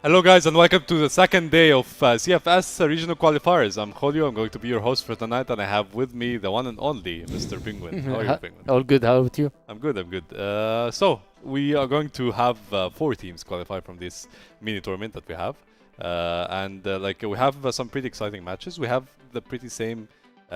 Hello guys and welcome to the second day of CFS Regional Qualifiers. I'm Julio, I'm going to be your host for tonight and I have with me the one and only Mr. Penguin. How are you, Penguin? All good, how about you? I'm good, I'm good. So, we are going to have 4 teams qualify from this mini tournament that we have. We have some pretty exciting matches. We have the pretty same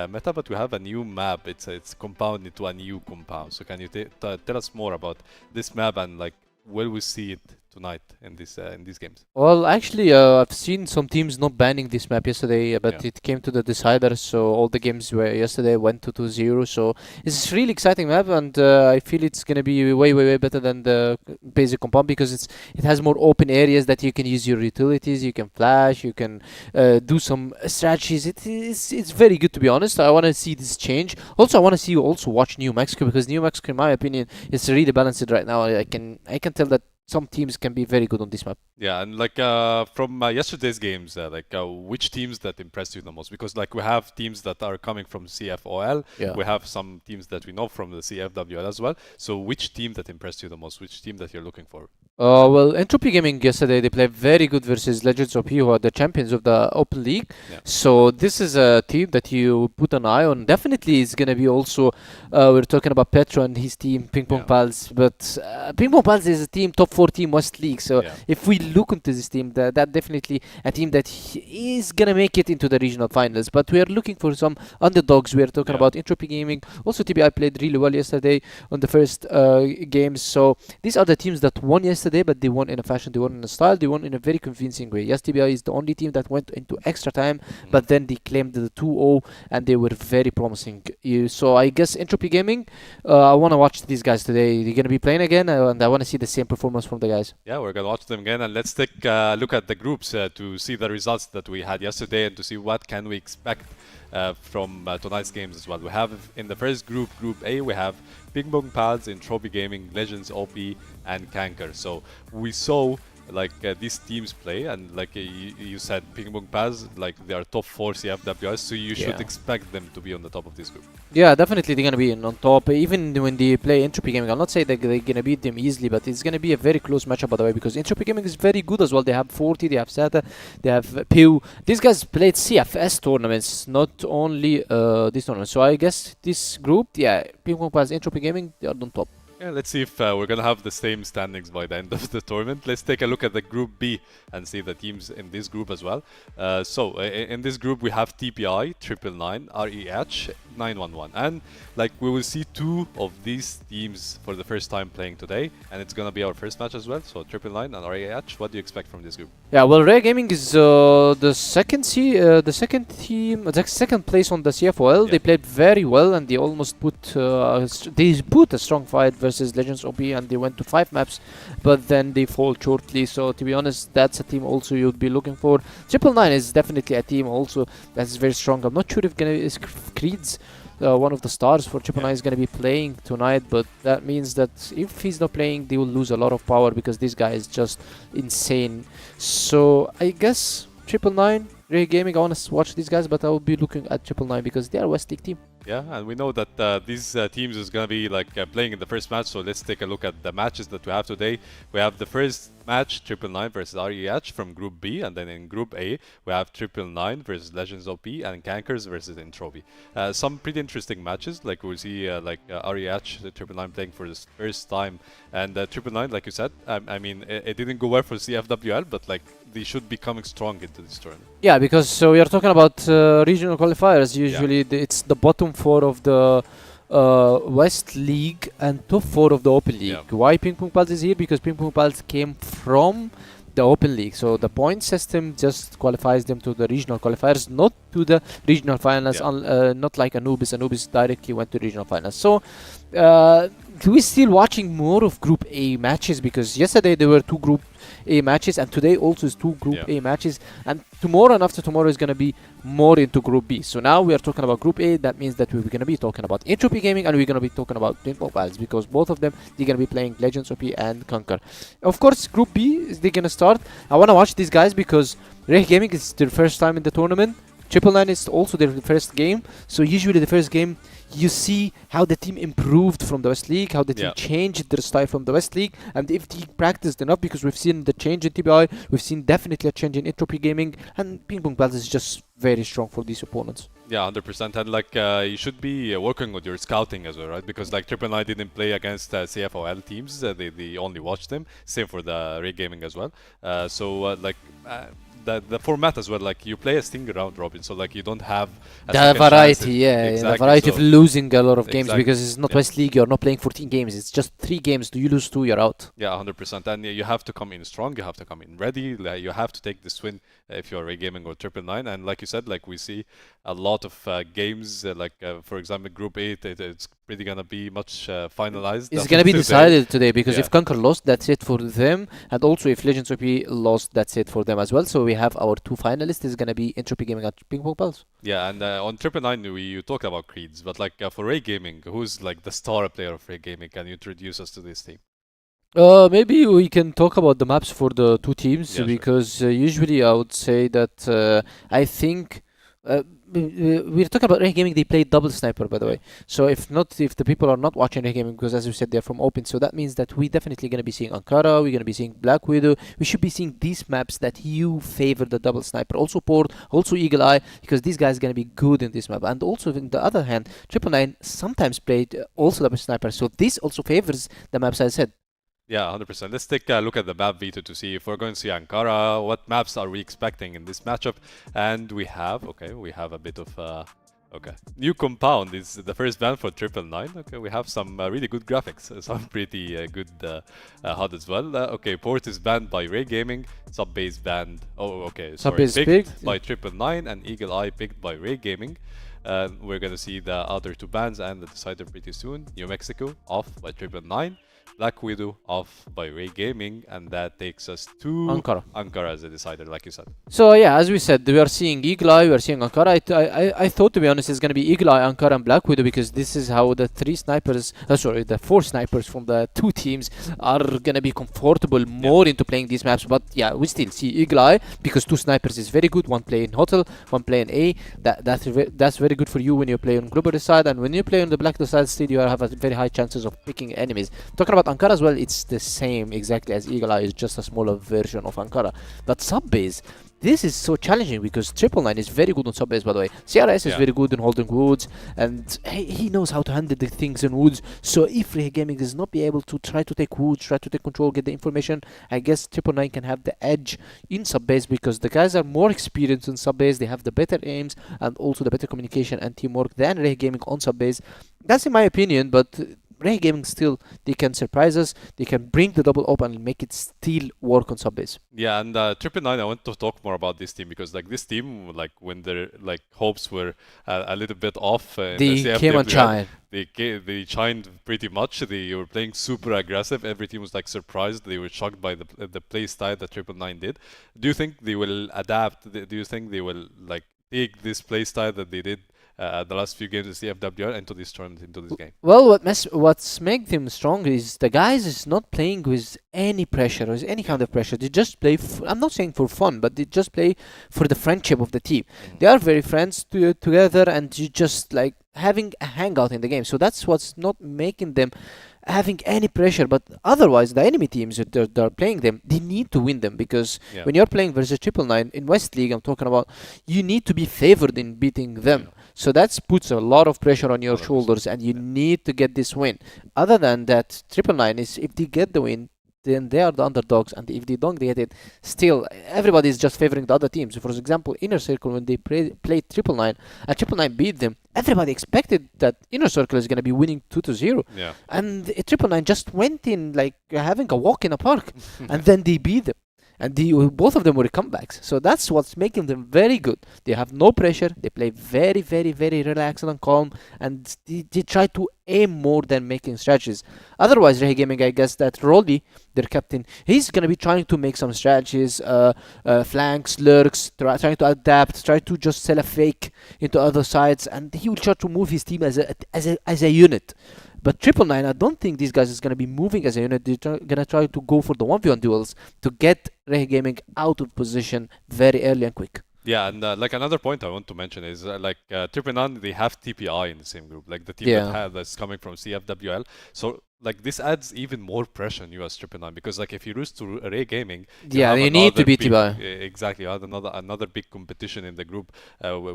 meta, but we have a new map. It's compound into a new compound. So can you tell us more about this map and like where we see it tonight in these games? Well, actually, I've seen some teams not banning this map yesterday, but Yeah. it came to the decider, so all the games were yesterday went to 2-0. So it's a really exciting map, and I feel it's gonna be way better than the basic compound because it has more open areas that you can use your utilities, you can flash, you can do some strategies. It's very good, to be honest. I want to see this change. Also, I want to see you also watch New Mexico, because New Mexico, in my opinion, is really balanced right now. I can tell that some teams can be very good on this map. Yeah, and like from yesterday's games, which teams that impressed you the most? Because like we have teams that are coming from CFOL, Yeah. we have some teams that we know from the CFWL as well. So which team that impressed you the most? Which team that you're looking for? Well, Entropy Gaming yesterday, they played very good versus LegendsOP, who are the champions of the Open League. Yeah. So this is a team that you put an eye on. Definitely is going to be also, we're talking about Petro and his team, PingPongPals. But PingPongPals is a team, top 4 team West League. So Yeah. if we look into this team, that definitely a team that is going to make it into the regional finals. But we are looking for some underdogs. We are talking Yeah. about Entropy Gaming. Also, TBI played really well yesterday on the first games. So these are the teams that won yesterday, but they won in a fashion, they won in a style, they won in a very convincing way. Yes, TBI is the only team that went into extra time, but then they claimed the 2-0 and they were very promising. So I guess Entropy Gaming, I want to watch these guys today. They're going to be playing again, and I want to see the same performance from the guys. Yeah, we're gonna watch them again, and let's take a look at the groups to see the results that we had yesterday and to see what can we expect from tonight's games as well. We have in the first group, Group A, we have PingPongPals, Entropy Gaming, LegendsOP, and CANKER. So we saw like these teams play, and like you said, PingPongPals, like they are top 4 CFWS, so you should expect them to be on the top of this group. Yeah, definitely they're gonna be on top. Even when they play Entropy Gaming, I'll not say that they're gonna beat them easily, but it's gonna be a very close matchup, by the way, because Entropy Gaming is very good as well. They have 40, they have Sata, they have Pew. These guys played CFS tournaments, not only this tournament. So I guess this group, yeah, PingPongPals, Entropy Gaming, they are on top. Yeah, let's see if we're gonna have the same standings by the end of the tournament. Let's take a look at the Group B and see the teams in this group as well. In this group we have TBI, 999, REH, 911, and like we will see 2 of these teams for the first time playing today, and it's gonna be our first match as well. So 999 and REH, what do you expect from this group? Yeah, well, REH Gaming is the second team, the second place on the CFOL. Yeah. They played very well, and they almost put a strong fight versus LegendsOP, and they went to 5 maps, but then they fall shortly. So to be honest, that's a team also you'd be looking for. 999 is definitely a team also that's very strong. I'm not sure if Creed's one of the stars for 999 is going to be playing tonight, but that means that if he's not playing, they will lose a lot of power because this guy is just insane. So I guess 999, REH Gaming, I want to watch these guys, but I will be looking at 999 because they are a West League team. Yeah, and we know that these teams is gonna be like playing in the first match. So let's take a look at the matches that we have today. We have the first match, 999 versus REH from Group B, and then in Group A we have 999 versus LegendsOP and CANKERs versus Entropy. Some pretty interesting matches. Like we'll see REH 999 playing for the first time, and 999, like you said, I mean it didn't go well for CFWL, but like they should be coming strong into this tournament. Yeah, because so we are talking about regional qualifiers. Usually it's the bottom 4 of the West League and top 4 of the Open League. Yeah. Why PingPongPals is here? Because PingPongPals came from the Open League. So the point system just qualifies them to the regional qualifiers, not to the regional finals, not like Anubis. Anubis directly went to regional finals. So we're still watching more of Group A matches, because yesterday there were 2 Group A matches, and today also is 2 Group A matches, and tomorrow and after tomorrow is going to be more into Group B. So now we are talking about Group A. That means that we're going to be talking about Entropy Gaming, and we're going to be talking about PingPongPals, because both of them, they're going to be playing LegendsOP and CANKER. Of course, Group B is they're going to start. I want to watch these guys because REH Gaming is their first time in the tournament. 999 is also their first game, so usually the first game you see how the team improved from the West League, how the team Yeah. changed their style from the West League, and if they practiced enough, because we've seen the change in TBI, we've seen definitely a change in Entropy Gaming, and PingPongPals is just very strong for these opponents. Yeah, 100%. And like you should be working with your scouting as well, right? Because like Triple Nine didn't play against CFOL teams; they only watched them. Same for the REH Gaming as well. The format as well, like you play a single round robin, so like you don't have a The second variety, chances. yeah, Exactly, the variety of so- losing a lot of games, Exactly, because it's not yeah. West League, you're not playing 14 games, it's just 3 games. Do you lose 2, you're out. Yeah, 100%. And you have to come in strong. You have to come in ready. Like, you have to take this win if you're REH Gaming or Triple Nine. And like you said, like we see a lot of games. For example, Group 8, it's pretty gonna be much finalized. It's after gonna be today. decided today, because Yeah. if CANKER lost, that's it for them, and also if LegendsOP lost, that's it for them as well. So we have our 2 finalists. Is gonna be Entropy Gaming and PingPongPals. Yeah, and on Triple Nine, you talked about creeds, but like for REH Gaming, who's like the star player of REH Gaming? Can you introduce us to this team? Maybe we can talk about the maps for the 2 teams, Yeah, sure. because usually I would say that I think we're talking about REH Gaming. They play double sniper, by the way. So if the people are not watching REH Gaming, because as you said, they're from open, so that means that we definitely gonna be seeing Ankara. We're gonna be seeing Black Widow. We should be seeing these maps that you favor the double sniper. Also Port, also Eagle Eye, because these guys gonna be good in this map. And also on the other hand, Triple Nine sometimes played also double sniper. So this also favors the maps I said. Yeah, 100%. Let's take a look at the map veto to see if we're going to see Ankara. What maps are we expecting in this matchup? And we have a bit of new compound is the first ban for Triple Nine. Okay, we have some really good graphics, some pretty good HUD as well. Port is banned by REH Gaming. Subbase banned. Subbase picked by Triple Nine, and Eagle Eye picked by REH Gaming. We're gonna see the other 2 bans and the decider pretty soon. New Mexico off by Triple Nine. Black Widow off by REH Gaming, and that takes us to Ankara as a decider, like you said. So yeah, as we said, we are seeing Eagle Eye, we are seeing Ankara. I thought, to be honest, it's gonna be Eagle Eye, Ankara, and Black Widow, because this is how the 4 snipers from the 2 teams are gonna be comfortable more into playing these maps. But yeah, we still see Eagle Eye, because 2 snipers is very good. One play in hotel, one play in A. That's very good for you when you play on global side, and when you play on the Black side, still you have a very high chances of picking enemies. Talking about Ankara as well, it's the same exactly as Eagle Eye, is just a smaller version of Ankara. But Subbase, this is so challenging, because Triple Nine is very good on Subbase, by the way. CRS is very good in holding woods, and he knows how to handle the things in woods. So if REH Gaming does not be able to try to take woods, try to take control, get the information, I guess Triple Nine can have the edge in Subbase, because the guys are more experienced in Subbase. They have the better aims and also the better communication and teamwork than REH Gaming on Subbase. That's in my opinion, but REH Gaming still, they can surprise us. They can bring the double up and make it still work on Subbase. Yeah, and Triple Nine, I want to talk more about this team, because like this team, like when their like hopes were a little bit off, in They the came and shined. They shined pretty much. They were playing super aggressive. Every team was like surprised. They were shocked by the play style that Triple Nine did. Do you think they will adapt? Do you think they will like take this play style that they did the last few games of CFWR into this tournament, into this game? Well, what's make them strong is the guys is not playing with any pressure, with any kind of pressure. They just play. I'm not saying for fun, but they just play for the friendship of the team. They are very friends together, and you just like having a hangout in the game. So that's what's not making them having any pressure. But otherwise, the enemy teams that are playing them, they need to win them, because when you're playing versus Triple Nine in West League, I'm talking about, you need to be favored in beating them. So that puts a lot of pressure on your shoulders, and you need to get this win. Other than that, Triple Nine is, if they get the win, then they are the underdogs, and if they don't get it, still everybody is just favoring the other teams. For example, Inner Circle, when they played Triple Nine and Triple Nine beat them, everybody expected that Inner Circle is going to be winning 2-0. Yeah. And Triple Nine just went in like having a walk in a park, and then they beat them. And both of them were comebacks. So that's what's making them very good. They have no pressure. They play very, very, very relaxed and calm. And they try to aim more than making strategies. Otherwise, REH Gaming, I guess that Rolly, their captain, he's going to be trying to make some strategies, flanks, lurks, trying to adapt, try to just sell a fake into other sides. And he will try to move his team as a unit. But Triple Nine, I don't think these guys is going to be moving as a unit. They're going to try to go for the 1v1 duels to get REH Gaming out of position very early and quick. Yeah, and like another point I want to mention is like Triple Nine, they have TPI in the same group, like the team Yeah. that's coming from CFWL. So like this adds even more pressure on you as Triple Nine because like if you lose to REH Gaming, you Yeah, have you need to another beat big TBI. exactly, you have another big competition in the group,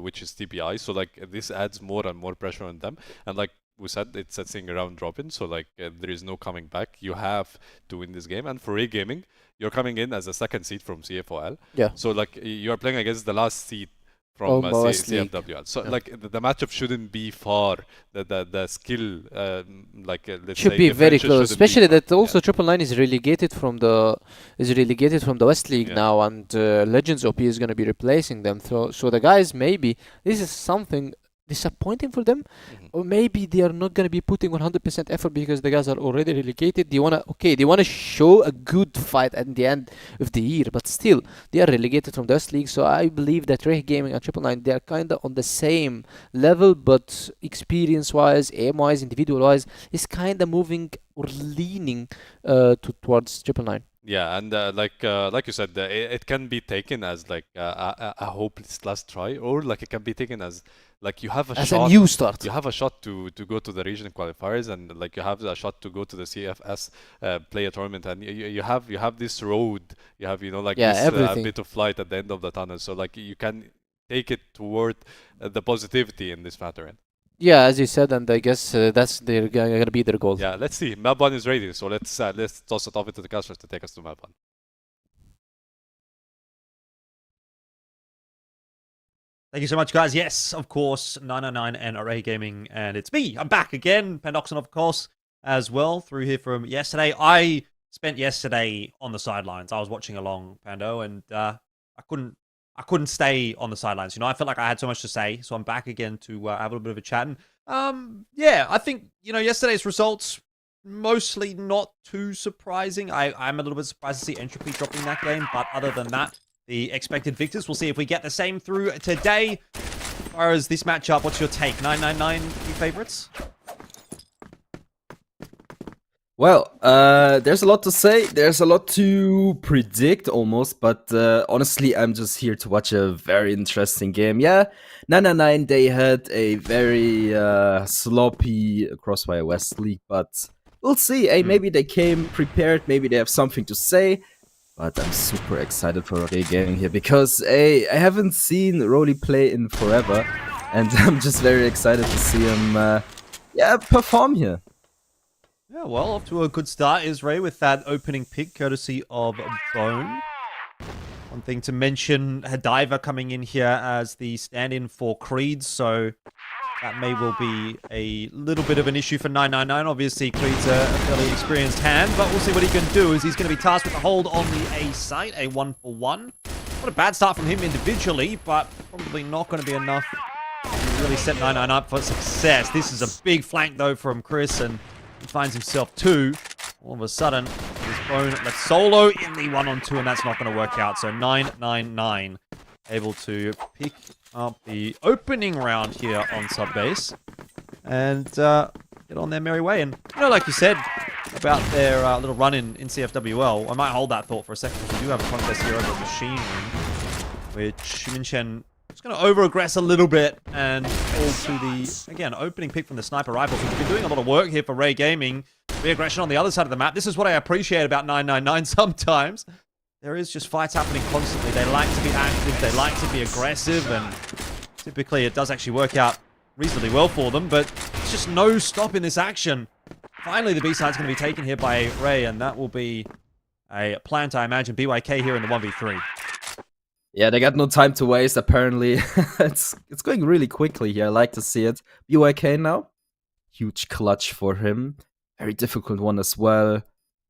which is TPI. So like this adds more and more pressure on them, and like we said, it's a thing around robin, so like there is no coming back. You have to win this game, and for REH Gaming, you're coming in as a second seed from CFOL. Yeah. So like you are playing against the last seed from Almost league. CFWL. So Yeah. like the matchup shouldn't be far. The skill like let's Should say be very differential close, shouldn't be especially far. that also Triple Nine is relegated from the West League Yeah. now, and LegendsOP is going to be replacing them. So the guys, maybe this is something disappointing for them, or maybe they are not going to be putting 100% effort because the guys are already relegated. They wanna show a good fight at the end of the year, but still they are relegated from the West League. So I believe that REH Gaming and Triple Nine, they are kind of on the same level, but experience-wise, aim-wise, individual-wise, is kind of moving or leaning towards Triple Nine. Yeah, and like you said, it can be taken as like a hopeless last try, or like it can be taken as like you have a As shot. a new start. You have a shot to go to the region qualifiers, and like you have a shot to go to the CFS play a tournament, and you have this road. You have like Yeah, this everything. bit of light at the end of the tunnel. So like you can take it toward the positivity in this matter. Yeah, as you said, and I guess that's gonna be their goal. Yeah, let's see. Map 1 is ready, so let's toss it off into the casters to take us to map 1. Thank you so much, guys. Yes, of course, 999 and REH Gaming, and it's me. I'm back again. Pandoxon, of course, as well, through here from yesterday. I spent yesterday on the sidelines. I was watching along, Pando, and I couldn't stay on the sidelines. I felt like I had so much to say, so I'm back again to have a little bit of a chat. And yeah, I think yesterday's results mostly not too surprising. I'm a little bit surprised to see Entropy dropping that game, but other than that, the expected victors. We'll see if we get the same through today. As far as this matchup, what's your take? 999, your favorites? Well, there's a lot to say. There's a lot to predict almost, but honestly, I'm just here to watch a very interesting game. Yeah, 999, they had a very sloppy CrossFire West League, but we'll see. Hey, maybe they came prepared. Maybe they have something to say. But I'm super excited for REH Gaming here because I haven't seen Rolly play in forever, and I'm just very excited to see him, perform here. Yeah, well, off to a good start is Ray with that opening pick, courtesy of Bone. One thing to mention, Hadiva coming in here as the stand-in for Creed, so that may well be a little bit of an issue for 999. Obviously, Creed's a fairly experienced hand, but we'll see what he can do as he's going to be tasked with a hold on the A site, a 1-for-1. Not a bad start from him individually, but probably not going to be enough to really set 999 up for success. This is a big flank, though, from Chris, and he finds himself 2. All of a sudden, his Bone left solo in the 1-on-2, and that's not going to work out. So 999 able to pick up the opening round here on Subbase and get on their merry way. And like you said about their little run in CFWL, I might hold that thought for a second because we do have a contest here over at Machine Room, which Minchen is going to over-aggress a little bit and fall to the, again, opening pick from the Sniper Rifles, which have been doing a lot of work here for REH Gaming. Re-aggression on the other side of the map. This is what I appreciate about 999 sometimes. There is just fights happening constantly. They like to be active, they like to be aggressive, and typically it does actually work out reasonably well for them, but it's just no stop in this action. Finally, the B-side's going to be taken here by Ray, and that will be a plant, I imagine. BYK here in the 1v3. Yeah, they got no time to waste, apparently. it's going really quickly here. I like to see it. BYK now. Huge clutch for him. Very difficult one as well.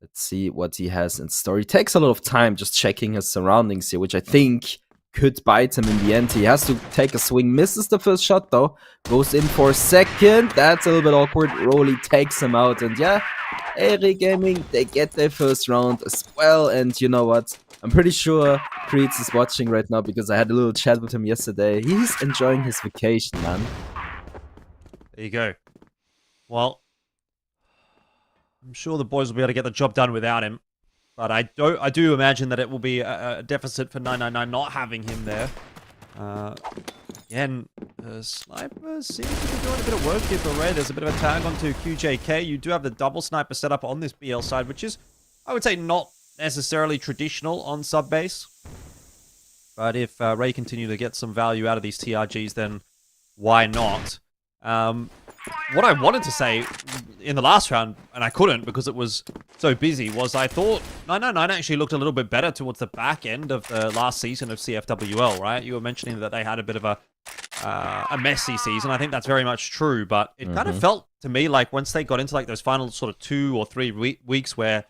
Let's see what he has in store. He takes a lot of time just checking his surroundings here, which I think could bite him in the end. He has to take a swing. Misses the first shot, though. Goes in for a second. That's a little bit awkward. Rolly takes him out. And yeah, REH Gaming, they get their first round as well. And you know what? I'm pretty sure Creeds is watching right now because I had a little chat with him yesterday. He's enjoying his vacation, man. There you go. Well, I'm sure the boys will be able to get the job done without him. But I do imagine that it will be a deficit for 999 not having him there. Again, the sniper seems to be doing a bit of work here for Ray. There's a bit of a tag onto QJK. You do have the double sniper set up on this BL side, which is, I would say, not necessarily traditional on Subbase. But if Ray continue to get some value out of these TRGs, then why not? What I wanted to say in the last round, and I couldn't because it was so busy, was I thought 999 actually looked a little bit better towards the back end of the last season of CFWL, right? You were mentioning that they had a bit of a messy season. I think that's very much true, but it kind of felt to me like once they got into like those final sort of 2 or 3 weeks where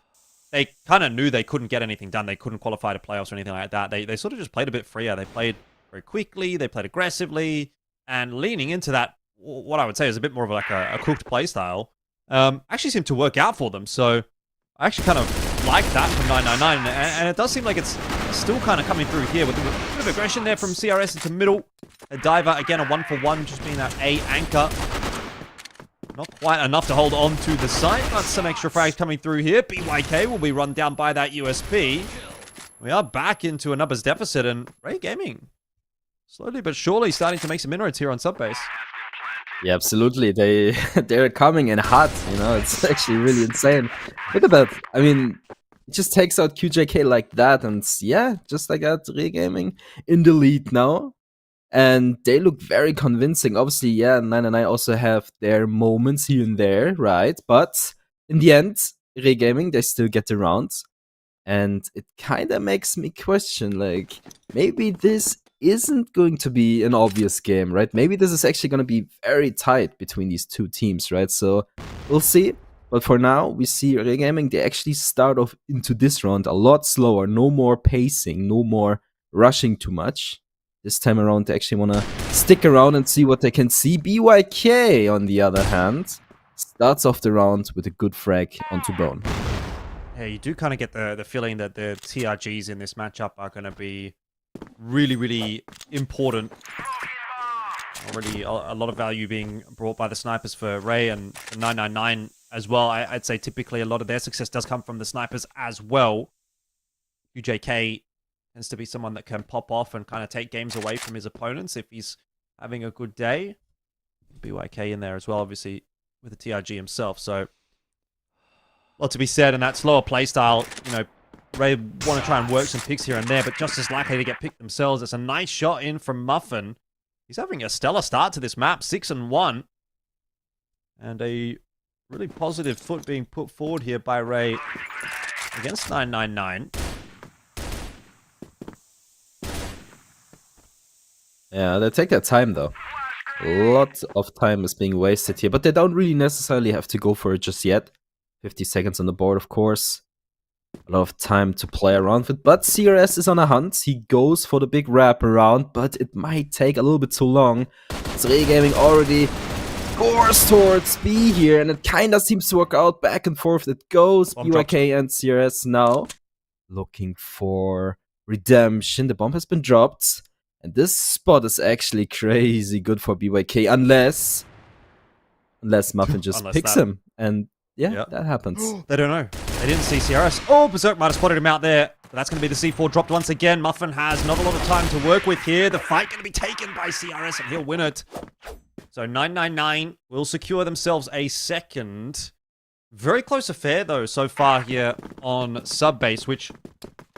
they kind of knew they couldn't get anything done, they couldn't qualify to playoffs or anything like that, they sort of just played a bit freer. They played very quickly, they played aggressively, and leaning into that, what I would say is a bit more of like a cooked play style, actually seemed to work out for them. So I actually kind of like that from 999, and it does seem like it's still kind of coming through here with a bit of aggression there from CRS into middle. A diver, again, a 1-for-1, just being that A anchor. Not quite enough to hold on to the site, but some extra frags coming through here. BYK will be run down by that USP. We are back into a numbers deficit, and REH Gaming slowly but surely starting to make some inroads here on Subbase. Yeah, absolutely. They're coming in hot, you know, it's actually really insane. Look at that. I mean, it just takes out QJK like that, and yeah, just like that, REH Gaming in the lead now. And they look very convincing. Obviously, yeah, 999 also have their moments here and there, right? But in the end, REH Gaming, they still get the rounds. And it kind of makes me question, like, maybe this isn't going to be an obvious game, right? Maybe this is actually going to be very tight between these two teams, right? So we'll see. But for now, we see REH Gaming, they actually start off into this round a lot slower. No more pacing, no more rushing too much. This time around, they actually want to stick around and see what they can see. BYK, on the other hand, starts off the round with a good frag onto Bone. Yeah, you do kind of get the feeling that the TRGs in this matchup are going to be really, really important. Already a lot of value being brought by the snipers for Ray and 999 as well. I'd say typically a lot of their success does come from the snipers as well. UJK tends to be someone that can pop off and kind of take games away from his opponents if he's having a good day. BYK in there as well, obviously, with the TRG himself. So, a lot to be said in that slower playstyle. You know, Ray want to try and work some picks here and there, but just as likely to get picked themselves. It's a nice shot in from Muffin. He's having a stellar start to this map, 6-1. And a really positive foot being put forward here by Ray against 999. Yeah, they take their time though. A lot of time is being wasted here, but they don't really necessarily have to go for it just yet. 50 seconds on the board, of course. A lot of time to play around with, but CRS is on a hunt. He goes for the big wrap around, but it might take a little bit too long. REH Gaming already scores towards B here, and it kind of seems to work out. Back and forth it goes. Bomb BYK and CRS now looking for redemption. The bomb has been dropped. And this spot is actually crazy good for BYK, unless Muffin just picks him. And yeah, that happens. They don't know. They didn't see CRS. Oh, Berserk might have spotted him out there. But that's going to be the C4 dropped once again. Muffin has not a lot of time to work with here. The fight going to be taken by CRS, and he'll win it. So 999 will secure themselves a second. Very close affair, though, so far here on Subbase, which,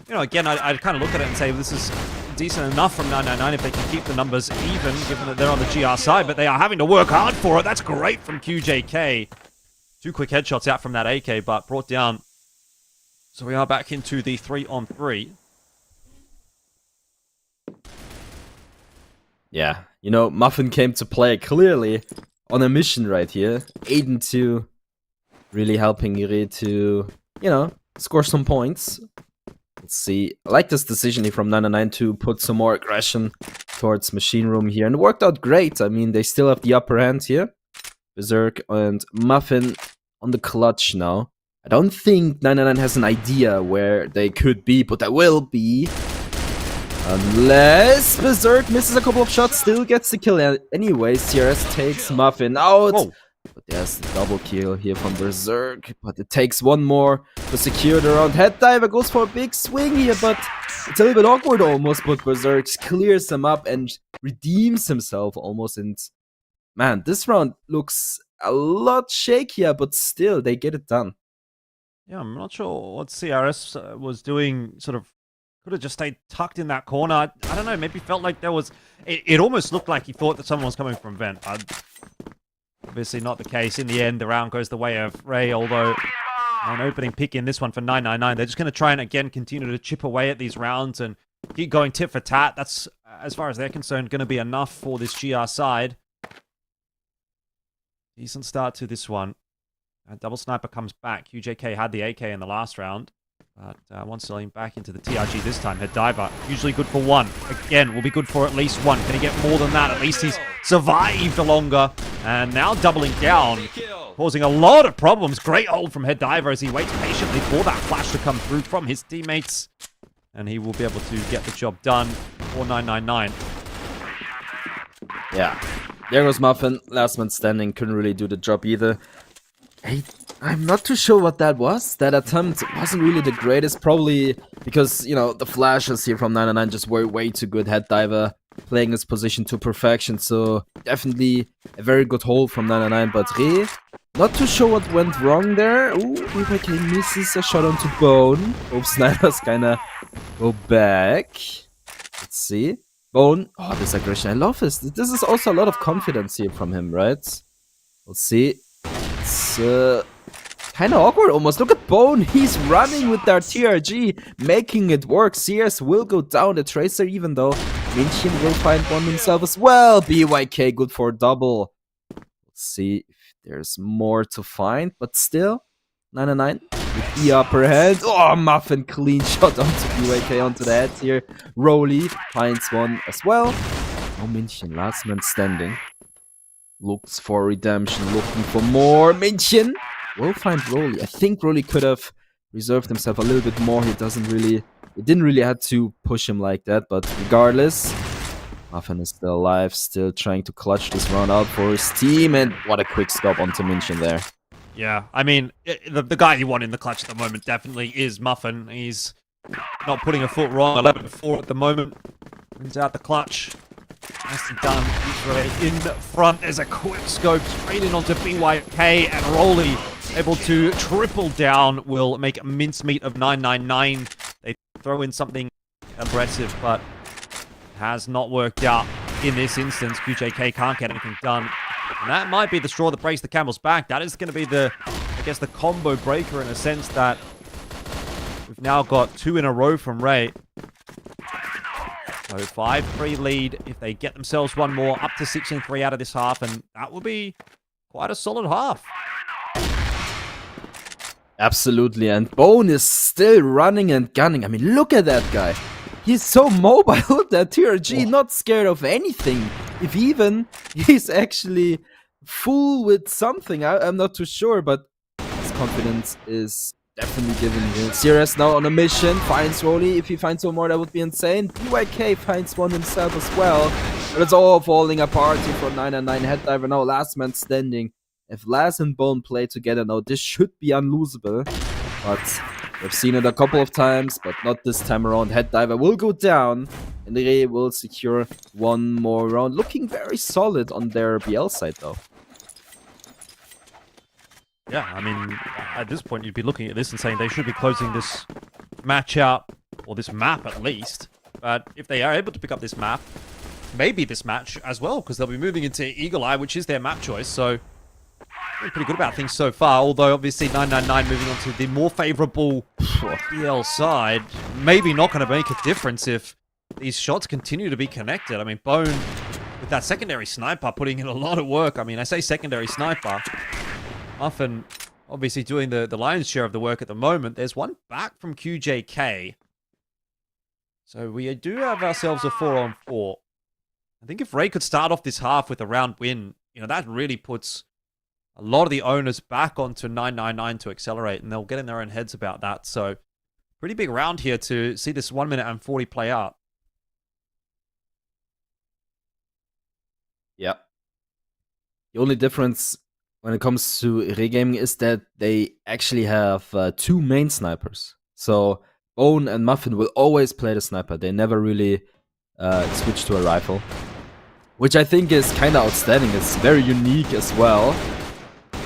you know, again, I'd kind of look at it and say this is decent enough from 999 if they can keep the numbers even, given that they're on the GR side, but they are having to work hard for it. That's great from QJK. 2 quick headshots out from that AK, but brought down. So we are back into the 3-on-3. Yeah, you know, Muffin came to play clearly on a mission right here. 8-2, really helping REH to, you know, score some points. Let's see. I like this decision here from 999 to put some more aggression towards Machine Room here. And it worked out great. I mean, they still have the upper hand here. Berserk and Muffin on the clutch now. I don't think 999 has an idea where they could be, but they will be. Unless Berserk misses a couple of shots, still gets the kill anyway. CRS takes Muffin out. Whoa. But there's the double kill here from Berserk. But it takes one more to secure the round. Head Diver goes for a big swing here, but it's a little bit awkward almost. But Berserk clears him up and redeems himself almost. And man, this round looks a lot shakier, but still, they get it done. Yeah, I'm not sure what CRS was doing. Sort of could have just stayed tucked in that corner. I don't know, maybe felt like there was... It almost looked like he thought that someone was coming from vent. Obviously not the case. In the end, the round goes the way of Ray, although an opening pick in this one for 999. They're just going to try and, again, continue to chip away at these rounds and keep going tit for tat. That's, as far as they're concerned, going to be enough for this GR side. Decent start to this one. Double Sniper comes back. QJK had the AK in the last round. But wants to lean back into the TRG this time. Head Diver, usually good for one. Again, will be good for at least one. Can he get more than that? At least he's survived longer. And now doubling down, causing a lot of problems. Great hold from Head Diver as he waits patiently for that flash to come through from his teammates. And he will be able to get the job done for 999. Yeah. There goes Muffin. Last man standing. Couldn't really do the job either. I'm not too sure what that was. That attempt wasn't really the greatest. Probably because, you know, the flashes here from 999 just were way too good. Head Diver playing his position to perfection. So definitely a very good hold from 999. But Re, not too sure what went wrong there. Ooh, BYK misses a shot onto Bone. Hope Snipers kinda go back. Let's see. Bone. Oh, this aggression. I love this. This is also a lot of confidence here from him, right? We'll see. It's kind of awkward almost. Look at Bone. He's running with their TRG, making it work. CS will go down the Tracer, even though München will find one himself as well. BYK good for a double. Let's see if there's more to find, but still, 999 with the upper hand. Oh, Muffin clean shot onto BYK onto the head here. Rolly finds one as well. No München, last man standing. Looks for redemption, looking for more. München will find Rolly. I think Rolly could have reserved himself a little bit more. He didn't really have to push him like that, but regardless, Muffin is still alive, still trying to clutch this round out for his team, and what a quick stop onto München there. Yeah, I mean, the guy you want in the clutch at the moment definitely is Muffin. He's not putting a foot wrong. 11-4 at the moment. Brings out the clutch. Nicely done. He's in front. There's a quick scope straight in onto BYK, and Rolly able to triple down will make mincemeat of 999. They throw in something aggressive, but has not worked out in this instance. QJK can't get anything done. And that might be the straw that breaks the camel's back. That is going to be the, I guess, the combo breaker in a sense that we've now got 2 in a row from Ray. So 5-3 lead. If they get themselves one more, up to 6-3 out of this half, and that will be quite a solid half. Absolutely, and Bone is still running and gunning. I mean, look at that guy. He's so mobile with that TRG, not scared of anything. If even, he's actually full with something. I'm not too sure, but his confidence is definitely given here. CRS now on a mission, finds Rolly. If he finds one more, that would be insane. BYK finds one himself as well. But it's all falling apart here from 999. Head Diver now, last man standing. If Laz and Bone play together now, this should be unlosable. But we've seen it a couple of times, but not this time around. Head Diver will go down, and they will secure one more round. Looking very solid on their BL side, though. Yeah, I mean, at this point, you'd be looking at this and saying they should be closing this match out, or this map at least. But if they are able to pick up this map, maybe this match as well, because they'll be moving into Eagle Eye, which is their map choice. So, pretty good about things so far. Although, obviously, 999 moving on to the more favorable BL side, maybe not going to make a difference if these shots continue to be connected. I mean, Bone, with that secondary sniper, putting in a lot of work. I mean, I say secondary sniper. Muffin obviously doing the lion's share of the work at the moment. There's one back from QJK. So we do have ourselves a 4-on-4. I think if Ray could start off this half with a round win, you know, that really puts a lot of the owners back onto 999 to accelerate, and they'll get in their own heads about that. So pretty big round here to see this 1 minute and 40 play out. Yep. The only difference when it comes to REH Gaming is that they actually have 2 main snipers. So Bone and Muffin will always play the sniper. They never really switch to a rifle, which I think is kind of outstanding. It's very unique as well.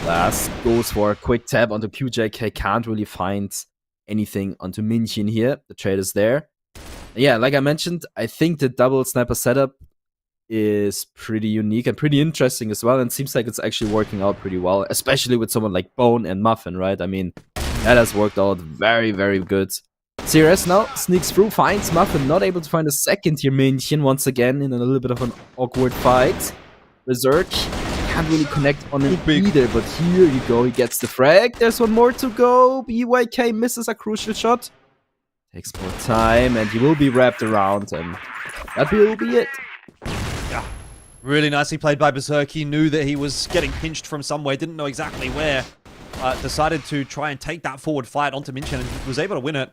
Last goes for a quick tap onto QJK. Can't really find anything onto Minchin here. The trade is there. Yeah, like I mentioned, I think the double sniper setup is pretty unique and pretty interesting as well, and seems like it's actually working out pretty well, especially with someone like Bone and Muffin, right? I mean, that has worked out very, very good. CRS now sneaks through, finds Muffin, not able to find a second here. Minchin once again in a little bit of an awkward fight. Berserk can't really connect on him either, but here you go, he gets the frag. There's one more to go. BYK misses a crucial shot. Takes more time, and he will be wrapped around, and that will be it. Yeah, really nicely played by Berserk. He knew that he was getting pinched from somewhere, didn't know exactly where. Decided to try and take that forward fight onto Minchin, and was able to win it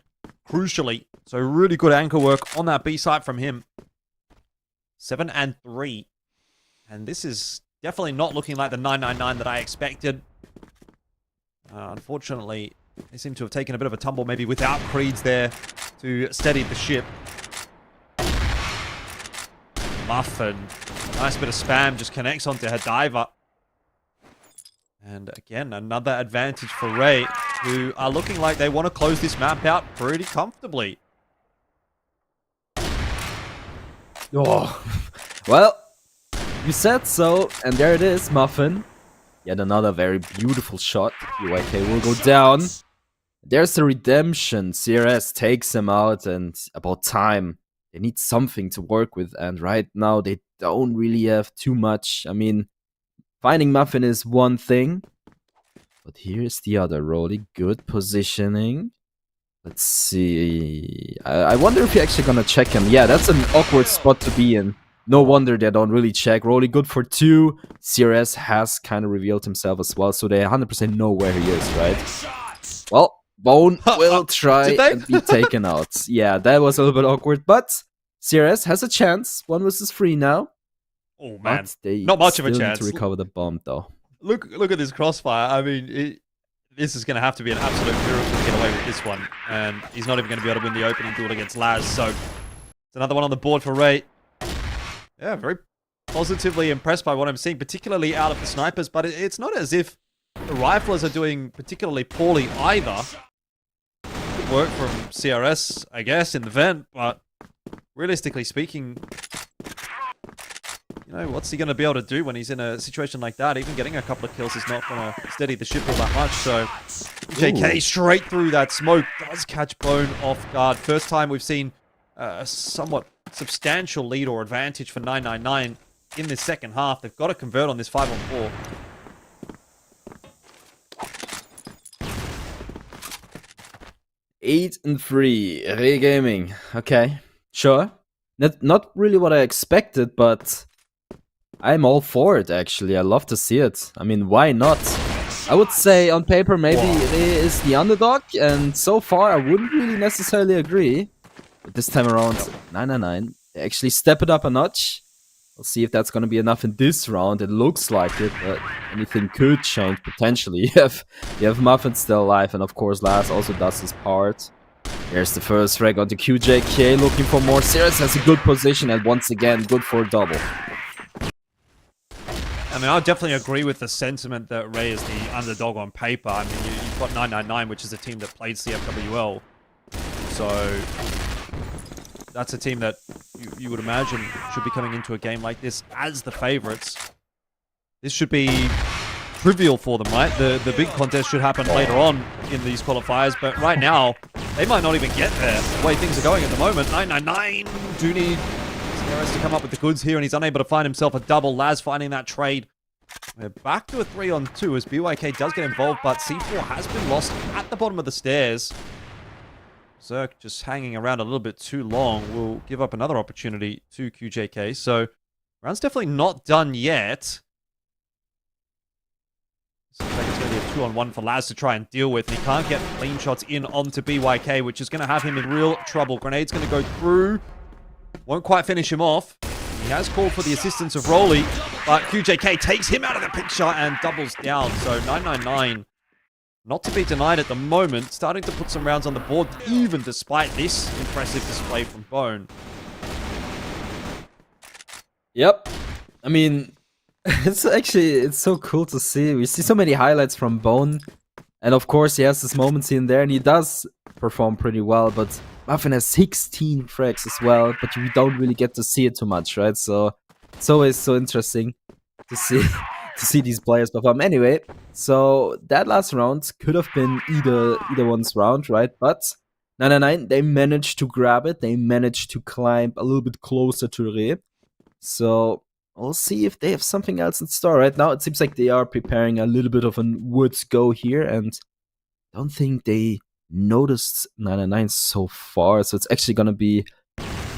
crucially. So really good anchor work on that B site from him. 7-3. And this is definitely not looking like the 999 that I expected. Unfortunately, they seem to have taken a bit of a tumble, maybe without Creeds there to steady the ship. Muffin, nice bit of spam, just connects onto her diver. And again, another advantage for REH, who are looking like they want to close this map out pretty comfortably. Oh, well, you said so, and there it is, Muffin. Yet another very beautiful shot. UYK will go down. There's the redemption. CRS takes him out, and about time. They need something to work with, and right now they don't really have too much. I mean, finding Muffin is one thing, but here's the other. Really good positioning. Let's see. I wonder if you're actually gonna check him. Yeah, that's an awkward spot to be in. No wonder they don't really check. Rolly good for 2. CRS has kind of revealed himself as well, so they 100% know where he is, right? Well, Bone will try and be taken out. Yeah, that was a little bit awkward, but CRS has a chance. 1 versus 3 now. Oh man, they not much of a still chance need to recover the bomb, though. Look at this crossfire. I mean, this is going to have to be an absolute miracle to get away with this one, and he's not even going to be able to win the opening duel against Laz. So it's another one on the board for REH. Yeah, very positively impressed by what I'm seeing, particularly out of the snipers, but it's not as if the riflers are doing particularly poorly either. Good work from CRS, I guess, in the vent, but realistically speaking, you know, what's he going to be able to do when he's in a situation like that? Even getting a couple of kills is not going to steady the ship all that much, so JK straight through that smoke does catch Bone off guard. First time we've seen a somewhat substantial lead or advantage for 999 in this second half. They've got to convert on this 5-on-4. Eight and 3, REH Gaming. Okay, sure. Not really what I expected, but I'm all for it, actually. I love to see it. I mean, why not? I would say on paper maybe REH is the underdog, and so far I wouldn't really necessarily agree. But this time around, 999, they actually step it up a notch. We'll see if that's going to be enough in this round. It looks like it, but anything could change potentially. You have Muffin still alive, and of course Laz also does his part. There's the first frag onto QJK, looking for more. Sirius has a good position, and once again, good for a double. I mean, I definitely agree with the sentiment that REH is the underdog on paper. I mean, you've got 999, which is a team that played CFWL. So that's a team that you would imagine should be coming into a game like this as the favorites. This should be trivial for them, right? The big contest should happen later on in these qualifiers, but right now, they might not even get there the way things are going at the moment. 999 do need CRS to come up with the goods here, and he's unable to find himself a double. Laz finding that trade. We're back to a 3-on-2 as BYK does get involved, but C4 has been lost at the bottom of the stairs. Zerk just hanging around a little bit too long will give up another opportunity to QJK. So, round's definitely not done yet. Looks like it's going to be a 2-on-1 for Laz to try and deal with. He can't get clean shots in onto BYK, which is going to have him in real trouble. Grenade's going to go through. Won't quite finish him off. He has called for the assistance of Rolly, but QJK takes him out of the picture and doubles down. So 999, not to be denied at the moment, starting to put some rounds on the board, even despite this impressive display from Bone. Yep. I mean, it's so cool to see. We see so many highlights from Bone. And of course, he has his moments in there, and he does perform pretty well. But Muffin has 16 frags as well, but we don't really get to see it too much, right? So it's always so interesting to see to see these players perform. Anyway, so that last round could have been either one's round, right? But 999, they managed to grab it. They managed to climb a little bit closer to REH. So we'll see if they have something else in store. Right now, it seems like they are preparing a little bit of a woods go here, and I don't think they noticed 999 so far. So it's actually gonna be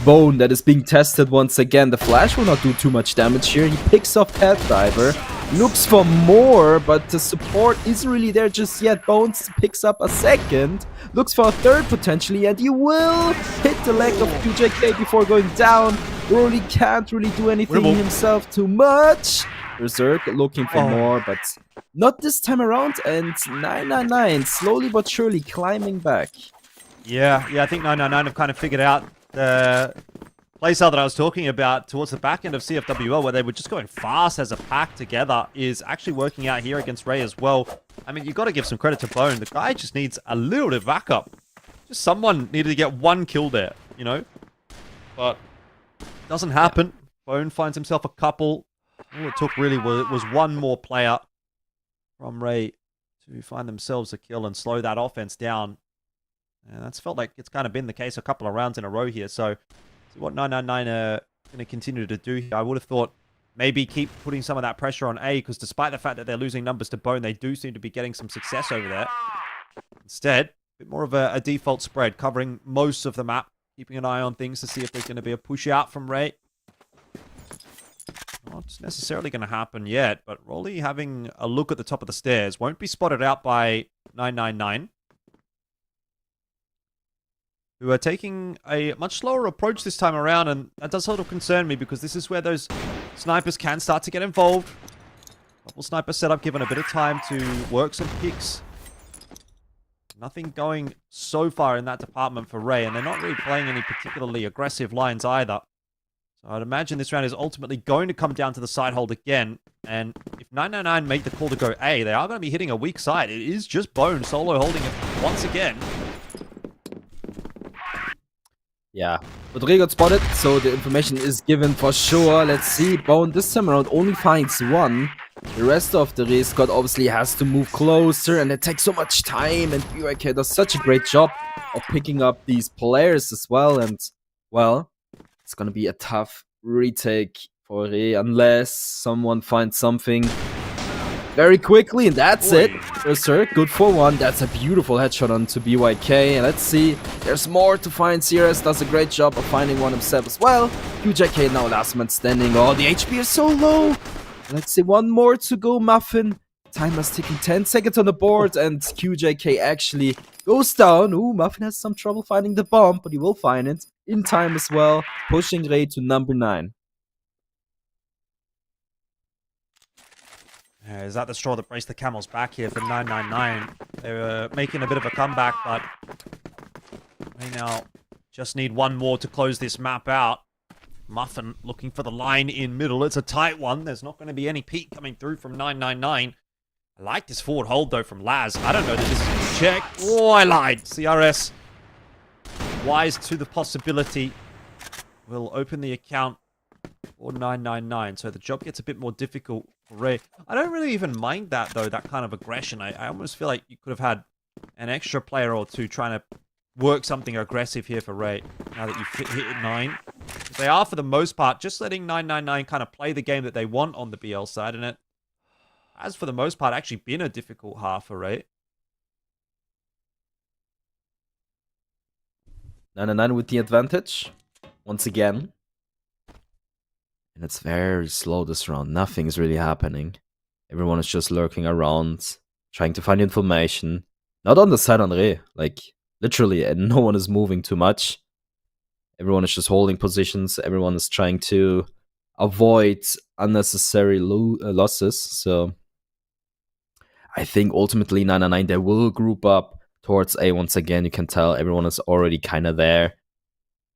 Bone that is being tested once again. The flash will not do too much damage here. He picks off Head Diver, looks for more, but the support isn't really there just yet. Bones picks up a second, looks for a third potentially, and he will hit the leg of QJK before going down. Really can't really do anything himself too much. Berserk looking for more, but not this time around. And 999 slowly but surely climbing back. Yeah, I think 999 have kind of figured out the playstyle that I was talking about towards the back end of CFWL, where they were just going fast as a pack together, is actually working out here against REH as well. I mean, you've got to give some credit to Bone. The guy just needs a little bit of backup. Just someone needed to get one kill there, you know? But doesn't happen. Bone finds himself a couple. All it took really was one more player from REH to find themselves a kill and slow that offense down. And that's felt like it's kind of been the case a couple of rounds in a row here. So, see what 999 are going to continue to do here. I would have thought maybe keep putting some of that pressure on A, because despite the fact that they're losing numbers to Bone, they do seem to be getting some success over there. Instead, a bit more of a default spread, covering most of the map, keeping an eye on things to see if there's going to be a push out from REH. Not necessarily going to happen yet, but Rolly having a look at the top of the stairs. Won't be spotted out by 999. Who are taking a much slower approach this time around, and that does sort of concern me, because this is where those snipers can start to get involved. Double sniper setup, given a bit of time to work some picks. Nothing going so far in that department for REH, and they're not really playing any particularly aggressive lines either. So I'd imagine this round is ultimately going to come down to the side hold again, and if 999 make the call to go A, they are going to be hitting a weak side. It is just Bone solo holding it once again. Yeah, but REH got spotted, so the information is given for sure. Let's see, Bone this time around only finds one. The rest of the REH squad obviously has to move closer, and it takes so much time, and BYK does such a great job of picking up these players as well, and, well, it's gonna be a tough retake for REH unless someone finds something very quickly, and that's it. Berserk, good for one. That's a beautiful headshot onto BYK. And let's see, there's more to find. CRS does a great job of finding one himself as well. QJK now last man standing. Oh, the HP is so low. Let's see, one more to go, Muffin. Time is ticking, 10 seconds on the board, and QJK actually goes down. Ooh, Muffin has some trouble finding the bomb, but he will find it in time as well, pushing REH to number 9. Is that the straw that breaks the camel's back here for 999? They were making a bit of a comeback, but they now just need one more to close this map out. Muffin looking for the line in middle. It's a tight one. There's not going to be any peek coming through from 999. I like this forward hold, though, from Laz. I don't know that this is a check. Oh, I lied. CRS, wise to the possibility, will open the account for 999. So the job gets a bit more difficult for REH. I don't really even mind that, though, that kind of aggression. I almost feel like you could have had an extra player or two trying to work something aggressive here for REH, now that you've hit 9. They are, for the most part, just letting 999 kind of play the game that they want on the BL side, and it has, for the most part, actually been a difficult half for REH. 999 with the advantage, once again. And it's very slow this round. Nothing's really happening. Everyone is just lurking around, trying to find information. Not on the side on REH, like, literally, and no one is moving too much. Everyone is just holding positions. Everyone is trying to avoid unnecessary losses. So I think ultimately 999 they will group up towards A once again. You can tell everyone is already kind of there.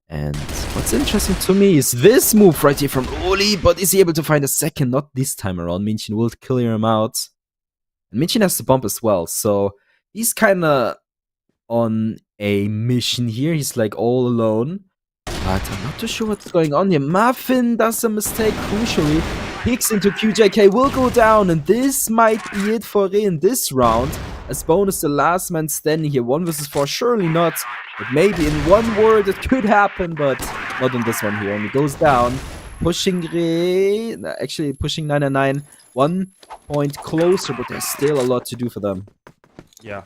And what's interesting to me is this move right here from Oli, but is he able to find a second? Not this time around. Minchin will clear him out. And Minchin has the bump as well, so he's kind of on a mission here. He's like all alone. But I'm not too sure what's going on here. Muffin does a mistake, crucially. Peeks into QJK, will go down, and this might be it for Re in this round. As bonus, the last man standing here. 1 versus 4, surely not. But maybe in one word it could happen, but not on this one here. And he goes down, pushing Re, actually pushing 999 1 point closer, but there's still a lot to do for them. Yeah.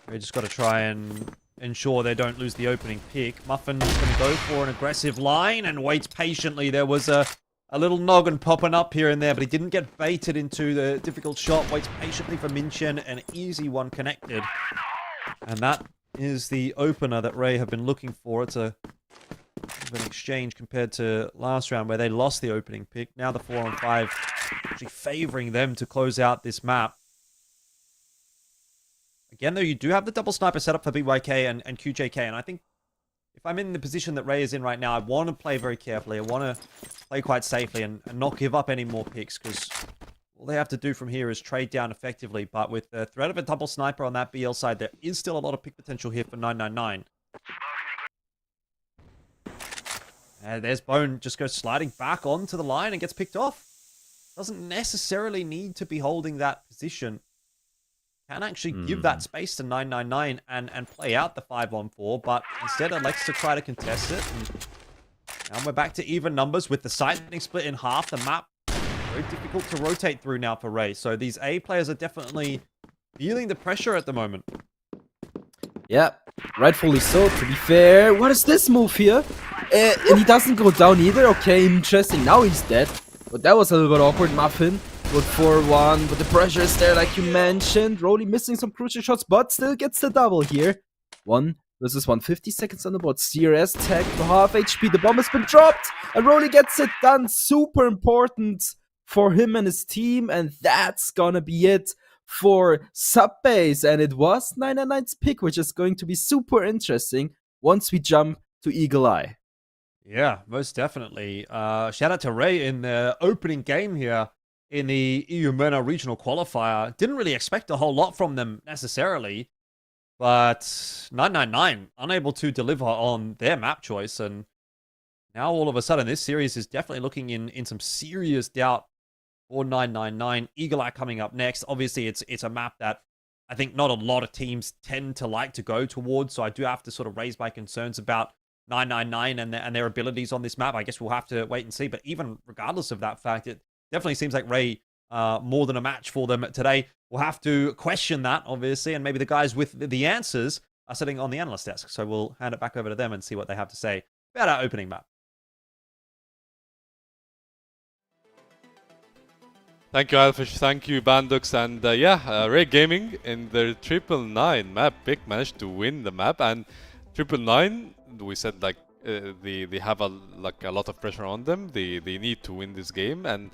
They just got to try and ensure they don't lose the opening pick. Muffin's going to go for an aggressive line and waits patiently. There was a little noggin popping up here and there, but he didn't get baited into the difficult shot. Waits patiently for Minchin. An easy one connected. And that is the opener that Ray have been looking for. It's an exchange compared to last round where they lost the opening pick. Now the 4-on-5 actually favoring them to close out this map. Again, though, you do have the double sniper set up for BYK and QJK, and I think if I'm in the position that Ray is in right now, I want to play very carefully. I want to play quite safely and not give up any more picks, because all they have to do from here is trade down effectively. But with the threat of a double sniper on that BL side, there is still a lot of pick potential here for 999. And there's Bone, just goes sliding back onto the line and gets picked off. Doesn't necessarily need to be holding that position. Can actually give that space to 999 and play out the 5-on-4, but instead elects to try to contest it. And now we're back to even numbers with the site being split in half. The map very difficult to rotate through now for Ray. So these A players are definitely feeling the pressure at the moment. Yeah, rightfully so, to be fair. What is this move here? And he doesn't go down either. Okay, interesting. Now he's dead. But that was a little bit awkward. Muffin with 4-1, but the pressure is there like you mentioned. Rolly missing some crucial shots, but still gets the double here. 1 versus 1, 50 seconds on the board. CRS tag to half HP. The bomb has been dropped, and Rolly gets it done. Super important for him and his team, and that's gonna be it for Subbase. And it was 999's pick, which is going to be super interesting once we jump to Eagle Eye. Yeah, most definitely. Shout out to Ray in the opening game here in the EUMENA regional qualifier. Didn't really expect a whole lot from them necessarily, but 999 unable to deliver on their map choice, and now all of a sudden this series is definitely looking in some serious doubt for 999. Eagle Eye coming up next. Obviously, it's a map that I think not a lot of teams tend to like to go towards, so I do have to sort of raise my concerns about 999 and their abilities on this map. I guess we'll have to wait and see, but even regardless of that fact, it definitely seems like Ray more than a match for them today. We'll have to question that, obviously, and maybe the guys with the answers are sitting on the analyst desk, so we'll hand it back over to them and see what they have to say about our opening map. Thank you, Alfish. Thank you, Bandux. And REH Gaming in their 999 map pick managed to win the map. And 999, we said like they have a lot of pressure on them. They need to win this game, and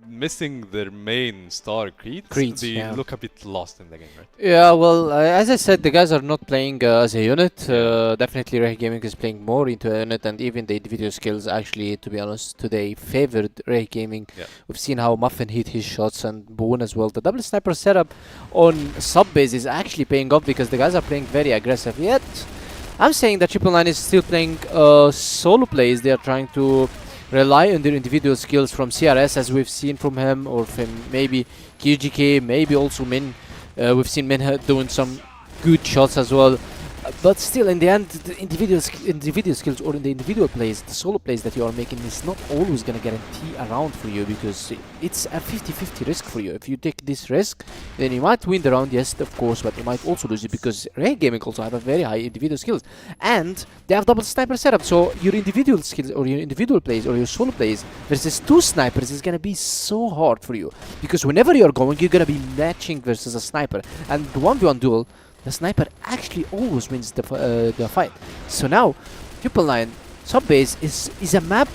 missing their main star Creeds, they look a bit lost in the game, right? Yeah, well, as I said, the guys are not playing as a unit. Definitely REH Gaming is playing more into a unit, and even the individual skills actually, to be honest, today favored REH Gaming. Yeah. We've seen how Muffin hit his shots and Boone as well. The double sniper setup on Subbase is actually paying off because the guys are playing very aggressive. Yet, I'm saying that 999 is still playing solo plays. They are trying to rely on their individual skills from CRS, as we've seen from him, or from maybe QGK, maybe also Min. We've seen Min doing some good shots as well. But still, in the end, the individual skills or in the individual plays, the solo plays that you are making is not always going to guarantee a round for you, because it's a 50-50 risk for you. If you take this risk, then you might win the round, yes, of course, but you might also lose it, because REH Gaming also have a very high individual skills. And they have double sniper setup, so your individual skills or your individual plays or your solo plays versus 2 snipers is going to be so hard for you. Because whenever you're going to be matching versus a sniper. And the 1v1 duel, the sniper actually always wins the fight. So now, 999 Subbase is a map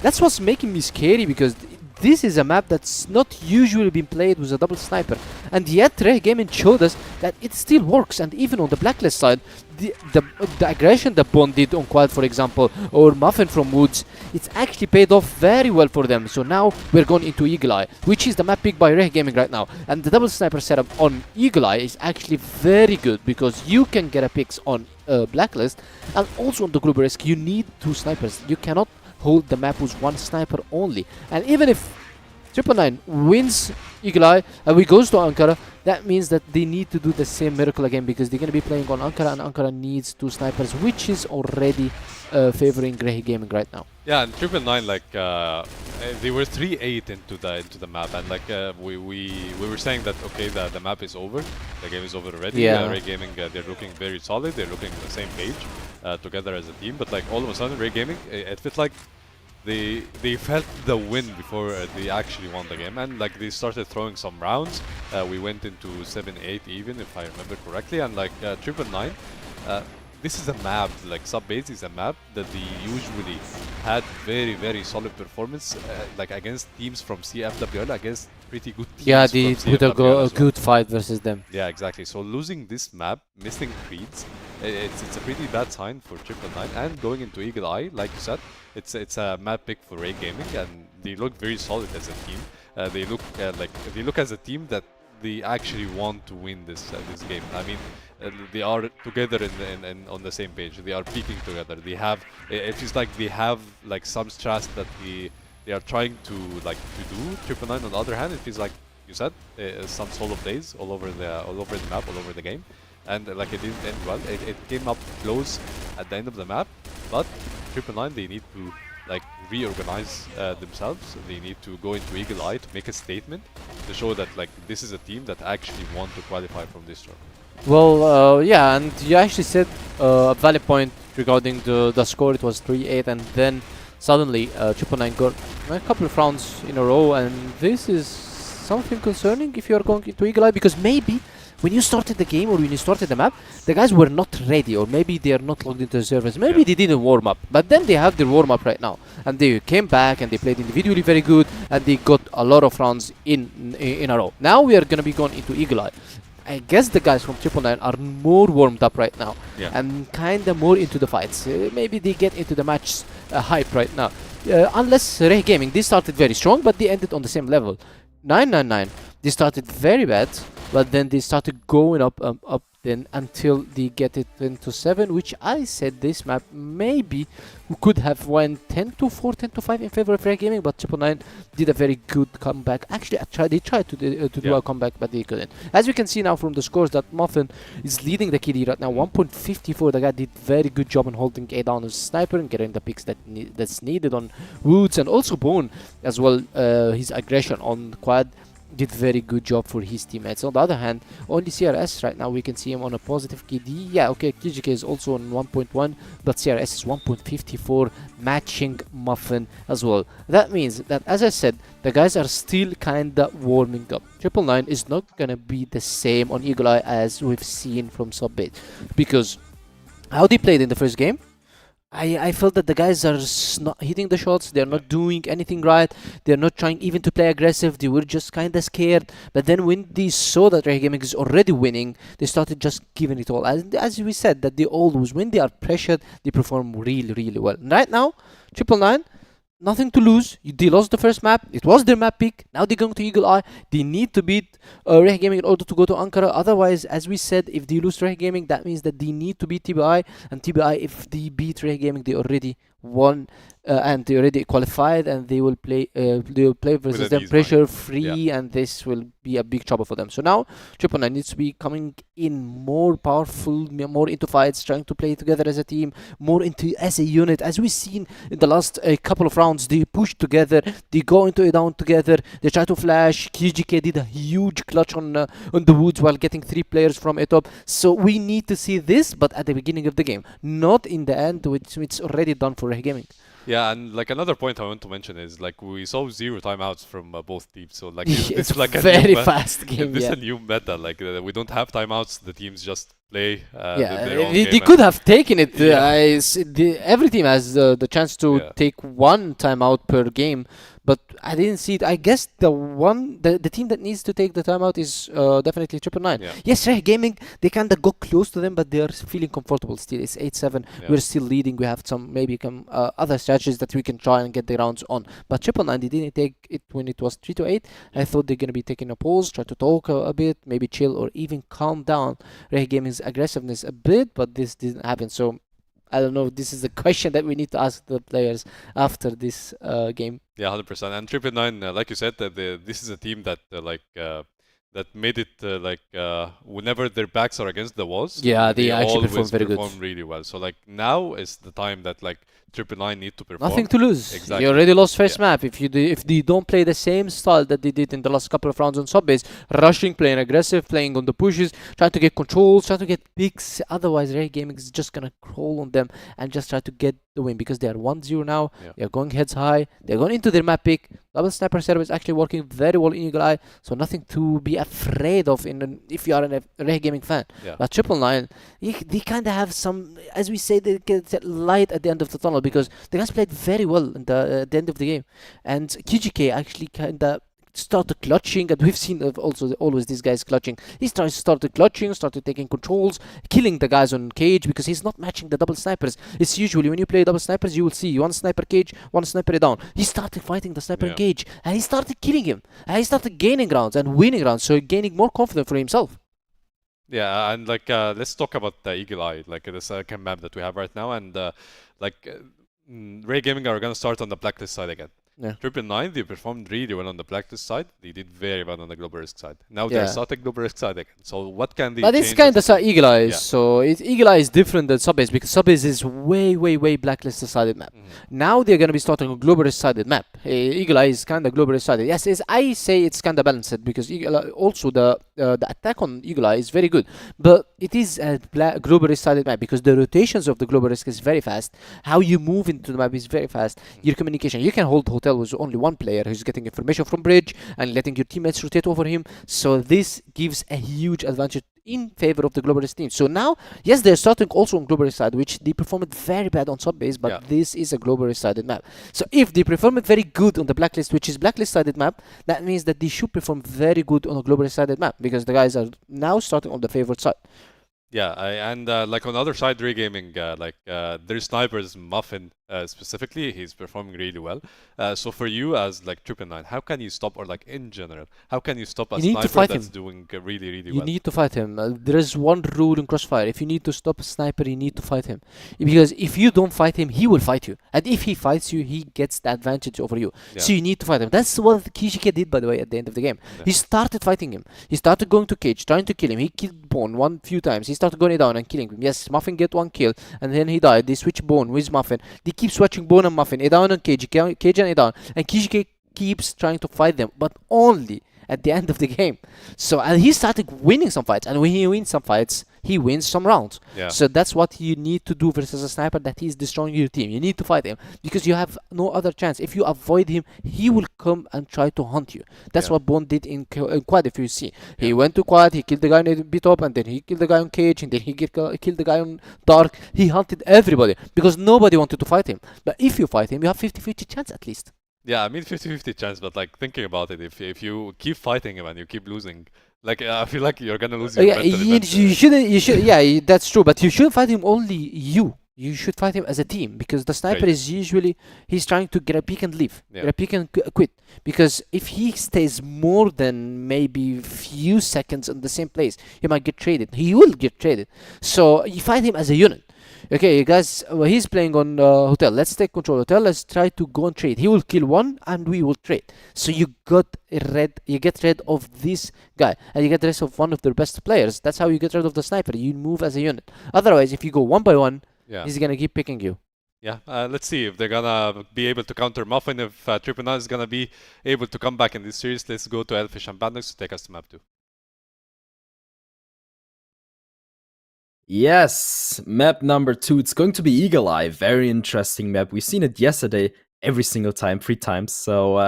that's what's making me scary, because this is a map that's not usually been played with a double sniper, and yet REH Gaming showed us that it still works. And even on the Blacklist side, the aggression that Bond did on Quad, for example, or Muffin from Woods, it's actually paid off very well for them. So now we're going into Eagle Eye, which is the map picked by REH Gaming right now, and the double sniper setup on Eagle Eye is actually very good, because you can get a picks on Blacklist, and also on the Global Risk you need 2 snipers. You cannot hold the map with 1 sniper only. And even if 999 wins Eagle Eye and we goes to Ankara, that means that they need to do the same miracle again, because they're going to be playing on Ankara, and Ankara needs 2 snipers, which is already favoring REH Gaming right now. Yeah, and 999, like they were 3-8 into the map, and like we were saying that okay, the map is over, the game is over already. Yeah. REH Gaming, they're looking very solid, they're looking on the same page together as a team, but like all of a sudden REH Gaming, it felt like they felt the win before they actually won the game, and like they started throwing some rounds. We went into 7-8 even, if I remember correctly, and like 999, this is a map, like Subbase is a map that they usually had very solid performance like against teams from CFWL, against pretty good teams. Yeah, they from put a CFWL as well. good fight versus them. Yeah, exactly. So losing this map, missing creeds, it's a pretty bad sign for 999. And going into Eagle Eye, like you said, it's a map pick for REH Gaming, and they look very solid as a team. They look as a team that they actually want to win this game. I mean, they are together on the same page. They are peaking together. They have, it feels like they have like some stress that they are trying to do. 999 on the other hand, it feels like you said, some solo plays all over the map, all over the game, and like it didn't end well. It came up close at the end of the map, but 999, they need to like reorganize themselves. They need to go into Eagle Eye to make a statement to show that like this is a team that actually want to qualify from this tournament. Well, yeah, and you actually said a valid point regarding the score. It was 3-8, and then suddenly 999 got a couple of rounds in a row, and this is something concerning if you are going into Eagle Eye, because maybe when you started the game or when you started the map, the guys were not ready, or maybe they are not logged into the servers. Maybe they didn't warm up, but then they have their warm up right now, and they came back and they played individually very good, and they got a lot of rounds in a row. Now we are gonna be going into Eagle Eye. I guess the guys from 999 are more warmed up right now, and kind of more into the fights. Maybe they get into the match hype right now. Unless REH Gaming, they started very strong, but they ended on the same level. 999, they started very bad, but then they started going up then until they get it into 7, which I said this map maybe could have won 10-4, 10-5 in favor of REH Gaming, but 999 did a very good comeback. Actually, they tried to do a comeback, but they couldn't. As we can see now from the scores, that Muffin is leading the KD right now, 1.54. The guy did very good job on holding A down as a sniper and getting the picks that's needed on Woods, and also Bone as well. His aggression on Quad did very good job for his teammates. On the other hand, only CRS right now, we can see him on a positive KD. Yeah, okay, KGK is also on 1.1, but CRS is 1.54, matching Muffin as well. That means that, as I said, the guys are still kinda warming up. 999 is not gonna be the same on Eagle Eye as we've seen from Subbase, because how they played in the first game, I felt that the guys are not hitting the shots, they're not doing anything right, they're not trying even to play aggressive, they were just kind of scared. But then when they saw that REH Gaming is already winning, they started just giving it all. As we said, that they always, when they are pressured, they perform really well. And right now, 999, nothing to lose. They lost the first map. It was their map pick. Now they're going to Eagle Eye. They need to beat REH Gaming in order to go to Ankara. Otherwise, as we said, if they lose REH Gaming, that means that they need to beat TBI. And TBI, if they beat REH Gaming, they already won and they already qualified, and they will play versus them pressure free, and this will be a big trouble for them. So now 999 needs to be coming in more powerful, more into fights, trying to play together as a team, more into as a unit. As we've seen in the last couple of rounds, they push together, they go into a down together, they try to flash. KGK did a huge clutch on the Woods while getting 3 players from a top. So we need to see this, but at the beginning of the game, not in the end, which it's already done for REH Gaming. Yeah, and like another point I want to mention is like we saw 0 timeouts from both teams. So like it's like a very fast game. This is a new meta. Like we don't have timeouts. The teams just play Yeah, their own they game. could have taken it. Yeah. Every team has the chance to Yeah. take one timeout per game, but I didn't see it. I guess the team that needs to take the timeout is definitely 999. Yeah. Yes, REH Gaming, they kind of go close to them, but they are feeling comfortable still. It's 8-7. Yeah. We're still leading. We have some maybe other strategies that we can try and get the rounds on. But 999, they didn't take it when it was 3-8. I thought they're gonna be taking a pause, try to talk a bit, maybe chill or even calm down REH Gaming's aggressiveness a bit, but this didn't happen. So I don't know. This is a question that we need to ask the players after this game. Yeah, 100%. And 999, like you said, that this is a team that that made it whenever their backs are against the walls. Yeah, they actually always perform very good. really well. So like now is the time that like 999 need to perform. Nothing to lose. Exactly. You already lost first Yeah. map. If they don't play the same style that they did in the last couple of rounds on Subbase, rushing, playing aggressive, playing on the pushes, trying to get controls, trying to get picks. Otherwise, REH Gaming is just gonna crawl on them and just try to get the win because they are 1-0 now. Yeah. They're going heads high. They're going into their map pick. Double sniper setup is actually working very well in Eagle Eye, so nothing to be afraid of if you are a REH Gaming fan. Yeah. But 999, they kind of have some, as we say, they get that light at the end of the tunnel because the guys played very well in at the end of the game, and KGK actually kind of started clutching, and we've seen also always these guys clutching. He started clutching, started taking controls, killing the guys on cage because he's not matching the double snipers. It's usually when you play double snipers, you will see one sniper cage, one sniper down. He started fighting the sniper in cage, and he started killing him, and he started gaining rounds and winning rounds, so gaining more confidence for himself. Yeah, and like let's talk about the Eagle Eye, like the second map that we have right now, and REH Gaming are gonna start on the blacklist side again. Yeah. 999, they performed really well on the blacklist side. They did very well on the global risk side. Now Yeah. they're starting global risk side again. So what can they? But it's change kind as- of Eagle Eye, Yeah. so Eagle Eye is different than Subbase because Subbase is way blacklisted sided map. Now they're gonna be starting a global risk sided map. Eagle Eye is kind of global risk sided. Yes, I say it's kind of balanced because Eagle Eye, also the attack on Eagle Eye is very good, but it is a global risk sided map because the rotations of the global risk is very fast. How you move into the map is very fast. Your communication, you can hold hotel with only one player who's getting information from bridge and letting your teammates rotate over him. So this gives a huge advantage in favor of the globalist team. So now, yes, they're starting also on globalist side, which they performed very bad on Subbase, but this is a globalist sided map. So if they perform it very good on the blacklist, which is blacklist sided map, that means that they should perform very good on a globalist sided map because the guys are now starting on the favorite side. Yeah, and like on the other side, REH Gaming, their snipers Muffin specifically, he's performing really well. So for you as like 999, how can you stop, or like in general, how can you stop a You need to sniper fight that's him. doing really You well? need to fight him. There is one rule in CrossFire. If you need to stop a sniper, you need to fight him. Because if you don't fight him, he will fight you. And if he fights you, he gets the advantage over you. So you need to fight him. That's what KGK did, by the way, at the end of the game. He started fighting him. He started going to cage, trying to kill him. He killed Bone few times. He started going down and killing him. Yes, Muffin get one kill, and then he died. They switch Bone with Muffin. They keep switching Bone and Muffin. A down and cage and A down. And KGK keeps trying to fight them, but only at the end of the game. So and he started winning some fights, and when he wins some fights, he wins some rounds. So that's what you need to do versus a sniper that is destroying your team. You need to fight him because you have no other chance. If you avoid him, he will come and try to hunt you. That's what Bone did in quad. If you see, he went to quad, he killed the guy in the beat up, and then he killed the guy on cage, and then he killed the guy on dark. He hunted everybody because nobody wanted to fight him. But if you fight him, you have 50-50 chance at least. Yeah, I mean 50-50 chance, but like thinking about it, if you keep fighting him and you keep losing, like I feel like you're gonna lose your mental you shouldn't. Yeah, that's true. But you shouldn't fight him only you. You should fight him as a team because the sniper is usually he's trying to get a peek and leave, get a peek and quit. Because if he stays more than maybe few seconds in the same place, he might get traded. He will get traded. So you fight him as a unit. Okay, guys, he's playing on hotel. Let's take control hotel. Let's try to go and trade. He will kill one, and we will trade. So you get rid of this guy, and you get rid of one of their best players. That's how you get rid of the sniper. You move as a unit. Otherwise, if you go one by one, he's gonna keep picking you. Yeah, let's see if they're gonna be able to counter Muffin. If 999 is gonna be able to come back in this series. Let's go to Elfish and Bandux to take us to map 2. Yes, map number 2. It's going to be Eagle Eye. Very interesting map. We've seen it yesterday. every single time, 3 times. So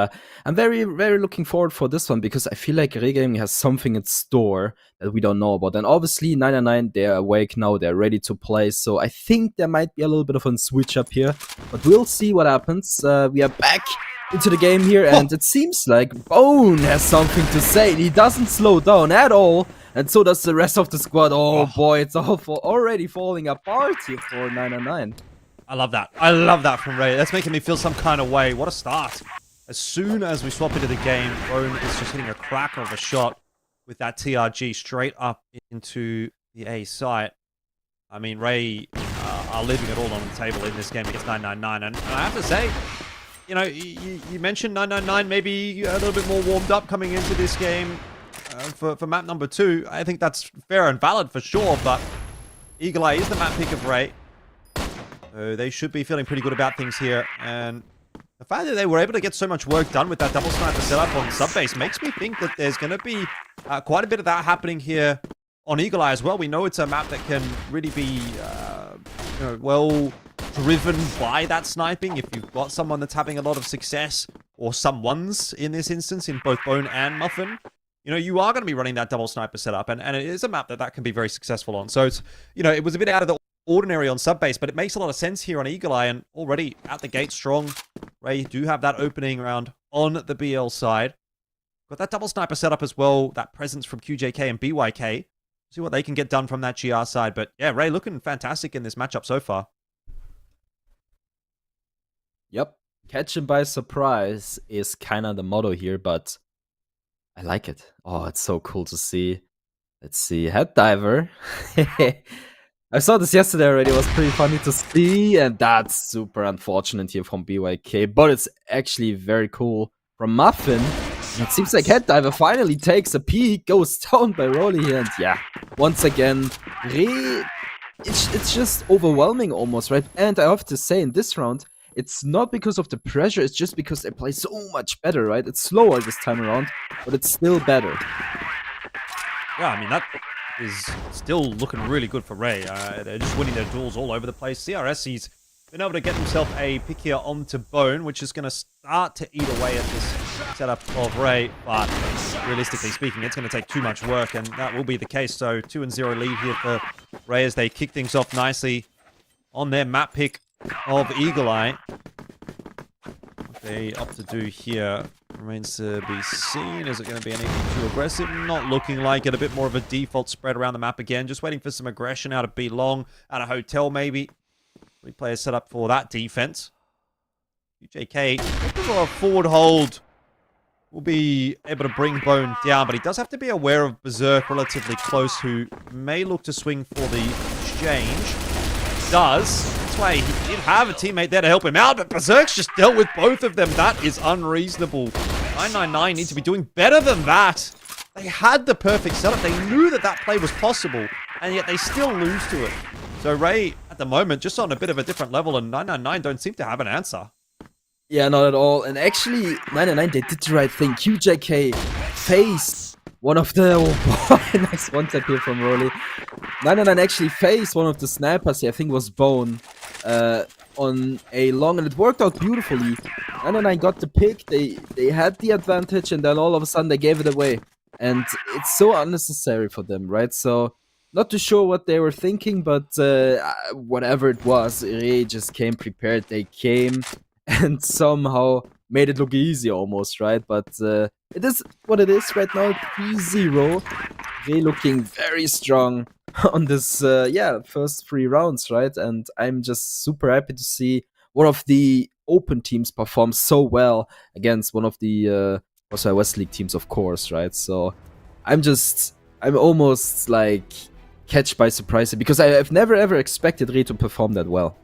I'm very, very looking forward for this one because I feel like REH Gaming has something in store that we don't know about. And obviously, 999, they're awake now, they're ready to play. So I think there might be a little bit of a switch up here, but we'll see what happens. We are back into the game here, and it seems like Bone has something to say. He doesn't slow down at all, and so does the rest of the squad. Oh boy, it's all already falling apart here for 999. I love that. I love that from Ray. That's making me feel some kind of way. What a start. As soon as we swap into the game, Bone is just hitting a cracker of a shot with that TRG straight up into the A site. I mean, Ray are leaving it all on the table in this game against 999. And I have to say, you know, you mentioned 999 maybe a little bit more warmed up coming into this game for map number 2. I think that's fair and valid for sure, but Eagle Eye is the map pick of Ray. So they should be feeling pretty good about things here. And the fact that they were able to get so much work done with that double sniper setup on Subbase makes me think that there's going to be quite a bit of that happening here on Eagle Eye as well. We know it's a map that can really be you know, well driven by that sniping. If you've got someone that's having a lot of success, or someone's in this instance, in both Bone and Muffin, you know, you are going to be running that double sniper setup. And it is a map that can be very successful on. So it's, you know, it was a bit out of the ordinary on Subbase, but it makes a lot of sense here on Eagle Eye, and already out the gate strong. Ray do have that opening round on the BL side. Got that double sniper setup as well, that presence from QJK and BYK. See what they can get done from that GR side. But yeah, Ray looking fantastic in this matchup so far. Yep. Catch him by surprise is kind of the motto here, but I like it. Oh, it's so cool to see. Let's see. Head diver. I saw this yesterday already. It was pretty funny to see, and that's super unfortunate here from BYK, but it's actually very cool from Muffin. And it seems like Head Diver finally takes a peek, goes down by Rolly here, and yeah, once again, it's just overwhelming almost, right? And I have to say, in this round, it's not because of the pressure, it's just because they play so much better, right? It's slower this time around, but it's still better. Yeah, I mean, that is still looking really good for Ray. They're just winning their duels all over the place. CRS, he's been able to get himself a pick here onto Bone, which is going to start to eat away at this setup of Ray, but realistically speaking, it's going to take too much work, and that will be the case. So 2-0 lead here for Ray as they kick things off nicely on their map pick of Eagle Eye. What they opt to do here remains to be seen. Is it going to be anything too aggressive? Not looking like it. A bit more of a default spread around the map again. Just waiting for some aggression out of B Long, out of Hotel maybe. 3 players set up for that defense. UJK, looking for a forward hold, will be able to bring Bone down, but he does have to be aware of Berserk relatively close, who may look to swing for the exchange. Does. That's why he did have a teammate there to help him out, but Berserk's just dealt with both of them. That is unreasonable. 999 need to be doing better than that. They had the perfect setup. They knew that that play was possible, and yet they still lose to it. So Ray, at the moment, just on a bit of a different level, and 999 don't seem to have an answer. Yeah, not at all. And actually, 999, they did the right thing. QJK faced one of the... Oh boy, nice one-tap here from Rolly. 999 actually faced one of the snipers here, I think it was Bone, on a long, and it worked out beautifully. 999 got the pick, they had the advantage, and then all of a sudden they gave it away. And it's so unnecessary for them, right? So, not too sure what they were thinking, but whatever it was, REH just came prepared. They came and somehow made it look easy almost, right? But it is what it is right now, 3-0. REH looking very strong on this, first 3 rounds, right? And I'm just super happy to see one of the open teams perform so well against one of the CrossFire West League teams, of course, right? So I'm almost like catch by surprise because I've never ever expected REH to perform that well.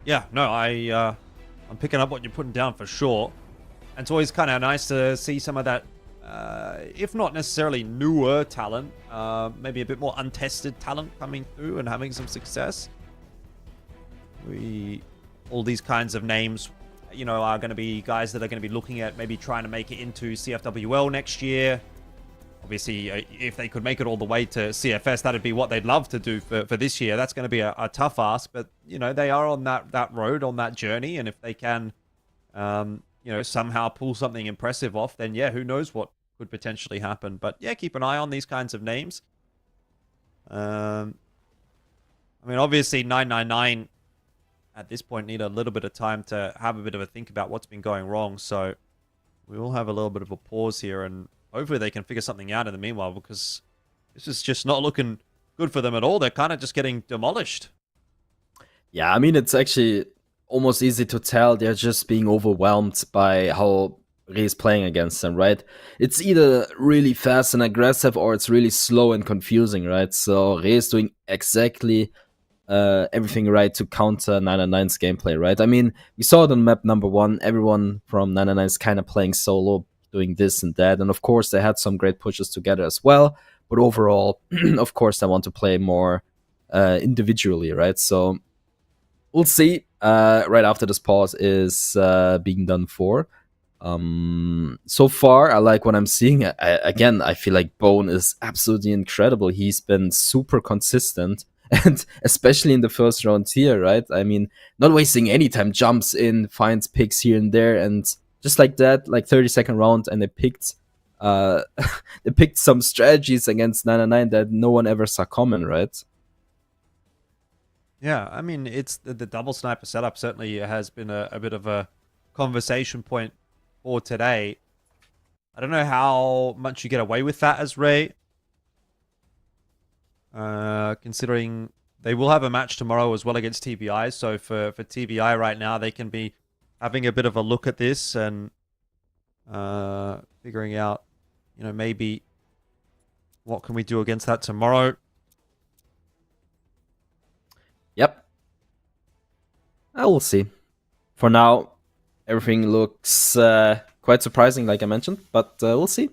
Yeah, no, I'm picking up what you're putting down for sure. And it's always kind of nice to see some of that, if not necessarily newer talent, maybe a bit more untested talent coming through and having some success. All these kinds of names, you know, are going to be guys that are going to be looking at maybe trying to make it into CFWL next year. Obviously, if they could make it all the way to CFS, that'd be what they'd love to do for this year. That's going to be a tough ask, but, you know, they are on that road, on that journey, and if they can somehow pull something impressive off, then yeah, who knows what could potentially happen. But yeah, keep an eye on these kinds of names. Obviously 999 at this point need a little bit of time to have a bit of a think about what's been going wrong. So we will have a little bit of a pause here, and hopefully they can figure something out in the meanwhile, because this is just not looking good for them at all. They're kind of just getting demolished. Yeah, I mean, it's actually almost easy to tell they're just being overwhelmed by how REH is playing against them, right? It's either really fast and aggressive or it's really slow and confusing, right? So REH is doing exactly everything right to counter 999's gameplay, right? I mean, we saw it on map number 1. Everyone from 999 is kind of playing solo, doing this and that. And of course, they had some great pushes together as well. But overall, of course, they want to play more individually, right? So we'll see. Right after this pause is being done for. So far, I like what I'm seeing. I feel like Bone is absolutely incredible. He's been super consistent, and especially in the first round here, right? I mean, not wasting any time, jumps in, finds picks here and there, and just like that, like 30-second round, and they picked some strategies against 999 that no one ever saw coming, right? Yeah, I mean, it's the double sniper setup certainly has been a bit of a conversation point for today. I don't know how much you get away with that as REH, considering they will have a match tomorrow as well against TBI. So for TBI right now, they can be having a bit of a look at this and figuring out, maybe what can we do against that tomorrow. Yep. I will see. For now, everything looks quite surprising, like I mentioned, but we'll see.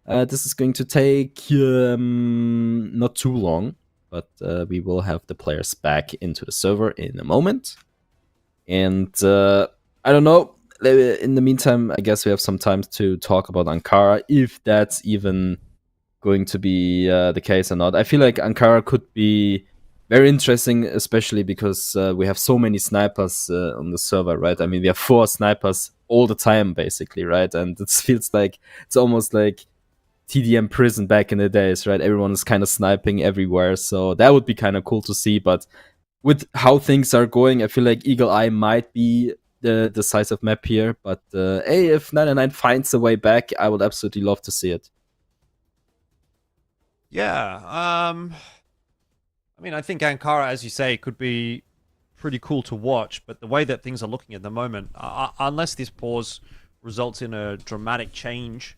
This is going to take not too long, but we will have the players back into the server in a moment. And I don't know. In the meantime, I guess we have some time to talk about Ankara, if that's even going to be the case or not. I feel like Ankara could be very interesting, especially because we have so many snipers on the server, right? I mean, we have 4 snipers all the time, basically, right? And it feels like it's almost like TDM prison back in the days, right? Everyone is kind of sniping everywhere, so that would be kind of cool to see. But with how things are going, I feel like Eagle Eye might be the decisive map here. But hey, if 99 finds a way back, I would absolutely love to see it. Yeah, I think Ankara, as you say, could be pretty cool to watch, but the way that things are looking at the moment, unless this pause results in a dramatic change,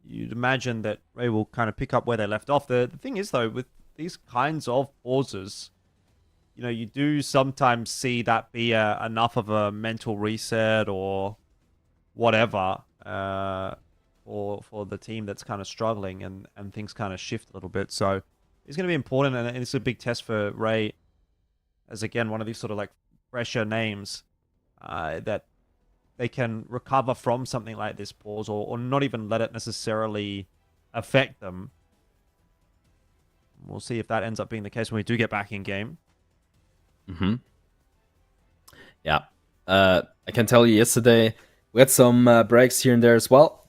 you'd imagine that REH will kind of pick up where they left off. The thing is, though, with these kinds of pauses, you do sometimes see that be enough of a mental reset or whatever for the team that's kind of struggling, and things kind of shift a little bit. So it's going to be important, and it's a big test for REH as, again, one of these sort of like fresher names that they can recover from something like this pause, or not even let it necessarily affect them. We'll see if that ends up being the case when we do get back in game. Yeah. I can tell you yesterday we had some breaks here and there as well.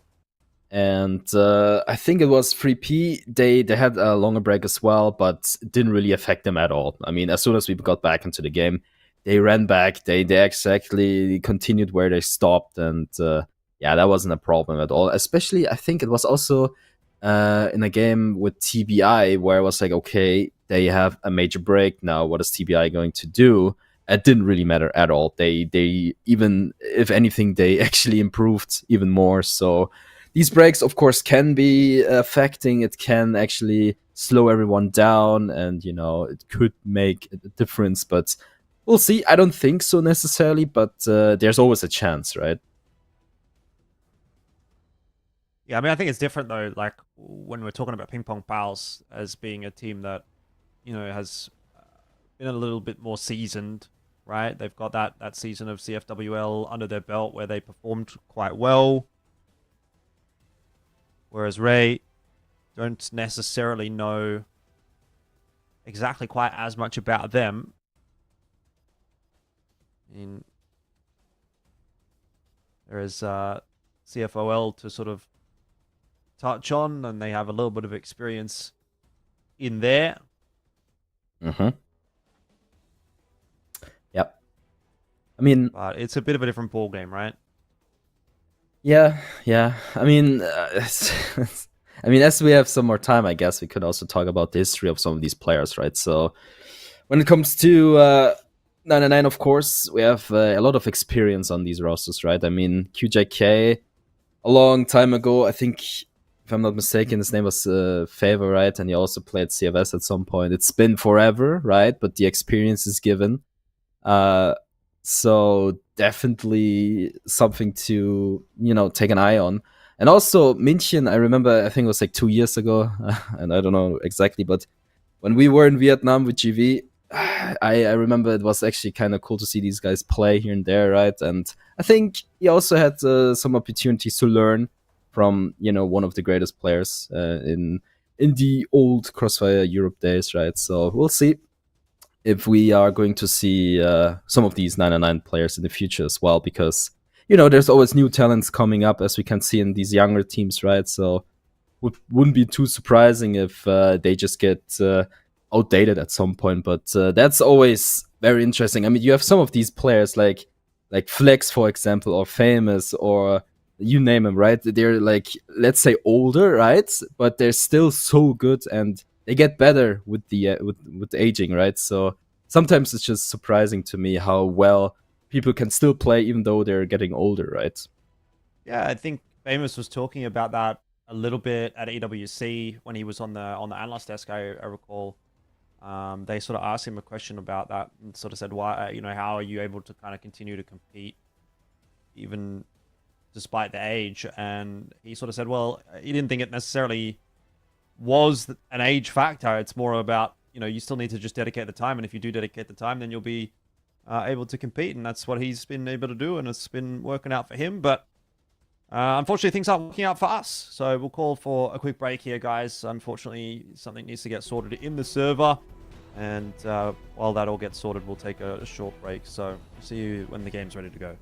And I think it was 3P. They had a longer break as well, but it didn't really affect them at all. I mean, as soon as we got back into the game, they ran back. They exactly continued where they stopped. And yeah, that wasn't a problem at all. Especially, I think it was also in a game with TBI where I was like, okay, they have a major break now. What is TBI going to do? It didn't really matter at all. They even, if anything, they actually improved even more. So these breaks, of course, can be affecting. It can actually slow everyone down, and it could make a difference. But we'll see. I don't think so necessarily, but there's always a chance, right? Yeah, I think it's different though. Like when we're talking about PingPongPals as being a team that has been a little bit more seasoned, right? They've got that season of CFWL under their belt where they performed quite well. Whereas REH don't necessarily know exactly quite as much about them. There is CFOL to sort of touch on, and they have a little bit of experience in there. Mm-hmm. Yep. I mean, but it's a bit of a different ball game, right? yeah. I mean, I mean, as we have some more time, I guess we could also talk about the history of some of these players, right? So, when it comes to 99, of course, we have a lot of experience on these rosters, right? I mean, QJK, a long time ago, I think, if I'm not mistaken, his name was Favor, right? And he also played CFS at some point. It's been forever, right? But the experience is given. So definitely something to, take an eye on. And also, München, I remember, I think it was like 2 years ago, and I don't know exactly, but when we were in Vietnam with GV, I remember it was actually kind of cool to see these guys play here and there, right? And I think he also had some opportunities to learn from, one of the greatest players in the old CrossFire Europe days, right? So we'll see if we are going to see some of these 99 players in the future as well, because, there's always new talents coming up, as we can see in these younger teams, right? So wouldn't be too surprising if they just get outdated at some point, but that's always very interesting. I mean, you have some of these players like Flex, for example, or Famous, or you name them, right? They're like, let's say, older, right? But they're still so good, and they get better with the with aging, right? So sometimes it's just surprising to me how well people can still play even though they're getting older, right? Yeah, I think Famous was talking about that a little bit at EWC when he was on the analyst desk. I recall. They sort of asked him a question about that and sort of said, "Why, how are you able to kind of continue to compete even despite the age?" And he sort of said, "Well, he didn't think it necessarily was an age factor. It's more about, you still need to just dedicate the time, and if you do dedicate the time, then you'll be able to compete." And that's what he's been able to do, and it's been working out for him. But unfortunately, things aren't working out for us. So we'll call for a quick break here, guys. Unfortunately, something needs to get sorted in the server. And while that all gets sorted, we'll take a short break. So see you when the game's ready to go.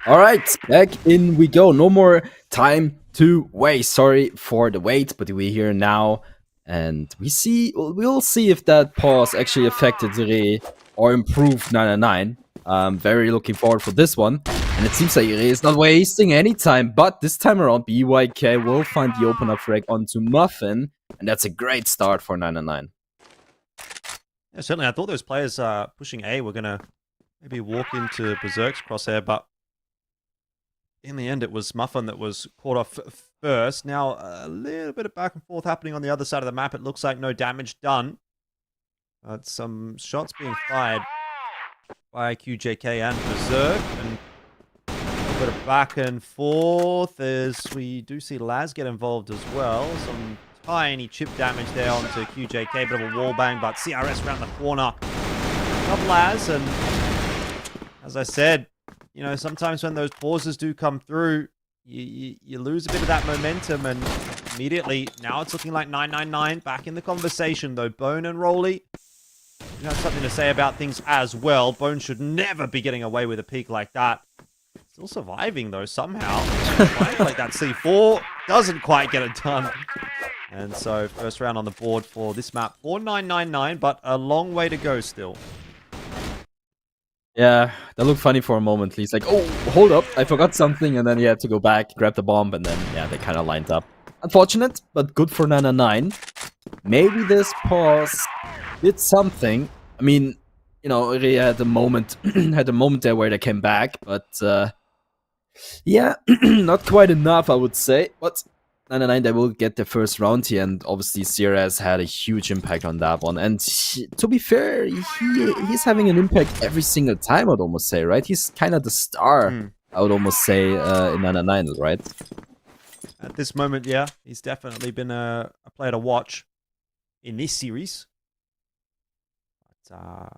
All right, back in we go. No more time to waste. Sorry for the wait, but we're here now. And we'll see if that pause actually affected RE or improved 999. Very looking forward for this one. And it seems like RE is not wasting any time, but this time around, BYK will find the opener frag onto Muffin, and that's a great start for 999. Yeah, certainly. I thought those players pushing A were going to maybe walk into Berserk's crosshair, but in the end, it was Muffin that was caught off first. Now, a little bit of back and forth happening on the other side of the map. It looks like no damage done. But some shots being fired by QJK and Berserk. And a little bit of back and forth as we do see Laz get involved as well. Some tiny chip damage there onto QJK. Bit of a wall bang, but CRS around the corner of Laz. And as I said, you know, sometimes when those pauses do come through, you lose a bit of that momentum, and immediately, now it's looking like 999 back in the conversation, though. Bone and Rolly, you have something to say about things as well. Bone should never be getting away with a peak like that. Still surviving, though, somehow. Trying to play that C4, doesn't quite get it done. And so, first round on the board for this map for 999, but a long way to go still. Yeah, that looked funny for a moment. He's like, oh, hold up, I forgot something, and then he had to go back, grab the bomb, and then, yeah, they kind of lined up. Unfortunate, but good for 999. Maybe this pause did something. I mean, you know, RE had a moment, there where they came back, but, yeah, not quite enough, I would say. But 999, they will get their first round here, and obviously CRS had a huge impact on that one. And to be fair, he's having an impact every single time, I'd almost say, right? He's kind of the star, I would almost say, in 999, right? At this moment, yeah, he's definitely been a player to watch in this series. But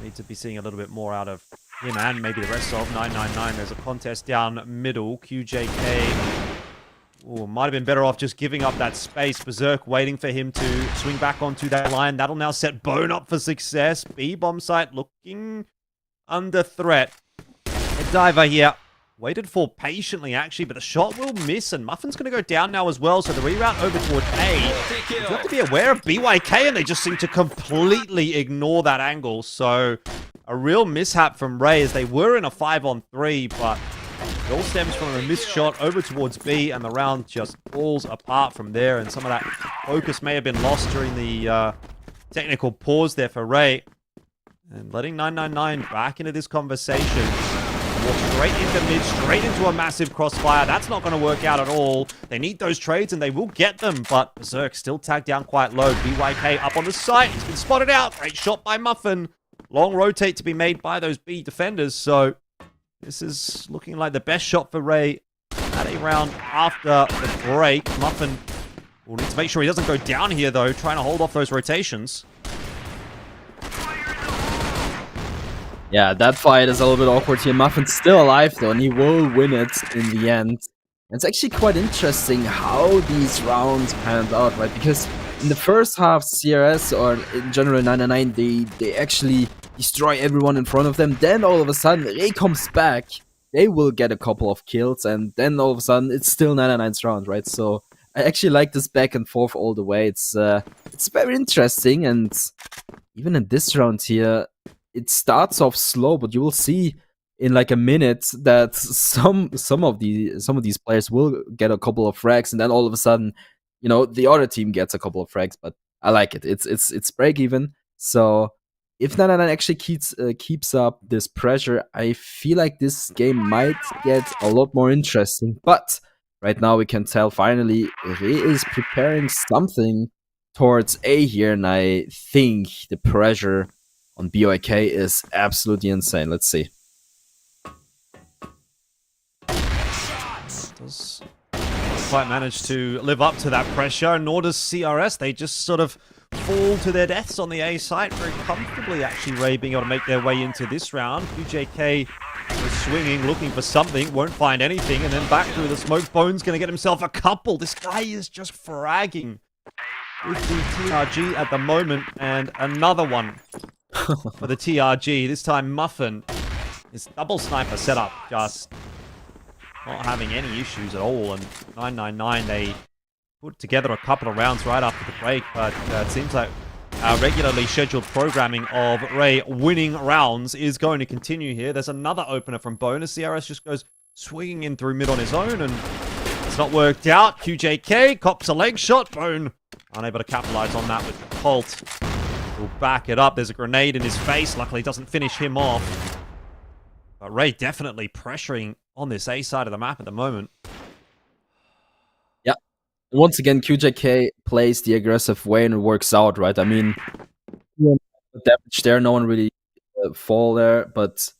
need to be seeing a little bit more out of him and maybe the rest of 999. There's a contest down middle. QJK might have been better off just giving up that space. Berserk waiting for him to swing back onto that line. That'll now set Bone up for success. B bomb site looking under threat. A diver here. Waited for patiently, actually, but the shot will miss, and Muffin's going to go down now as well, so the reroute over toward A. You have to be aware of BYK, and they just seem to completely ignore that angle, so a real mishap from Ray, as they were in a 5-on-3, but it all stems from a missed shot over towards B, and the round just falls apart from there, and some of that focus may have been lost during the technical pause there for Ray. And letting 999 back into this conversation. Walk straight into mid, straight into a massive crossfire. That's not going to work out at all. They need those trades, and they will get them, but Berserk still tagged down quite low. BYK up on the site. He's been spotted out. Great shot by Muffin. Long rotate to be made by those B defenders, so this is looking like the best shot for Ray at a round after the break. Muffin will need to make sure he doesn't go down here, though, trying to hold off those rotations. Yeah, that fight is a little bit awkward here. Muffin's still alive, though, and he will win it in the end. It's actually quite interesting how these rounds panned out, right? Because in the first half, CRS, or in general 999, they actually destroy everyone in front of them. Then all of a sudden, Ray comes back. They will get a couple of kills, and then all of a sudden, it's still 999's round, right? So I actually like this back and forth all the way. It's very interesting, and even in this round here, it starts off slow, but you will see in like a minute that some of these players will get a couple of frags, and then all of a sudden, you know, the other team gets a couple of frags. But I like it. It's break even. So if 999 actually keeps up this pressure, I feel like this game might get a lot more interesting. But right now we can tell finally Re is preparing something towards A here, and I think the pressure on BYK is absolutely insane. Let's see. Does not quite manage to live up to that pressure, nor does CRS. They just sort of fall to their deaths on the A site very comfortably, actually. Ray being able to make their way into this round. QJK is swinging, looking for something, won't find anything, and then back through the smoke. Bone's going to get himself a couple. This guy is just fragging with the TRG at the moment, and another one for the TRG. This time Muffin, his double sniper setup, just not having any issues at all. And 999, they put together a couple of rounds right after the break, but it seems like our regularly scheduled programming of Ray winning rounds is going to continue here. There's another opener from Bonus. CRS just goes swinging in through mid on his own, and it's not worked out. QJK cops a leg shot. Bone unable to capitalize on that with the Colt. Will back it up. There's a grenade in his face. Luckily, it doesn't finish him off. But Ray definitely pressuring on this A side of the map at the moment. Yeah. Once again, QJK plays the aggressive way and it works out, right? I mean, damage there, no one really fall there, but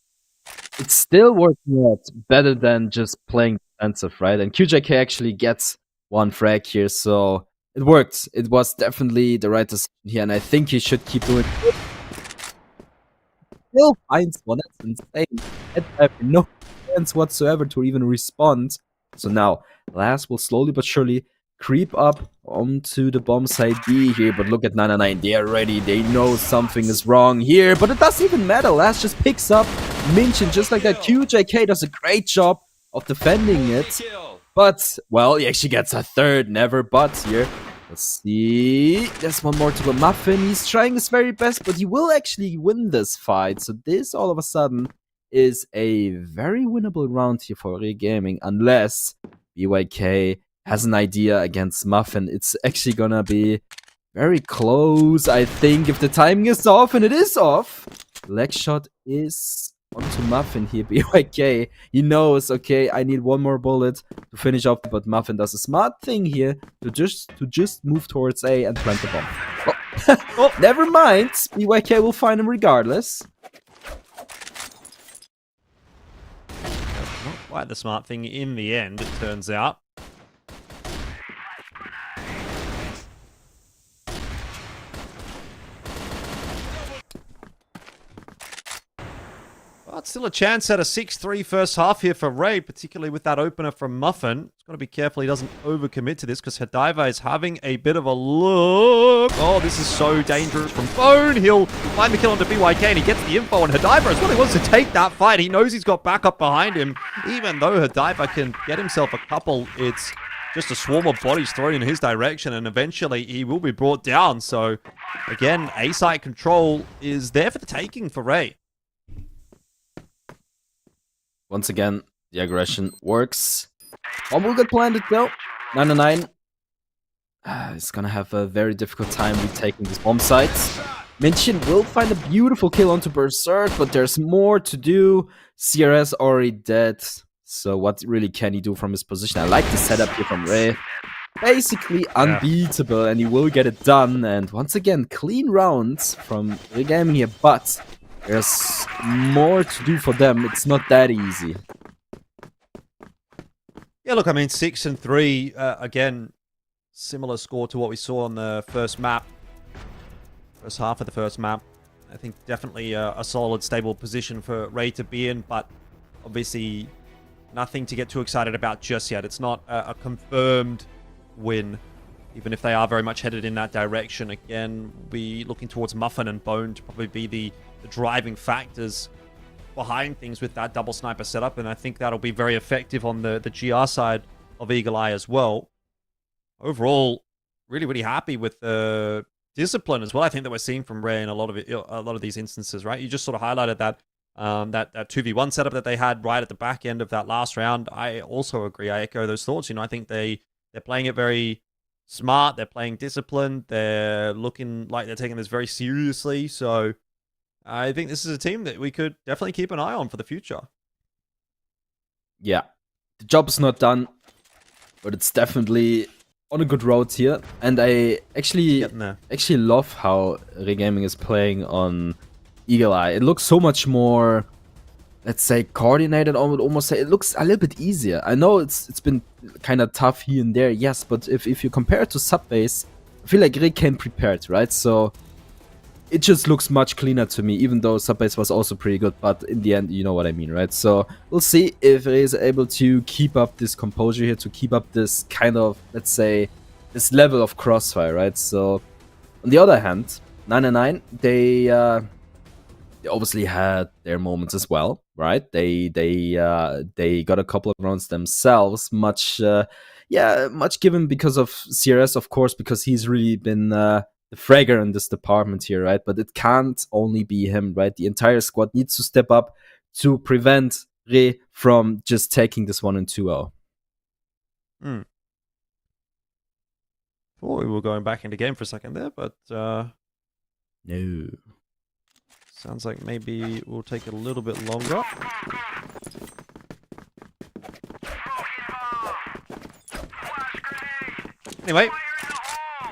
it's still working out better than just playing defensive, right? And QJK actually gets one frag here, so it worked. It was definitely the right decision here, and I think he should keep doing it. Still finds one. That's insane. Had no chance whatsoever to even respond. So now, Last will slowly but surely creep up onto the bomb side B here, but look at 999. They are ready. They know something is wrong here, but it doesn't even matter. Last just picks up Minchin just like that. QJK does a great job of defending it. But, well, he actually gets a third, never but here. Let's see. There's one more to go. Muffin, he's trying his very best, but he will actually win this fight. So this, all of a sudden, is a very winnable round here for REH Gaming, unless BYK has an idea against Muffin. It's actually gonna be very close, I think, if the timing is off, and it is off. Leg shot is onto Muffin here. BYK, he knows, okay, I need one more bullet to finish off, but Muffin does a smart thing here to just move towards A and plant the bomb. Oh, never mind. BYK will find him regardless. Not quite the smart thing in the end, it turns out. Well, it's still a chance at a 6-3 first half here for Ray, particularly with that opener from Muffin. He's got to be careful he doesn't overcommit to this, because Hadiva is having a bit of a look. Oh, this is so dangerous from Bone. He'll find the kill onto BYK, and he gets the info on Hadiva as well. He wants to take that fight. He knows he's got backup behind him. Even though Hadiva can get himself a couple, it's just a swarm of bodies thrown in his direction, and eventually he will be brought down. So, again, A-site control is there for the taking for Ray. Once again, the aggression works. One will get planted though. 999. He's gonna have a very difficult time retaking this bomb site. Minchin will find a beautiful kill onto Berserk, but there's more to do. CRS already dead. So what really can he do from his position? I like the setup here from Ray. Basically unbeatable, and he will get it done. And once again, clean rounds from REH Gaming here, but there's more to do for them. It's not that easy. Yeah, look, I mean, 6-3, again, similar score to what we saw on the first map. First half of the first map. I think definitely a solid, stable position for Ray to be in, but obviously nothing to get too excited about just yet. It's not a confirmed win, even if they are very much headed in that direction. Again, we'll be looking towards Muffin and Bone to probably be the driving factors behind things with that double sniper setup, and I think that'll be very effective on the GR side of Eagle Eye as well. Overall, really happy with the discipline as well. I think that we're seeing from Ray in a lot of these instances, right? You just sort of highlighted that that 2v1 setup that they had right at the back end of that last round. I also agree. I echo those thoughts. You know, I think they're playing it very smart. They're playing disciplined. They're looking like they're taking this very seriously. So I think this is a team that we could definitely keep an eye on for the future. Yeah, the job is not done, but it's definitely on a good road here. And I actually love how REH Gaming is playing on Eagle Eye. It looks so much more, let's say, coordinated. I would almost say it looks a little bit easier. I know it's been kind of tough here and there, yes, but if you compare it to Subbase, I feel like REH came prepared, right? So it just looks much cleaner to me, even though Subbase was also pretty good, but in the end, you know what I mean, right? So we'll see if REH is able to keep up this composure here, to keep up this kind of, let's say, this level of crossfire, right? So on the other hand, 999, they obviously had their moments as well, right? They got a couple of rounds themselves, much yeah, much given because of CRS, of course, because he's really been the fragger in this department here, right? But it can't only be him, right? The entire squad needs to step up to prevent RE from just taking this 1 and 2-0. Thought we were going back into game for a second there, but No. sounds like maybe we'll take it a little bit longer. Anyway,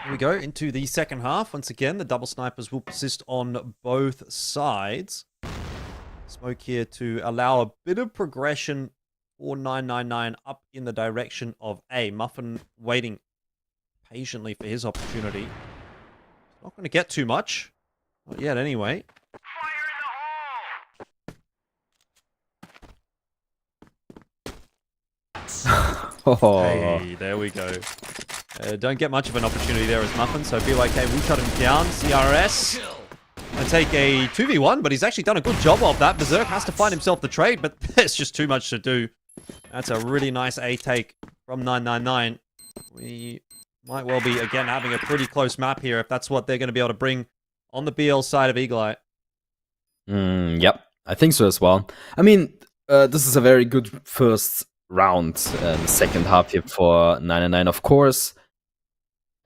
here we go into the second half. Once again, the double snipers will persist on both sides. Smoke here to allow a bit of progression for 999 up in the direction of A. Muffin waiting patiently for his opportunity. Not going to get too much. Not yet, anyway. Hey, there we go. Don't get much of an opportunity there as Muffin, so BYK will shut him down. CRS and take a 2v1, but he's actually done a good job of that. Berserk has to find himself the trade, but there's just too much to do. That's a really nice A take from 999. We might well be, again, having a pretty close map here if that's what they're going to be able to bring on the BL side of Eagle Eye. Yep, I think so as well. I mean, this is a very good first round, the second half here for 999, of course.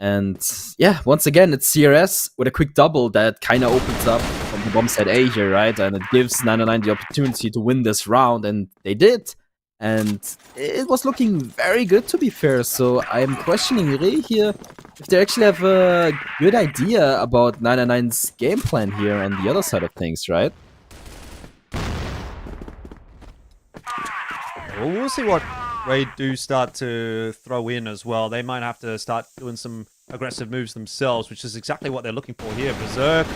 And yeah, once again, it's CRS with a quick double that kind of opens up from the bomb side A here, right? And it gives 999 the opportunity to win this round, and they did. And it was looking very good, to be fair. So I'm questioning RE here if they actually have a good idea about 999's game plan here on the other side of things, right? Well, we'll see what Raid do start to throw in as well. They might have to start doing some aggressive moves themselves, which is exactly what they're looking for here. Berserk.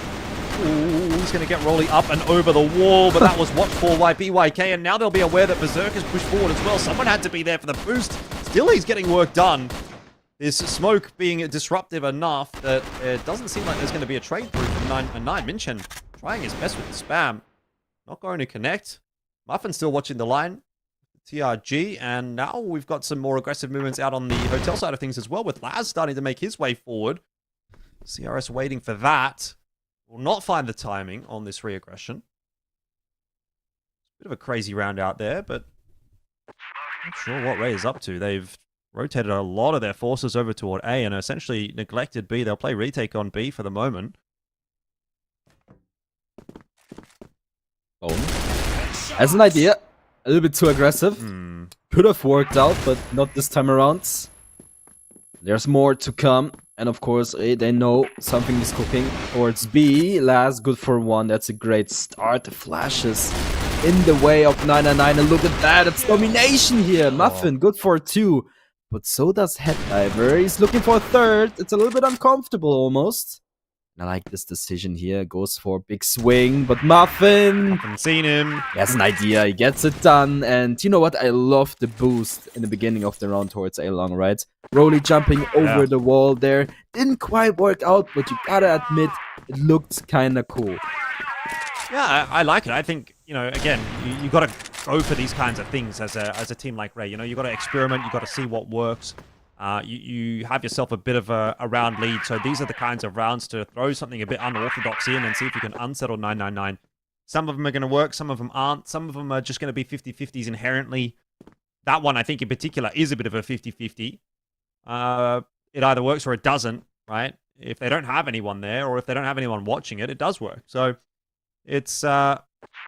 Ooh, he's going to get Rolly up and over the wall, but that was watched for by BYK, and now they'll be aware that Berserk is pushed forward as well. Someone had to be there for the boost. Still, he's getting work done. Is Smoke being disruptive enough that it doesn't seem like there's going to be a trade through from 9. Minchen trying his best with the spam. Not going to connect. Muffin still watching the line. TRG, and now we've got some more aggressive movements out on the hotel side of things as well, with Laz starting to make his way forward. CRS waiting for that. Will not find the timing on this re-aggression. Bit of a crazy round out there, but not sure what Ray is up to. They've rotated a lot of their forces over toward A and essentially neglected B. They'll play retake on B for the moment. Oh. As an idea, a little bit too aggressive. Could have worked out, but not this time around. There's more to come. And of course, they know something is cooking towards B. Laz, good for 1. That's a great start. The flashes in the way of 999. And look at that. It's domination here. Muffin, good for 2. But so does Head Diver. He's looking for a 3rd. It's a little bit uncomfortable almost. I like this decision here. Goes for a big swing, but Muffin... Haven't seen him. He has an idea. He gets it done. And you know what? I love the boost in the beginning of the round towards A-Long, right? Rolly jumping over the wall there. Didn't quite work out, but you gotta admit, it looked kind of cool. Yeah, I like it. I think, you know, again, you got to go for these kinds of things as a team like Ray. You know, you got to experiment. You got to see what works. You have yourself a bit of a round lead, so these are the kinds of rounds to throw something a bit unorthodox in and see if you can unsettle 999. Some of them are going to work, some of them aren't. Some of them are just going to be 50-50s inherently. That one, I think, in particular, is a bit of a 50-50. It either works or it doesn't, right? If they don't have anyone there, or if they don't have anyone watching it, it does work. So it's not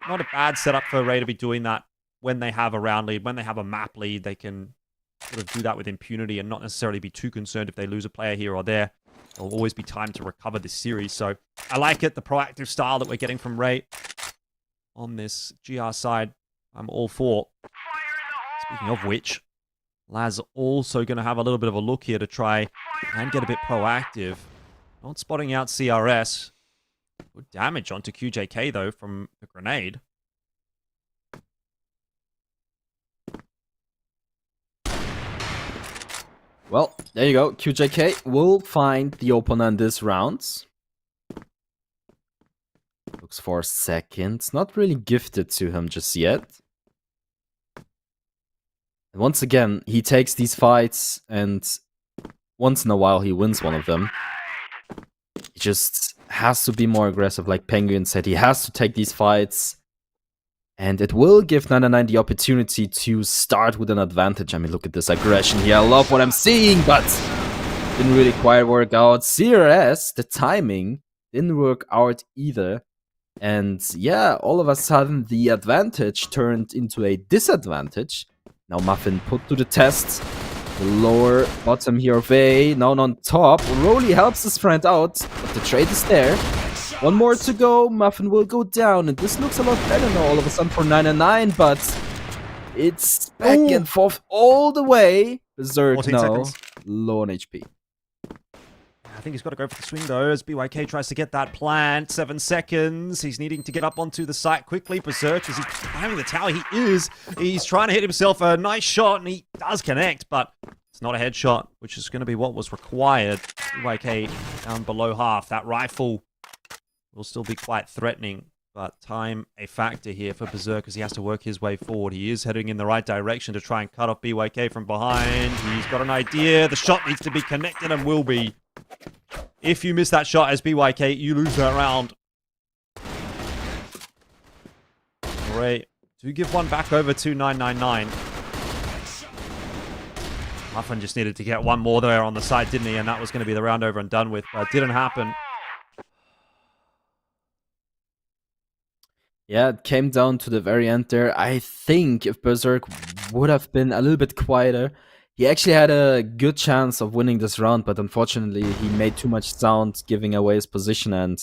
a bad setup for Ray to be doing that when they have a round lead. When they have a map lead, they can sort of do that with impunity and not necessarily be too concerned if they lose a player here or there. There'll always be time to recover this series. So I like it, the proactive style that we're getting from Ray on this GR side. I'm all for. Speaking of which, Laz also going to have a little bit of a look here to try and get a bit proactive. Not spotting out CRS. Good damage onto QJK, though, from the grenade. Well, there you go. QJK will find the opener in this round. Looks for a second. Not really gifted to him just yet. And once again, he takes these fights, and once in a while he wins one of them. He just has to be more aggressive, like Penguin said. He has to take these fights. And it will give 99 the opportunity to start with an advantage. I mean, look at this aggression here. I love what I'm seeing, but didn't really quite work out. CRS, the timing, didn't work out either. And yeah, all of a sudden, the advantage turned into a disadvantage. Now Muffin put to the test. The lower bottom here of A, now on top. Rolly helps his friend out, but the trade is there. One more to go, Muffin will go down, and this looks a lot better now all of a sudden for 999, but it's back and forth all the way. Berserk now, seconds. Low on HP. I think he's got to go for the swing though, as BYK tries to get that plant. 7 seconds. He's needing to get up onto the site quickly. Berserk, is he climbing the tower? He is. He's trying to hit himself a nice shot, and he does connect, but it's not a headshot, which is going to be what was required. BYK down below half. That rifle will still be quite threatening, but time a factor here for Berserk as he has to work his way forward. He is heading in the right direction to try and cut off BYK from behind. He's got an idea. The shot needs to be connected and will be. If you miss that shot as BYK, you lose that round. Great. Do give one back over to 999. Muffin just needed to get one more there on the side, didn't he? And that was going to be the round over and done with, but it didn't happen. Yeah, it came down to the very end there. I think if Berserk would have been a little bit quieter, he actually had a good chance of winning this round, but unfortunately he made too much sound, giving away his position, and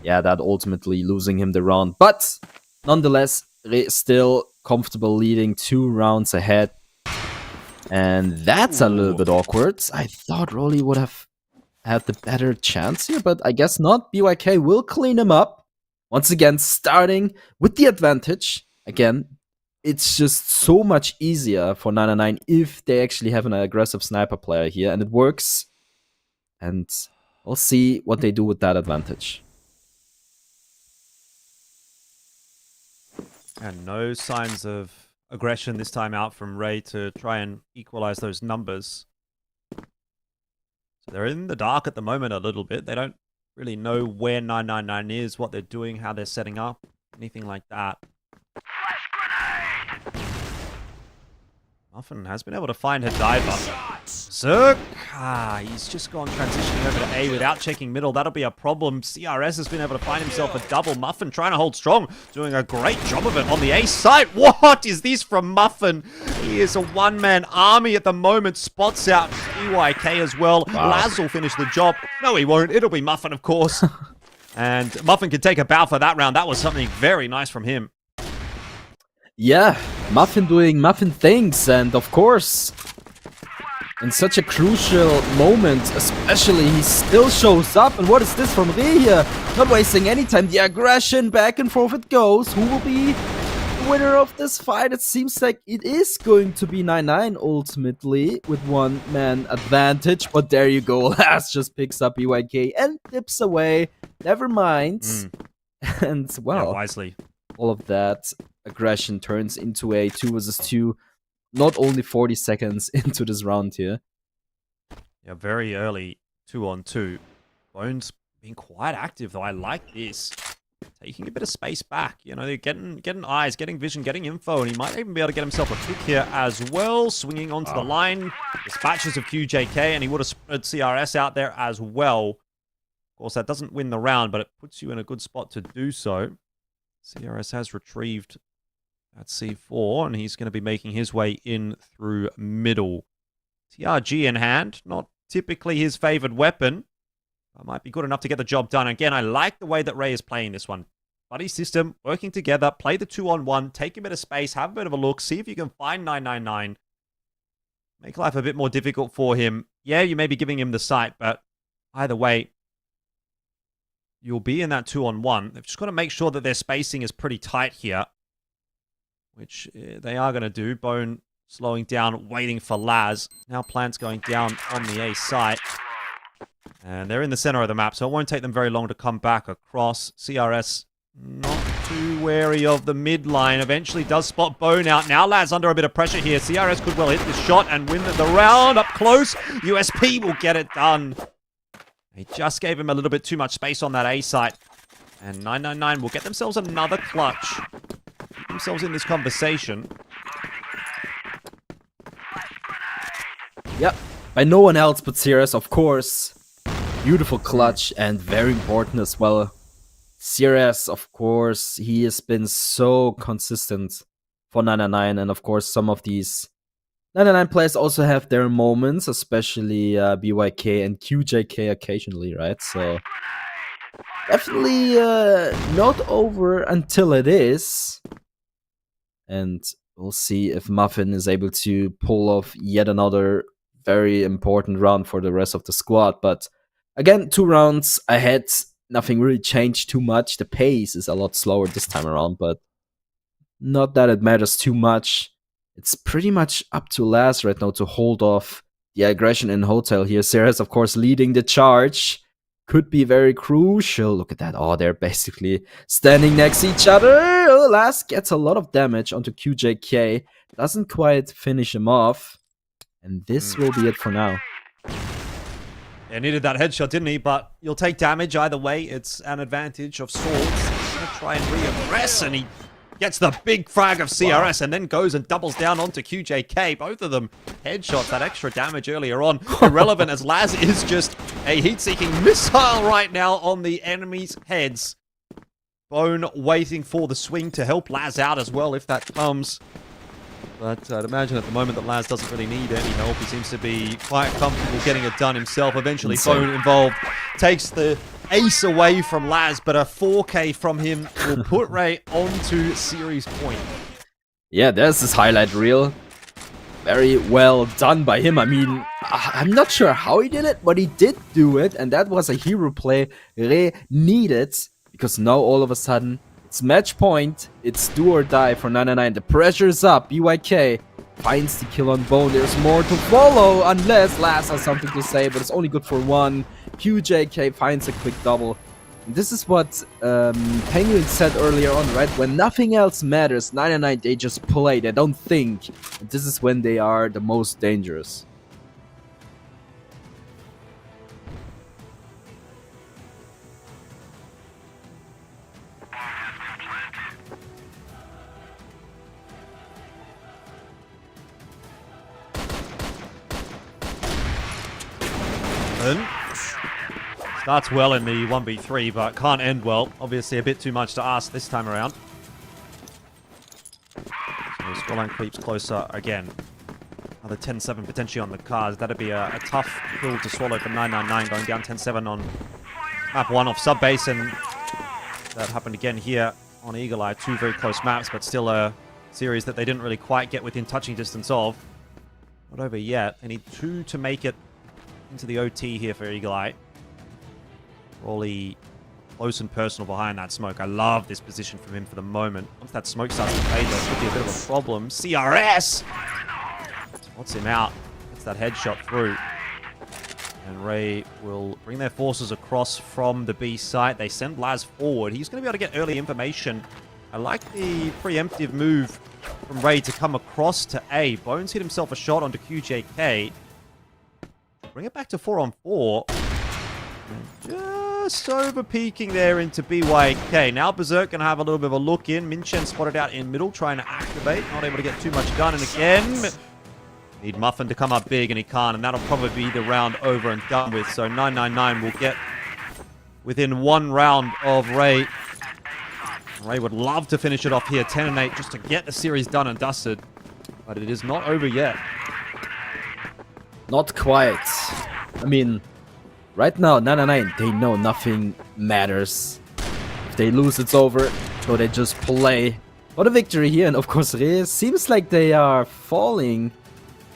yeah, that ultimately losing him the round. But nonetheless, still comfortable leading 2 rounds ahead. And that's a little bit awkward. I thought Rolly would have had the better chance here, but I guess not. BYK will clean him up. Once again, starting with the advantage. Again, it's just so much easier for 999 if they actually have an aggressive sniper player here, and it works. And we'll see what they do with that advantage. And no signs of aggression this time out from Ray to try and equalize those numbers. So they're in the dark at the moment a little bit. They don't really know where 999 is, what they're doing, how they're setting up, anything like that. Muffin has been able to find her diver. Zerk! He's just gone transitioning over to A without checking middle. That'll be a problem. CRS has been able to find himself a double. Muffin trying to hold strong, doing a great job of it on the A site. What is this from Muffin? He is a one-man army at the moment. Spots out BYK as well. Wow. Laz will finish the job. No, he won't. It'll be Muffin, of course. And Muffin can take a bow for that round. That was something very nice from him. Yeah, Muffin doing Muffin things, and of course, in such a crucial moment, especially, he still shows up. And what is this from Reh here? Not wasting any time. The aggression, back and forth it goes. Who will be the winner of this fight? It seems like it is going to be 9-9 ultimately, with one-man advantage. But there you go. Laz just picks up BYK and dips away. Never mind. And, well, Yeah, wisely. all of that aggression turns into a 2 versus 2. Not only 40 seconds into this round here. Yeah, very early 2-on-2. Bones being quite active, though. I like this. Taking a bit of space back. You know, they're getting eyes, getting vision, getting info, and he might even be able to get himself a pick here as well. Swinging onto the line. Dispatches of QJK, and he would have spread CRS out there as well. Of course, that doesn't win the round, but it puts you in a good spot to do so. CRS has retrieved at C4, and he's going to be making his way in through middle. TRG in hand, not typically his favored weapon. But might be good enough to get the job done. Again, I like the way that Ray is playing this one. Buddy system, working together, play the 2-on-1, take a bit of space, have a bit of a look, see if you can find 999. Make life a bit more difficult for him. Yeah, you may be giving him the sight, but either way, you'll be in that 2-on-1. They've just got to make sure that their spacing is pretty tight here, which they are going to do. Bone slowing down, waiting for Laz. Now Plant's going down on the A site. And they're in the center of the map, so it won't take them very long to come back across. CRS not too wary of the mid line. Eventually does spot Bone out. Now Laz under a bit of pressure here. CRS could well hit this shot and win the round up close. USP will get it done. He just gave him a little bit too much space on that A site. And 999 will get themselves another clutch. Get themselves in this conversation. Yep. By no one else but CRS, of course. Beautiful clutch and very important as well. CRS, of course, he has been so consistent for 999, and of course some of these 999 players also have their moments, especially BYK and QJK occasionally, right? So definitely not over until it is. And we'll see if Muffin is able to pull off yet another very important round for the rest of the squad. But again, 2 rounds ahead. Nothing really changed too much. The pace is a lot slower this time around, but not that it matters too much. It's pretty much up to Laz right now to hold off the aggression in Hotel here. Sarah's, of course, leading the charge. Could be very crucial. Look at that. Oh, they're basically standing next to each other. Oh, Laz gets a lot of damage onto QJK. Doesn't quite finish him off. And this will be it for now. Yeah, needed that headshot, didn't he? But you'll take damage either way. It's an advantage of sorts. He's going to try and reaggress, and he gets the big frag of CRS and then goes and doubles down onto QJK. Both of them headshots, that extra damage earlier on. Irrelevant as Laz is just a heat-seeking missile right now on the enemy's heads. Bone waiting for the swing to help Laz out as well if that comes. But I'd imagine at the moment that Laz doesn't really need any help. He seems to be quite comfortable getting it done himself. Eventually, Bone involved takes the ace away from Laz, but a 4K from him will put Ray onto series point. Yeah, there's this highlight reel. Very well done by him. I mean, I'm not sure how he did it, but he did do it, and that was a hero play Ray needed, because now all of a sudden, it's match point, it's do or die for 999. The pressure's up. BYK finds the kill on Bone. There's more to follow unless Laz has something to say, but it's only good for 1. QJK finds a quick double. And this is what Penguin said earlier on, right? When nothing else matters, 999, they just play, they don't think. And this is when they are the most dangerous. Starts well in the 1v3, but can't end well. Obviously a bit too much to ask this time around. So the scoreline creeps closer again. Another 10-7 potentially on the cards. That'd be a tough pill to swallow for 999, going down 10-7 on map 1 off Subbase, and that happened again here on Eagle Eye. 2 very close maps, but still a series that they didn't really quite get within touching distance of. Not over yet. They need 2 to make it into the OT here for Eagle Eye. Rolly close and personal behind that smoke. I love this position from him for the moment. Once that smoke starts to fade, there could be a bit of a problem. CRS! Spots him out. Gets that headshot through. And Ray will bring their forces across from the B site. They send Laz forward. He's going to be able to get early information. I like the preemptive move from Ray to come across to A. Bones hit himself a shot onto QJK. Bring it back to 4-on-4. Just over peeking there into BYK. Now Berserk going to have a little bit of a look in. Minchen spotted out in middle, trying to activate. Not able to get too much done. And again, need Muffin to come up big, and he can't. And that'll probably be the round over and done with. So 999 will get within 1 round of Ray. Ray would love to finish it off here, 10-8, just to get the series done and dusted. But it is not over yet. Not quite. I mean, right now, 999, they know nothing matters. If they lose, it's over. So they just play. What a victory here. And of course, Re seems like they are falling.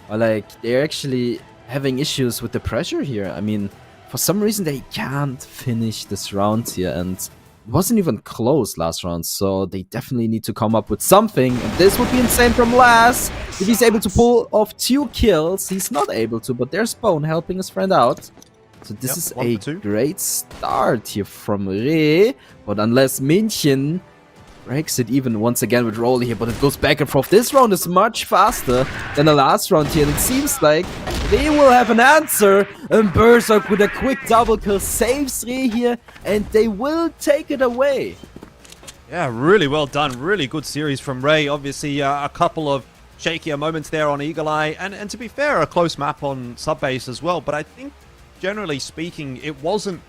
Or like, they're actually having issues with the pressure here. I mean, for some reason, they can't finish this round here. And it wasn't even close last round. So they definitely need to come up with something. And this would be insane from Laz. If he's able to pull off 2 kills, he's not able to. But there's Bone helping his friend out. So this is a great start here from Re. But unless Minchen breaks it even once again with Roll here, but it goes back and forth. This round is much faster than the last round here, and it seems like they will have an answer. And Berserk with a quick double kill saves RE here, and they will take it away. Yeah, really well done. Really good series from Ray. Obviously, a couple of shakier moments there on Eagle Eye, and to be fair, a close map on Subbase as well. But I think, generally speaking, it wasn't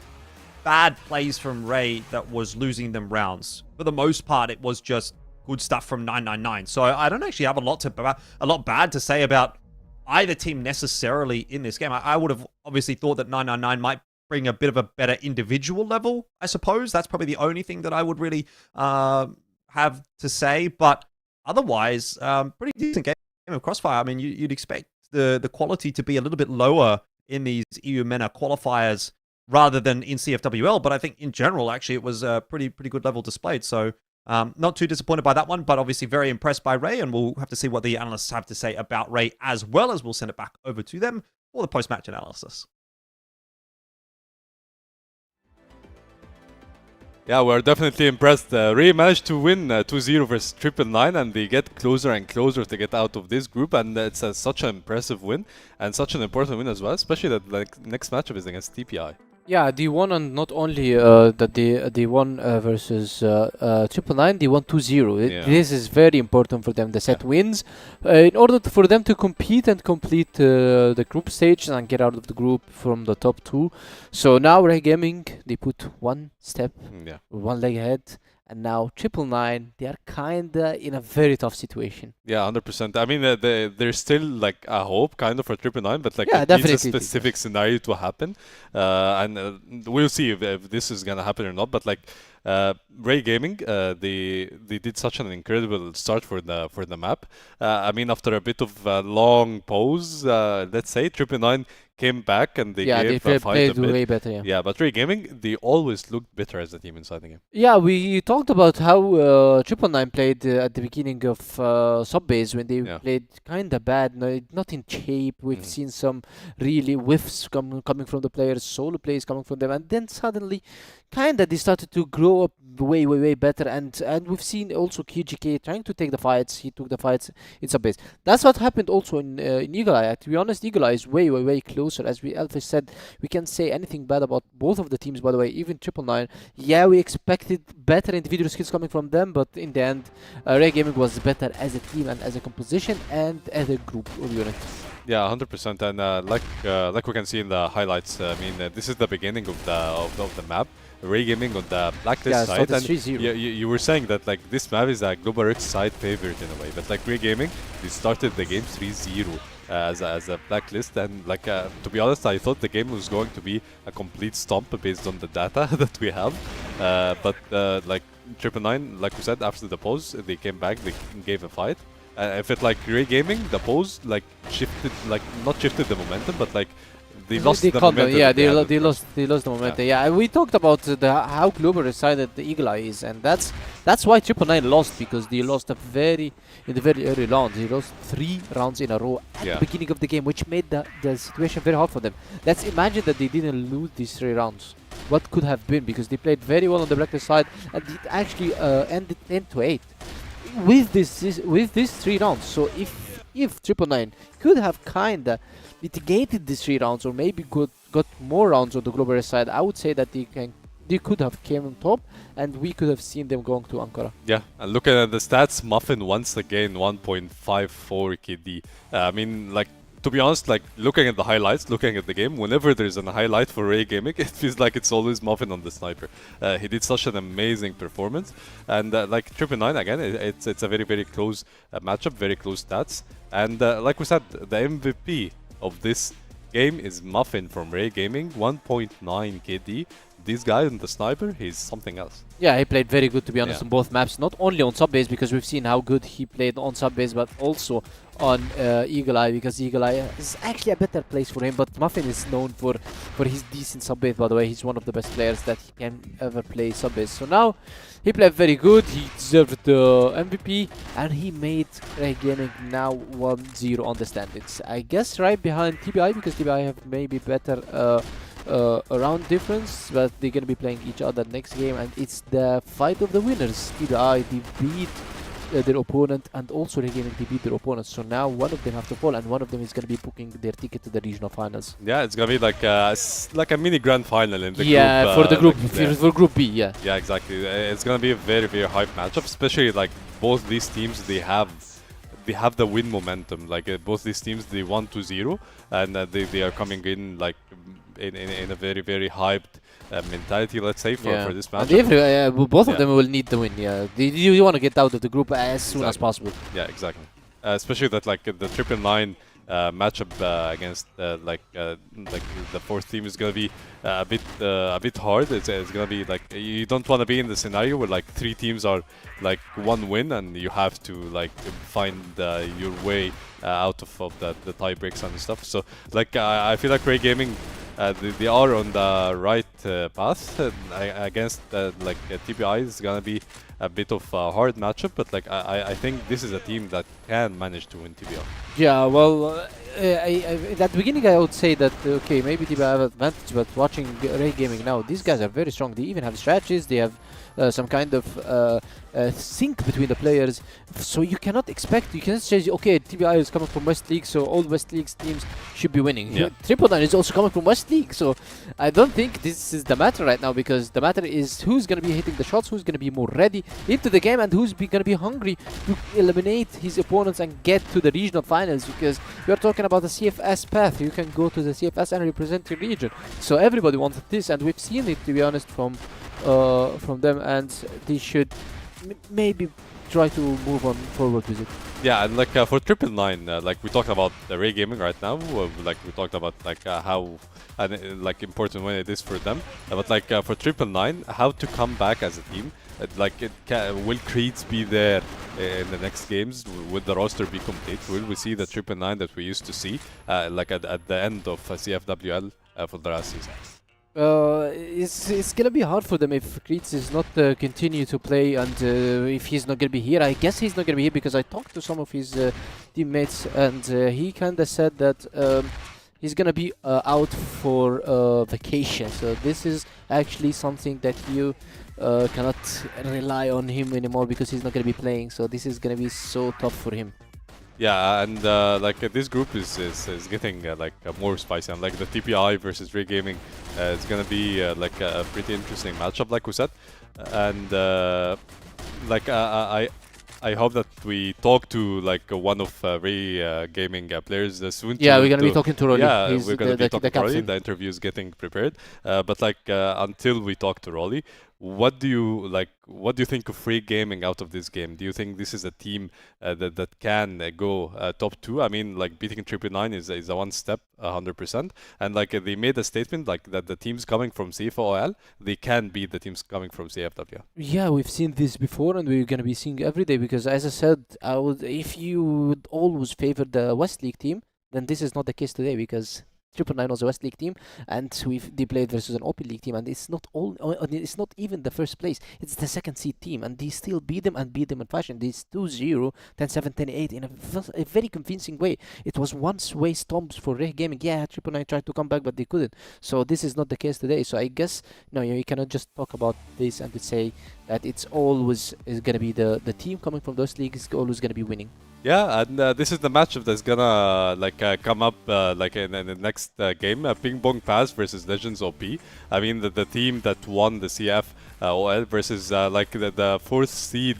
bad plays from Ray that was losing them rounds. For the most part, it was just good stuff from 999. So I don't actually have a lot bad to say about either team necessarily in this game. I would have obviously thought that 999 might bring a bit of a better individual level, I suppose. That's probably the only thing that I would really have to say. But otherwise, pretty decent game of CrossFire. I mean, you'd expect the quality to be a little bit lower in these EUMENA qualifiers rather than in CFWL, but I think in general, actually, it was a pretty good level displayed. So not too disappointed by that one, but obviously very impressed by Ray, and we'll have to see what the analysts have to say about Ray, as well as we'll send it back over to them for the post-match analysis. Yeah, we're definitely impressed. Ray managed to win 2-0 versus 999, and they get closer and closer to get out of this group, and it's such an impressive win, and such an important win as well, especially that the next matchup is against TPI. Yeah, they won, and not only that they won versus 999, they won 2-0. Yeah. This is very important for them. The set wins in order for them to compete and complete the group stage and get out of the group from the top 2. So now REH Gaming, they put one step, one leg ahead. And now 999, they are kinda in a very tough situation. Yeah, 100%. I mean, there's still like a hope kind of for 999, but like it needs a specific scenario to happen. And we'll see if this is gonna happen or not. But like REH Gaming, they did such an incredible start for the map. I mean, after a bit of a long pause, let's say 999 came back and they gave a fight a bit. Way better, yeah, but REH Gaming, they always looked better as a team inside the game. Yeah, we talked about how 999 played at the beginning of Subbase when they played kind of bad, not in shape. We've seen some really whiffs coming from the players, solo plays coming from them, and then suddenly kind of they started to grow up way better, and we've seen also KGK trying to take the fights. He took the fights in Subbase. That's what happened also in Eagle Eye. To be honest, Eagle Eye is way closer. As Elfish said, we can't say anything bad about both of the teams, by the way, even 999. Yeah, we expected better individual skills coming from them, but in the end, REH Gaming was better as a team and as a composition and as a group or unit. Yeah, 100%. And like we can see in the highlights, I mean, this is the beginning of the map. REH Gaming on the blacklist side, and you were saying that like this map is a Global Rich side favorite in a way, but like REH Gaming, they started the game 3-0 as a blacklist, and like to be honest, I thought the game was going to be a complete stomp based on the data that we have, but like 999, like we said, after the pause, they came back, they gave a fight. I felt like REH Gaming, the pause like shifted, like not shifted the momentum, but like they lost the momentum. Yeah, they lost the momentum. Yeah, we talked about how global decided the Eagle Eye is, and that's why 999 lost, because they lost in the very early rounds. They lost 3 rounds in a row at the beginning of the game, which made the situation very hard for them. Let's imagine that they didn't lose these 3 rounds. What could have been, because they played very well on the blacklist side, and it actually ended 10-8 with these 3 rounds. So if 999 could have kinda mitigated these 3 rounds, or maybe got more rounds on the global side, I would say that they could have came on top, and we could have seen them going to Ankara. Yeah, and looking at the stats, Muffin once again 1.54 KD. I mean, like, to be honest, like looking at the highlights, looking at the game, whenever there's a highlight for REH Gaming, it feels like it's always Muffin on the sniper. He did such an amazing performance, and like 999 again, it's a very close matchup, very close stats, and like we said, the MVP of this game is Muffin from REH Gaming, 1.9 KD. This guy on the sniper, he's something else. Yeah, he played very good, to be honest, on both maps. Not only on Subbase, because we've seen how good he played on Subbase, but also on Eagle Eye, because Eagle Eye is actually a better place for him. But Muffin is known for his decent Subbase, by the way. He's one of the best players that he can ever play Subbase. So now, he played very good. He deserved the MVP, and he made REH Gaming now 1-0 on the standings. I guess right behind TBI, because TBI have maybe better a round difference, but they're gonna be playing each other next game, and it's the fight of the winners. TBI, they beat their opponent, and also REH Gaming, they beat their opponent. So now one of them have to fall, and one of them is gonna be booking their ticket to the regional finals. Yeah, it's gonna be like like a mini grand final in the group. Yeah, for the group, like, for Group B, yeah. Yeah, exactly. It's gonna be a very, very hype matchup, especially like both these teams. They have the win momentum. Like both these teams, they won 2-0, and they are coming in like in a very, very hyped mentality, let's say, for this matchup. And both of them will need the win. Yeah, you want to get out of the group as soon as possible. Yeah, exactly. Especially that like the 999 matchup against like the fourth team is gonna be a bit hard. It's gonna be like you don't want to be in the scenario where like 3 teams are like 1 win and you have to like find your way out of the tie breaks and stuff. So like I feel like REH Gaming they are on the right path against like TBI is gonna be a bit of a hard matchup, but like I think this is a team that can manage to win TBI. Yeah, well, at the beginning I would say that okay, maybe TBI have advantage, but watching REH Gaming now, these guys are very strong. They even have strategies. They have some kind of sync between the players, so you cannot say okay, TBI is coming from West League, so all West League teams should be winning. Yeah. 999 is also coming from West League, so I don't think this is the matter right now, because the matter is who's gonna be hitting the shots, who's gonna be more ready into the game, and who's gonna be hungry to eliminate his opponents and get to the regional finals, because you're talking about the CFS path. You can go to the CFS and represent your region, so everybody wanted this, and we've seen it, to be honest, from them, and they should maybe try to move on forward with it. Yeah, and like for 999, like we talked about the REH Gaming right now, like we talked about like how like important when it is for them, but like for 999, how to come back as a team. Like will Creeds be there in the next games? Will the roster be complete? Will we see the 999 that we used to see like at the end of CFWL for the last season? It's gonna be hard for them if Creeds is not continue to play, and if he's not gonna be here. I guess he's not gonna be here because I talked to some of his teammates, and he kinda said that he's gonna be out for vacation. So this is actually something that you cannot rely on him anymore, because he's not gonna be playing. So this is gonna be so tough for him. Yeah, and like this group is getting like more spicy, and like the TPI versus REH Gaming is gonna be like a pretty interesting matchup, like we said, and like I hope that we talk to like one of REH Gaming players soon. Yeah, we're gonna be talking to Rolly. Yeah, he's we're gonna be talking to Rolly. captain. The interview is getting prepared, but like until we talk to Rolly, what do you think of REH Gaming out of this game? Do you think this is a team that can go top 2? I mean, like beating 999 is a one step, 100%, and like they made a statement like that the teams coming from CFOL, they can beat the teams coming from CFW. Yeah, we've seen this before, and we're gonna be seeing every day, because as I said, if you would always favor the West League team, then this is not the case today, because 999 was a West League team, and they played versus an OP League team, and it's not even the first place, it's the second seed team, and they still beat them in fashion. This 2-0, 10-7, 10-8 in a very convincing way. It was one-way stomps for REH Gaming. Yeah, 999 tried to come back, but they couldn't. So this is not the case today. So I guess you cannot just talk about this and to say that it's always gonna be the team coming from those leagues is always gonna be winning. Yeah, and this is the matchup that's gonna like come up like in the next game, PingPongPals versus LegendsOP. I mean the team that won the CF OL versus like the 4th seed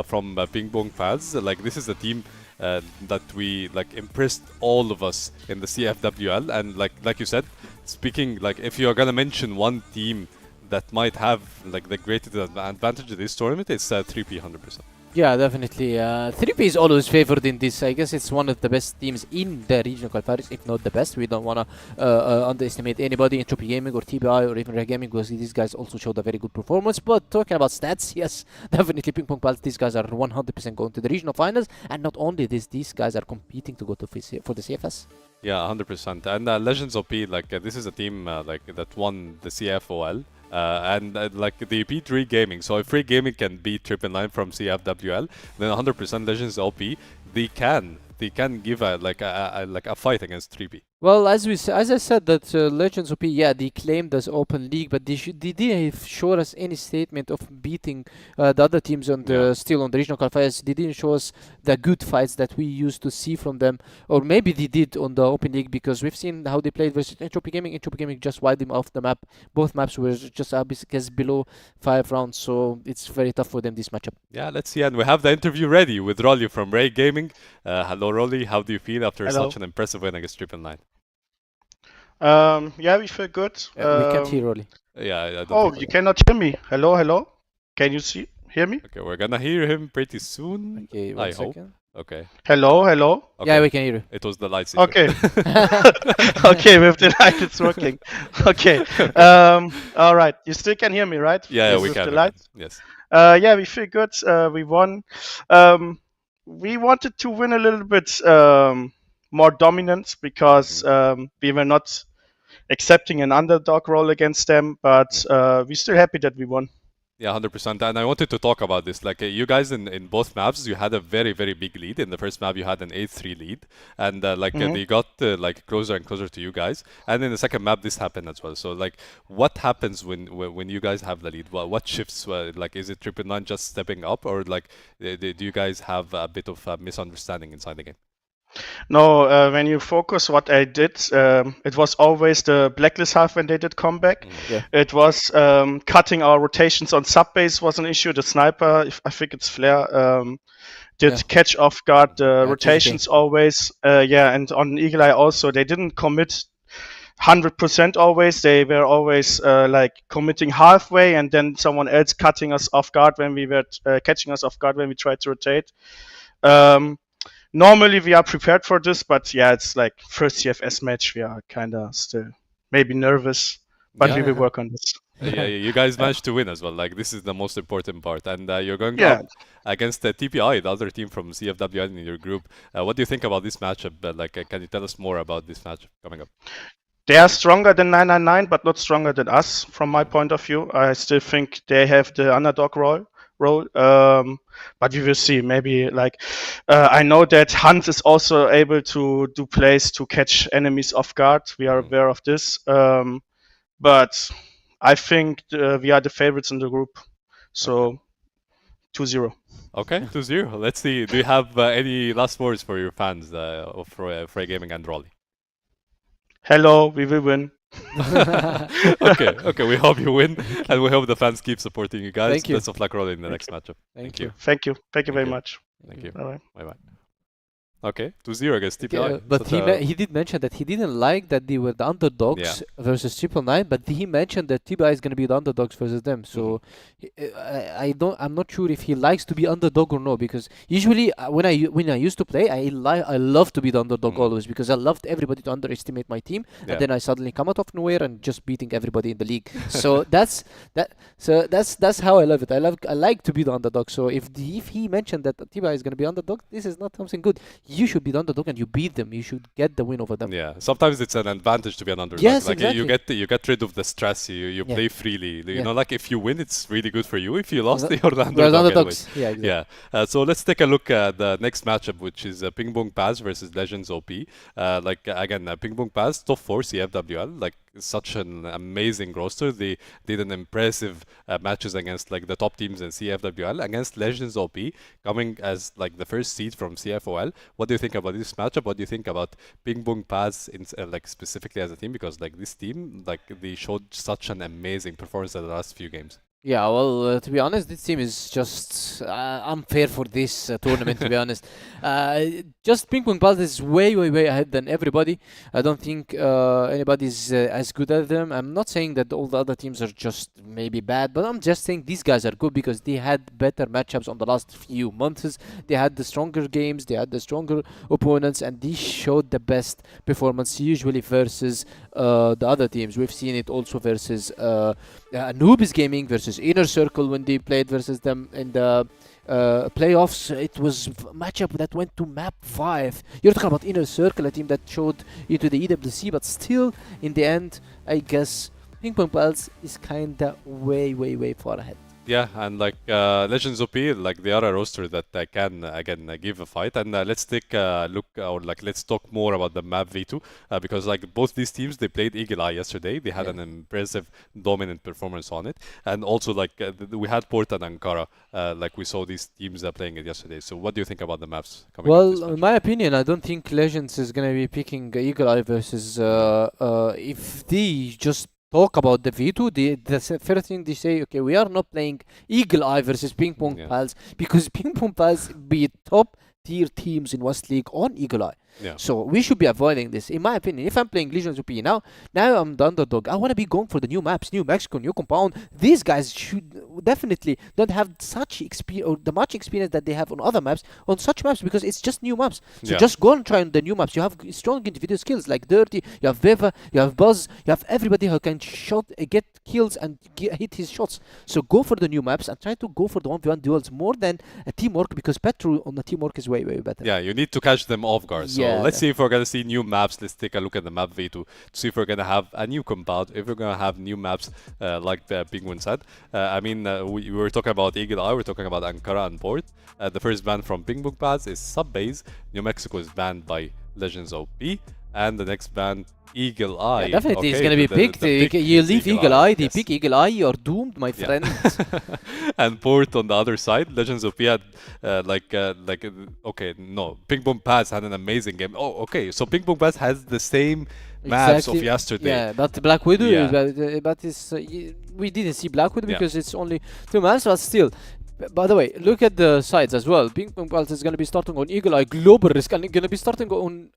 from PingPongPals. Like this is a team that we like impressed all of us in the CFWL, and like you said, speaking like if you're gonna mention one team that might have like the greatest advantage of this tournament, it's 3P 100%. Yeah, definitely. 3P is always favored in this. I guess it's one of the best teams in the regional qualifiers, if not the best. We don't want to underestimate anybody, Entropy Gaming or TBI or even REH Gaming, because these guys also showed a very good performance. But talking about stats, yes, definitely PingPongPals, these guys are 100% going to the regional finals. And not only this, these guys are competing to go to for the CFS. Yeah, 100%. And LegendsOP, like this is a team like that won the CFOL. And like they beat REH Gaming, so if REH Gaming can beat 999 from CFWL, then 100% LegendsOP they can give a fight against 3P. Well, as I said, that LegendsOP, yeah, they claimed as open league, but they didn't show us any statement of beating the other teams on the still on the regional qualifiers. They didn't show us the good fights that we used to see from them, or maybe they did on the open league, because we've seen how they played versus Entropy Gaming. Entropy Gaming just wiped them off the map. Both maps were just below 5 rounds, so it's very tough for them this matchup. Yeah, let's see. And we have the interview ready with Rolly from REH Gaming. Hello, Rolly. How do you feel after such an impressive win against 999? Yeah, we feel good. We can't hear Rolly. Yeah, I don't Oh, think you cannot hear me. Hello, hello. Can you hear me? Okay, we're gonna hear him pretty soon. Okay, I one hope. second. Okay. Hello, hello. Okay. Yeah, we can hear you. It was the lights. Okay. Okay, with the light it's working. Okay. All right. You still can hear me, right? Yeah, we with can. the lights? Yes. Yeah, we feel good. We won. We wanted to win a little bit more dominant because we were not accepting an underdog role against them, but we're still happy that we won. Yeah, 100%. And I wanted to talk about this. Like, you guys in both maps, you had a very, very big lead. In the first map, you had an 8-3 lead. And, they got, like, closer and closer to you guys. And in the second map, this happened as well. So, like, what happens when you guys have the lead? What shifts? Like, is it 999 just stepping up? Or, like, do you guys have a bit of a misunderstanding inside the game? No, when you focus what I did, it was always the blacklist half when they did comeback. Yeah. It was cutting our rotations on Subbase was an issue. The sniper, I think it's Flare, did catch off guard the rotations always. And on Eagle Eye also, they didn't commit 100% always. They were always like committing halfway, and then someone else cutting us off guard when we were catching us off guard when we tried to rotate. Normally we are prepared for this, but yeah, it's like first CFS match. We are kind of still maybe nervous, but we will work on this. Yeah, you guys managed to win as well. Like, this is the most important part. And you're going up against the TBI, the other team from CFWL in your group. What do you think about this matchup? Can you tell us more about this matchup coming up? They are stronger than 999, but not stronger than us, from my point of view. I still think they have the underdog role. But we will see. Maybe like I know that Hunt is also able to do plays to catch enemies off guard. We are aware of this. But I think we are the favorites in the group. So 2-0. Okay, 2-0. Let's see. Do you have any last words for your fans of REH Gaming and Rolly? Hello, we will win. Okay, we hope you win, and we hope the fans keep supporting you guys. Thank you. Best of luck, Rolly, in the next matchup. Thank you. Thank you very much. Thank you. Bye-bye. Bye-bye. Okay, 2-0 against TBI. But he did mention that he didn't like that they were the underdogs versus 999, but he mentioned that TBI is going to be the underdogs versus them. So I'm not sure if he likes to be underdog or no, because usually when I used to play, I love to be the underdog always, because I loved everybody to underestimate my team, and then I suddenly come out of nowhere and just beating everybody in the league. So that's how I love it. I like to be the underdog. So if he mentioned that TBI is going to be underdog, this is not something good. You should be the underdog and you beat them. You should get the win over them. Yeah, sometimes it's an advantage to be an underdog. Yes, like exactly. you get rid of the stress. You play freely. You know, like if you win, it's really good for you. If you lost, you're the underdogs. Yeah, exactly. Yeah. So let's take a look at the next matchup, which is PingPongPals versus LegendsOP. Again, PingPongPals top 4 CFWL. Like, such an amazing roster. They did an impressive matches against like the top teams in CFWL, against LegendsOP, coming as like the first seed from CFOL. What do you think about this matchup? What do you think about PingPongPals in like specifically as a team? Because like this team, like they showed such an amazing performance in the last few games. Yeah, well, to be honest, this team is just unfair for this tournament, to be honest. Just PingPongPals is way ahead than everybody. I don't think anybody's as good as them. I'm not saying that all the other teams are just maybe bad, but I'm just saying these guys are good because they had better matchups on the last few months. They had the stronger games, they had the stronger opponents, and they showed the best performance usually versus the other teams. We've seen it also versus Anubis Gaming versus Inner Circle when they played versus them in the playoffs. It was a matchup that went to map 5. You're talking about Inner Circle, a team that showed into the EWC, but still, in the end, I guess PingPongPals is kinda way far ahead. Yeah, and like LegendsOP, like they are a roster that can again give a fight. And let's take a look, or like let's talk more about the map veto, because like both these teams they played Eagle Eye yesterday. They had an impressive, dominant performance on it, and also like we had Port and Ankara. Like we saw these teams playing it yesterday. So what do you think about the maps coming up this Well, in match? my opinion, I don't think Legends is gonna be picking Eagle Eye versus. If they just talk about the veto, first thing they say, okay, we are not playing Eagle Eye versus PingPongPals because PingPongPals beat top tier teams in West League on Eagle Eye. Yeah. So we should be avoiding this, in my opinion. If I'm playing LegendsOP now I'm the underdog. I want to be going for the new maps, New Mexico, new compound. These guys should definitely don't have such experience or the much experience that they have on other maps, on such maps, because it's just new maps. So just go and try on the new maps. You have strong individual skills like Dirty, you have Veva, you have Buzz, you have everybody who can get kills and hit his shots. So go for the new maps and try to go for the 1v1 duels more than a teamwork, because Petru on the teamwork is way better. Yeah, you need to catch them off guard. So let's see if we're gonna see new maps. Let's take a look at the map V2 to see if we're gonna have a new compound, if we're gonna have new maps like the Penguin said. I mean, we were talking about Eagle Eye, we're talking about Ankara and Port. The first ban from PingPongPals is Subbase. New Mexico is banned by LegendsOP, and the next ban Eagle Eye. Definitely, it's gonna be picked. You leave Eagle Eye, they pick Eagle Eye, you're doomed, my friend. And Port on the other side, LegendsOP had okay, no, PingPongPals had an amazing game. Oh, okay, so PingPongPals has the same maps of yesterday. Yeah, but Black Widow, but it's, we didn't see Black Widow because it's only 2 maps, but still. By the way, look at the sides as well. PingPongPals is going to be starting on Eagle Eye, Global Risk, and going to be starting on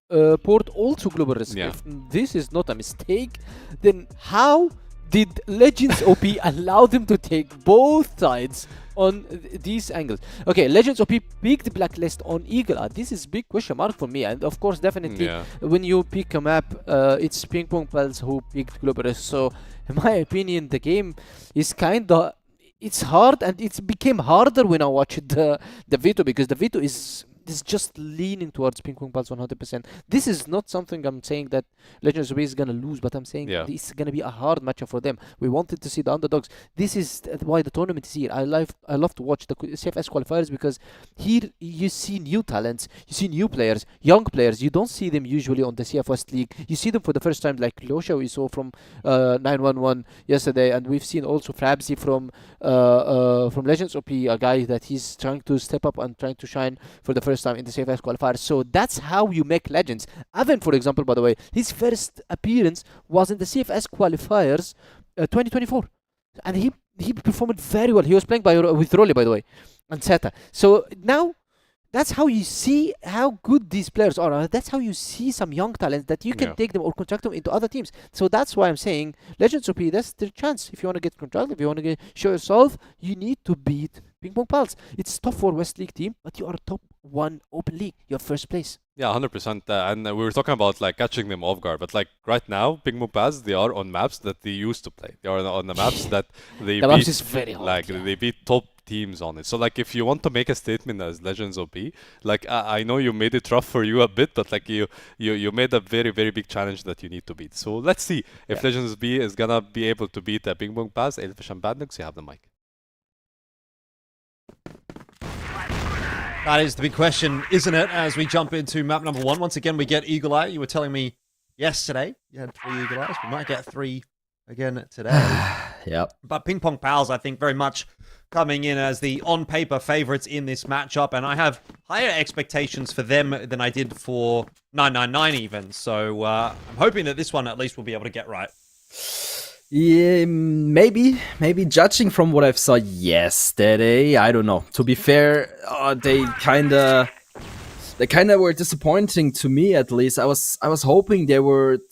Port, also Global Risk. Yeah. If this is not a mistake, then how did LegendsOP allow them to take both sides on these angles? Okay, LegendsOP picked Blacklist on Eagle Eye. This is big question mark for me, and of course, definitely, when you pick a map, it's PingPongPals who picked Global Risk. So, in my opinion, the game is kind of... It's hard, and it became harder when I watched the veto, because the veto is just leaning towards PingPongPals 100%. This is not something I'm saying that LegendsOP is gonna lose, but I'm saying this is gonna be a hard matchup for them. We wanted to see the underdogs. This is why the tournament is here. I love to watch the CFS qualifiers, because here you see new talents, you see new players, young players. You don't see them usually on the CFS League. You see them for the first time, like Losha we saw from 911 yesterday, and we've seen also Frabzy from LegendsOP, a guy that he's trying to step up and trying to shine for the first time in the CFS qualifiers. So that's how you make legends. Aven, for example, by the way, his first appearance was in the CFS qualifiers 2024, and he performed very well. He was playing with Rolly, by the way, and Seta. So now that's how you see how good these players are. That's how you see some young talents that you can take them or contract them into other teams. So that's why I'm saying LegendsOP, that's their chance. If you want to get contracted, if you want to show yourself, you need to beat PingPongPals. It's tough for West League team, but you are top 1 open league. You're first place. Yeah, 100%. And we were talking about like catching them off guard, but like right now, PingPongPals, they are on maps that they used to play. They are on the maps that they the maps is very hard. Like they beat top teams on it. So like if you want to make a statement as LegendsOP, like I know you made it rough for you a bit, but like you made a very big challenge that you need to beat. So let's see if LegendsOP is gonna be able to beat PingPongPals. Elfish and Badnux, you have the mic. That is the big question, isn't it? As we jump into map number 1, once again we get Eagle Eye. You were telling me yesterday you had 3 Eagle Eyes. We might get 3 again today. Yep. But PingPongPals, I think, very much coming in as the on-paper favorites in this matchup, and I have higher expectations for them than I did for 999 even. So I'm hoping that this one at least will be able to get right. Yeah, maybe judging from what I saw yesterday, I don't know. To be fair, they kind of were disappointing to me, at least. I was hoping they would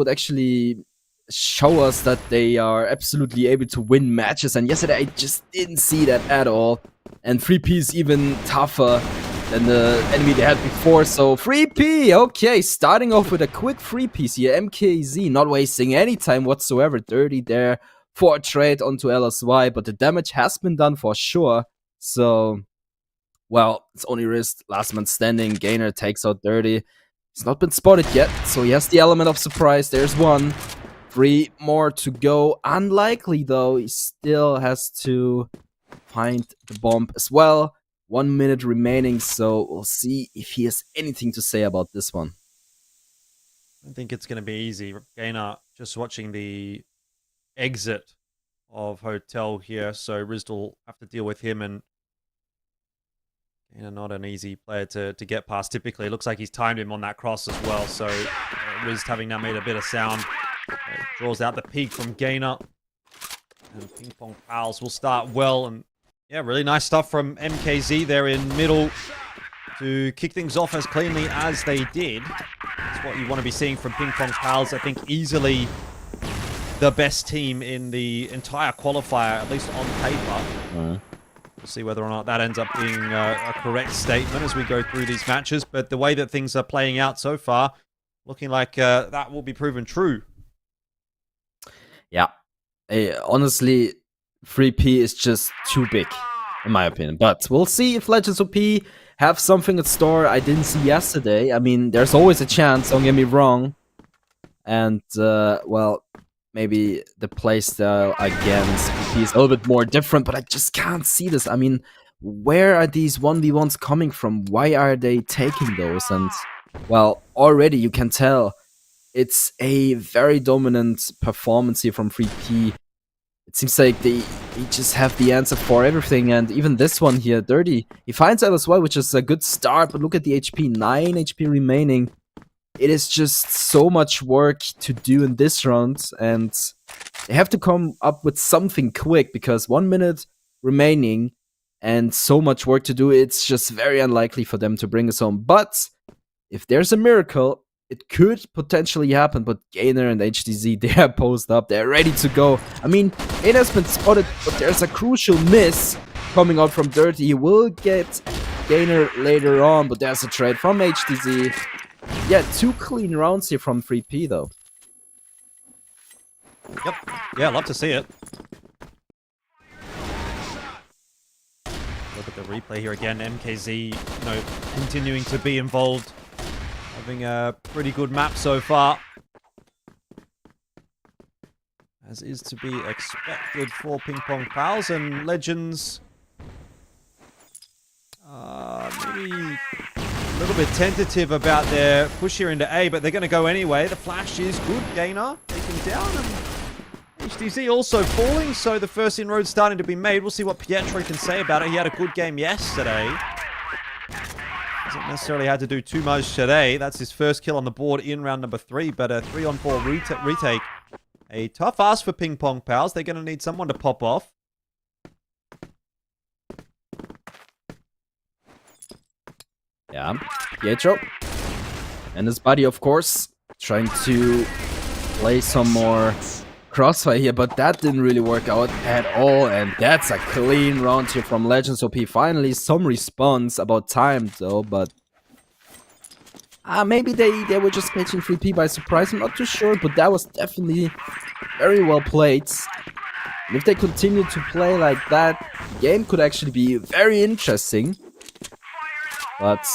actually show us that they are absolutely able to win matches, and yesterday I just didn't see that at all. And 3P is even tougher than the enemy they had before. So 3P, okay, starting off with a quick 3P here. MKZ not wasting any time whatsoever. Dirty there for a trade onto LSY, but the damage has been done for sure. So, well, it's only risk. Last man standing. Gainer takes out Dirty. He's not been spotted yet, so he has the element of surprise. There's 1. 3 more to go. Unlikely though, he still has to find the bomb as well. 1 minute remaining, so we'll see if he has anything to say about this one. I don't think it's going to be easy. Gainer just watching the exit of Hotel here, so Riz will have to deal with him, and Gainer not an easy player to get past typically. It looks like he's timed him on that cross as well, so Riz having now made a bit of sound. Draws out the peak from Gainer. And PingPongPals will start well, and yeah, really nice stuff from MKZ there in middle to kick things off as cleanly as they did. That's what you want to be seeing from PingPongPals. I think easily the best team in the entire qualifier, at least on paper. We'll see whether or not that ends up being a correct statement as we go through these matches. But the way that things are playing out so far, looking like that will be proven true. Yeah. Honestly, 3P is just too big, in my opinion. But we'll see if LegendsOP have something in store I didn't see yesterday. I mean, there's always a chance, don't get me wrong. And, well, maybe the playstyle against 3P is a little bit more different, but I just can't see this. I mean, where are these 1v1s coming from? Why are they taking those? And, well, already you can tell it's a very dominant performance here from 3P. It seems like they just have the answer for everything, and even this one here, Dirty, he finds that as well, which is a good start, but look at the HP, 9 HP remaining. It is just so much work to do in this round, and they have to come up with something quick, because 1 minute remaining and so much work to do, it's just very unlikely for them to bring us home. But if there's a miracle, it could potentially happen, but Gainer and HDZ, they are posed up. They're ready to go. I mean, it has been spotted, but there's a crucial miss coming out from Dirty. He will get Gainer later on, but there's a trade from HDZ. Yeah, 2 clean rounds here from 3P, though. Yep. Yeah, love to see it. Look at the replay here again. MKZ, continuing to be involved. Having a pretty good map so far, as is to be expected for PingPongPals, and Legends maybe a little bit tentative about their push here into A, but they're going to go anyway. The flash is good. Gainer taken down, and HDZ also falling, so the first inroad starting to be made. We'll see what Pietro can say about it. He had a good game yesterday. Hasn't necessarily had to do too much today. That's his first kill on the board in round number 3, but a 3-on-4 retake. A tough ask for PingPongPals. They're going to need someone to pop off. Yeah, Pietro and his buddy, of course, trying to play some more Crossfire here, but that didn't really work out at all, and that's a clean round here from LegendsOP. Finally, some response, about time though, but maybe they were just catching 3P by surprise. I'm not too sure, but that was definitely very well played. And if they continue to play like that, the game could actually be very interesting. But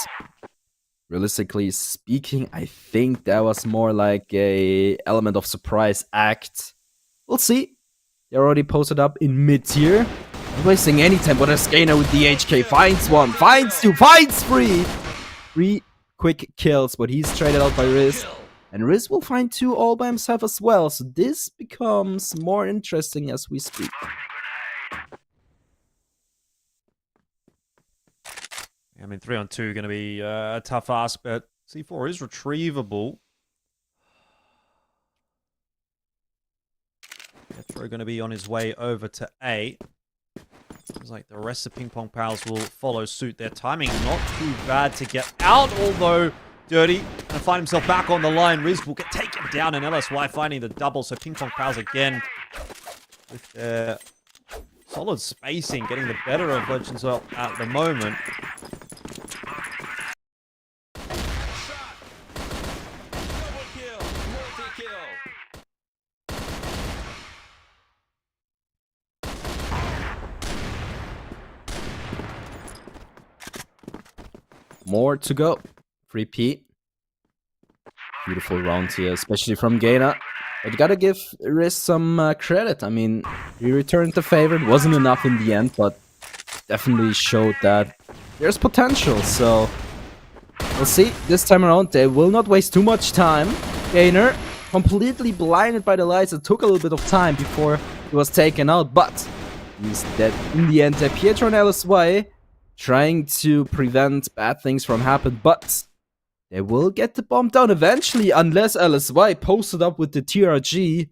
realistically speaking, I think that was more like a element of surprise act. We'll see. They're already posted up in mid-tier. Not wasting any time, but a Gainer with the HK finds one, finds two, finds three. 3 quick kills, but he's traded out by Riz. And Riz will find 2 all by himself as well, so this becomes more interesting as we speak. I mean, 3-on-2 going to be a tough ask, but C4 is retrievable. Pietro going to be on his way over to A. Seems like the rest of PingPongPals will follow suit. Their timing not too bad to get out, although Dirty going to find himself back on the line. Riz will get taken down, and LSY finding the double. So PingPongPals again with their solid spacing, getting the better of LegendsOP at the moment. More to go. 3P. Beautiful round here, especially from Gainer. But you gotta give Riz some credit. I mean, he returned the favor. It wasn't enough in the end, but definitely showed that there's potential. So we'll see. This time around, they will not waste too much time. Gainer, completely blinded by the lights. It took a little bit of time before he was taken out, but he's dead in the end. Pietro and LSY trying to prevent bad things from happening, but they will get the bomb down eventually, unless LSY posted up with the TRG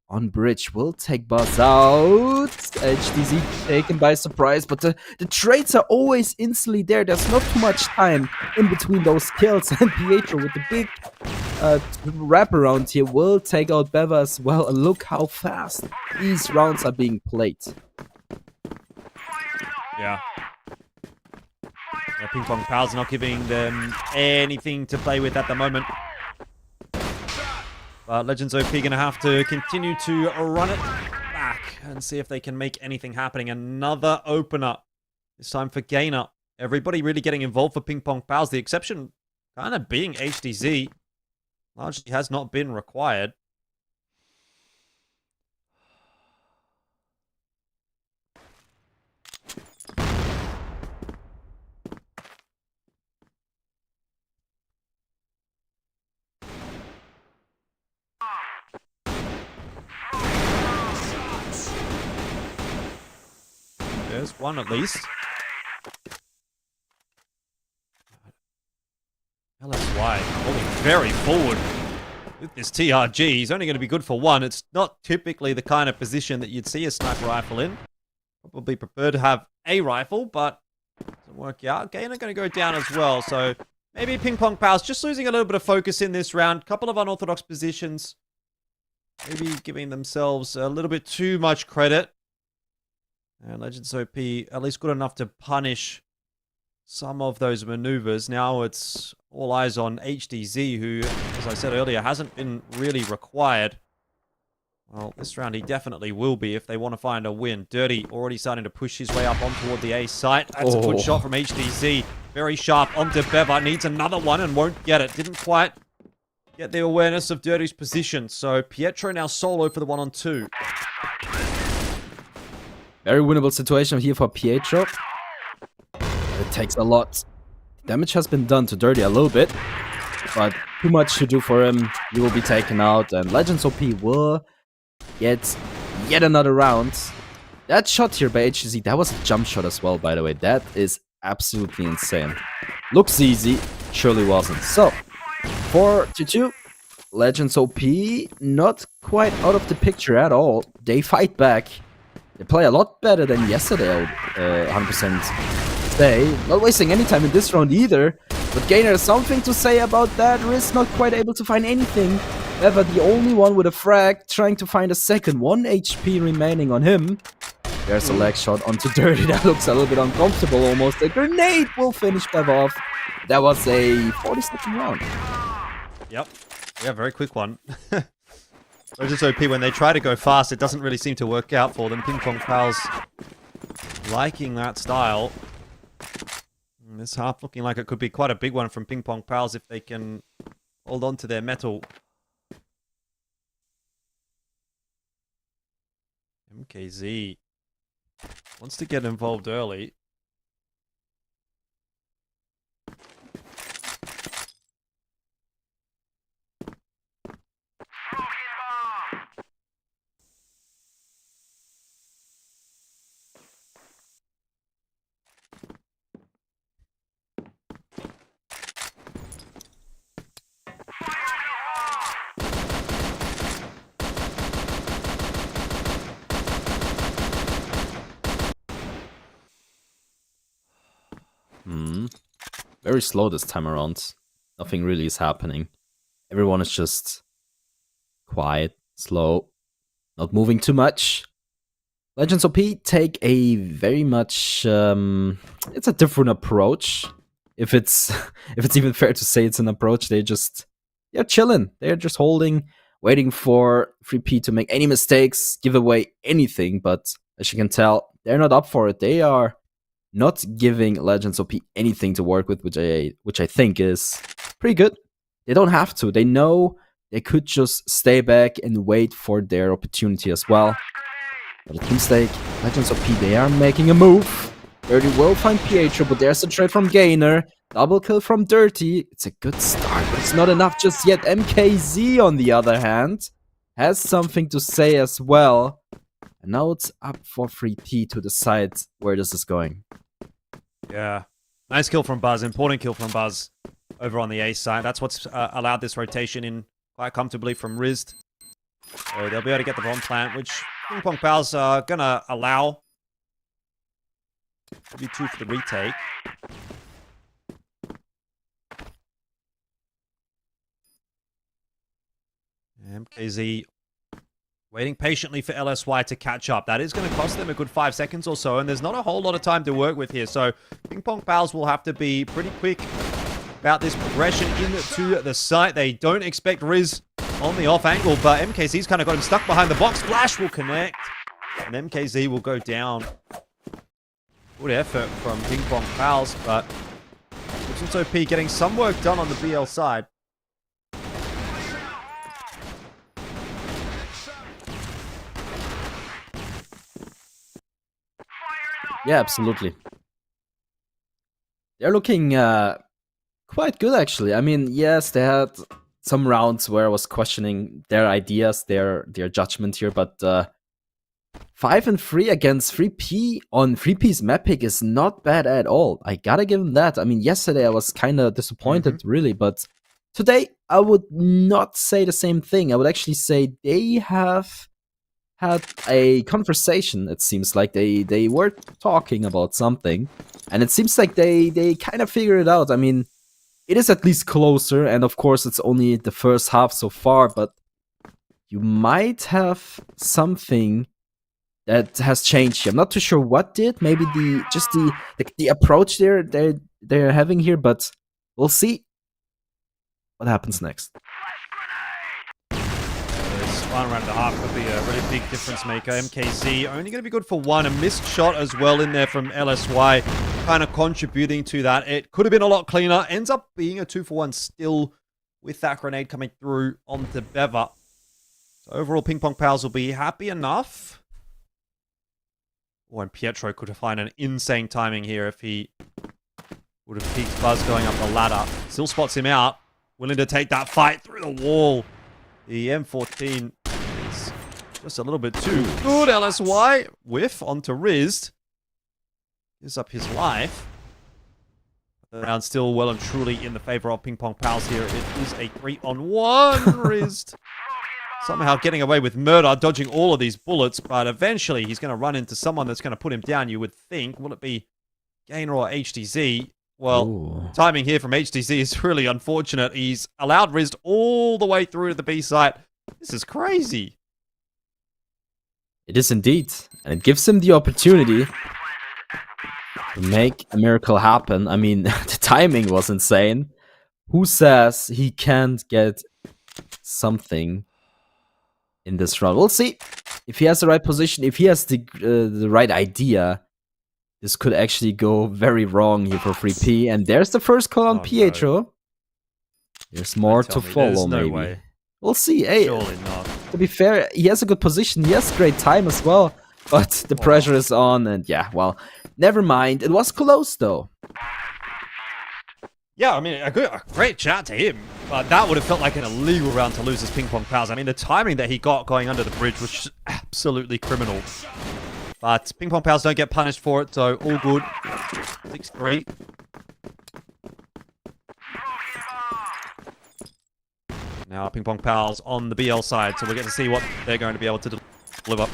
on bridge. Will take Buzz out. HDZ taken by surprise, but the trades are always instantly there. There's not too much time in between those kills, and Pietro with the big wraparound here will take out Beva as well. And look how fast these rounds are being played. Yeah. PingPongPals not giving them anything to play with at the moment. But LegendsOP going to have to continue to run it back and see if they can make anything happening. Another opener. This time for Gainer. Everybody really getting involved for PingPongPals. The exception kind of being HDZ. Largely has not been required. There's one at least. LSY holding very forward with this TRG. He's only going to be good for one. It's not typically the kind of position that you'd see a sniper rifle in. Probably prefer to have a rifle, but doesn't work out. Gainer going to go down as well. So maybe PingPongPals just losing a little bit of focus in this round. Couple of unorthodox positions. Maybe giving themselves a little bit too much credit. And LegendsOP at least good enough to punish some of those maneuvers. Now it's all eyes on HDZ, who, as I said earlier, hasn't been really required. Well, this round he definitely will be if they want to find a win. Dirty already starting to push his way up on toward the A site. That's a good shot from HDZ. Very sharp onto Beva. Needs another one and won't get it. Didn't quite get the awareness of Dirty's position. So Pietro now solo for the 1-on-2. Very winnable situation here for Pietro. It takes a lot. Damage has been done to Dirty a little bit, but too much to do for him. He will be taken out, and LegendsOP will get yet another round. That shot here by HTZ, that was a jump shot as well, by the way. That is absolutely insane. Looks easy, surely wasn't. So, 4-2. LegendsOP not quite out of the picture at all. They fight back. They play a lot better than yesterday, I would 100% say. Not wasting any time in this round either. But Gainer has something to say about that. Riz not quite able to find anything. Ever the only one with a frag, trying to find a second. 1 HP remaining on him. There's a leg shot onto Dirty. That looks a little bit uncomfortable almost. A grenade will finish Bev off. That was a 40-second round. Yep. Yeah, very quick one. LegendsOP, when they try to go fast, it doesn't really seem to work out for them. PingPongPals liking that style. And this half looking like it could be quite a big one from PingPongPals if they can hold on to their metal. MKZ wants to get involved early. Very slow this time around. Nothing really is happening. Everyone is just quiet, slow, not moving too much. LegendsOP take a very much it's a different approach. If it's even fair to say it's an approach, they're chilling. They're just holding, waiting for 3P to make any mistakes, give away anything, but as you can tell, they're not up for it. They are not giving LegendsOP anything to work with, which I think is pretty good. They don't have to. They know they could just stay back and wait for their opportunity as well. But at mistake, LegendsOP, they are making a move. Dirty will find Pietro, but there's a trade from Gainer. Double kill from Dirty. It's a good start, but it's not enough just yet. MKZ, on the other hand, has something to say as well. And now it's up for 3P to decide where this is going. Yeah. Nice kill from Buzz. Important kill from Buzz over on the A side. That's what's allowed this rotation in quite comfortably from Rizd. So they'll be able to get the bomb plant, which PingPongPals are going to allow. Maybe 2 for the retake. MKZ waiting patiently for LSY to catch up. That is going to cost them a good 5 seconds or so, and there's not a whole lot of time to work with here. So PingPongPals will have to be pretty quick about this progression into the site. They don't expect Riz on the off angle, but MKZ's kind of got him stuck behind the box. Flash will connect, and MKZ will go down. Good effort from PingPongPals, but LegendsOP getting some work done on the BL side. Yeah, absolutely. They're looking quite good, actually. I mean, yes, they had some rounds where I was questioning their ideas, their judgment here, but 5-3 against 3P on 3P's map pick is not bad at all. I gotta give them that. I mean, yesterday I was kind of disappointed, really, but today I would not say the same thing. I would actually say they have had a conversation. It seems like they were talking about something, and it seems like they kind of figured it out. I mean, it is at least closer, and of course it's only the first half so far, but you might have something that has changed here. I'm not too sure what did. Maybe the approach they're having here, but we'll see what happens next. One round and a half could be a really big difference maker. MKZ only going to be good for 1. A missed shot as well in there from LSY, kind of contributing to that. It could have been a lot cleaner. Ends up being a 2-for-1 still with that grenade coming through onto Beva. So overall, PingPongPals will be happy enough. Oh, and Pietro could have found an insane timing here if he would have peeked Buzz going up the ladder. Still spots him out. Willing to take that fight through the wall. The M14 is just a little bit too good. LSY whiff onto Rizd. Gives up his life. The round still well and truly in the favor of PingPongPals here. It is a 3-on-1. Rizd somehow getting away with murder, dodging all of these bullets, but eventually he's going to run into someone that's going to put him down, you would think. Will it be Gainer or HDZ? Well, timing here from HDZ is really unfortunate. He's allowed Rizd all the way through to the B site. This is crazy. It is indeed. And it gives him the opportunity to make a miracle happen. I mean, the timing was insane. Who says he can't get something in this round? We'll see. If he has the right position, if he has the right idea, this could actually go very wrong here for 3P. And there's the first call on Pietro. No. There's more to follow, maybe. Way. We'll see. Hey, surely not. To be fair, he has a good position. He has great time as well. But the pressure is on. And yeah, well, never mind. It was close, though. Yeah, I mean, a great chat to him. But that would have felt like an illegal round to lose as PingPongPals. I mean, the timing that he got going under the bridge was just absolutely criminal. But PingPongPals don't get punished for it, so all good. 6-3. Now PingPongPals on the BL side, so we'll get to see what they're going to be able to deliver.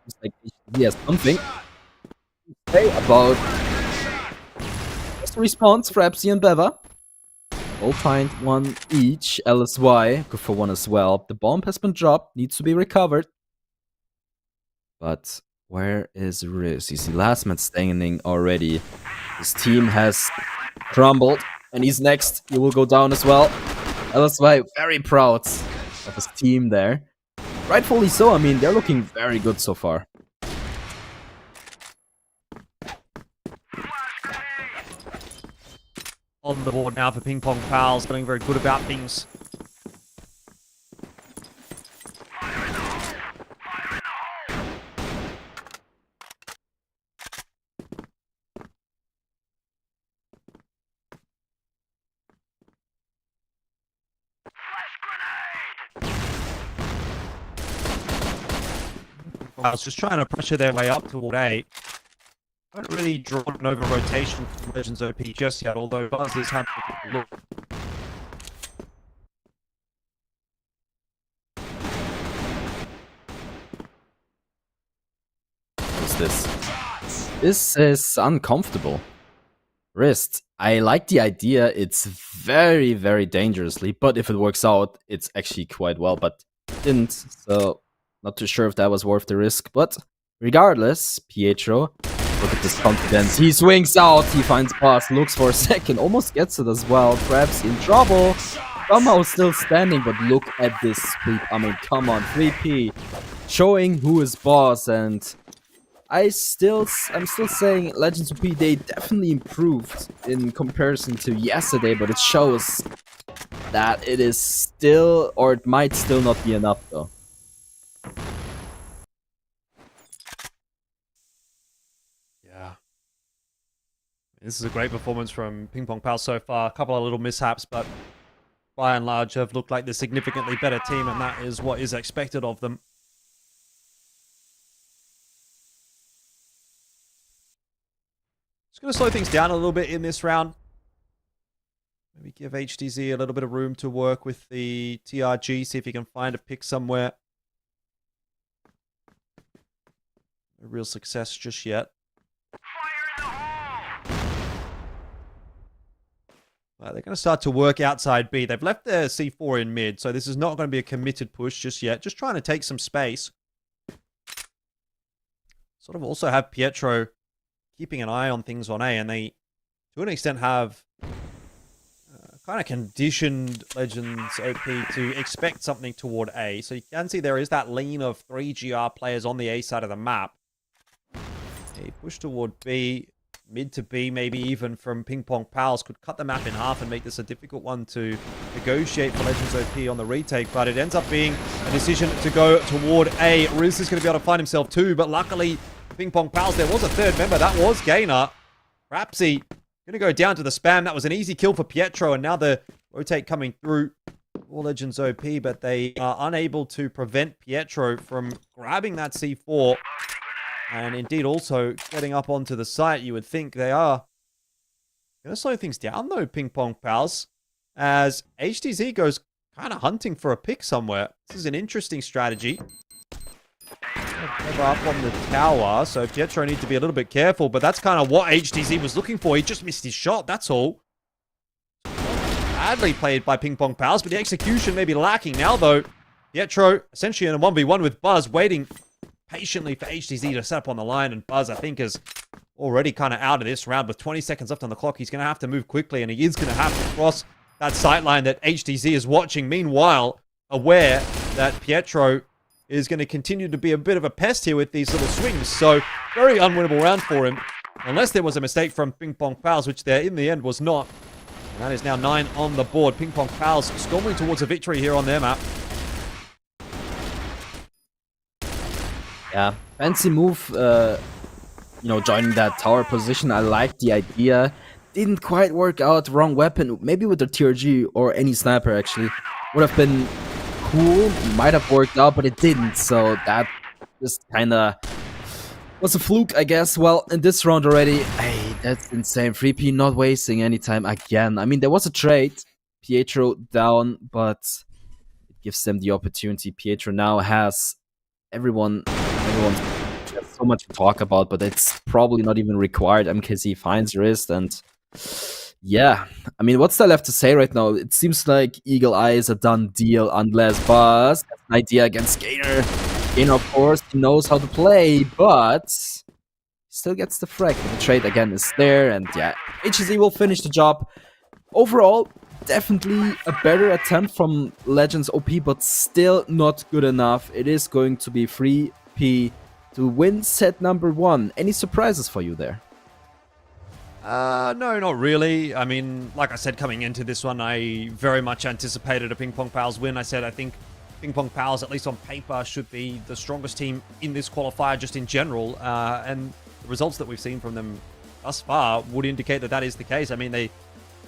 It's like he has something to say about response for Epsi and Beva. All find 1 each. LSY, good for 1 as well. The bomb has been dropped, needs to be recovered. But where is Riz? He's the last man standing already. His team has crumbled, and he's next. He will go down as well. LSY very proud of his team there. Rightfully so. I mean, they're looking very good so far. on the board now for PingPongPals, feeling very good about things. I was just trying to pressure their way up toward A. Haven't really drawn an over rotation from LegendsOP just yet, although Buzz is having a look. What's this? This is uncomfortable. Wrist. I like the idea. It's very, very dangerously, but if it works out, it's actually quite well, but it didn't, so not too sure if that was worth the risk. But regardless, Pietro, look at this confidence. He swings out, he finds pass, looks for a second, almost gets it as well. Perhaps in trouble. Somehow still standing, but look at this sweep. I mean, come on, 3P. Showing who is boss, and I'm still saying LegendsOP, they definitely improved in comparison to yesterday, but it shows that it is still, or it might still not be enough though. Yeah. This is a great performance from PingPongPals so far. A couple of little mishaps, but by and large have looked like the significantly better team, and that is what is expected of them. Just going to slow things down a little bit in this round. Maybe give HTZ a little bit of room to work with the TRG, see if he can find a pick somewhere. No real success just yet. They're going to start to work outside B. They've left their C4 in mid, so this is not going to be a committed push just yet. Just trying to take some space. Sort of also have Pietro keeping an eye on things on A, and they, to an extent, have kind of conditioned LegendsOP to expect something toward A. So you can see there is that lean of 3 GR players on the A side of the map. A push toward B. Mid to B, maybe even from PingPongPals, could cut the map in half and make this a difficult one to negotiate for LegendsOP on the retake, but it ends up being a decision to go toward A. Riz is going to be able to find himself too, but luckily PingPongPals, there was a third member, that was Gainer. Rapsy going to go down to the spam. That was an easy kill for Pietro, and now the rotate coming through for LegendsOP, but they are unable to prevent Pietro from grabbing that C4. And indeed also getting up onto the site. You would think they are going to slow things down though, PingPongPals, as HTZ goes kind of hunting for a pick somewhere. This is an interesting strategy. Never up on the tower, so Pietro needs to be a little bit careful, but that's kind of what HTZ was looking for. He just missed his shot, that's all. Badly played by PingPongPals, but the execution may be lacking now though. Pietro essentially in a 1v1 with Buzz, waiting patiently for HTZ to set up on the line, and Buzz, I think, is already kind of out of this round with 20 seconds left on the clock. He's going to have to move quickly, and he is going to have to cross that sight line that HTZ is watching. Meanwhile, aware that Pietro is going to continue to be a bit of a pest here with these little swings, so very unwinnable round for him, unless there was a mistake from PingPongPals, which there in the end was not. And that is now 9 on the board. PingPongPals storming towards a victory here on their map. Yeah, fancy move, joining that tower position. I like the idea. Didn't quite work out, wrong weapon. Maybe with the TRG or any sniper, actually. Would have been cool, might have worked out, but it didn't. So that just kind of was a fluke, I guess. Well, in this round already, hey, that's insane. 3P not wasting any time again. I mean, there was a trade. Pietro down, but it gives them the opportunity. Pietro now has everyone's so much to talk about, but it's probably not even required. MKZ finds wrist, and yeah, I mean, what's there left to say right now? It seems like Eagle Eye is a done deal unless Buzz has an idea against Gainer. Gainer, of course, he knows how to play, but still gets the frag. The trade again is there, and yeah, HZ will finish the job. Overall, definitely a better attempt from LegendsOP, but still not good enough. It is going to be 3P to win set number 1. Any surprises for you there? No, not really. I mean, like I said, coming into this one, I very much anticipated a PingPongPals win. I said I think PingPongPals, at least on paper, should be the strongest team in this qualifier just in general. And the results that we've seen from them thus far would indicate that that is the case. I mean, they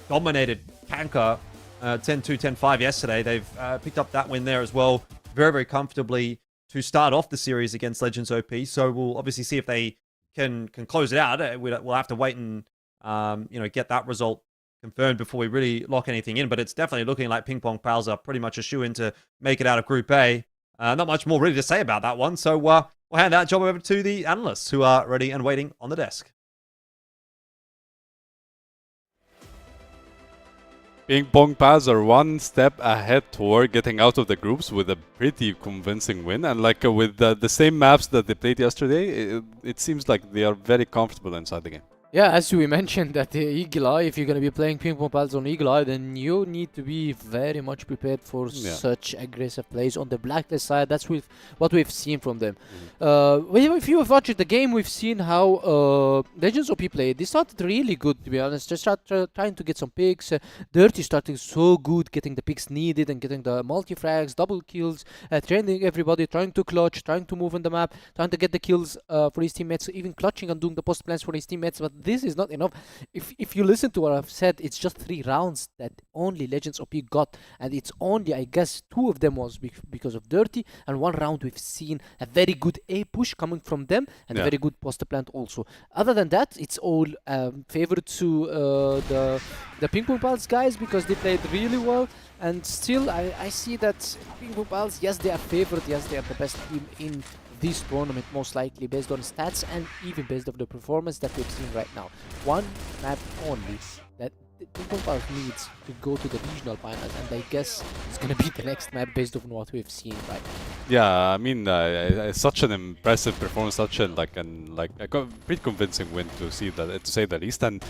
dominated CANKER 10-2, 10-5 yesterday. They've picked up that win there as well very, very comfortably to start off the series against LegendsOP. So we'll obviously see if they can close it out. We'll have to wait and get that result confirmed before we really lock anything in. But it's definitely looking like PingPongPals are pretty much a shoo-in to make it out of Group A. Not much more really to say about that one. So we'll hand that job over to the analysts who are ready and waiting on the desk. PingPongPals are one step ahead toward getting out of the groups with a pretty convincing win, and like with the same maps that they played yesterday, it seems like they are very comfortable inside the game. Yeah, as we mentioned that Eagle Eye, if you're going to be playing PingPongPals on Eagle Eye, then you need to be very much prepared for such aggressive plays on the blacklist side. That's what we've seen from them. If you have watched the game, we've seen how LegendsOP played. They started really good, to be honest. They started trying to get some picks. Dirty started so good, getting the picks needed and getting the multi-frags, double kills, training everybody, trying to clutch, trying to move on the map, trying to get the kills for his teammates, even clutching and doing the post plans for his teammates. But this is not enough. If you listen to what I've said, it's just 3 rounds that only LegendsOP got, and it's only, I guess, 2 of them was because of Dirty, and 1 round we've seen a very good A push coming from them and a very good post plant also. Other than that, it's all favored to the PingPongPals guys because they played really well. And still, I see that PingPongPals, yes, they are favored, yes, they are the best team in this tournament, most likely based on stats and even based on the performance that we've seen right now. 1 map only that PingPongPals needs to go to the regional finals, and I guess it's gonna be the next map based on what we've seen right now. Yeah, I mean, such an impressive performance, such a pretty convincing win to say the least. And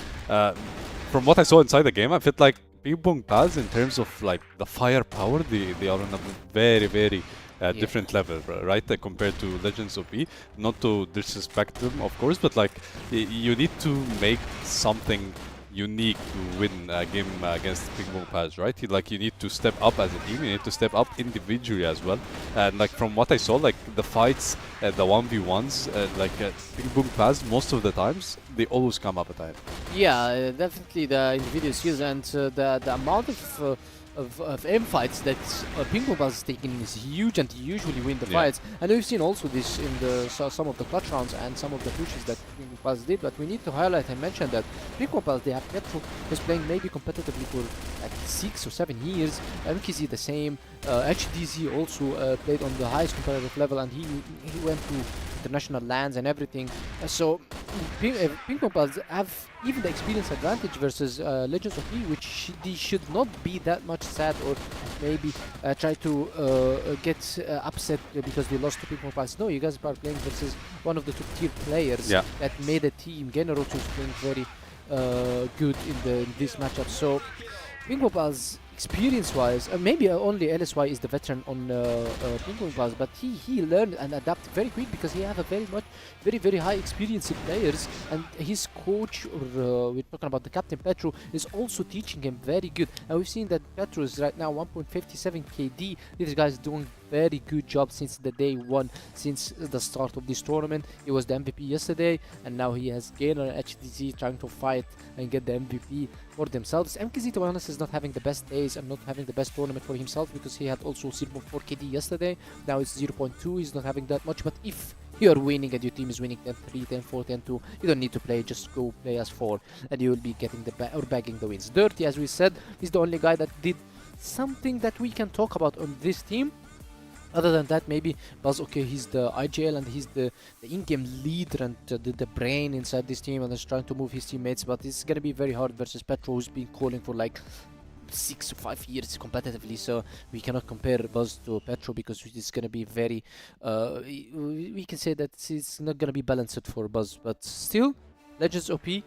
from what I saw inside the game, I felt like PingPongPals, in terms of like the firepower, they are on a very, very different level, right? Compared to LegendsOP. Not to disrespect them, of course, but like you need to make something unique to win a game against PingPongPals, right? You need to step up as a team, you need to step up individually as well. And like from what I saw, like the fights, the 1v1s, PingPongPals, most of the times, they always come up at time. Yeah, definitely the individual skills and the amount of aim fights that PingPongPals is taking is huge, and usually win the fights. And we've seen also this in some of the clutch rounds and some of the pushes that PingPongPals did. But we need to highlight and mention that PingPongPals, they have Petro was playing maybe competitively for like 6 or 7 years. MKZ the same. HDZ also played on the highest competitive level, and he went to international lands and everything. So PingPongPals have even the experience advantage versus LegendsOP, which they should not be that much sad or maybe try to get upset because they lost to PingPongPals. No, you guys are playing versus one of the top tier players that made a team. Generoto is playing very good in this matchup. So PingPongPals, experience-wise, maybe only LSY is the veteran on PingPongPals, but he learned and adapted very quick because he have a very high experience in players, and his coach, or we're talking about the captain Petro, is also teaching him very good. And we've seen that Petro is right now 1.57 KD. This guy is doing very good job since the day 1, since the start of this tournament. He was the MVP yesterday, and now he has Gainer HDZ trying to fight and get the MVP for themselves. MKZ, to be honest, is not having the best days and not having the best tournament for himself because he had also 0.4 KD yesterday. Now it's 0.2. He's not having that much, but if you are winning and your team is winning 10-3, 10-4, 10-2, you don't need to play, just go play as 4 and you will be getting or bagging the wins. Dirty, as we said, is the only guy that did something that we can talk about on this team. Other than that, maybe Buzz, okay, he's the IGL and he's the in-game leader and the brain inside this team and is trying to move his teammates, but it's going to be very hard versus Petro, who's been calling for like 6 to 5 years competitively, so we cannot compare Buzz to Petro because it's going to be very, we can say that it's not going to be balanced for Buzz, but still, LegendsOP,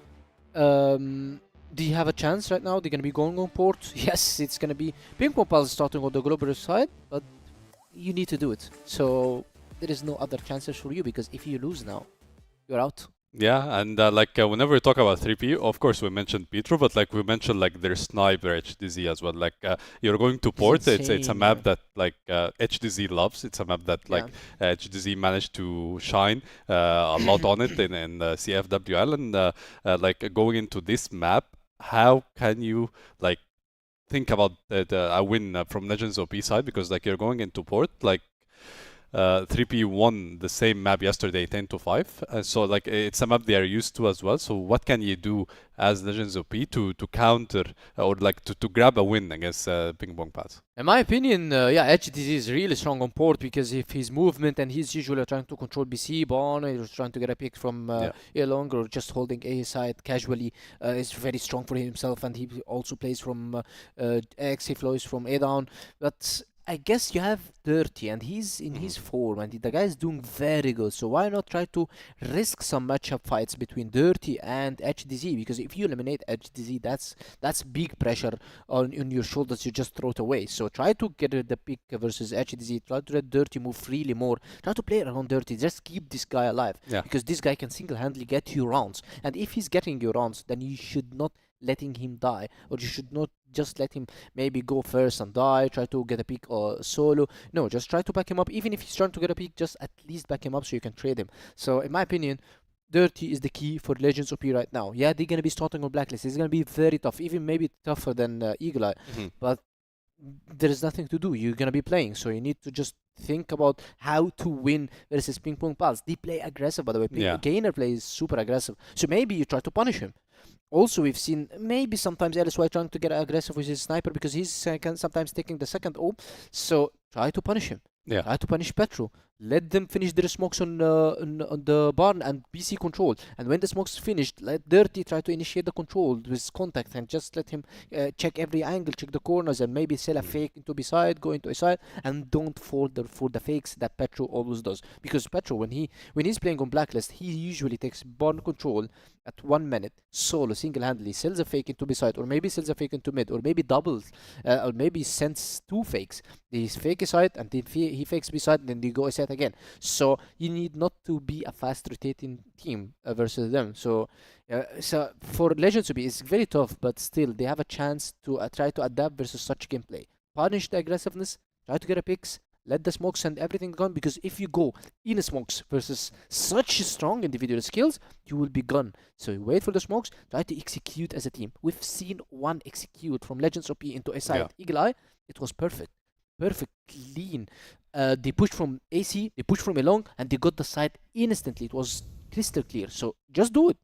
do you have a chance right now? They're going to be going on port. Yes, it's going to be PingPongPals starting on the global side, but you need to do it. So there is no other chances for you because if you lose now, you're out. Yeah, and whenever we talk about 3P, of course we mentioned Petro, but like we mentioned like their sniper HDZ as well. Like you're going to port, it's a insane, map yeah. that like HDZ loves. It's a map that like Yeah. HDZ managed to shine a lot on it in CFWL, and like going into this map, how can you like think about a win from LegendsOP side, because like you're going into port, like 3P won the same map yesterday 10-5, so like it's a map they are used to as well. So what can you do as LegendsOP to counter or like to grab a win against PingPongPals? In my opinion, yeah, HDZ is really strong on port because if his movement and he's usually trying to control BC Barn, or trying to get a pick from A long, or just holding A side casually, is very strong for himself, and he also plays from X, he flows from A down. But I guess you have Dirty, and he's in his form, and the guy is doing very good. So why not try to risk some matchup fights between Dirty and HDZ? Because if you eliminate HDZ, that's big pressure on your shoulders. You just throw it away. So try to get the pick versus HDZ. Try to let Dirty move freely more. Try to play around Dirty. Just keep this guy alive, because this guy can single-handedly get you rounds. And if he's getting you rounds, then you should not letting him die, or you should not just let him maybe go first and die, try to get a pick or solo. No, just try to back him up. Even if he's trying to get a pick, just at least back him up so you can trade him. So in my opinion, Dirty is the key for LegendsOP right now. Yeah, they're gonna be starting on Blacklist. It's gonna be very tough, even maybe tougher than Eagle Eye. But there is nothing to do. You're gonna be playing, so you need to just think about how to win versus PingPongPals. They play aggressive, by the way. Gainer plays super aggressive, so maybe you try to punish him. Also, we've seen maybe sometimes LSY trying to get aggressive with his sniper because he's sometimes taking the second O. So try to punish him. Try to punish Petro. Let them finish their smokes on the barn and BC control. And when the smokes finished, let Dirty try to initiate the control with contact, and just let him check every angle, check the corners, and maybe sell a fake into B side, go into A side, and don't fall for the fakes that Petro always does. Because Petro, when he's playing on Blacklist, he usually takes barn control at 1 minute, solo, single-handedly, sells a fake into B side, or maybe sells a fake into mid, or maybe doubles, or maybe sends 2 fakes. He fake A side, and then he fakes B side, and then they go A side again. So you need not to be a fast rotating team versus them. So for LegendsOP, it's very tough, but still they have a chance to try to adapt versus such gameplay. Punish the aggressiveness, try to get a picks, let the smokes and everything gone, because if you go in smokes versus such strong individual skills, you will be gone. So you wait for the smokes, try to execute as a team. We've seen one execute from LegendsOP into A side. Eagle Eye, it was perfect, clean. They pushed from AC, they pushed from A long, and they got the side instantly. It was crystal clear. So just do it.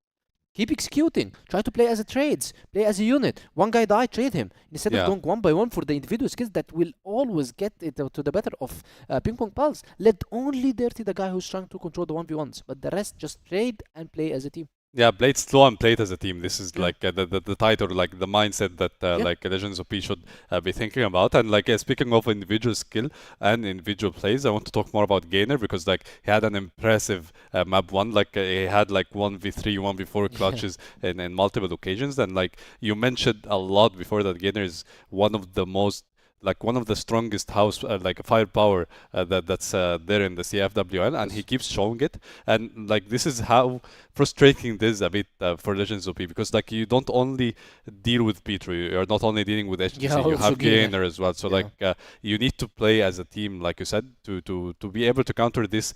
Keep executing. Try to play as a trades. Play as a unit. One guy died, trade him. Instead of going 1 by 1 for the individual skills that will always get it to the better of PingPongPals. Let only Dirty the guy who's trying to control the 1v1s. But the rest, just trade and play as a team. Yeah, play it slow and play it as a team. This is like the title, like the mindset that like LegendsOP should be thinking about. And like speaking of individual skill and individual plays, I want to talk more about Gainer, because like he had an impressive map 1. Like he had like 1v3, 1v4 clutches in multiple occasions. And like you mentioned a lot before, that Gainer is one of the strongest house, like firepower that's there in the CFWL, and he keeps showing it. And like this is how frustrating this a bit for LegendsOP, because like you don't only deal with Petro, you're not only dealing with HTC, you have Gainer as well. So like you need to play as a team, like you said, to be able to counter this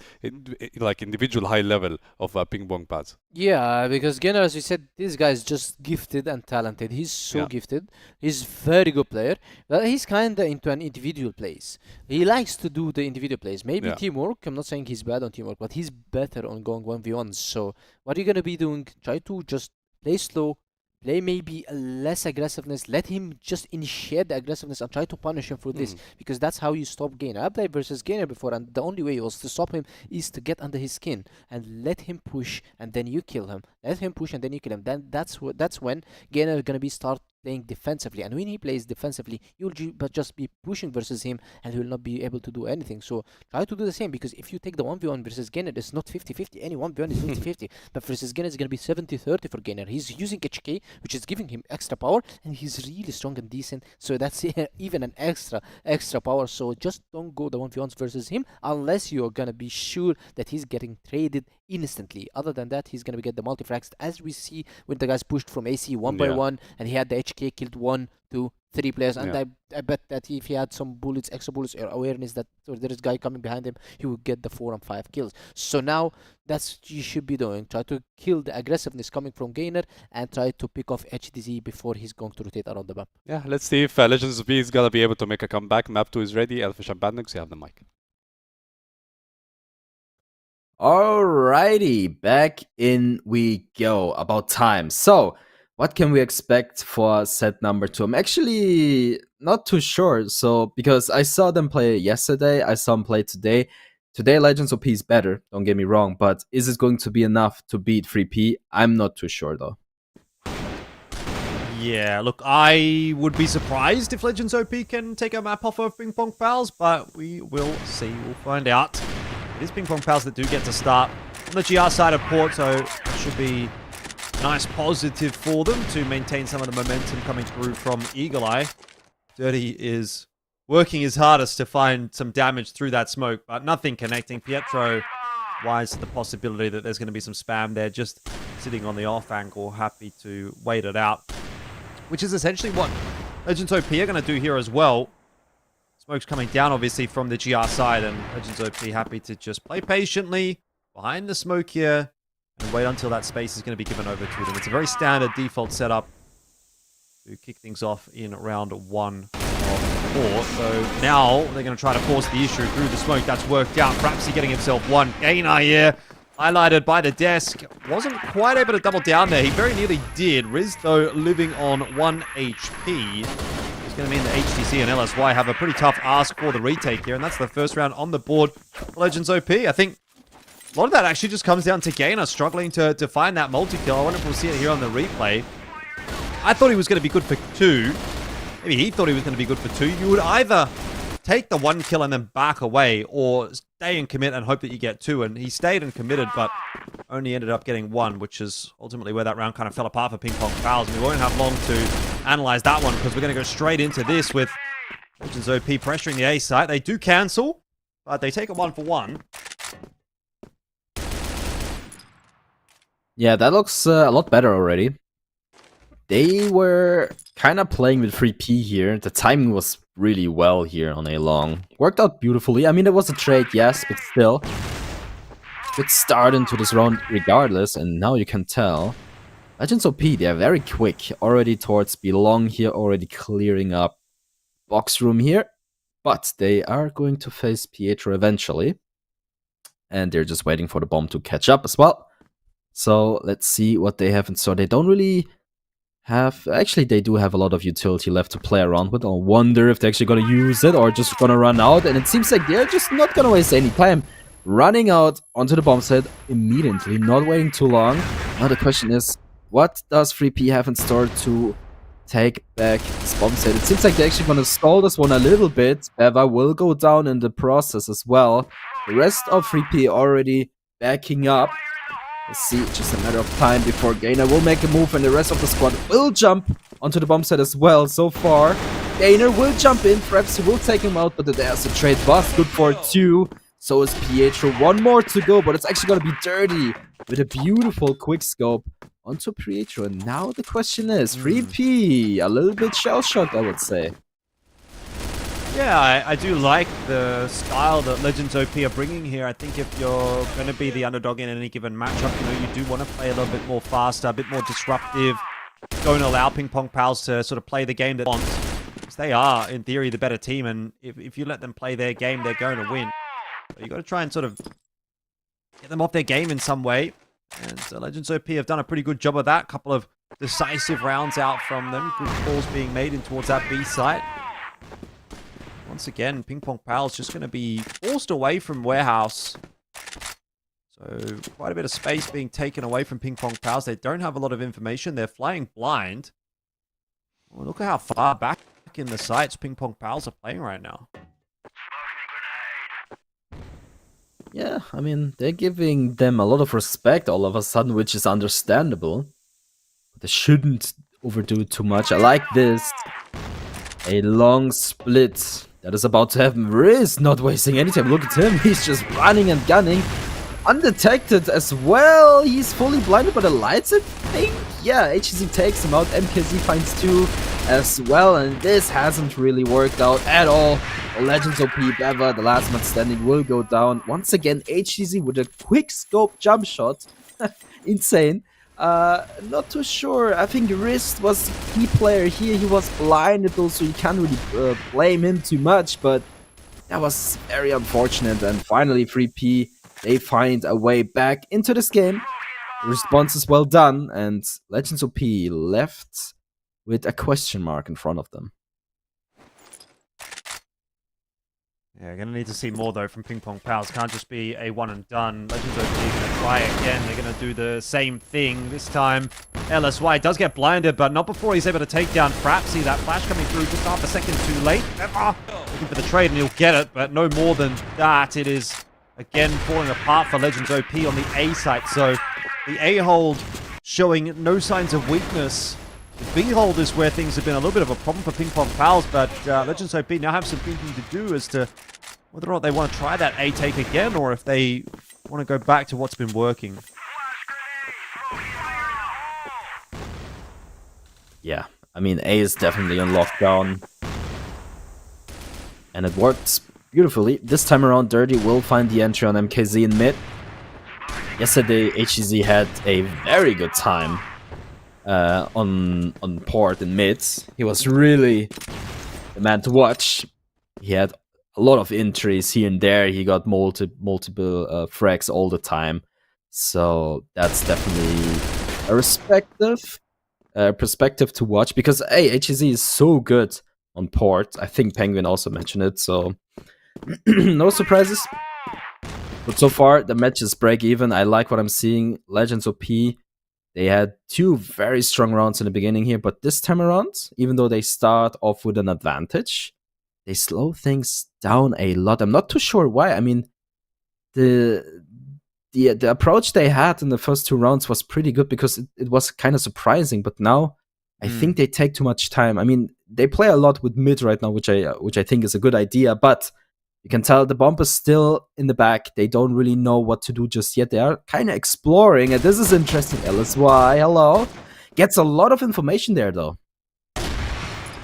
like individual high level of PingPongPals. Yeah, because Gainer, as you said, this guy is just gifted and talented. He's so gifted. He's very good player, but he's kinda into an individual plays. He likes to do the individual plays. Maybe teamwork. I'm not saying he's bad on teamwork, but he's better on going 1v1s. So what are you gonna be doing? Try to just play slow, play maybe less aggressiveness. Let him just initiate the aggressiveness and try to punish him for this, because that's how you stop Gainer. I played versus Gainer before, and the only way was to stop him is to get under his skin and let him push, and then you kill him. Let him push and then you kill him. Then that's when Gainer is gonna be start playing defensively, and when he plays defensively, you'll just be pushing versus him, and he will not be able to do anything. So try to do the same, because if you take the 1v1 versus Gainer, it's not 50-50. Any 1v1 is 50-50, but versus Gainer is going to be 70-30 for Gainer. He's using HK, which is giving him extra power, and he's really strong and decent, so that's even an extra power. So just don't go the 1v1s versus him unless you're going to be sure that he's getting traded instantly. Other than that, he's gonna get the multi-frags, as we see when the guys pushed from AC one by one, and he had the HK killed 1, 2, 3 players. And I bet that if he had some bullets, extra bullets, or awareness that there is a guy coming behind him, he would get the 4 and 5 kills. So now that's what you should be doing. Try to kill the aggressiveness coming from Gainer and try to pick off HDZ before he's going to rotate around the map. Yeah, let's see if LegendsOP is gonna be able to make a comeback. Map 2 is ready. Elfish and Bandix, you have the mic. Alrighty, back in we go. About time. So, what can we expect for set number 2? I'm actually not too sure. So, because I saw them play yesterday, I saw them play today. Today, LegendsOP is better, don't get me wrong, but is it going to be enough to beat 3P? I'm not too sure, though. Yeah, look, I would be surprised if LegendsOP can take a map off of PingPongPals, but we will see. We'll find out. It is PingPongPals that do get to start on the GR side of Port, so it should be nice positive for them to maintain some of the momentum coming through from Eagle Eye. Dirty is working his hardest to find some damage through that smoke, but nothing connecting. Pietro wise to the possibility that there's going to be some spam there, just sitting on the off angle, happy to wait it out. Which is essentially what LegendsOP are going to do here as well. Smoke's coming down, obviously, from the GR side, and LegendsOP happy to just play patiently behind the smoke here and wait until that space is going to be given over to them. It's a very standard default setup to kick things off in round 1 of 4. So now they're going to try to force the issue through the smoke. That's worked out. Frapsy getting himself 1. Gainer here, highlighted by the desk. Wasn't quite able to double down there. He very nearly did. Riz, though, living on 1 HP. Going to mean the HTC and LSY have a pretty tough ask for the retake here, and that's the first round on the board for LegendsOP. I think a lot of that actually just comes down to Gainer struggling to find that multi-kill. I wonder if we'll see it here on the replay. I thought he was going to be good for 2. Maybe he thought he was going to be good for 2. You would either take the 1 kill and then back away, or stay and commit and hope that you get 2. And he stayed and committed, but only ended up getting 1, which is ultimately where that round kind of fell apart for PingPongPals. And we won't have long to analyze that one, because we're going to go straight into this with LegendsOP pressuring the A site. They do cancel, but they take a 1-for-1. Yeah, that looks a lot better already. They were kind of playing with 3P here. The timing was really well here on A long. Worked out beautifully. I mean, it was a trade, yes, but still. Good start into this round regardless, and now you can tell LegendsOP, they are very quick already towards Belong here, already clearing up box room here, but they are going to face Pietro eventually, and they're just waiting for the bomb to catch up as well. So let's see what they have in store. They don't really have, actually they do have a lot of utility left to play around with. I wonder if they're actually going to use it or just going to run out, and it seems like they're just not going to waste any time. Running out onto the bomb site immediately, not waiting too long. Now the question is, what does 3P have in store to take back this bomb site? It seems like they're actually going to stall this one a little bit. Beva will go down in the process as well. The rest of 3P already backing up. Let's see, just a matter of time before Gainer will make a move, and the rest of the squad will jump onto the bomb site as well. So far, Gainer will jump in, perhaps he will take him out, but there's a trade buff, good for 2. So is Pietro. 1 more to go, but it's actually going to be Dirty with a beautiful quick scope onto Pietro. And now the question is, 3P, a little bit shell-shocked, I would say. Yeah, I do like the style that LegendsOP are bringing here. I think if you're going to be the underdog in any given matchup, you know, you do want to play a little bit more faster, a bit more disruptive. Don't allow PingPongPals to sort of play the game that they want. Because they are, in theory, the better team, and if you let them play their game, they're going to win. But you got to try and sort of get them off their game in some way. And LegendsOP have done a pretty good job of that. Couple of decisive rounds out from them. Good calls being made in towards that B site. Once again, PingPongPals just going to be forced away from Warehouse. So quite a bit of space being taken away from PingPongPals. They don't have a lot of information. They're flying blind. Oh, look at how far back in the sites PingPongPals are playing right now. Yeah, I mean, they're giving them a lot of respect all of a sudden, which is understandable. But they shouldn't overdo it too much. I like this. A long split that is about to happen. Riz not wasting any time. Look at him. He's just running and gunning. undetected as well. He's fully blinded by the lights, I think. Yeah, HZ takes him out. MKZ finds 2 as well, and this hasn't really worked out at all. LegendsOP Beva, the last man standing, will go down. Once again, HZ with a quick scope jump shot. Insane. Not too sure. I think Wrist was the key player here. He was blinded though, so you can't really blame him too much, but that was very unfortunate. And finally, 3P, they find a way back into this game. The response is well done, and LegendsOP left with a question mark in front of them. Yeah, going to need to see more, though, from PingPongPals. Can't just be a one and done. LegendsOP going to try again. They're going to do the same thing. This time, LSY does get blinded, but not before he's able to take down Frapp. See that flash coming through just half a second too late. Looking for the trade, and he'll get it, but no more than that. It is, again, falling apart for LegendsOP on the A site. So the A hold showing no signs of weakness. The B hold is where things have been a little bit of a problem for PingPongPals, but LegendsOP now have some thinking to do as to whether or not they want to try that A take again, or if they want to go back to what's been working. Yeah, I mean, A is definitely on lockdown. And it works beautifully. This time around, Dirty will find the entry on MKZ in mid. Yesterday, HEZ had a very good time on port in mid. He was really the man to watch. He had a lot of entries here and there. He got multiple frags all the time. So that's definitely a perspective to watch, because HEZ is so good on port. I think Penguin also mentioned it, so no surprises. But so far, the matches break even. I like what I'm seeing. LegendsOP, they had 2 very strong rounds in the beginning here, but this time around, even though they start off with an advantage, they slow things down a lot. I'm not too sure why. I mean, the approach they had in the first 2 rounds was pretty good, because it was kind of surprising, but now I think they take too much time. I mean, they play a lot with mid right now, which I think is a good idea, but you can tell the bomb is still in the back. They don't really know what to do just yet. They are kind of exploring, and this is interesting. LSY, hello. Gets a lot of information there, though.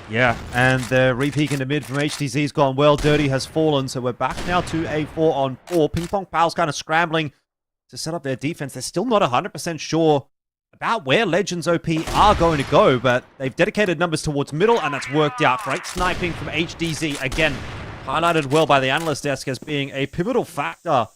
Yeah, and the re-peek in the mid from HTZ's gone well. Dirty has fallen, so we're back now to a 4-on-4. PingPongPals kind of scrambling to set up their defense. They're still not 100% sure about where LegendsOP are going to go, but they've dedicated numbers towards middle, and that's worked out. Great sniping from HDZ. Again, highlighted well by the analyst desk as being a pivotal factor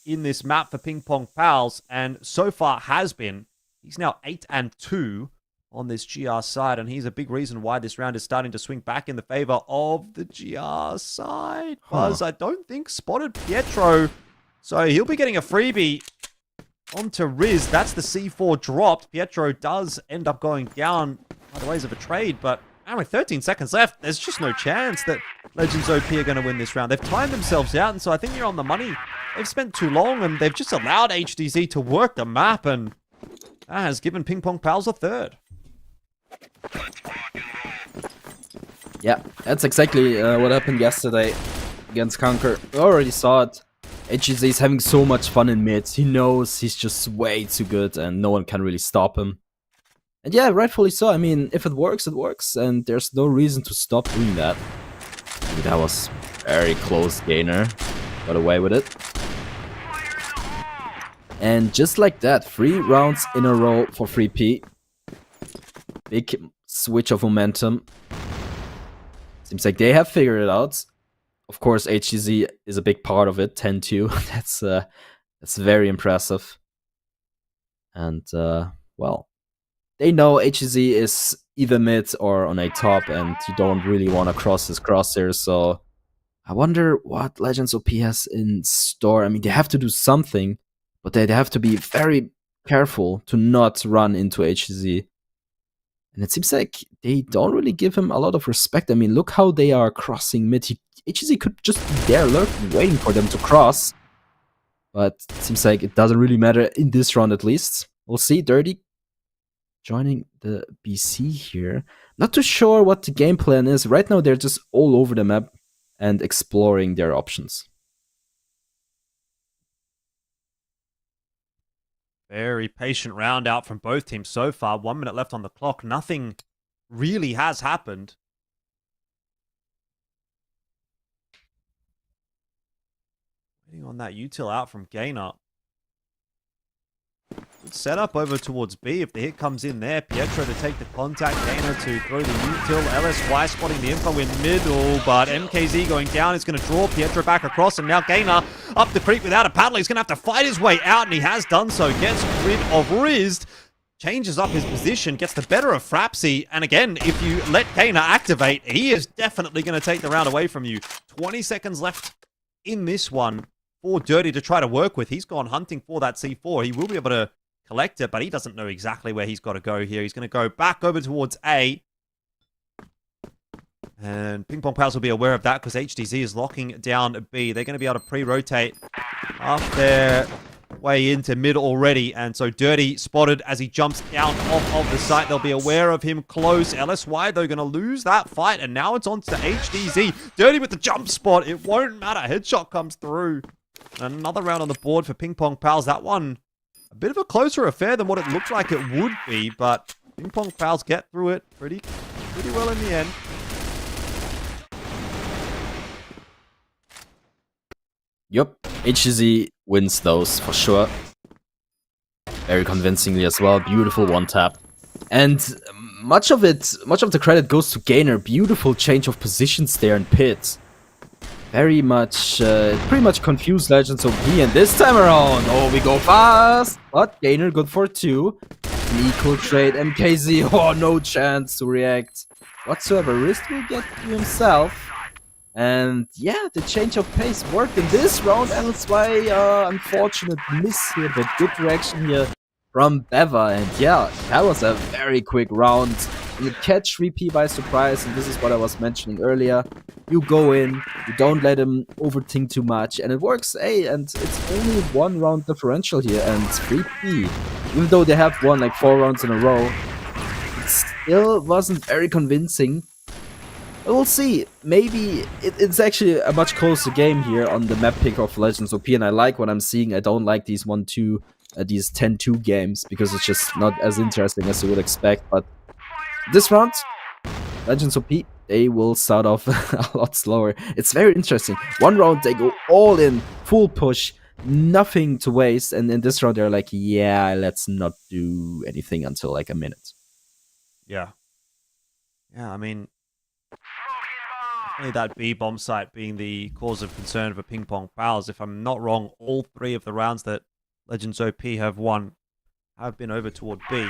in this map for PingPongPals, and so far has been. He's now 8-2 on this GR side, and he's a big reason why this round is starting to swing back in the favor of the GR side. Buzz, I don't think spotted Pietro, so he'll be getting a freebie onto Riz. That's the C4 dropped. Pietro does end up going down by the ways of a trade, but with 13 seconds left, there's just no chance that LegendsOP are going to win this round. They've timed themselves out, and so I think you're on the money. They've spent too long, and they've just allowed HDZ to work the map, and that has given PingPongPals a third. Yeah, that's exactly what happened yesterday against CANKER. We already saw it. HEZ is having so much fun in mid. He knows he's just way too good, and no one can really stop him. And yeah, rightfully so. I mean, if it works, it works, and there's no reason to stop doing that. I mean, that was very close, Gainer. Got away with it. And just like that, 3 rounds in a row for 3P. Big switch of momentum. Seems like they have figured it out. Of course, HEZ is a big part of it, 10-2. That's very impressive. And, well, they know HEZ is either mid or on a top, and you don't really want to cross his crosshairs, so I wonder what LegendsOP has in store. I mean, they have to do something, but they have to be very careful to not run into HEZ. And it seems like they don't really give him a lot of respect. I mean, look how they are crossing mid. HEZ could just be there lurking, waiting for them to cross. But it seems like it doesn't really matter in this round, at least. We'll see. Dirty joining the BC here. Not too sure what the game plan is. Right now, they're just all over the map and exploring their options. Very patient round out from both teams so far. 1 minute left on the clock. Nothing really has happened. Waiting on that util out from Gainer. Good setup over towards B. If the hit comes in there, Pietro to take the contact, Gainer to throw the util, LSY spotting the info in middle, but MKZ going down is going to draw Pietro back across, and now Gainer up the creek without a paddle. He's going to have to fight his way out, and he has done so. Gets rid of Riz, changes up his position, gets the better of Frapsy, and again, if you let Gainer activate, he is definitely going to take the round away from you. 20 seconds left in this one for Dirty to try to work with. He's gone hunting for that C4. He will be able to collect it, but he doesn't know exactly where he's got to go here. He's going to go back over towards A. And PingPongPals will be aware of that because HDZ is locking down B. They're going to be able to pre-rotate up their way into mid already. And so Dirty spotted as he jumps down off of the site. They'll be aware of him close. LSY, though, going to lose that fight. And now it's on to HDZ. Dirty with the jump spot. It won't matter. Headshot comes through. Another round on the board for PingPongPals. That one a bit of a closer affair than what it looked like it would be, but PingPongPals get through it pretty well in the end. Yep, HGZ wins those for sure. Very convincingly as well. Beautiful one tap. And much of the credit goes to Gainer. Beautiful change of positions there in pit. Very much, pretty much confused LegendsOP, and this time around, oh, we go fast! But Gainer good for 2. An equal trade, MKZ, oh, no chance to react whatsoever. Wrist will get to himself. And yeah, the change of pace worked in this round. LSY, unfortunate miss here, but good reaction here from Beva. And yeah, that was a very quick round. You catch 3P by surprise, and this is what I was mentioning earlier. You go in, you don't let him overthink too much, and it works, and it's only 1 round differential here, and 3P, even though they have won like 4 rounds in a row, it still wasn't very convincing. But we'll see. Maybe it's actually a much closer game here on the map pick of LegendsOP, and I like what I'm seeing. I don't like these 1-2, these 10-2 games, because it's just not as interesting as you would expect, but this round, LegendsOP, they will start off a lot slower. It's very interesting. 1 round, they go all in, full push, nothing to waste. And in this round, they're like, yeah, let's not do anything until like a minute. Yeah. Yeah, I mean, only that B bomb site being the cause of concern for PingPongPals. If I'm not wrong, all 3 of the rounds that LegendsOP have won have been over toward B.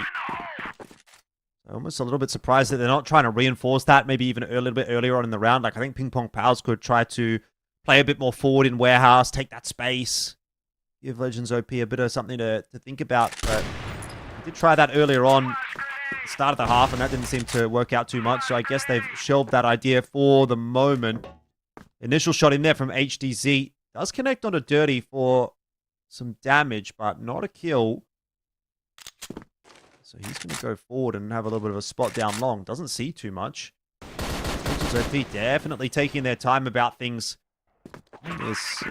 Almost a little bit surprised that they're not trying to reinforce that, maybe even a little bit earlier on in the round. Like, I think PingPongPals could try to play a bit more forward in warehouse, take that space, give LegendsOP a bit of something to think about. But they did try that earlier on at the start of the half, and that didn't seem to work out too much. So I guess they've shelved that idea for the moment. Initial shot in there from HDZ does connect onto Dirty for some damage, but not a kill. So he's going to go forward and have a little bit of a spot down long. Doesn't see too much. LegendsOP definitely taking their time about things on this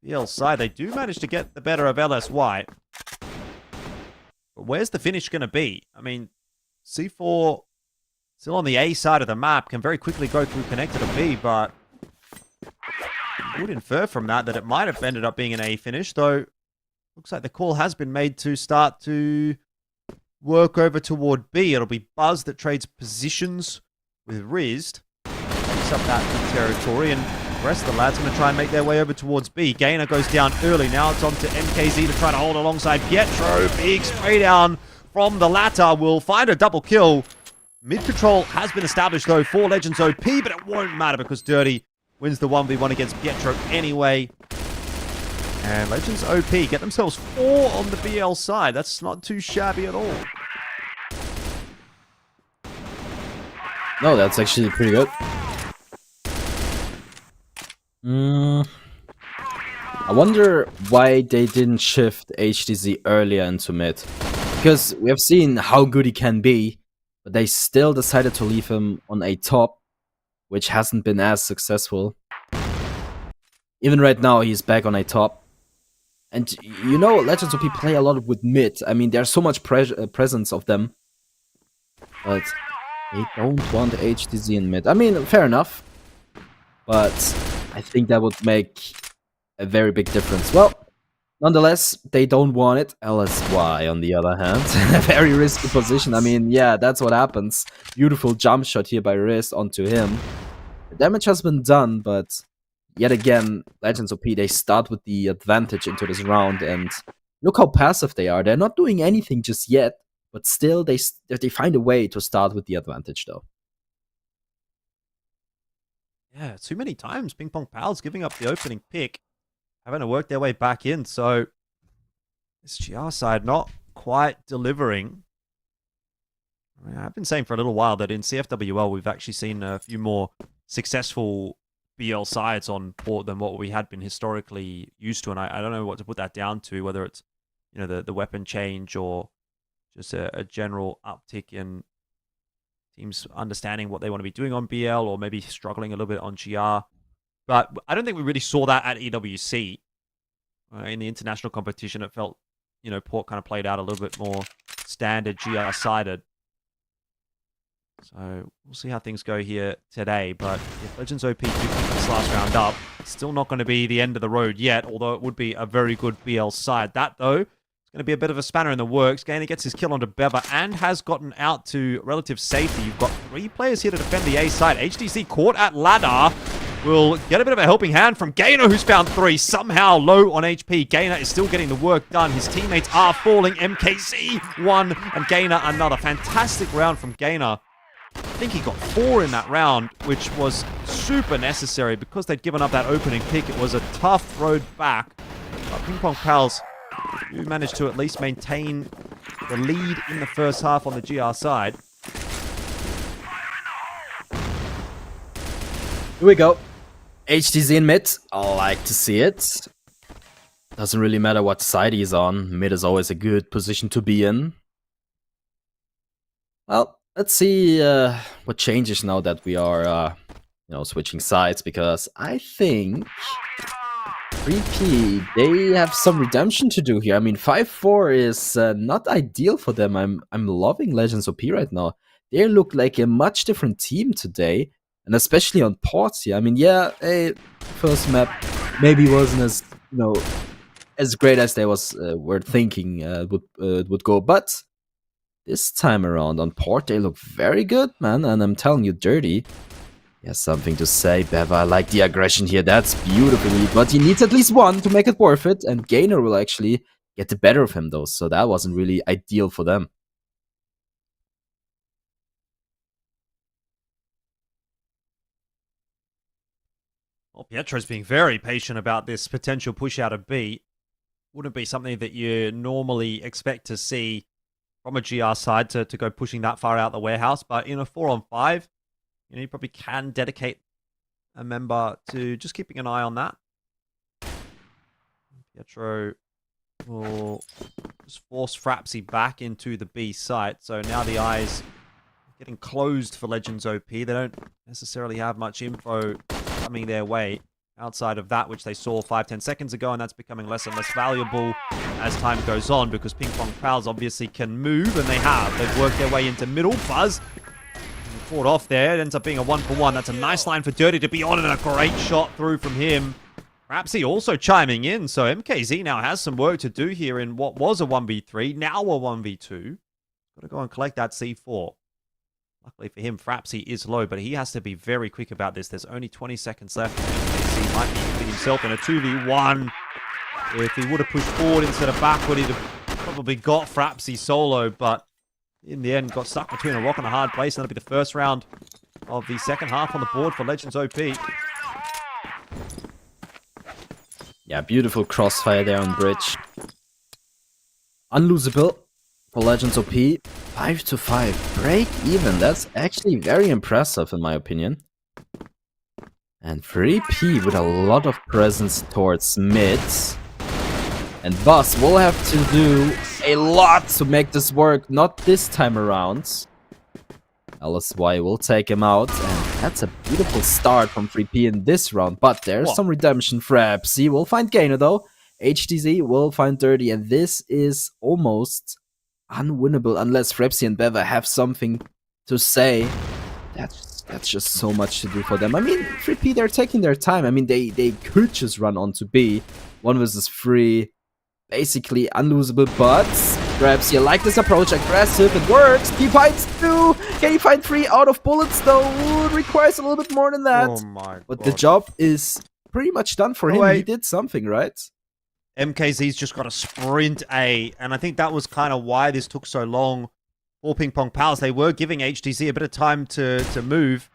BL side. They do manage to get the better of LSY. But where's the finish going to be? I mean, C4 still on the A side of the map. Can very quickly go through connector to B, but you would infer from that it might have ended up being an A finish, though looks like the call has been made to start to work over toward B. It'll be Buzz that trades positions with Rizd. Takes up that territory, and the rest of the lads going to try and make their way over towards B. Gainer goes down early. Now it's on to MKZ to try to hold alongside Pietro. Big spray down from the latter. Will find a double kill. Mid control has been established, though, for LegendsOP, but it won't matter because Dirty wins the 1v1 against Pietro anyway. And LegendsOP get themselves 4 on the BL side. That's not too shabby at all. No, that's actually pretty good. I wonder why they didn't shift HDZ earlier into mid. Because we have seen how good he can be, but they still decided to leave him on a top, which hasn't been as successful. Even right now, he's back on a top. And you know, LegendsOP play a lot with mid. I mean, there's so much presence of them. But they don't want HTZ in mid. I mean, fair enough. But I think that would make a very big difference. Well, nonetheless, they don't want it. LSY, on the other hand, a very risky position. I mean, yeah, that's what happens. Beautiful jump shot here by Riz onto him. The damage has been done, but yet again, LegendsOP, they start with the advantage into this round, and look how passive they are. They're not doing anything just yet, but still, they find a way to start with the advantage, though. Yeah, too many times. PingPongPals giving up the opening pick, having to work their way back in. So this GR side not quite delivering. I mean, I've been saying for a little while that in CFWL we've actually seen a few more successful BL sides on port than what we had been historically used to, and I don't know what to put that down to, whether it's, you know, the weapon change or just a general uptick in teams understanding what they want to be doing on BL, or maybe struggling a little bit on GR. But I don't think we really saw that at EWC. In the international competition, it felt, you know, Port kind of played out a little bit more standard GR-sided. So we'll see how things go here today. But if LegendsOP do pick this last round up, it's still not going to be the end of the road yet, although it would be a very good BL side. That, though, is going to be a bit of a spanner in the works. Gainer gets his kill onto Beva and has gotten out to relative safety. You've got 3 players here to defend the A side. HTC caught at ladder. Will get a bit of a helping hand from Gainer, who's found 3. Somehow low on HP. Gainer is still getting the work done. His teammates are falling. MKZ 1 and Gainer another. Fantastic round from Gainer. I think he got 4 in that round, which was super necessary because they'd given up that opening pick. It was a tough road back. But PingPongPals do manage to at least maintain the lead in the first half on the GR side. Here we go. HTZ in mid. I like to see it. Doesn't really matter what side he's on. Mid is always a good position to be in. Well, let's see what changes now that we are, switching sides, because I think 3P, they have some redemption to do here. I mean, 5-4 is not ideal for them. I'm loving LegendsOP right now. They look like a much different team today, and especially on ports here. I mean, yeah, first map maybe wasn't as great as they were thinking would go, but this time around on port, they look very good, man, and I'm telling you, Dirty, he has something to say. Beva, I like the aggression here, that's beautifully, but he needs at least 1 to make it worth it, and Gainer will actually get the better of him, though, so that wasn't really ideal for them. Well, Pietro's being very patient about this potential push out of B. Wouldn't be something that you normally expect to see from a GR side to go pushing that far out the warehouse, but in a 4-on-5, you probably can dedicate a member to just keeping an eye on that. Pietro will just force Frapsy back into the B site, so now the eyes are getting closed for LegendsOP. They don't necessarily have much info coming their way outside of that which they saw 5-10 seconds ago, and that's becoming less and less valuable as time goes on, because PingPongPals obviously can move, and they have. They've worked their way into middle. Buzz fought off there. It ends up being a 1-for-1. That's a nice line for Dirty to be on, and a great shot through from him. Rapsy also chiming in, so MKZ now has some work to do here in what was a 1v3, now a 1v2. Got to go and collect that C4. Luckily for him, Frapsy is low, but he has to be very quick about this. There's only 20 seconds left. MKZ might be putting himself in a 2v1. If he would have pushed forward instead of backward, he'd have probably got Frapsy solo, but in the end, got stuck between a rock and a hard place, and that'll be the first round of the second half on the board for LegendsOP. Yeah, beautiful crossfire there on bridge. Unlosable for LegendsOP. 5-5. Break even. That's actually very impressive in my opinion. And 3P with a lot of presence towards mids. And Boss will have to do a lot to make this work. Not this time around. LSY will take him out. And that's a beautiful start from 3P in this round. But there's some redemption for Abs. He will find Gainer though. HTZ will find Dirty, and this is almost unwinnable unless Frepsy and Beva have something to say. That's just so much to do for them. I mean, 3P, they're taking their time. I mean, they could just run on to B. 1 versus 3, basically unlosable, but perhaps you like this approach, aggressive, it works. He finds 2. Can he find 3 out of bullets though? Ooh, it requires a little bit more than that. Oh my But God. the job is pretty much done for him. wait. He did something, right? MKZ's just got a sprint A, and I think that was kind of why this took so long for PingPongPals. They were giving HTZ a bit of time to move.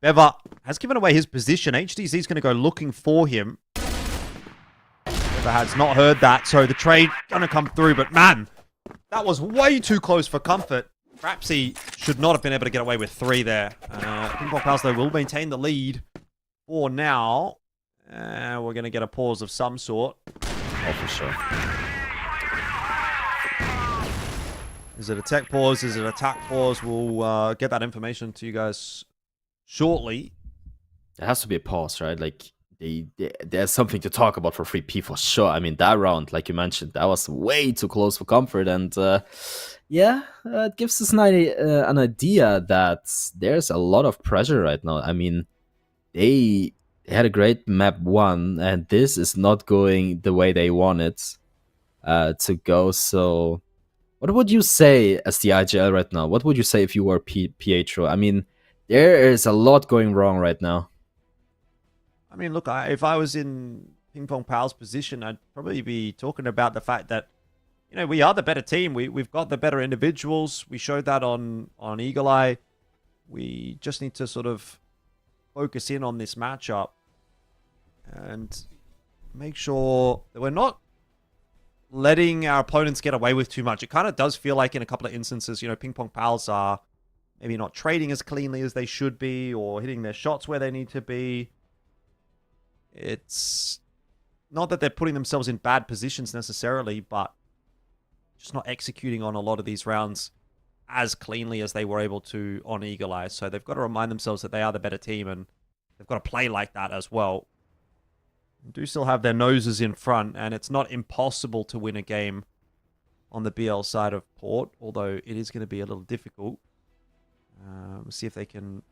Beva has given away his position. HTZ's going to go looking for him. Beva has not heard that, so the trade going to come through, but man, that was way too close for comfort. Frapsy should not have been able to get away with 3 there. PingPongPals, though, will maintain the lead for now. We're going to get a pause of some sort. Oh, for sure. Is it a tech pause? Is it a attack pause? We'll get that information to you guys shortly. There has to be a pause, right? Like, there's something to talk about for 3P for sure. I mean, that round, like you mentioned, that was way too close for comfort. And yeah, it gives us an idea that there's a lot of pressure right now. I mean, they had a great map 1, and this is not going the way they want it to go. So what would you say as the IGL right now? What would you say if you were Pietro? I mean, there is a lot going wrong right now. I mean, look, if I was in PingPongPal's position, I'd probably be talking about the fact that, you know, we are the better team. We've got the better individuals. We showed that on Eagle Eye. We just need to sort of focus in on this matchup and make sure that we're not letting our opponents get away with too much. It kind of does feel like in a couple of instances, you know, PingPongPals are maybe not trading as cleanly as they should be or hitting their shots where they need to be. It's not that they're putting themselves in bad positions necessarily, but just not executing on a lot of these rounds as cleanly as they were able to on Eagle Eye. So they've got to remind themselves that they are the better team, and they've got to play like that as well. They do still have their noses in front, and it's not impossible to win a game on the BL side of Port, although it is going to be a little difficult. We'll see if they can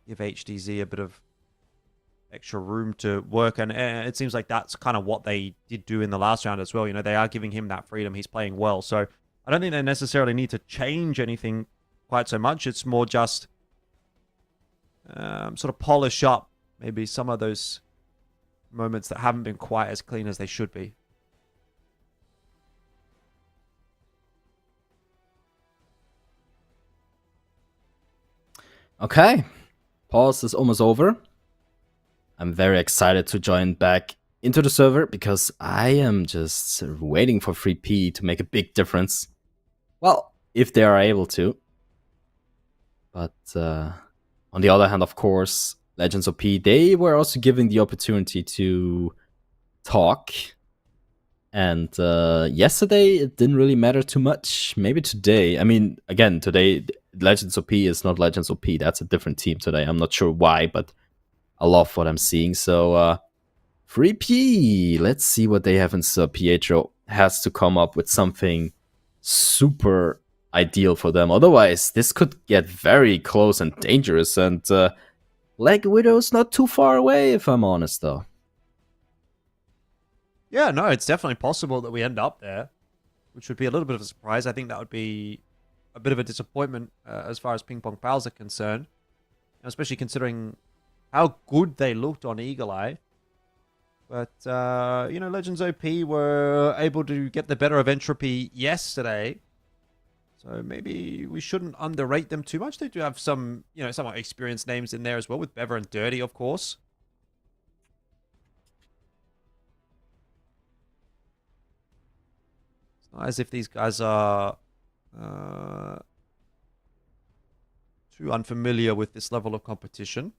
give HDZ a bit of extra room to work, and it seems like that's kind of what they did do in the last round as well. You know, they are giving him that freedom. He's playing well, so I don't think they necessarily need to change anything quite so much. It's more just sort of polish up maybe some of those moments that haven't been quite as clean as they should be. Okay, pause is almost over. I'm very excited to join back into the server because I am just waiting for 3P to make a big difference. Well, if they are able to. But on the other hand, of course, LegendsOP, they were also given the opportunity to talk. And yesterday, it didn't really matter too much. Maybe today. I mean, again, today, LegendsOP is not LegendsOP. That's a different team today. I'm not sure why, but I love what I'm seeing. So, 3P, let's see what they have in store. Pietro has to come up with something super ideal for them. Otherwise, this could get very close and dangerous. And Leg Widow's not too far away, if I'm honest, though. Yeah, no, it's definitely possible that we end up there, which would be a little bit of a surprise. I think that would be a bit of a disappointment as far as PingPongPals are concerned, especially considering how good they looked on Eagle Eye. But, you know, LegendsOP were able to get the better of Entropy yesterday. So maybe we shouldn't underrate them too much. They do have some, you know, somewhat experienced names in there as well, with Bever and Dirty, of course. It's not as if these guys are too unfamiliar with this level of competition.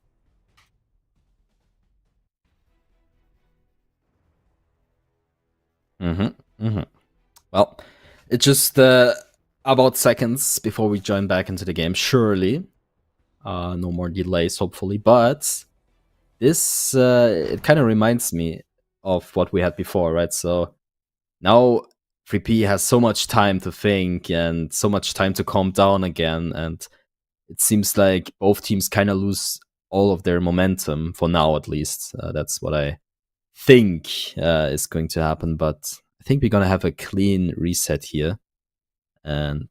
Well, it's just about seconds before we join back into the game, surely. No more delays, hopefully. But this, it kind of reminds me of what we had before, right? So now 3P has so much time to think and so much time to calm down again, and it seems like both teams kind of lose all of their momentum for now, at least. That's what I think is going to happen, but I think we're gonna have a clean reset here, and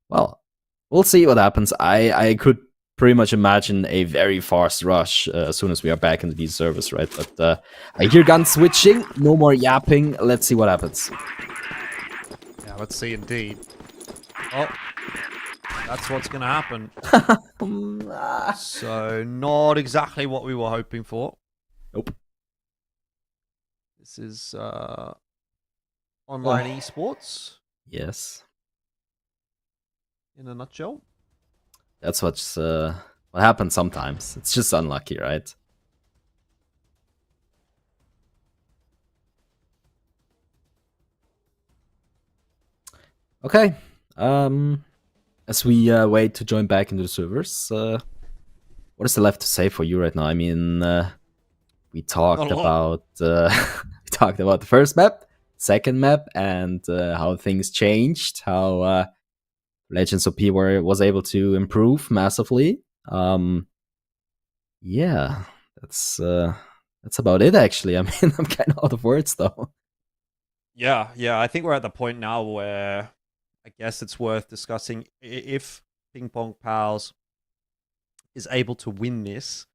well, we'll see what happens. I could pretty much imagine a very fast rush as soon as we are back into these servers, right? But I hear gun switching, no more yapping. Let's see what happens. Yeah, let's see indeed. Oh, that's what's going to happen. So, not exactly what we were hoping for. Nope. This is online esports Yes. in a nutshell. That's what's what happens sometimes. It's just unlucky, right? Okay. As we wait to join back into the servers, what is there left to say for you right now? I mean, we talked about we talked about the first map, second map, and how things changed, how LegendsOP was able to improve massively. Yeah, that's about it actually. I mean, I'm kind of out of words though. Yeah, I think we're at the point now where I guess it's worth discussing if PingPongPals is able to win this,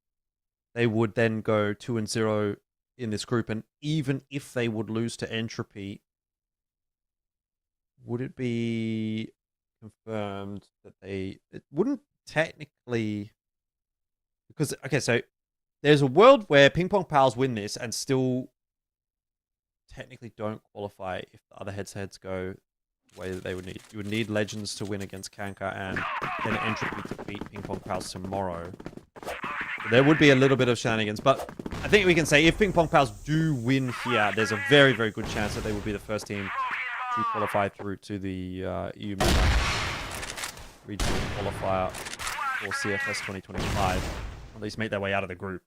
they would then go 2-0 in this group, and even if they would lose to Entropy, would it be confirmed that it wouldn't technically, because okay, so there's a world where PingPongPals win this and still technically don't qualify if the other heads go the way that they would need. You would need Legends to win against CANKER and then Entropy to beat PingPongPals tomorrow. So there would be a little bit of shenanigans, but I think we can say if PingPongPals do win here, there's a very, very good chance that they would be the first team to qualify through to the EUMENA regional qualifier for CFS 2025. At least make their way out of the group.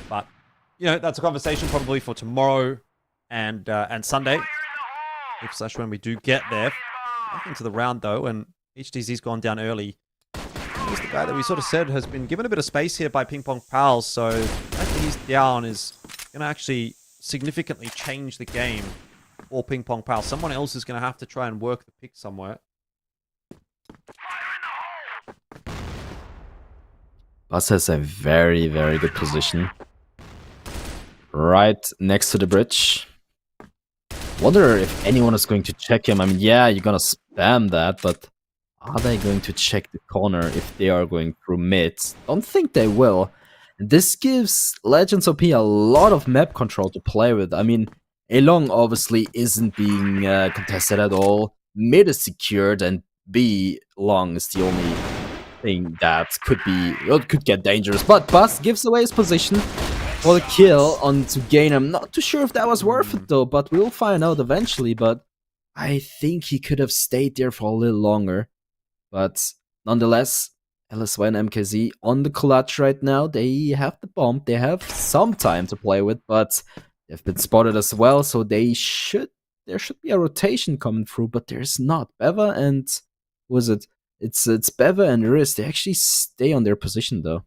But you know, that's a conversation probably for tomorrow and Sunday, if / when we do get there. Back into the round though, and HTZ's gone down early. He's the guy that we sort of said has been given a bit of space here by PingPongPals, so the fact that he's down is going to actually significantly change the game for PingPongPals. Someone else is going to have to try and work the pick somewhere. Bus has a very, very good position. Right next to the bridge. Wonder if anyone is going to check him. I mean, yeah, you're gonna spam that, but are they going to check the corner if they are going through mid? Don't think they will. This gives LegendsOP a lot of map control to play with. I mean, A long obviously isn't being contested at all. Mid is secured, and B long is the only thing that could get dangerous. But Bus gives away his position for the kill onto Gain. I'm not too sure if that was worth it though, but we'll find out eventually. But I think he could have stayed there for a little longer. But nonetheless, LSY and MKZ on the clutch right now. They have the bomb. They have some time to play with, but they've been spotted as well, so there should be a rotation coming through, but there's not. Beva and it's Beva and Riz. They actually stay on their position though.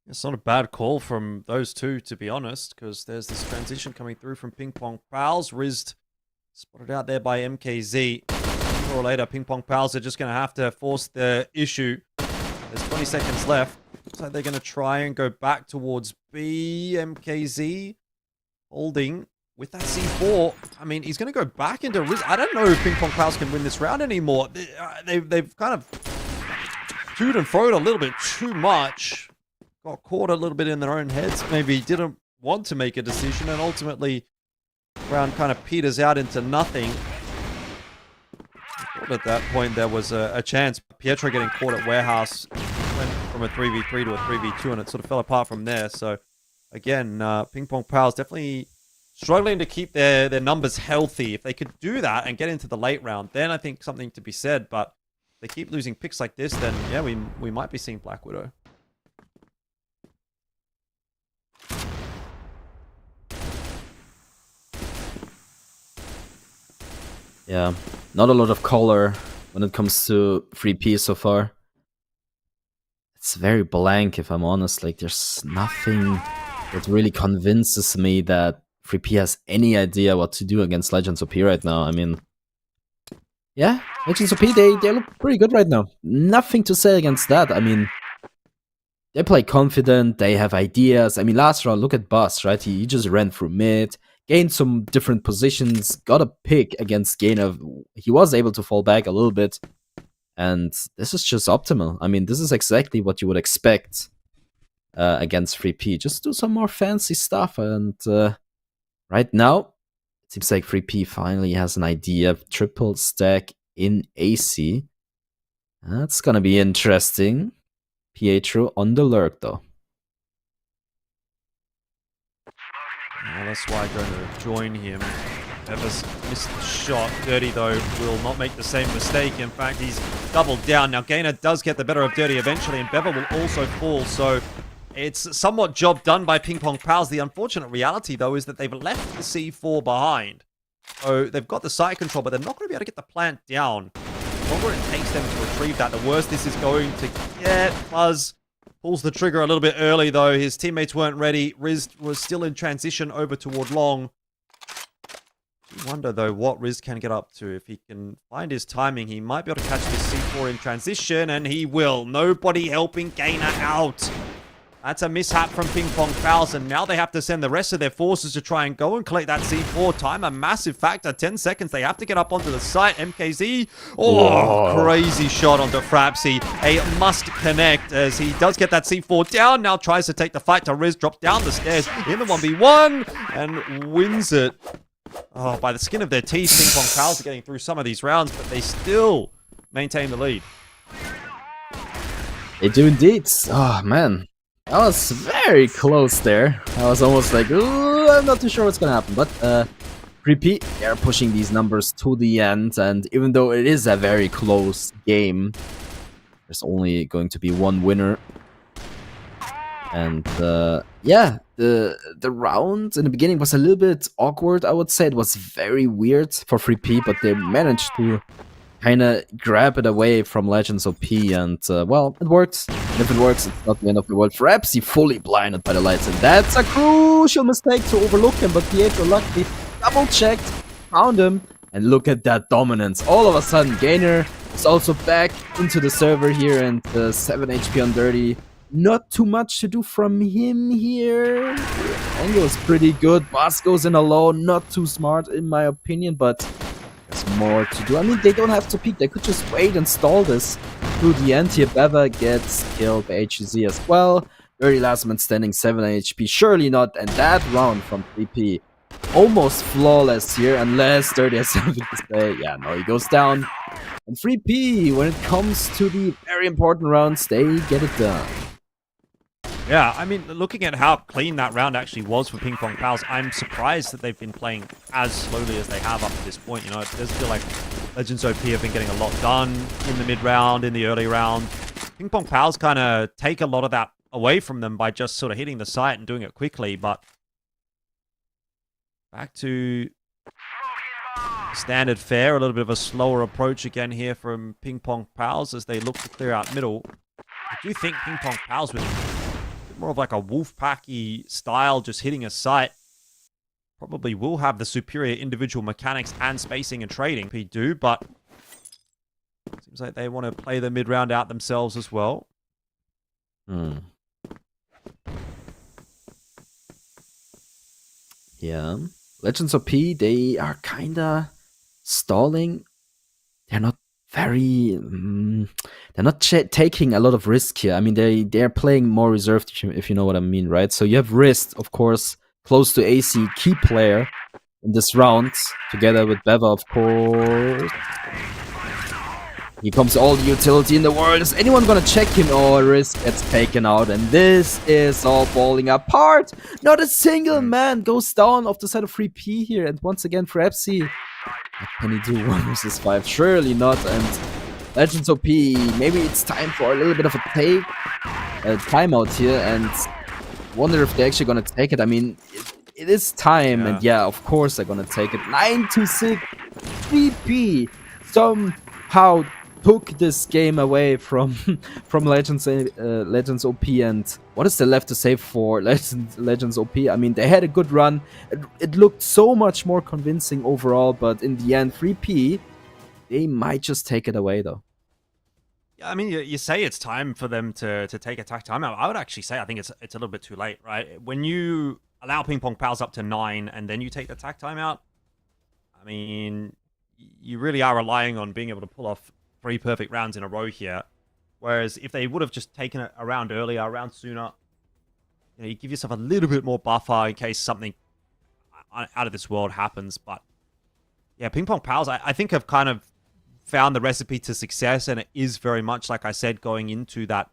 It's not a bad call from those two, to be honest, because there's this transition coming through from PingPongPals. Riz spotted out there by MKZ. Sooner or later, PingPongPals are just going to have to force the issue. There's 20 seconds left. Looks like they're going to try and go back towards B. MKZ holding with that C4. I mean, he's going to go back into Riz. I don't know if PingPongPals can win this round anymore. They've kind of toed and froed a little bit too much. Got caught a little bit in their own heads. Maybe didn't want to make a decision, and ultimately, round kind of peters out into nothing. I thought at that point there was a chance. Pietro getting caught at Warehouse went from a 3v3 to a 3v2, and it sort of fell apart from there. So, again, PingPongPals definitely struggling to keep their numbers healthy. If they could do that and get into the late round, then I think something to be said. But if they keep losing picks like this, then yeah, we might be seeing Black Widow. Yeah, not a lot of color when it comes to 3P so far. It's very blank, if I'm honest. Like, there's nothing that really convinces me that 3P has any idea what to do against LegendsOP right now. I mean, yeah, LegendsOP, they look pretty good right now. Nothing to say against that. I mean, they play confident, they have ideas. I mean, last round, look at Buzz, right? He just ran through mid, gained some different positions, got a pick against Gainer. He was able to fall back a little bit. And this is just optimal. I mean, this is exactly what you would expect against 3P. Just do some more fancy stuff. And right now, it seems like 3P finally has an idea. Triple stack in AC. That's going to be interesting. Pietro on the lurk, though. Well, that's why I'm going to join him. Evers missed the shot. Dirty, though, will not make the same mistake. In fact, he's doubled down. Now, Gainer does get the better of Dirty eventually, and Bever will also fall. So it's somewhat job done by PingPongPals. The unfortunate reality, though, is that they've left the C4 behind. So they've got the side control, but they're not going to be able to get the plant down. The longer it takes them to retrieve that, the worse this is going to get. Buzz pulls the trigger a little bit early, though. His teammates weren't ready. Riz was still in transition over toward long. I wonder, though, what Riz can get up to. If he can find his timing, he might be able to catch this C4 in transition, and he will. Nobody helping Gainer out. That's a mishap from PingPongPals, and now they have to send the rest of their forces to try and go and collect that C4. Time a massive factor. 10 seconds. They have to get up onto the site. MKZ. Oh, crazy shot onto Frapsy. A must connect as he does get that C4 down. Now tries to take the fight to Riz. Drops down the stairs in the 1v1 and wins it. Oh, by the skin of their teeth. PingPongPals are getting through some of these rounds, but they still maintain the lead. They do indeed. Oh, man. That was very close there. I was almost like, ooh, I'm not too sure what's gonna happen. But 3P, they're pushing these numbers to the end. And even though it is a very close game, there's only going to be one winner. And yeah, the round in the beginning was a little bit awkward, I would say. It was very weird for 3P, but they managed to kind of grab it away from LegendsOP, and well, it worked. And if it works, it's not the end of the world. Frapsy fully blinded by the lights, and that's a crucial mistake to overlook him, but Pietro luckily double-checked, found him, and look at that dominance. All of a sudden, Gainer is also back into the server here, and 7 HP on Dirty. Not too much to do from him here. Angle is pretty good. Boss goes in alone. Not too smart, in my opinion, but there's more to do. I mean, they don't have to peek. They could just wait and stall this to the end here. Beva gets killed by HZ as well. Dirty last man standing, 7 HP. Surely not. And that round from 3P, almost flawless here, unless Dirty has something to say. Yeah, no, he goes down. And 3P, when it comes to the very important rounds, they get it done. Yeah, I mean, looking at how clean that round actually was for PingPongPals, I'm surprised that they've been playing as slowly as they have up to this point. You know, it does feel like LegendsOP have been getting a lot done in the mid-round, in the early round. PingPongPals kind of take a lot of that away from them by just sort of hitting the site and doing it quickly, but back to standard fare, a little bit of a slower approach again here from PingPongPals as they look to clear out middle. I do think PingPongPals with more of like a Wolfpacky style, just hitting a site, probably will have the superior individual mechanics and spacing and trading. They do, but seems like they want to play the mid-round out themselves as well. Yeah. LegendsOP, they are kinda stalling. They're not very they're not taking a lot of risk here. I mean, they're playing more reserved, if you know what I mean, right? So you have Risk, of course, close to AC, key player in this round, together with Beva, of course. Here comes all the utility in the world. Is anyone gonna check him? Oh, Risk gets taken out, and this is all falling apart. Not a single man goes down off the side of 3P here, and once again, Frapsy. What can he do 1 versus 5? Surely not. And LegendsOP, maybe it's time for a little bit of a timeout here, and wonder if they're actually gonna take it. I mean, it is time, and yeah, of course they're gonna take it. 9-6. 3P somehow took this game away from from LegendsOP, and what is there left to say for LegendsOP? I mean, they had a good run. It looked so much more convincing overall, but in the end, 3P, they might just take it away though. Yeah, I mean, you say it's time for them to take attack timeout. I would actually say I think it's a little bit too late, right? When you allow PingPongPals up to 9 and then you take the attack timeout, I mean, you really are relying on being able to pull off 3 perfect rounds in a row here. Whereas if they would have just taken it a round earlier, a round sooner, you give yourself a little bit more buffer in case something out of this world happens. But yeah, PingPongPals, I think have kind of found the recipe to success, and it is very much, like I said, going into that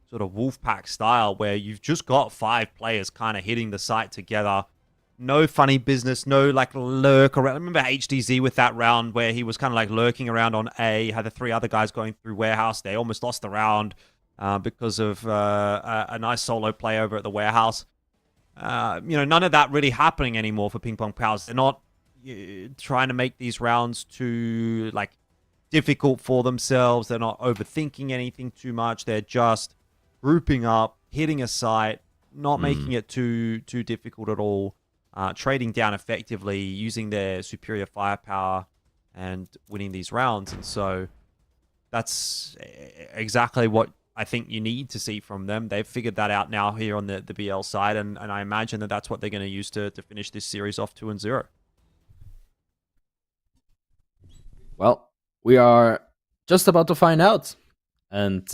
sort of Wolfpack style where you've just got 5 players kind of hitting the site together. No funny business, no like lurk around. I remember HDZ with that round where he was kind of like lurking around on A, had the 3 other guys going through warehouse. They almost lost the round because of a nice solo play over at the warehouse. None of that really happening anymore for PingPongPals. They're not trying to make these rounds too like difficult for themselves. They're not overthinking anything too much. They're just grouping up, hitting a site, not making it too difficult at all. Trading down effectively, using their superior firepower, and winning these rounds. And so that's exactly what I think you need to see from them. They've figured that out now here on the BL side, and I imagine that that's what they're going to use to finish this series off 2-0. Well, we are just about to find out. And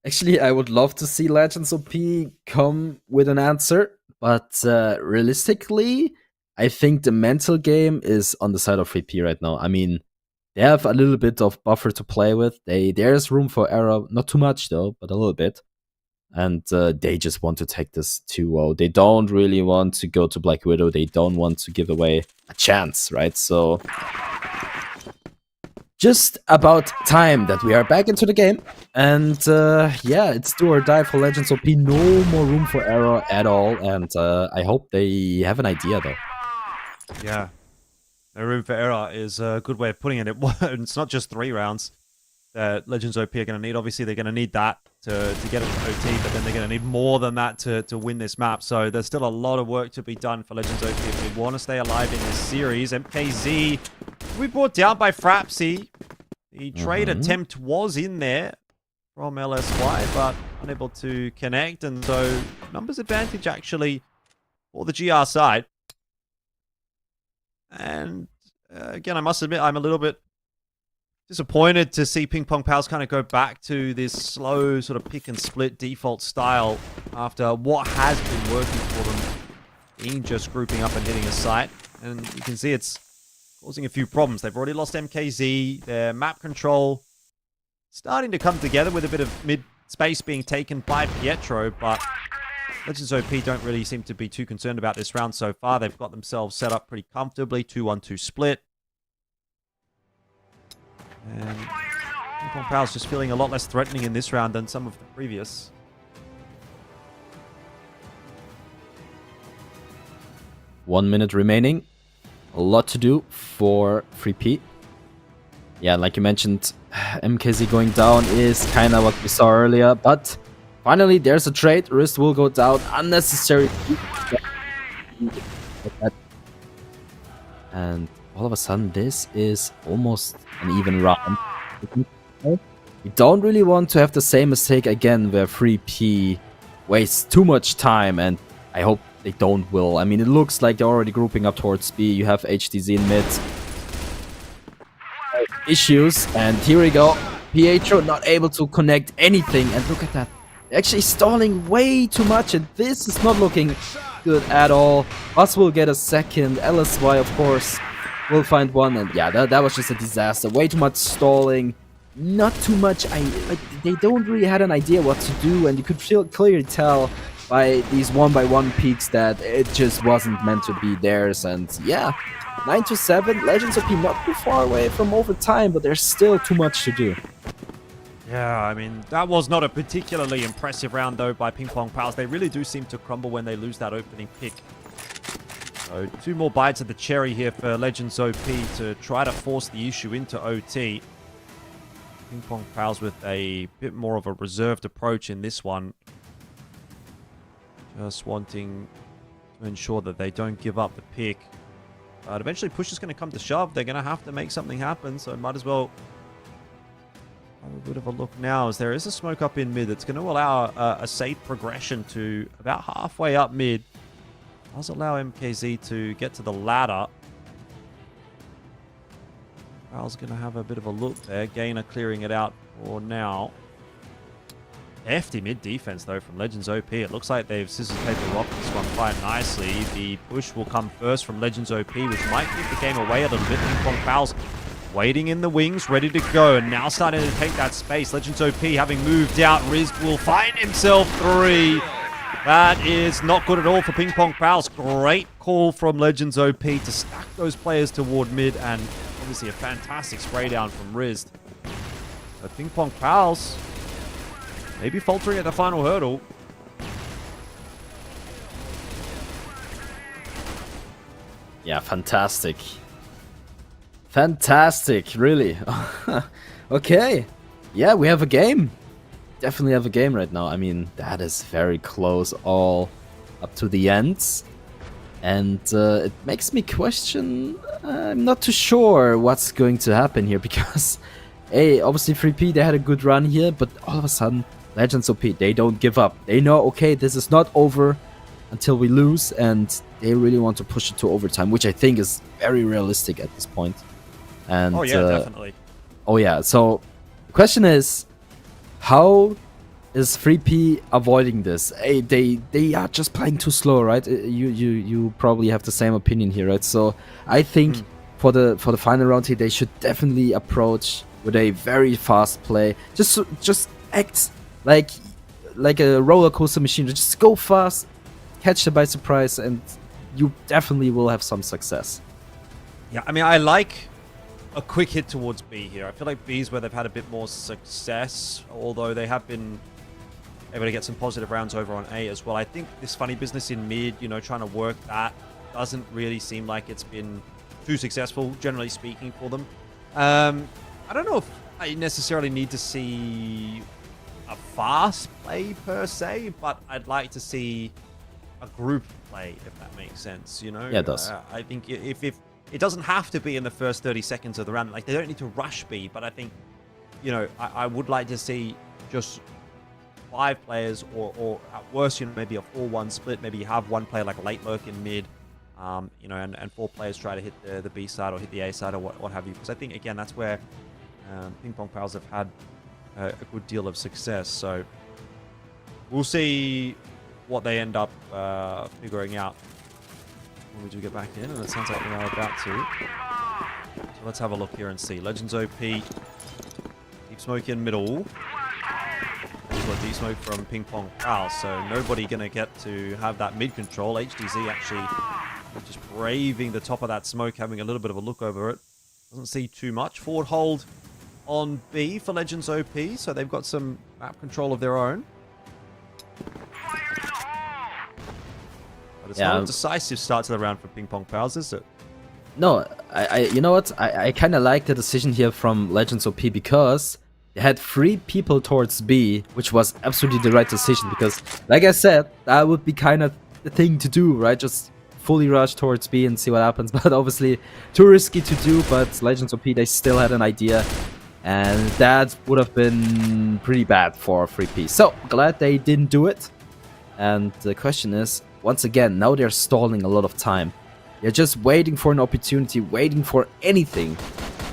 actually, I would love to see LegendsOP come with an answer. But realistically, I think the mental game is on the side of 3P right now. I mean, they have a little bit of buffer to play with. There's room for error. Not too much, though, but a little bit. And they just want to take this 2-0. They don't really want to go to Black Widow. They don't want to give away a chance, right? So just about time that we are back into the game. And yeah, it's do or die for LegendsOP. No more room for error at all. And I hope they have an idea, though. Yeah. No room for error is a good way of putting it. It's not just 3 rounds that LegendsOP are going to need. Obviously, they're going to need that to get it to OT, but then they're going to need more than that to win this map. So there's still a lot of work to be done for LegendsOP if they want to stay alive in this series. MKZ we brought down by Frapsy. The trade attempt was in there from LSY, but unable to connect. And so numbers advantage actually for the GR side. And again, I must admit, I'm a little bit disappointed to see PingPongPals kind of go back to this slow sort of pick and split default style after what has been working for them in just grouping up and hitting a site. And you can see it's causing a few problems. They've already lost MKZ, their map control starting to come together with a bit of mid space being taken by Pietro, but LegendsOP don't really seem to be too concerned about this round so far. They've got themselves set up pretty comfortably, 2-1-2 split. And PingPongPals just feeling a lot less threatening in this round than some of the previous. One minute remaining. A lot to do for 3P. Yeah, like you mentioned, MKZ going down is kind of what we saw earlier, but finally there's a trade. Wrist will go down. Unnecessary. And all of a sudden, this is almost an even round. We don't really want to have the same mistake again where 3P wastes too much time, and I hope they don't will. I mean, it looks like they're already grouping up towards B. You have HDZ in mid. Issues, and here we go. Pietro not able to connect anything, and look at that. They're actually stalling way too much, and this is not looking good at all. Us will get a second. LSY, of course, will find one, and yeah, that was just a disaster. Way too much stalling. Not too much. They don't really had an idea what to do, and you could clearly tell by these 1-by-1 peaks that it just wasn't meant to be theirs. And yeah, 9-7. LegendsOP not too far away from overtime, but there's still too much to do. Yeah, I mean, that was not a particularly impressive round, though, by PingPongPals. They really do seem to crumble when they lose that opening pick. So 2 more bites of the cherry here for LegendsOP to try to force the issue into OT. PingPongPals with a bit more of a reserved approach in this one. Just wanting to ensure that they don't give up the pick. But eventually push is going to come to shove. They're going to have to make something happen, so might as well have a bit of a look now, as there is a smoke up in mid that's going to allow a safe progression to about halfway up mid. Does allow MKZ to get to the ladder. Val's going to have a bit of a look there. Gainer clearing it out for now. Hefty mid defense, though, from LegendsOP. It looks like they've scissors, paper, rock this one quite nicely. The push will come first from LegendsOP, which might keep the game away a little bit. PingPongPals waiting in the wings, ready to go, and now starting to take that space. LegendsOP having moved out. Riz will find himself 3. That is not good at all for PingPongPals. Great call from LegendsOP to stack those players toward mid, and obviously a fantastic spray down from Riz. But PingPongPals maybe faltering at the final hurdle. Yeah, fantastic. Fantastic, really. Okay. Yeah, we have a game. Definitely have a game right now. I mean, that is very close all up to the ends. And it makes me question, I'm not too sure what's going to happen here, because hey, obviously 3P, they had a good run here, but all of a sudden LegendsOP, they don't give up. They know, okay, this is not over until we lose, and they really want to push it to overtime, which I think is very realistic at this point. And oh yeah, definitely. Oh yeah, so the question is, how is 3P avoiding this? Hey, they are just playing too slow, right? You probably have the same opinion here, right? So I think for the final round here, they should definitely approach with a very fast play. Just act like a roller coaster machine. Just go fast, catch them by surprise, and you definitely will have some success. Yeah, I mean, I like a quick hit towards B here. I feel like B is where they've had a bit more success, although they have been able to get some positive rounds over on A as well. I think this funny business in mid, you know, trying to work that doesn't really seem like it's been too successful, generally speaking, for them. I don't know if I necessarily need to see a fast play per se, but I'd like to see a group play, if that makes sense, you know? Yeah, it does. I think if it doesn't have to be in the first 30 seconds of the round, like they don't need to rush B, but I think, you know, I would like to see just 5 players, or at worst, you know, maybe a 4-1 split. Maybe you have one player like a late lurk in mid, you know, and 4 players try to hit the B side or hit the A side or what have you. Because I think, again, that's where PingPongPals have had a good deal of success. So we'll see what they end up figuring out when we do get back in, and it sounds like they are about to. So let's have a look here and see. LegendsOP deep smoke in middle. We've got deep smoke from PingPongPals, so nobody gonna get to have that mid control. HDZ actually just braving the top of that smoke, having a little bit of a look over it. Doesn't see too much. Forward hold on B for LegendsOP, so they've got some map control of their own. But it's not a decisive start to the round for PingPongPals, is it? No, you know what? I kind of like the decision here from LegendsOP, because they had 3 people towards B, which was absolutely the right decision, because, like I said, that would be kind of the thing to do, right? Just fully rush towards B and see what happens. But obviously, too risky to do, but LegendsOP, they still had an idea, and that would have been pretty bad for 3P. So, glad they didn't do it. And the question is, once again, now they're stalling a lot of time. They're just waiting for an opportunity, waiting for anything.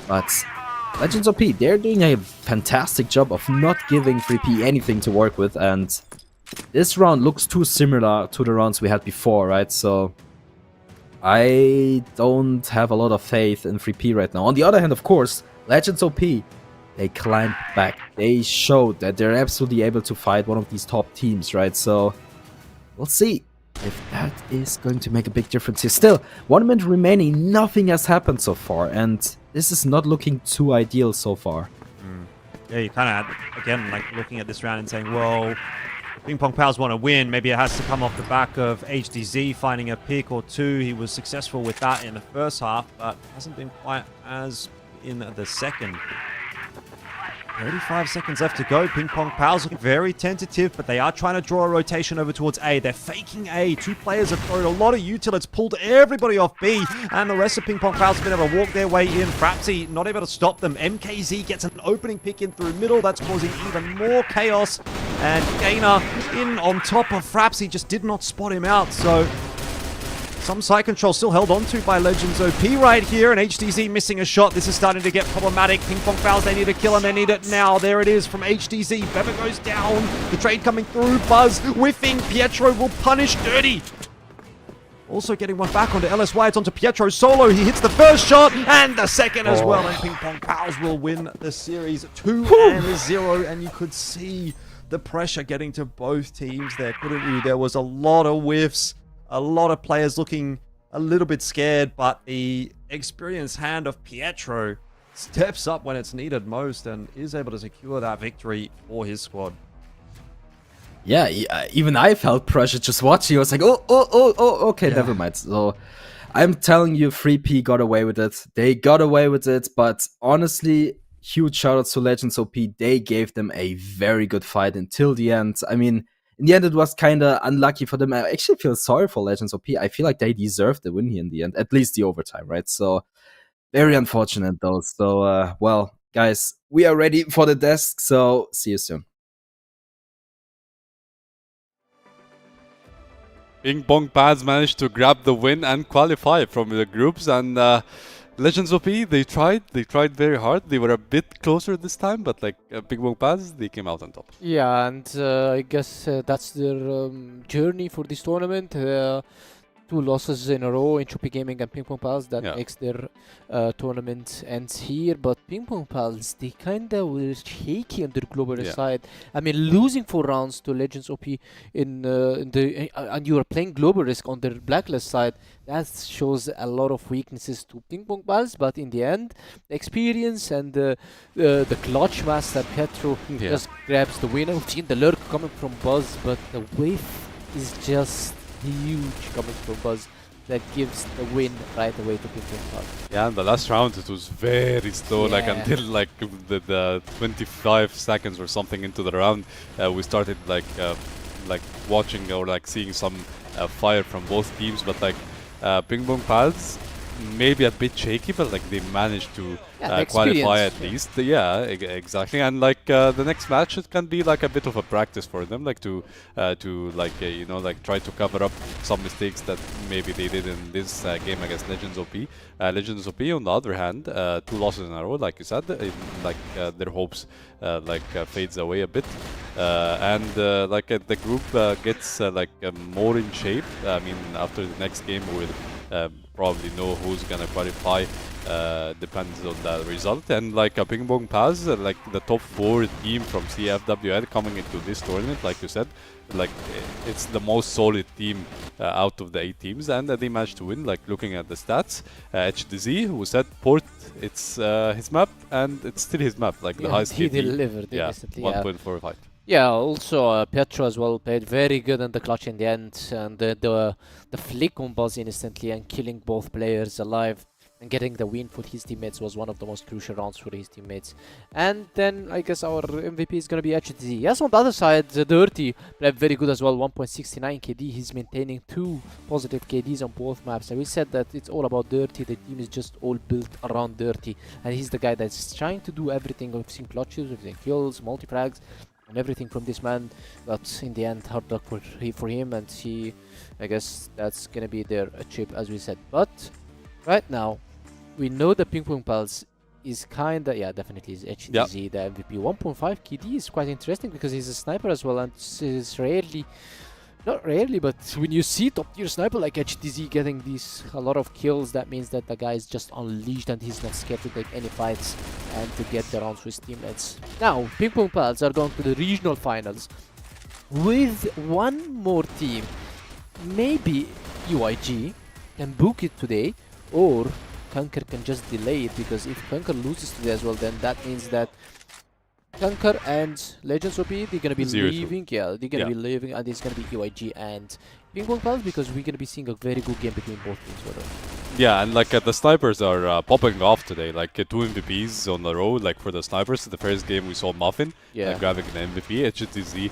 But LegendsOP, they're doing a fantastic job of not giving 3P anything to work with, and this round looks too similar to the rounds we had before, right? So I don't have a lot of faith in 3P right now. On the other hand, of course, LegendsOP, they climbed back. They showed that they're absolutely able to fight one of these top teams, right? So we'll see if that is going to make a big difference here. Still, 1 minute remaining, nothing has happened so far, and this is not looking too ideal so far. Yeah, you kind of, again, like looking at this round and saying, well, PingPongPals want to win. Maybe it has to come off the back of HDZ finding a pick or two. He was successful with that in the first half, but hasn't been quite as in the second. 35 seconds left to go. PingPongPals looking very tentative, but they are trying to draw a rotation over towards A. They're faking A. Two players have thrown a lot of utilities, pulled everybody off B, and the rest of PingPongPals have been able to walk their way in. Frapsy not able to stop them. MKZ gets an opening pick in through middle. That's causing even more chaos. And Gainer in on top of Frapsy just did not spot him out, so some side control still held on to by LegendsOP right here, and HDZ missing a shot. This is starting to get problematic. PingPongPals, they need a kill, and they need it now. There it is from HDZ. Beva goes down. The trade coming through. Buzz whiffing. Pietro will punish Dirty. Also getting one back onto LSY. It's onto Pietro solo. He hits the first shot and the second as well, and PingPongPals will win the series 2-0, and you could see the pressure getting to both teams there, couldn't you? There was a lot of whiffs. A lot of players looking a little bit scared, but the experienced hand of Pietro steps up when it's needed most and is able to secure that victory for his squad. Yeah, even I felt pressure just watching. I was like, okay, never mind. So I'm telling you, 3P got away with it. They got away with it, but honestly, huge shoutouts to LegendsOP. They gave them a very good fight until the end. I mean, in the end, it was kind of unlucky for them. I actually feel sorry for LegendsOP. I feel like they deserved the win here in the end, at least the overtime, right? So, very unfortunate though. So, well, guys, we are ready for the desk, so see you soon. PingPongPals managed to grab the win and qualify from the groups, and LegendsOP, they tried very hard. They were a bit closer this time, but like PingPongPals, they came out on top. Yeah, and I guess that's their journey for this tournament. 2 losses in a row, Entropy Gaming and PingPongPals, that makes their tournament ends here. But PingPongPals, they kinda were shaky on their global side. I mean, losing 4 rounds to LegendsOP in the and you are playing global risk on their blacklist side. That shows a lot of weaknesses to PingPongPals, but in the end, the experience and the clutch master Petro just grabs the winner. We've seen the lurk coming from Buzz, but the wave is just huge coming from Buzz that gives the win right away to PingPongPals. Yeah, in the last round it was very slow, like until like the 25 seconds or something into the round, we started like watching or like seeing some fire from both teams, but like PingPongPals maybe a bit shaky, but like they managed to qualify at least. Yeah, exactly. And like the next match, it can be like a bit of a practice for them, like to like you know, like try to cover up some mistakes that maybe they did in this game against LegendsOP. LegendsOP, on the other hand, 2 losses in a row, like you said, like their hopes fades away a bit, and like the group gets more in shape. I mean, after the next game, we'll probably know who's gonna qualify. Depends on the result. And like PingPongPals, like the top 4 team from CFWL coming into this tournament, like you said, like it's the most solid team out of the 8 teams, and they managed to win. Like looking at the stats, HDZ, who said Port, it's his map, and it's still his map, like the highest he KD. delivered 1.45. Yeah, also Pietro as well played very good in the clutch in the end, and the flick on Buzz instantly and killing both players alive and getting the win for his teammates was one of the most crucial rounds for his teammates. And then I guess our MVP is gonna be HDZ. Yes, on the other side, the Dirty played very good as well, 1.69 KD. He's maintaining 2 positive KDs on both maps, and we said that it's all about Dirty. The team is just all built around Dirty, and he's the guy that's trying to do everything. We've seen clutches, we've seen kills, multi-frags, and everything from this man, but in the end, hard luck for him, and I guess that's gonna be their chip, as we said. But right now, we know that PingPongPals is kinda, definitely is HDZ, the MVP. 1.5 KD is quite interesting because he's a sniper as well, and is not rarely, but when you see top tier sniper like HDZ getting a lot of kills, that means that the guy is just unleashed and he's not scared to take any fights and to get the rounds with his teammates. Now, PingPongPals are going to the regional finals with one more team. Maybe UIG can book it today, or CANKER can just delay it, because if CANKER loses today as well, then that means that CANKER and LegendsOP, they're gonna be 0-2. leaving. Yeah, they're gonna Yeah. be leaving, and it's gonna be EYG and PingPongPals because we're gonna be seeing a very good game between both teams. Yeah, and like the snipers are popping off today. Like 2 MVPs on the road. Like for the snipers, the first game we saw Muffin Yeah. grabbing an MVP. HTZ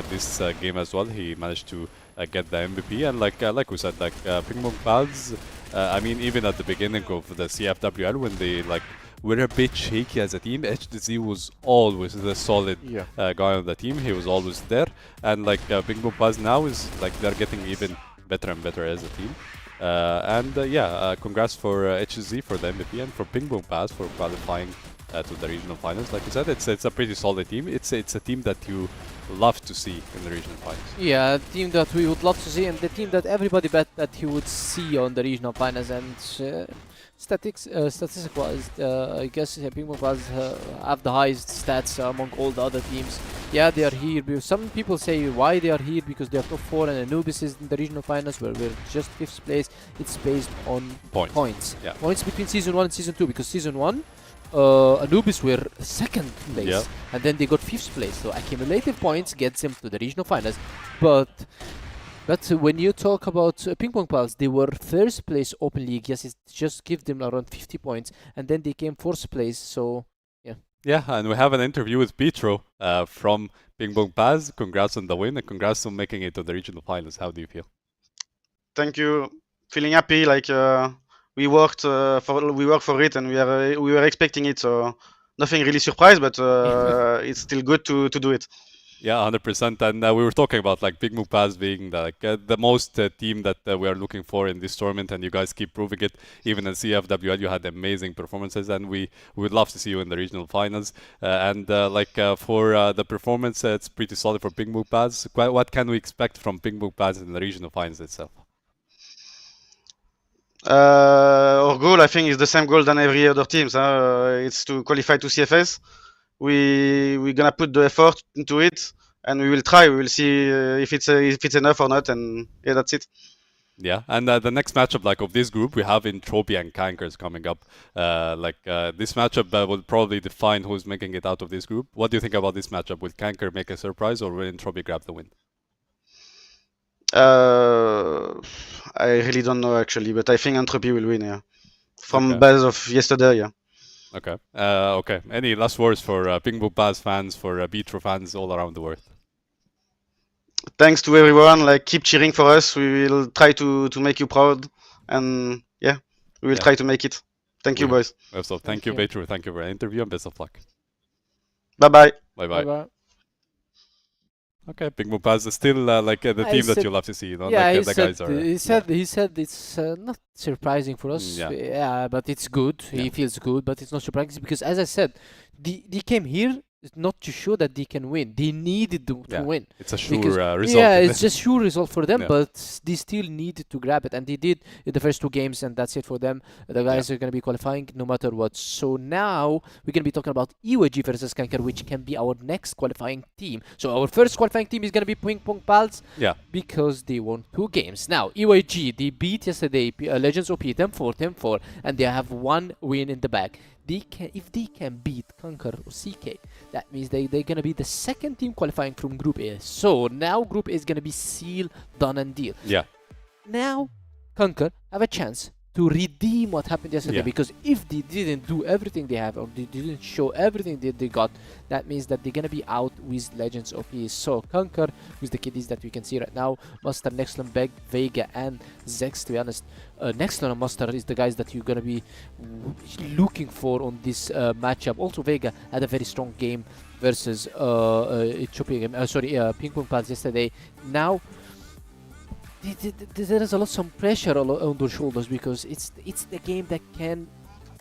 this game as well. He managed to get the MVP, and like we said, like PingPongPals. I mean, even at the beginning of the CFWL, when they like were a bit shaky as a team, HTZ was always the solid Yeah. guy on the team. He was always there, and like PingPongPals now is like they're getting even better and better as a team. Congrats for HZ for the MVP and for PingPongPals for qualifying to the regional finals. Like you said, it's a pretty solid team. It's a team that you love to see in the regional finals. Yeah, a team that we would love to see, and the team that everybody bet that he would see on the regional finals. And statistic-wise, I guess PingPongPals have the highest stats among all the other teams. Yeah, they are here. Some people say why they are here because they are top 4 and Anubis is in the regional finals where we're just 5th place. It's based on points. Yeah. Points between Season 1 and Season 2 because Season 1, Anubis were 2nd place, Yeah. and then they got 5th place. So accumulative points gets them to the regional finals. But when you talk about PingPongPals, they were 1st place Open League. Yes, it just give them around 50 points, and then they came 4th place. So yeah, and we have an interview with Petro from PingPongPals. Congrats on the win and congrats on making it to the regional finals. How do you feel? Thank you. Feeling happy. Like we worked for it, and we were expecting it. So nothing really surprised, but it's still good to do it. Yeah, 100%. And we were talking about like PingPongPals being the most team that we are looking for in this tournament, and you guys keep proving it. Even in CFWL, you had amazing performances, and we would love to see you in the regional finals. For the performance, it's pretty solid for PingPongPals. What can we expect from PingPongPals in the regional finals itself? Our goal, I think, is the same goal than every other teams. It's to qualify to CFS. We're gonna put the effort into it, and we will try. We will see if it's enough or not, and yeah, that's it. Yeah, and the next matchup like of this group, we have Entropy and CANKER coming up. This matchup will probably define who's making it out of this group. What do you think about this matchup? Will CANKER make a surprise, or will Entropy grab the win? I really don't know actually, but I think Entropy will win. Yeah, from base of yesterday. Yeah. Okay. Okay. Any last words for PingPongPals fans, for Vitro fans all around the world? Thanks to everyone. Like, keep cheering for us. We will try to make you proud, and yeah, we will try to make it. Thank you, boys. So thank you, Vitro. Thank you for the interview, and best of luck. Bye bye. Bye bye. Bye-bye. Okay, PingPongPals is still the team that you love to see, you know? Yeah, like, the guys are. he said it's not surprising for us. Yeah, but it's good. He feels good, but it's not surprising because, as I said, they came here not to show that they can win. They needed to win. It's a sure result. Yeah, it's just sure result for them, but they still needed to grab it, and they did in the first 2 games, and that's it for them. The guys are going to be qualifying no matter what. So now we're going to be talking about EYG versus CANKER, which can be our next qualifying team. So our first qualifying team is going to be PingPongPals, because they won 2 games. Now EYG, they beat yesterday LegendsOP 10-4, and they have 1 win in the bag. If they can beat CANKER or CK, that means they're going to be the 2nd team qualifying from Group A. So now Group A is going to be sealed, done and deal. Yeah. Now CANKER have a chance to redeem what happened yesterday, because if they didn't do everything they have, or they didn't show everything that they got, that means that they're gonna be out with LegendsOP. So CANKER, with the kiddies that we can see right now, Master, Nexlon, Beg, Vega and Zex. To be honest, Nexlon and Master is the guys that you're gonna be looking for on this matchup. Also Vega had a very strong game versus PingPongPals yesterday. Now there is a lot some pressure on their shoulders, because it's the game that can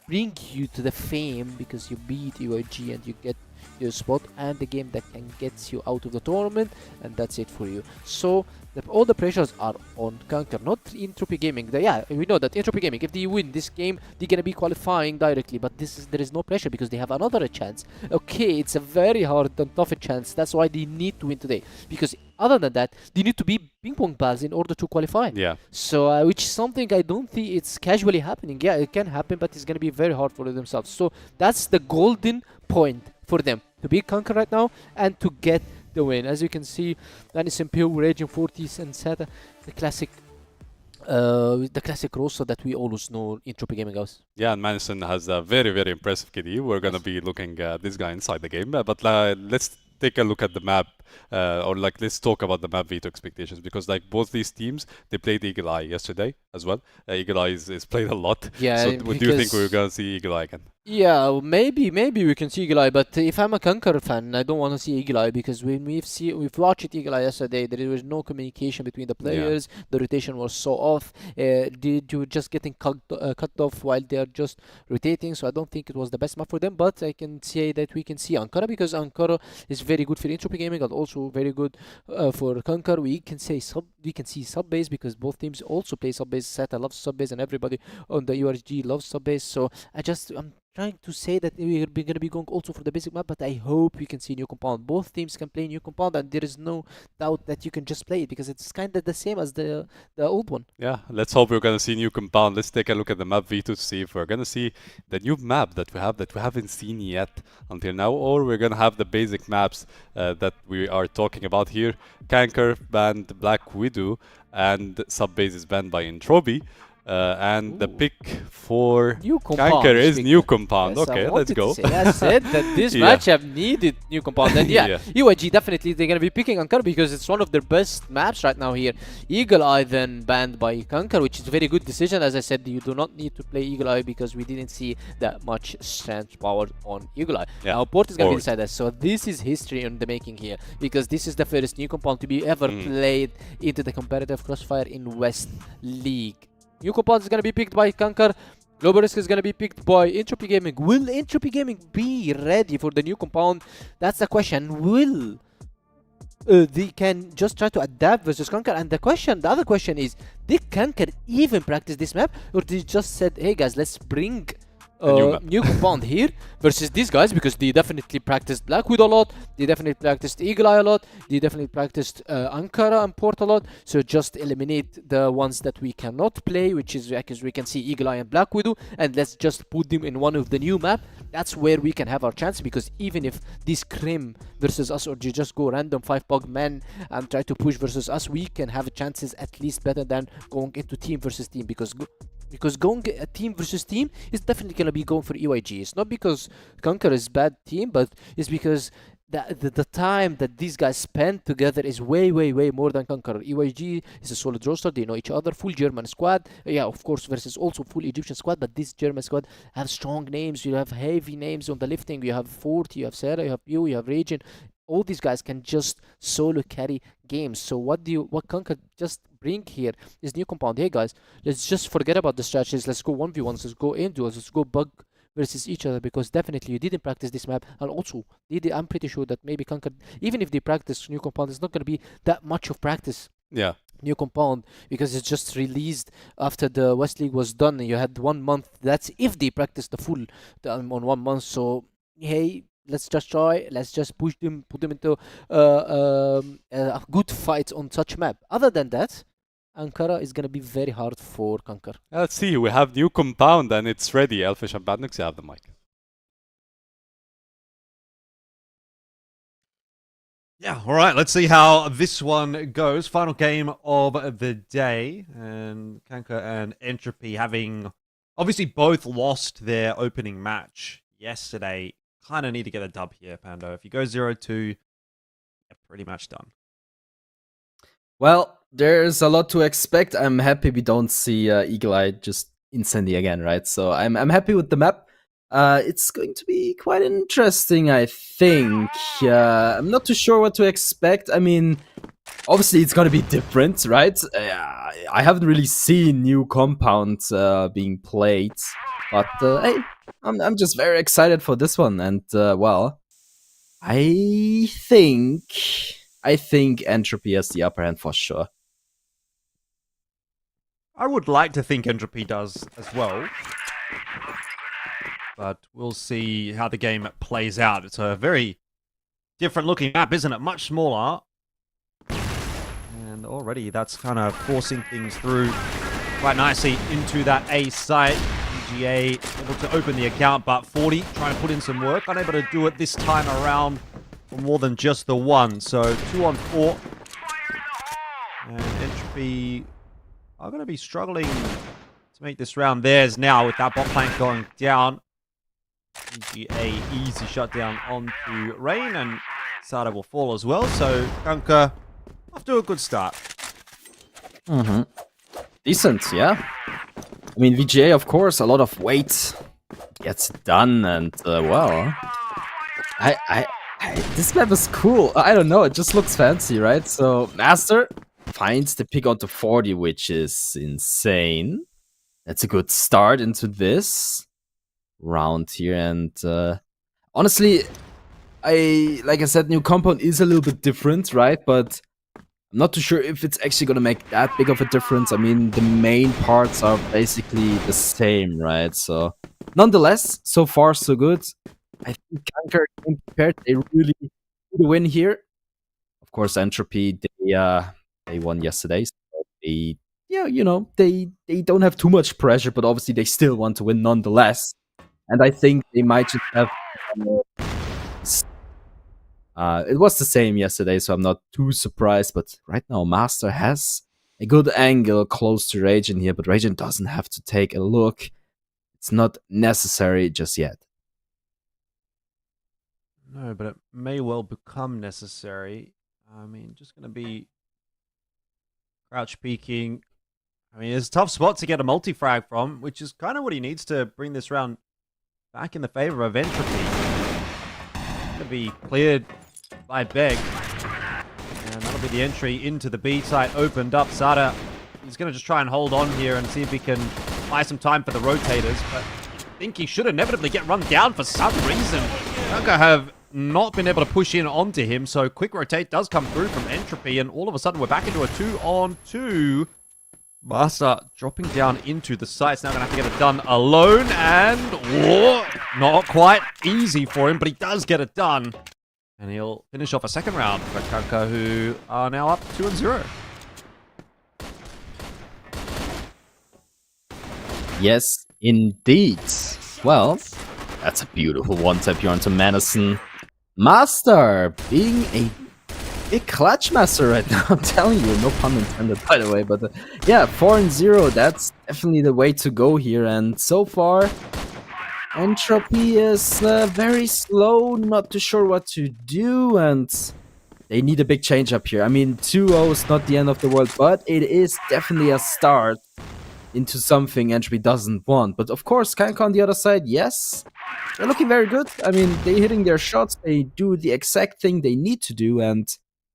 bring you to the fame, because you beat EYG and you get your spot, and the game that can get you out of the tournament, and that's it for you. So all the pressures are on CANKER, not Entropy Gaming. We know that Entropy Gaming, if they win this game, they're gonna be qualifying directly, but there is no pressure because they have another chance. Okay, it's a very hard and tough chance. That's why they need to win today, because other than that, they need to be PingPongPals in order to qualify. Yeah. So, which is something I don't think it's casually happening. Yeah, it can happen, but it's gonna be very hard for themselves. So that's the golden point for them. to beat CANKER right now and to get the win. As you can see, Simpiu, Raging 40s and Seta, the classic roster that we always know Entropy Gaming guys. Yeah, and Madison has a very, very impressive KD. We're going to be looking at this guy inside the game. But let's take a look at the map, or like let's talk about the map veto expectations, because like both these teams, they played Eagle Eye yesterday as well. Eagle Eye is played a lot. Yeah, so do you think we're going to see Eagle Eye again? Yeah, maybe we can see Eagle Eye, but if I'm a CANKER fan, I don't want to see Eagle Eye, because when we've watched Eagle Eye yesterday, there was no communication between the players. Yeah. The rotation was so off. You were just getting cut off while they are just rotating. So I don't think it was the best map for them. But I can say that we can see Ankara, because Ankara is very good for Entropy Gaming and also very good for CANKER. We can see Subbase, because both teams also play Subbase. Seta loves Subbase, and everybody on the URG loves Subbase. So I'm trying to say that we're going to be going also for the basic map, but I hope we can see new compound. Both teams can play new compound, and there is no doubt that you can just play it, because it's kind of the same as the old one. Yeah, let's hope we're going to see new compound. Let's take a look at the map V2 to see if we're going to see the new map that we haven't seen yet until now, or we're going to have the basic maps that we are talking about here. CANKER banned Black Widow, and Subbase is banned by Entropy. And the pick for CANKER is new compound. Yes, okay, let's go. I said that this matchup needed new compound. And yeah, UIG definitely they're gonna be picking CANKER because it's one of their best maps right now here. Eagle Eye then banned by CANKER, which is a very good decision. As I said, you do not need to play Eagle Eye because we didn't see that much strength power on Eagle Eye. Yeah. Now Port is gonna be inside us, so this is history in the making here, because this is the first new compound to be ever played into the competitive Crossfire in West League. New compound is going to be picked by CANKER. Global Risk is going to be picked by Entropy Gaming. Will Entropy Gaming be ready for the new compound? That's the question. Will they can just try to adapt versus CANKER? And the other question is, did CANKER even practice this map? Or did they just said, hey guys, let's bring new compound here versus these guys, because they definitely practiced Black Widow a lot, they definitely practiced Eagle Eye a lot, they definitely practiced Ankara and Port a lot. So just eliminate the ones that we cannot play, which is because we can see Eagle Eye and Black Widow, and let's just put them in one of the new map. That's where we can have our chance, because even if this Crim versus us, or you just go random 5-pug men and try to push versus us, we can have chances at least better than going into team versus team, because going a team versus team is definitely going to be going for EYG. It's not because CANKER is bad team, but it's because the time that these guys spend together is way more than CANKER. EYG is a solid roster, they know each other, full German squad, yeah, of course, versus also full Egyptian squad, but this German squad have strong names, you have heavy names on the lifting, you have 40, you have Sarah, you have you have Raging. All these guys can just solo carry games. So what CANKER just bring here is new compound. Hey guys, let's just forget about the strategies. Let's go 1v1s. Let's go indoors. Let's go bug versus each other, because definitely you didn't practice this map. And also, I'm pretty sure that maybe CANKER, even if they practice new compound, it's not going to be that much of practice. Yeah. New compound, because it's just released after the West League was done. You had 1 month. That's if they practice the full on 1 month. So hey, let's just try. Let's just push them, put them into a good fight on such map. Other than that, Ankara is gonna be very hard for CANKER. Let's see. We have new compound and it's ready. Elfish and Badnix, you have the mic. Yeah, all right. Let's see how this one goes. Final game of the day, and CANKER and Entropy having obviously both lost their opening match yesterday. Kind of need to get a dub here, Pando. If you go 0-2, you're pretty much done. Well, there's a lot to expect. I'm happy we don't see Eagle Eye just instantly again, right? So I'm happy with the map. It's going to be quite interesting, I think. I'm not too sure what to expect. I mean, obviously it's gonna be different, right? I haven't really seen new compounds being played, but hey, I'm just very excited for this one. And well, I think Entropy has the upper hand for sure. I would like to think Entropy does as well, but we'll see how the game plays out. It's a very different looking map, isn't it? Much smaller. And already that's kind of forcing things through quite nicely into that A site. VGA able to open the account, but 40 trying to put in some work. Unable to do it this time around for more than just the one. So 2 on 4. And Entropy are going to be struggling to make this round theirs now with that bot flank going down. VGA easy shutdown onto Rain, and Sada will fall as well. So CANKER off to a good start. Decent, yeah. I mean, VGA, of course, a lot of weight gets done, and well, this map is cool. I don't know, it just looks fancy, right? So Master finds the pick onto 40, which is insane. That's a good start into this round here, and honestly, like I said, new compound is a little bit different, right? But I'm not too sure if it's actually gonna make that big of a difference. I mean, the main parts are basically the same, right? So, nonetheless, so far so good. I think CANKER came prepared. They really need to win here. Of course, Entropy, they won yesterday, so they, yeah, you know, they don't have too much pressure, but obviously they still want to win nonetheless. And I think they might just have. It was the same yesterday, so I'm not too surprised. But right now, Master has a good angle close to Regen here, but Regen doesn't have to take a look. It's not necessary just yet. No, but it may well become necessary. I mean, just going to be crouch peeking. I mean, it's a tough spot to get a multi-frag from, which is kind of what he needs to bring this round back in the favor of Entropy. Going to be cleared by Beg. And that'll be the entry into the B site opened up. Sada, he's going to just try and hold on here and see if he can buy some time for the rotators. But I think he should inevitably get run down for some reason. CANKER have not been able to push in onto him. So quick rotate does come through from Entropy. And all of a sudden we're back into a 2-on-2. Master dropping down into the site. It's now going to have to get it done alone. And not quite easy for him, but he does get it done. And he'll finish off a second round for CANKER, who are now up 2-0. Yes, indeed. Well, that's a beautiful one-tap here onto Madison. Master being a big clutch master right now, I'm telling you. No pun intended, by the way. But yeah, 4-0, that's definitely the way to go here. And so far, Entropy is very slow, not too sure what to do, and they need a big change up here. I mean, 2-0 is not the end of the world, but it is definitely a start into something Entropy doesn't want. But of course, CANKER on the other side, yes, they're looking very good. I mean, they're hitting their shots, they do the exact thing they need to do, and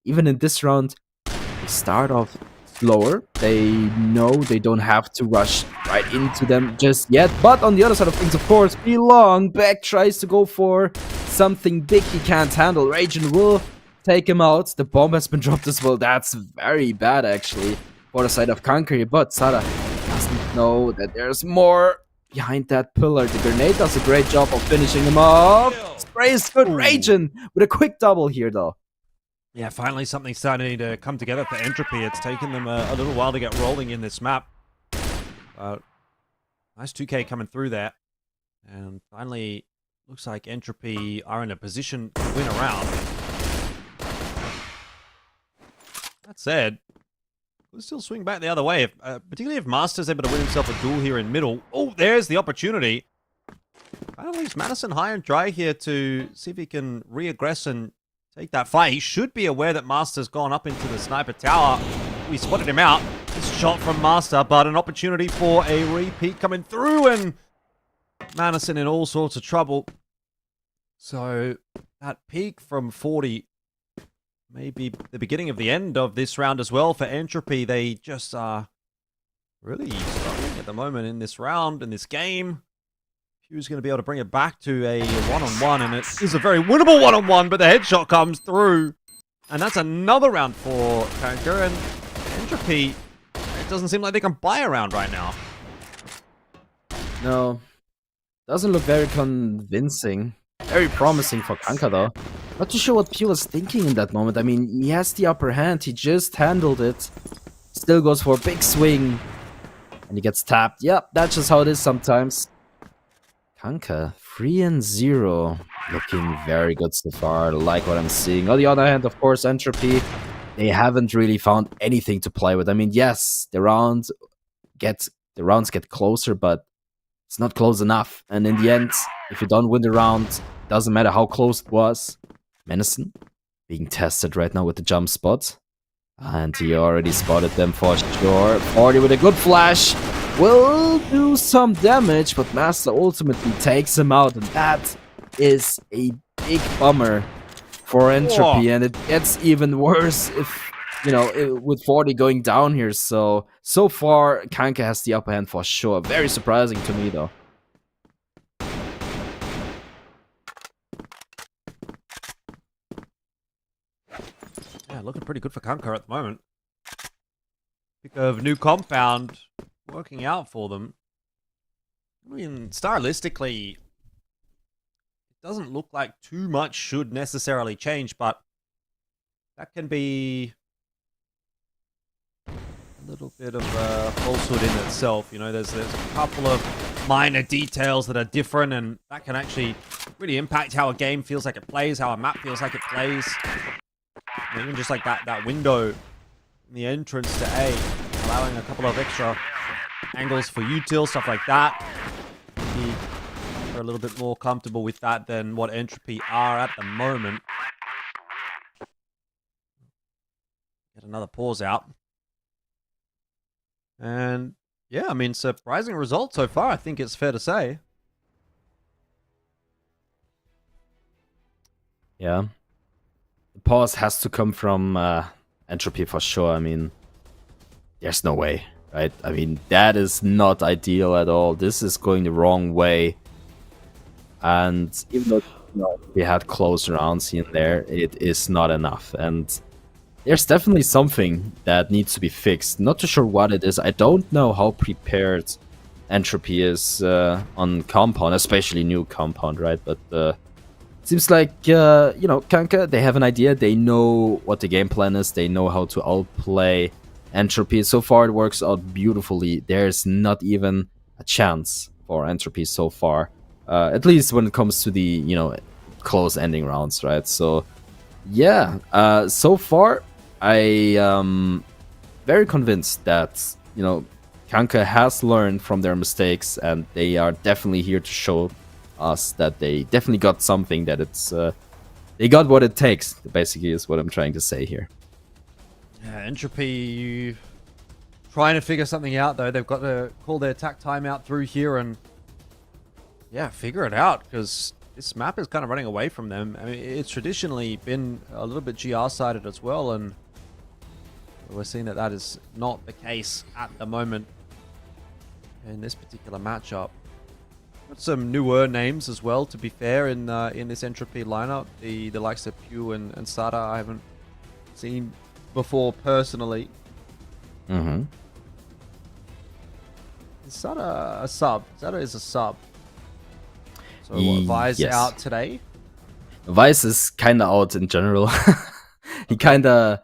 even in this round, they start off slower. They know they don't have to rush right into them just yet. But on the other side of things, of course, Belong back tries to go for something big he can't handle. Regen will take him out. The bomb has been dropped as well. That's very bad, actually, for the side of CANKER. But Sada doesn't know that there's more behind that pillar. The grenade does a great job of finishing him off. Spray is good. Regen with a quick double here, though. Yeah, finally something starting to come together for Entropy. It's taken them a little while to get rolling in this map. Nice 2K coming through there. And finally, looks like Entropy are in a position to win a round. That said, we'll still swing back the other way, particularly if Master's able to win himself a duel here in middle. Oh, there's the opportunity. Kind of leaves Madison high and dry here to see if he can re-aggress and take that fight. He should be aware that Master's gone up into the sniper tower. We spotted him out. This shot from Master, but an opportunity for a repeat coming through, and Madison in all sorts of trouble. So that peak from 40 may be the beginning of the end of this round as well for Entropy. They just are really struggling at the moment in this round, in this game. Who's going to be able to bring it back to a one-on-one, and it is a very winnable one-on-one, but the headshot comes through. And that's another round for CANKER, and Entropy, it doesn't seem like they can buy a round right now. No, doesn't look very convincing. Very promising for CANKER, though. Not too sure what P was thinking in that moment. I mean, he has the upper hand, he just handled it. Still goes for a big swing, and he gets tapped. Yep, that's just how it is sometimes. KANKER 3-0. Looking very good so far. Like what I'm seeing. On the other hand, of course, Entropy, they haven't really found anything to play with. I mean, yes, the rounds get closer, but it's not close enough. And in the end, if you don't win the round, doesn't matter how close it was. Menacin being tested right now with the jump spot. And he already spotted them for sure. 40 with a good flash. Will do some damage, but Master ultimately takes him out. And that is a big bummer for Entropy. And it gets even worse if, you know, with 40 going down here. So far, KANKER has the upper hand for sure. Very surprising to me, though. Yeah, looking pretty good for KANKER at the moment. Pick of new compound working out for them. I mean, stylistically, it doesn't look like too much should necessarily change, but that can be a little bit of a falsehood in itself. You know, there's a couple of minor details that are different, and that can actually really impact how a game feels like it plays, how a map feels like it plays. And even just like that window in the entrance to A, allowing a couple of extra angles for util, stuff like that. They're a little bit more comfortable with that than what Entropy are at the moment. Get another pause out. And yeah, I mean, surprising result so far, I think it's fair to say. Yeah. The pause has to come from Entropy for sure. I mean, there's no way, right? I mean, that is not ideal at all. This is going the wrong way. And even though, you know, we had close rounds here and there, it is not enough. And there's definitely something that needs to be fixed. Not too sure what it is. I don't know how prepared Entropy is on compound, especially new compound, right? But seems like, you know, KANKER, they have an idea. They know what the game plan is. They know how to outplay Entropy. So far, it works out beautifully. There's not even a chance for Entropy so far. At least when it comes to the, you know, close ending rounds, right? So, yeah, so far, I am very convinced that, you know, KANKER has learned from their mistakes, and they are definitely here to show us that they definitely got something, that it's, they got what it takes, basically, is what I'm trying to say here. Yeah, Entropy trying to figure something out, though. They've got to call their attack timeout through here and, yeah, figure it out, because this map is kind of running away from them. I mean, it's traditionally been a little bit GR-sided as well, and we're seeing that that is not the case at the moment in this particular matchup. Got some newer names as well, to be fair, in this Entropy lineup. The likes of Pew and Sada I haven't seen before personally. Mm-hmm. Is Sada a sub? Sada is a sub. So Vi's yes. out today. Vice is kind of out in general. He kind of,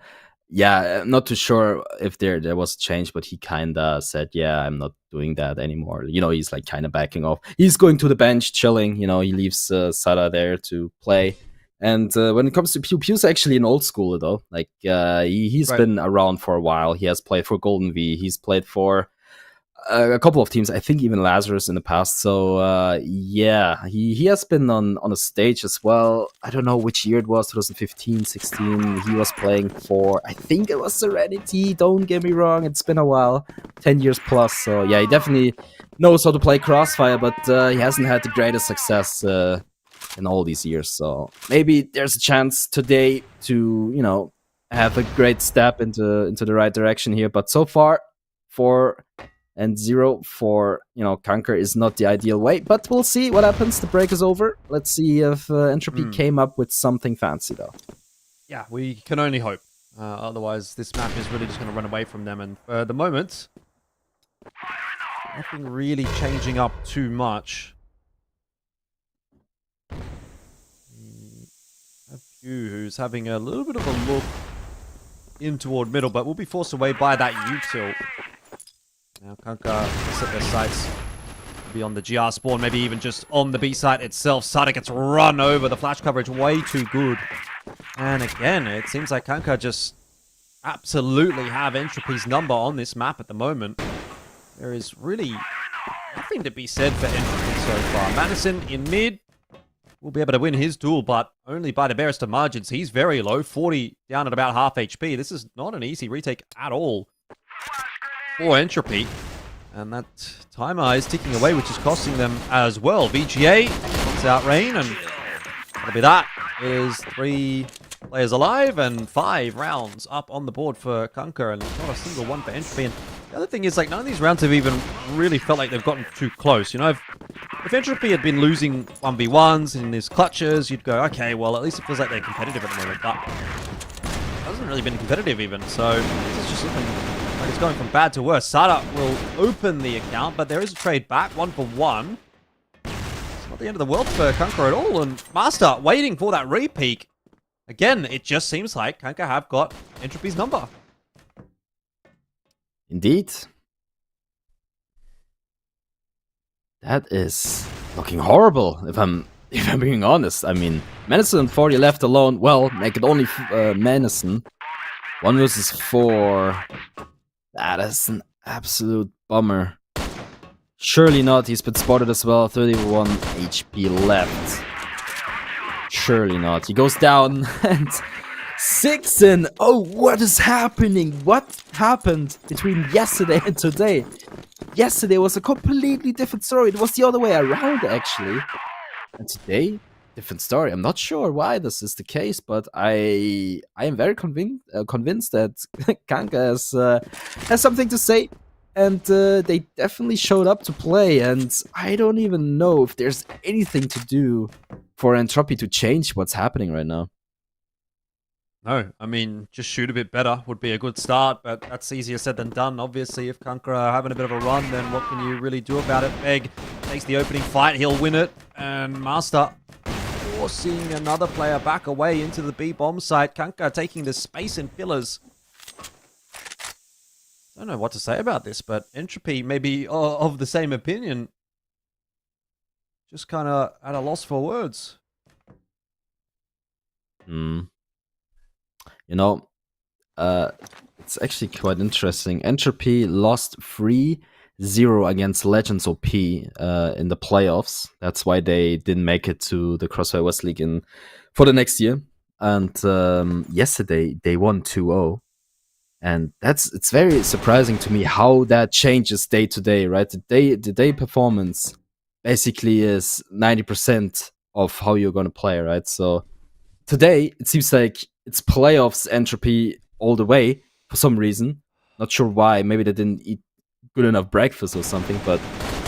yeah, I'm not too sure if there was a change, but he kind of said, yeah, I'm not doing that anymore. You know, he's like kind of backing off. He's going to the bench, chilling. You know, he leaves Sada there to play. And when it comes to Pew, Pew's actually an old schooler, though. Like, he's been around for a while. He has played for Golden V. He's played for a couple of teams, I think even Lazarus in the past. So yeah, he has been on a stage as well. I don't know which year it was, 2015, 16. He was playing for, I think it was Serenity. Don't get me wrong, it's been a while, 10 years plus. So yeah, he definitely knows how to play Crossfire, but he hasn't had the greatest success in all these years. So maybe there's a chance today to, you know, have a great step into the right direction here. But so far, 4-0 for, you know, KANKER is not the ideal way, but we'll see what happens. The break is over. Let's see if Entropy came up with something fancy, though. Yeah, we can only hope. Otherwise, this map is really just going to run away from them. And for the moment, nothing really changing up too much. A few who's having a little bit of a look in toward middle, but will be forced away by that util. Now KANKER set their sights Maybe on the GR spawn, maybe even just on the B site itself. Sada gets run over. The flash coverage way too good. And again, it seems like CANKER just absolutely have Entropy's number on this map at the moment. There is really nothing to be said for Entropy so far. Madison in mid will be able to win his duel, but only by the barest of margins. He's very low, 40 down at about half HP. This is not an easy retake at all for Entropy. And that timer is ticking away, which is costing them as well. VGA puts out Rain, and that'll be that. Is 3 players alive and 5 rounds up on the board for CANKER, and not a single one for Entropy. And the other thing is, like, none of these rounds have even really felt like they've gotten too close. You know, if Entropy had been losing 1v1s in these clutches, you'd go, okay, well, at least it feels like they're competitive at the moment. But it hasn't really been competitive even, so this is just looking like it's going from bad to worse. Sada will open the account, but there is a trade back, 1 for 1. It's not the end of the world for CANKER at all, and Master waiting for that re-peak. Again, it just seems like CANKER have got Entropy's number. Indeed. That is looking horrible, if I'm being honest. I mean, Madison and 40 left alone. Well, make it only Madison. 1 versus 4. That is an absolute bummer. Surely not. He's been spotted as well. 31 HP left. Surely not. He goes down and 6-0. Oh, what is happening? What happened between yesterday and today? Yesterday was a completely different story. It was the other way around, actually. And today, different story. I'm not sure why this is the case, but I am very convinced that CANKER has something to say. And they definitely showed up to play. And I don't even know if there's anything to do for Entropy to change what's happening right now. No, I mean, just shoot a bit better would be a good start, but that's easier said than done. Obviously, if CANKER are having a bit of a run, then what can you really do about it? Meg takes the opening fight, he'll win it, and Master forcing another player back away into the B bomb site. CANKER taking the space and pillars. I don't know what to say about this, but Entropy may be of the same opinion. Just kind of at a loss for words. You know, it's actually quite interesting. Entropy lost 3-0 against LegendsOP in the playoffs. That's why they didn't make it to the CrossFire West League for the next year. And yesterday, they won 2-0. And it's very surprising to me how that changes day to day, right? The day performance basically is 90% of how you're going to play, right? So today, it seems like it's playoffs Entropy all the way for some reason. Not sure why. Maybe they didn't eat good enough breakfast or something, but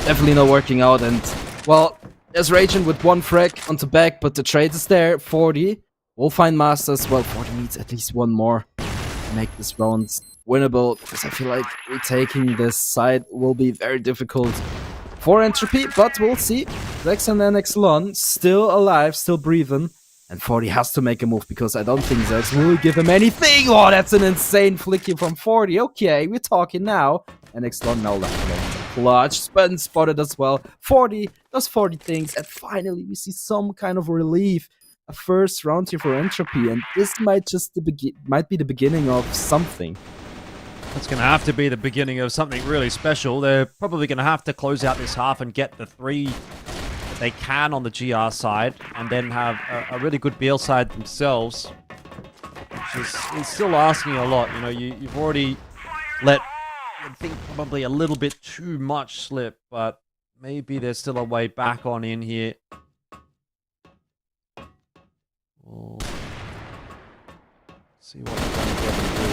definitely not working out. And, well, there's Raging with 1 frag onto back, but the trade is there. 40 will find Masters. Well, 40 needs at least 1 more to make this round winnable, because I feel like retaking this side will be very difficult for Entropy, but we'll see. Zex and then Exelon still alive, still breathing. And 40 has to make a move, because I don't think Zex will give him anything. Oh, that's an insane flicky from 40. Okay, we're talking now. And Exelon now left alone. Clutch, spotted as well. 40 does 40 things. And finally, we see some kind of relief. A first round here for Entropy. And this might be the beginning of something. It's going to have to be the beginning of something really special. They're probably going to have to close out this half and get the 3 that they can on the GR side, and then have a really good BL side themselves, which is still asking a lot. You know, you've already let, I think, probably a little bit too much slip, but maybe there's still a way back on in here. We'll see what they're going to be able to do.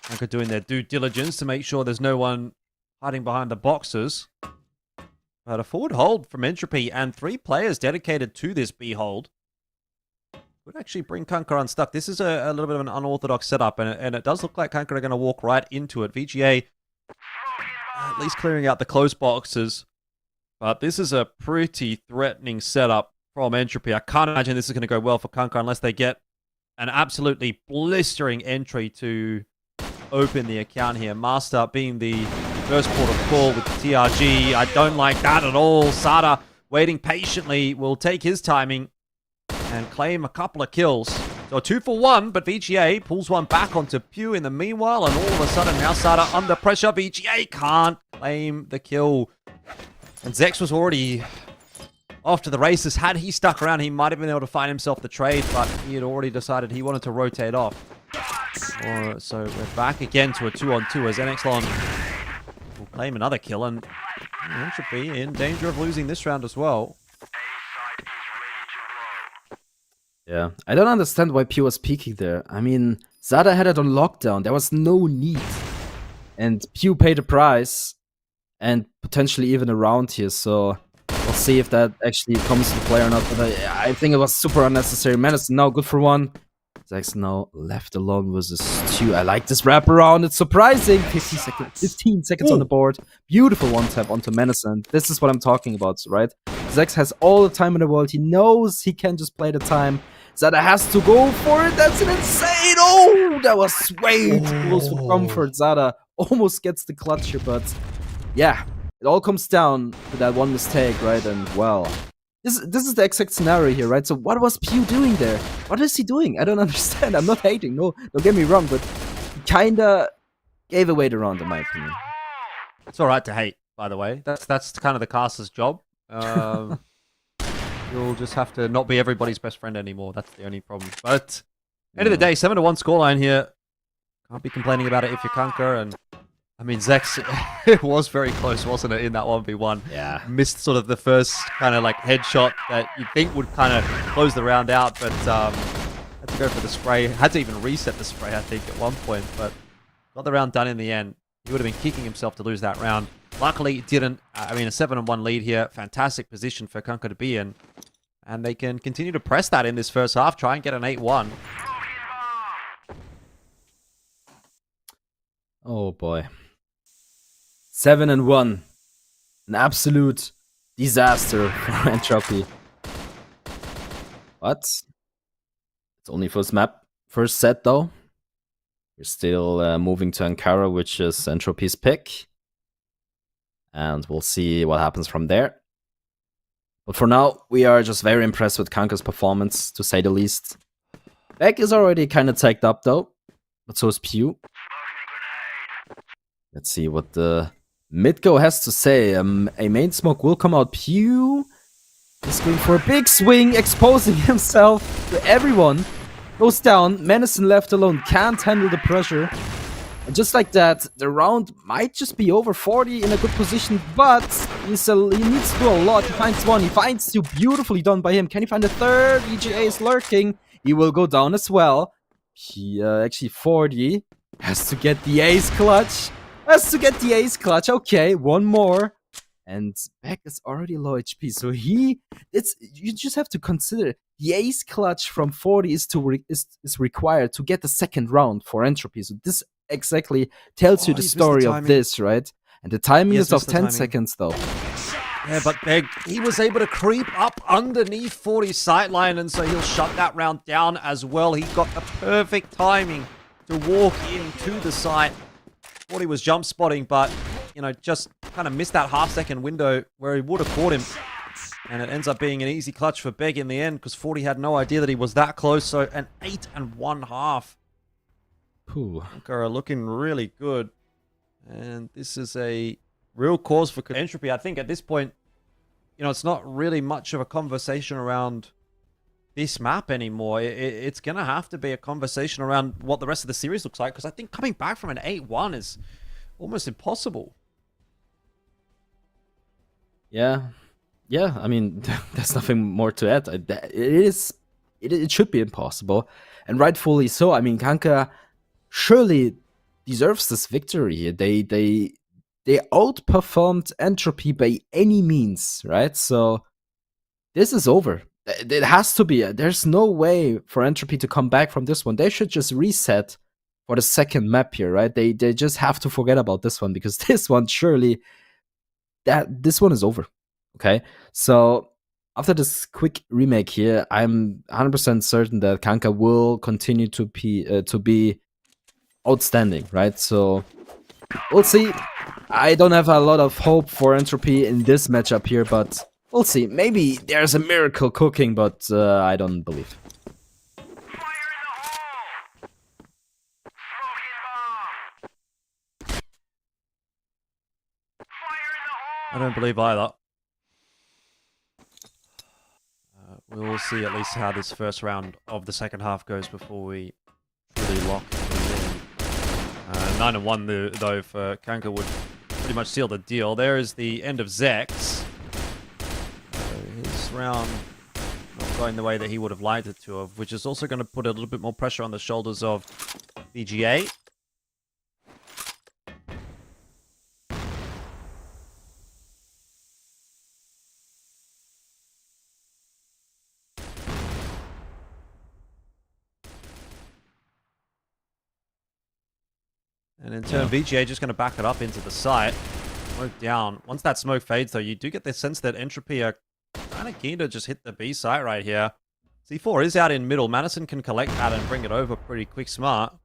CANKER doing their due diligence to make sure there's no one hiding behind the boxes. But a forward hold from Entropy and 3 players dedicated to this B hold would actually bring CANKER unstuck. This is a little bit of an unorthodox setup, and it does look like CANKER are going to walk right into it. VGA at least clearing out the close boxes. But this is a pretty threatening setup from Entropy. I can't imagine this is going to go well for CANKER unless they get an absolutely blistering entry to open the account here. Master being the first port of call with the TRG. I don't like that at all. Sada waiting patiently will take his timing and claim a couple of kills. So 2 for 1, but VGA pulls one back onto Pew in the meanwhile, and all of a sudden now Sada under pressure. VGA can't claim the kill. And Zex was already off to the races. Had he stuck around, he might have been able to find himself the trade, but he had already decided he wanted to rotate off. So we're back again to a 2-on-2 as NXLon will claim another kill, and Entropy in danger of losing this round as well. Yeah, I don't understand why Pew was peeking there. I mean, Zada had it on lockdown. There was no need. And Pew paid a price and potentially even a round here, so we'll see if that actually comes to play or not. But I think it was super unnecessary. Menace now good for 1. Zax now left alone versus 2. I like this wraparound. It's surprising. 15 seconds on the board. Beautiful one tap onto Menace, and this is what I'm talking about, right? Zax has all the time in the world. He knows he can just play the time. Zada has to go for it. That's an insane. Oh, that was way too close for comfort. Zada almost gets the clutch here, but yeah, it all comes down to that one mistake, right? And well, this is the exact scenario here, right? So what was Pew doing there? What is he doing? I don't understand. I'm not hating. No, don't get me wrong, but he kinda gave away the round, in my opinion. It's all right to hate, by the way. That's kind of the caster's job. You'll just have to not be everybody's best friend anymore. That's the only problem. But end of the day, 7-1 scoreline here. Can't be complaining about it if you're CANKER. And I mean, Zex, it was very close, wasn't it, in that 1v1? Yeah. Missed sort of the first kind of like headshot that you'd think would kind of close the round out, but had to go for the spray. Had to even reset the spray, I think, at one point, but got the round done in the end. He would have been kicking himself to lose that round. Luckily, it didn't. I mean, a 7-1 lead here. Fantastic position for CANKER to be in. And they can continue to press that in this first half. Try and get an 8-1. Oh boy. 7-1. An absolute disaster for Entropy. What? It's only first map. First set though. We're still moving to Ankara, which is Entropy's pick. And we'll see what happens from there. But for now, we are just very impressed with CANKER's performance, to say the least. Beck is already kind of tagged up though. But so is Pew. Let's see what the mid-go has to say. A main smoke will come out. Pew is going for a big swing, exposing himself to everyone. Goes down. Menacing left alone. Can't handle the pressure. And just like that, the round might just be over. 40 in a good position, but he needs to do a lot. He finds 1. He finds 2. Beautifully done by him. Can he find a 3rd? EGA is lurking. He will go down as well. He actually 40 has to get the ace clutch. Okay, 1 more. And Beck is already low HP. So you just have to consider the ace clutch from 40 is required to get the 2nd round for Entropy. So this exactly tells you the story of this, right? And the timing is of 10 seconds though. Yeah, but Beg, he was able to creep up underneath 40's sightline, and so he'll shut that round down as well. He got the perfect timing to walk into the site. 40 was jump spotting, but, you know, just kind of missed that half-second window where he would have caught him. And it ends up being an easy clutch for Beg in the end, because 40 had no idea that he was that close. So an 8.5. CANKER are looking really good. And this is a real cause for Entropy. I think at this point, you know, it's not really much of a conversation around this map anymore. It's going to have to be a conversation around what the rest of the series looks like, because I think coming back from an 8-1 is almost impossible. Yeah, I mean, there's nothing more to add. It should be impossible, and rightfully so. I mean, CANKER surely deserves this victory here. They outperformed Entropy by any means, right? So this is over. It has to be. There's no way for Entropy to come back from this one. They should just reset for the 2nd map here, right? They just have to forget about this one, because this one surely this one is over. Okay, so after this quick remake here, I'm 100% certain that CANKER will continue to be outstanding, right? So we'll see. I don't have a lot of hope for Entropy in this matchup here, but we'll see. Maybe there's a miracle cooking, but I don't believe. I don't believe either. We'll see at least how this first round of the second half goes before we truly lock things in. 9-1 though for CANKER would pretty much seal the deal. There is the end of Zex. His round not going the way that he would have liked it to have, which is also going to put a little bit more pressure on the shoulders of VGA. And in turn, VGA just going to back it up into the site. Smoke down. Once that smoke fades, though, you do get the sense that Entropy are kind of keen to just hit the B site right here. C4 is out in middle. Madison can collect that and bring it over pretty quick smart.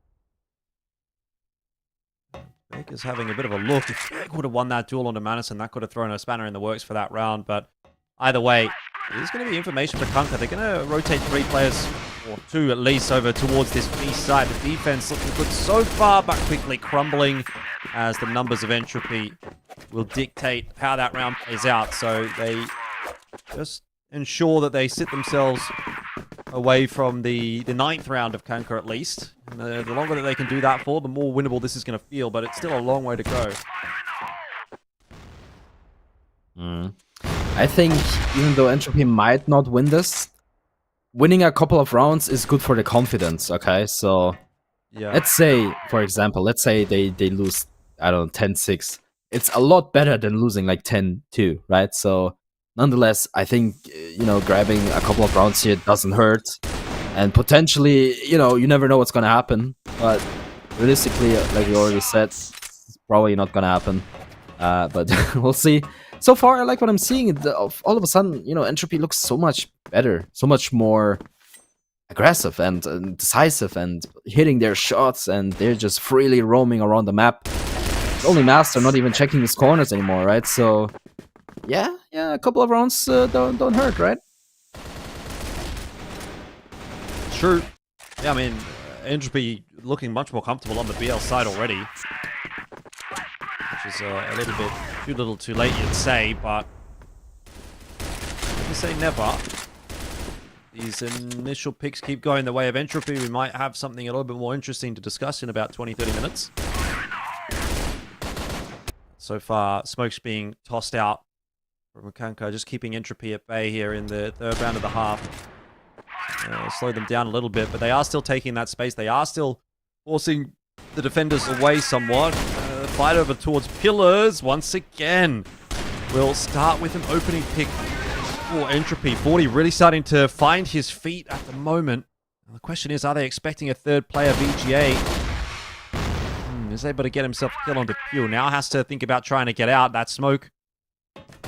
Baker's having a bit of a look. If Baker would have won that duel onto Madison, that could have thrown a spanner in the works for that round. But either way, there's going to be information for CANKER. They're going to rotate 3 players, or 2 at least, over towards this B side. The defense looking good so far, but quickly crumbling as the numbers of Entropy will dictate how that round plays out. So they just ensure that they sit themselves away from the 9th round of CANKER at least. And the longer that they can do that for, the more winnable this is going to feel, but it's still a long way to go. I think even though Entropy might not win this, winning a couple of rounds is good for the confidence, okay? So Yeah. let's say, for example, let's say they lose, I don't know, 10-6. It's a lot better than losing like 10-2, right? So nonetheless, I think, grabbing a couple of rounds here doesn't hurt. And potentially, you never know what's going to happen. But realistically, like we already said, it's probably not going to happen. But we'll see. So far, I like what I'm seeing. All of a sudden, Entropy looks so much better, so much more aggressive and decisive and hitting their shots, and they're just freely roaming around the map. It's only Master not even checking his corners anymore, right? So, yeah, a couple of rounds don't hurt, right? True. Yeah, I mean, Entropy looking much more comfortable on the BL side already. Which is a little bit too little too late, you'd say, but never say never. These initial picks keep going the way of Entropy. We might have something a little bit more interesting to discuss in about 20-30 minutes. So far, Smoke's being tossed out from CANKER, just keeping Entropy at bay here in the 3rd round of the half. Slow them down a little bit, but they are still taking that space. They are still forcing the defenders away somewhat. Fight over towards pillars once again. We'll start with an opening pick for Entropy. 40 really starting to find his feet at the moment. And the question is, are they expecting a 3rd player, VGA? Is able to get himself a kill onto Pew. Now has to think about trying to get out. That smoke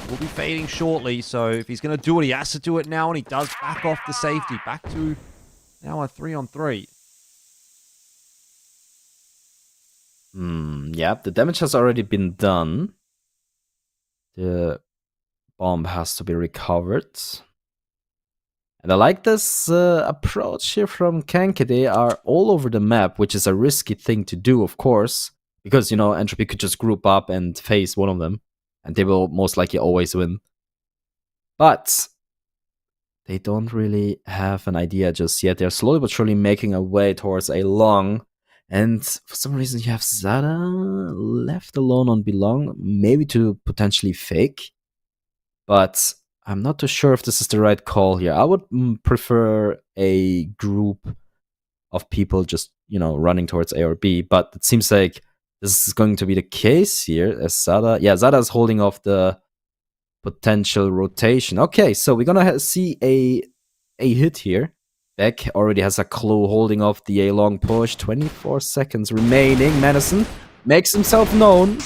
will be fading shortly. So if he's going to do it, he has to do it now. And he does back off the safety. Back to now a 3-on-3. Yep, the damage has already been done. The bomb has to be recovered. And I like this approach here from CANKER. They are all over the map, which is a risky thing to do, of course. Because, Entropy could just group up and face one of them. And they will most likely always win. But they don't really have an idea just yet. They're slowly but surely making a way towards a long. And for some reason, you have Zada left alone on Belong, maybe to potentially fake. But I'm not too sure if this is the right call here. I would prefer a group of people just, running towards A or B. But it seems like this is going to be the case here. As Zada is holding off the potential rotation. Okay, so we're going to see a hit here. Beck already has a clue holding off the A-long push. 24 seconds remaining. Madison makes himself known.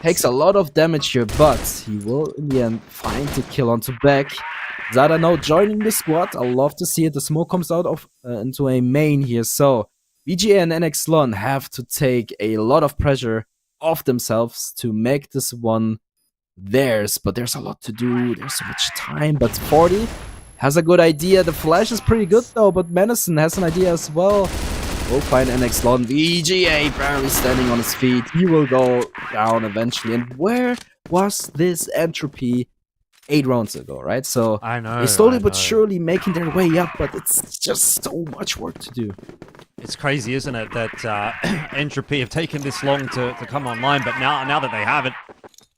Takes a lot of damage here, but he will in the end find the kill onto Beck. Zada now joining the squad. I love to see it. The smoke comes out of into a main here. So VGA and NX Lon have to take a lot of pressure off themselves to make this one theirs, but there's a lot to do, there's so much time, but 40 has a good idea. The flash is pretty good though, but Menacin has an idea as well. We'll find NX Lon. VGA barely standing on his feet. He will go down eventually. And where was this Entropy 8 rounds ago, right? So I know. they slowly but surely making their way up, but it's just so much work to do. It's crazy, isn't it, that Entropy have taken this long to come online, but now that they have it,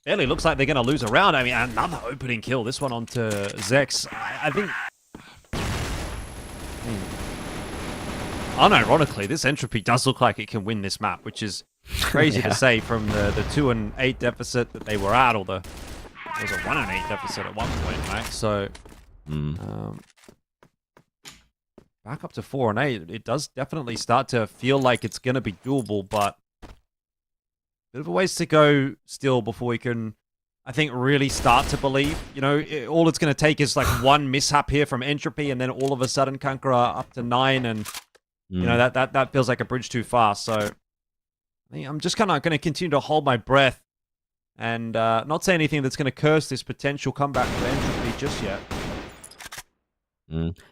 barely looks like they're going to lose a round. I mean, another opening kill, this one onto Zex. I think... Unironically, this Entropy does look like it can win this map, which is crazy to say from the 2-8 deficit that they were at, or it was a 1-8 deficit at one point, right? So... back up to 4-8, it does definitely start to feel like it's going to be doable, but a bit of a ways to go still before we can, I think, really start to believe. You know, all it's going to take is like one mishap here from Entropy, and then all of a sudden CANKER are up to 9, and you know that feels like a bridge too far. So I think I'm just kind of going to continue to hold my breath and not say anything that's going to curse this potential comeback for Entropy just yet.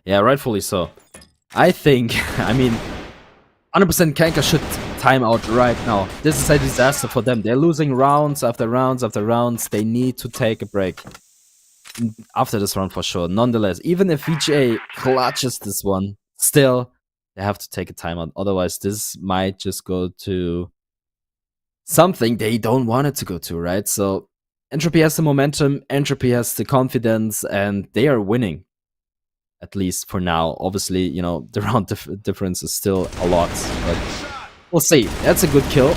Yeah, rightfully so. I think, I mean, 100% CANKER should time out right now. This is a disaster for them. They're losing rounds after rounds after rounds. They need to take a break after this round for sure. Nonetheless, even if VGA clutches this one, still, they have to take a timeout. Otherwise, this might just go to something they don't want it to go to, right? So, Entropy has the momentum, Entropy has the confidence, and they are winning. At least for now. Obviously, you know, the round difference is still a lot, but we'll see. That's a good kill.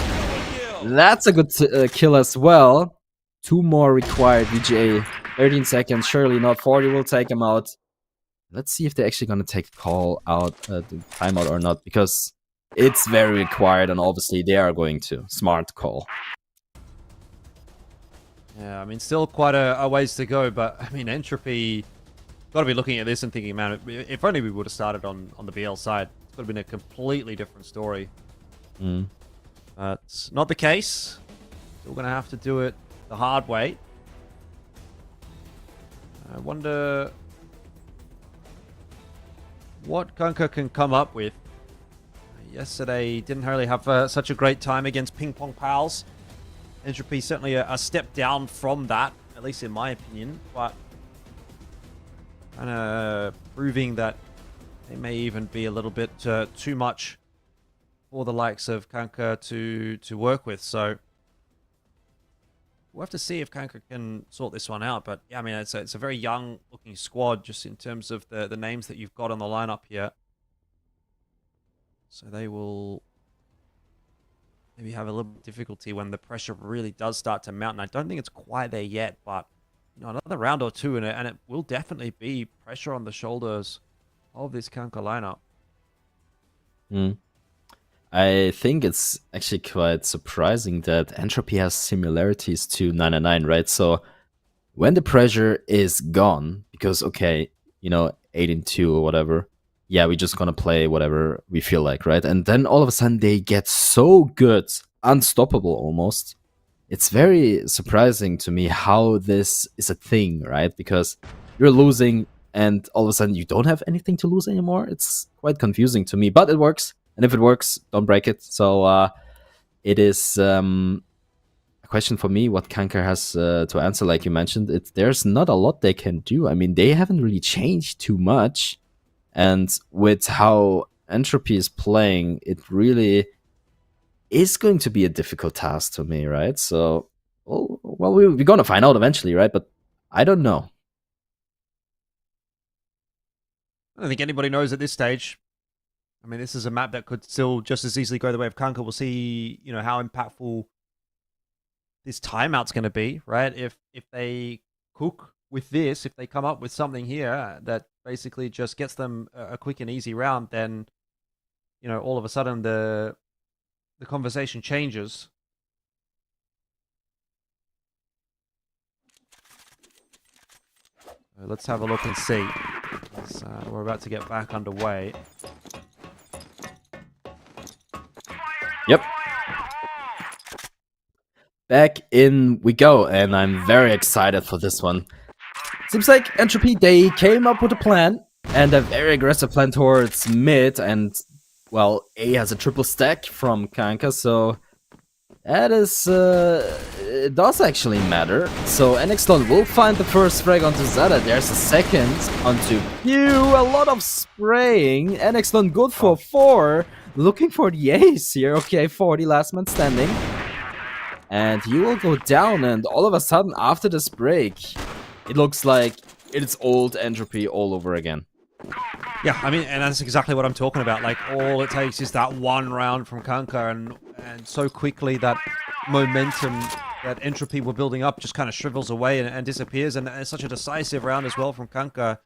That's a good kill as well. 2 more required. VGA, 13 seconds. Surely not. 40 will take him out. Let's see if they're actually going to take a call out, the timeout or not, because it's very required, and obviously they are going to. Smart call. Yeah, I mean, still quite a ways to go, but I mean, Entropy... got to be looking at this and thinking, man, if only we would have started on the BL side, it would have been a completely different story. But not the case. Still going to have to do it the hard way. I wonder what CANKER can come up with. Yesterday didn't really have such a great time against PingPongPals. Entropy certainly a step down from that, at least in my opinion, but kind of proving that they may even be a little bit too much for the likes of CANKER to work with. So we'll have to see if CANKER can sort this one out. But yeah, I mean, it's a very young looking squad just in terms of the names that you've got on the lineup here. So they will maybe have a little bit of difficulty when the pressure really does start to mount. And I don't think it's quite there yet, but you know, another round or two, and it will definitely be pressure on the shoulders of this CANKER lineup. I think it's actually quite surprising that Entropy has similarities to 999, right? So when the pressure is gone, because, okay, you know, 8-2 or whatever, yeah, we're just gonna play whatever we feel like, right? And then all of a sudden they get so good, unstoppable almost. It's very surprising to me how this is a thing, right? Because you're losing and all of a sudden you don't have anything to lose anymore. It's quite confusing to me, but it works. And if it works, don't break it. So it is a question for me what CANKER has to answer. Like you mentioned, there's not a lot they can do. I mean, they haven't really changed too much. And with how Entropy is playing, it really is going to be a difficult task to me, right? So, well, we're going to find out eventually, right? But I don't know. I don't think anybody knows at this stage. I mean, this is a map that could still just as easily go the way of CANKER. We'll see, you know, how impactful this timeout's going to be, right? If they cook with this, if they come up with something here that basically just gets them a quick and easy round, then, you know, all of a sudden the conversation changes. Let's have a look and see. We're about to get back underway. Yep. Back in we go, and I'm very excited for this one. Seems like Entropy, they came up with a plan, and a very aggressive plan towards mid, and, well, A has a triple stack from CANKER, so that is, it does actually matter. So NXDon will find the first frag onto Zada, there's a second onto Q, a lot of spraying, NXDon good for 4, looking for the ace here, okay, 40, last man standing. And he will go down, and all of a sudden, after this break, it looks like it's old Entropy all over again. Yeah, I mean, and that's exactly what I'm talking about. Like, all it takes is that one round from CANKER, and so quickly that momentum that Entropy were building up just kind of shrivels away and disappears. And it's such a decisive round as well from CANKER.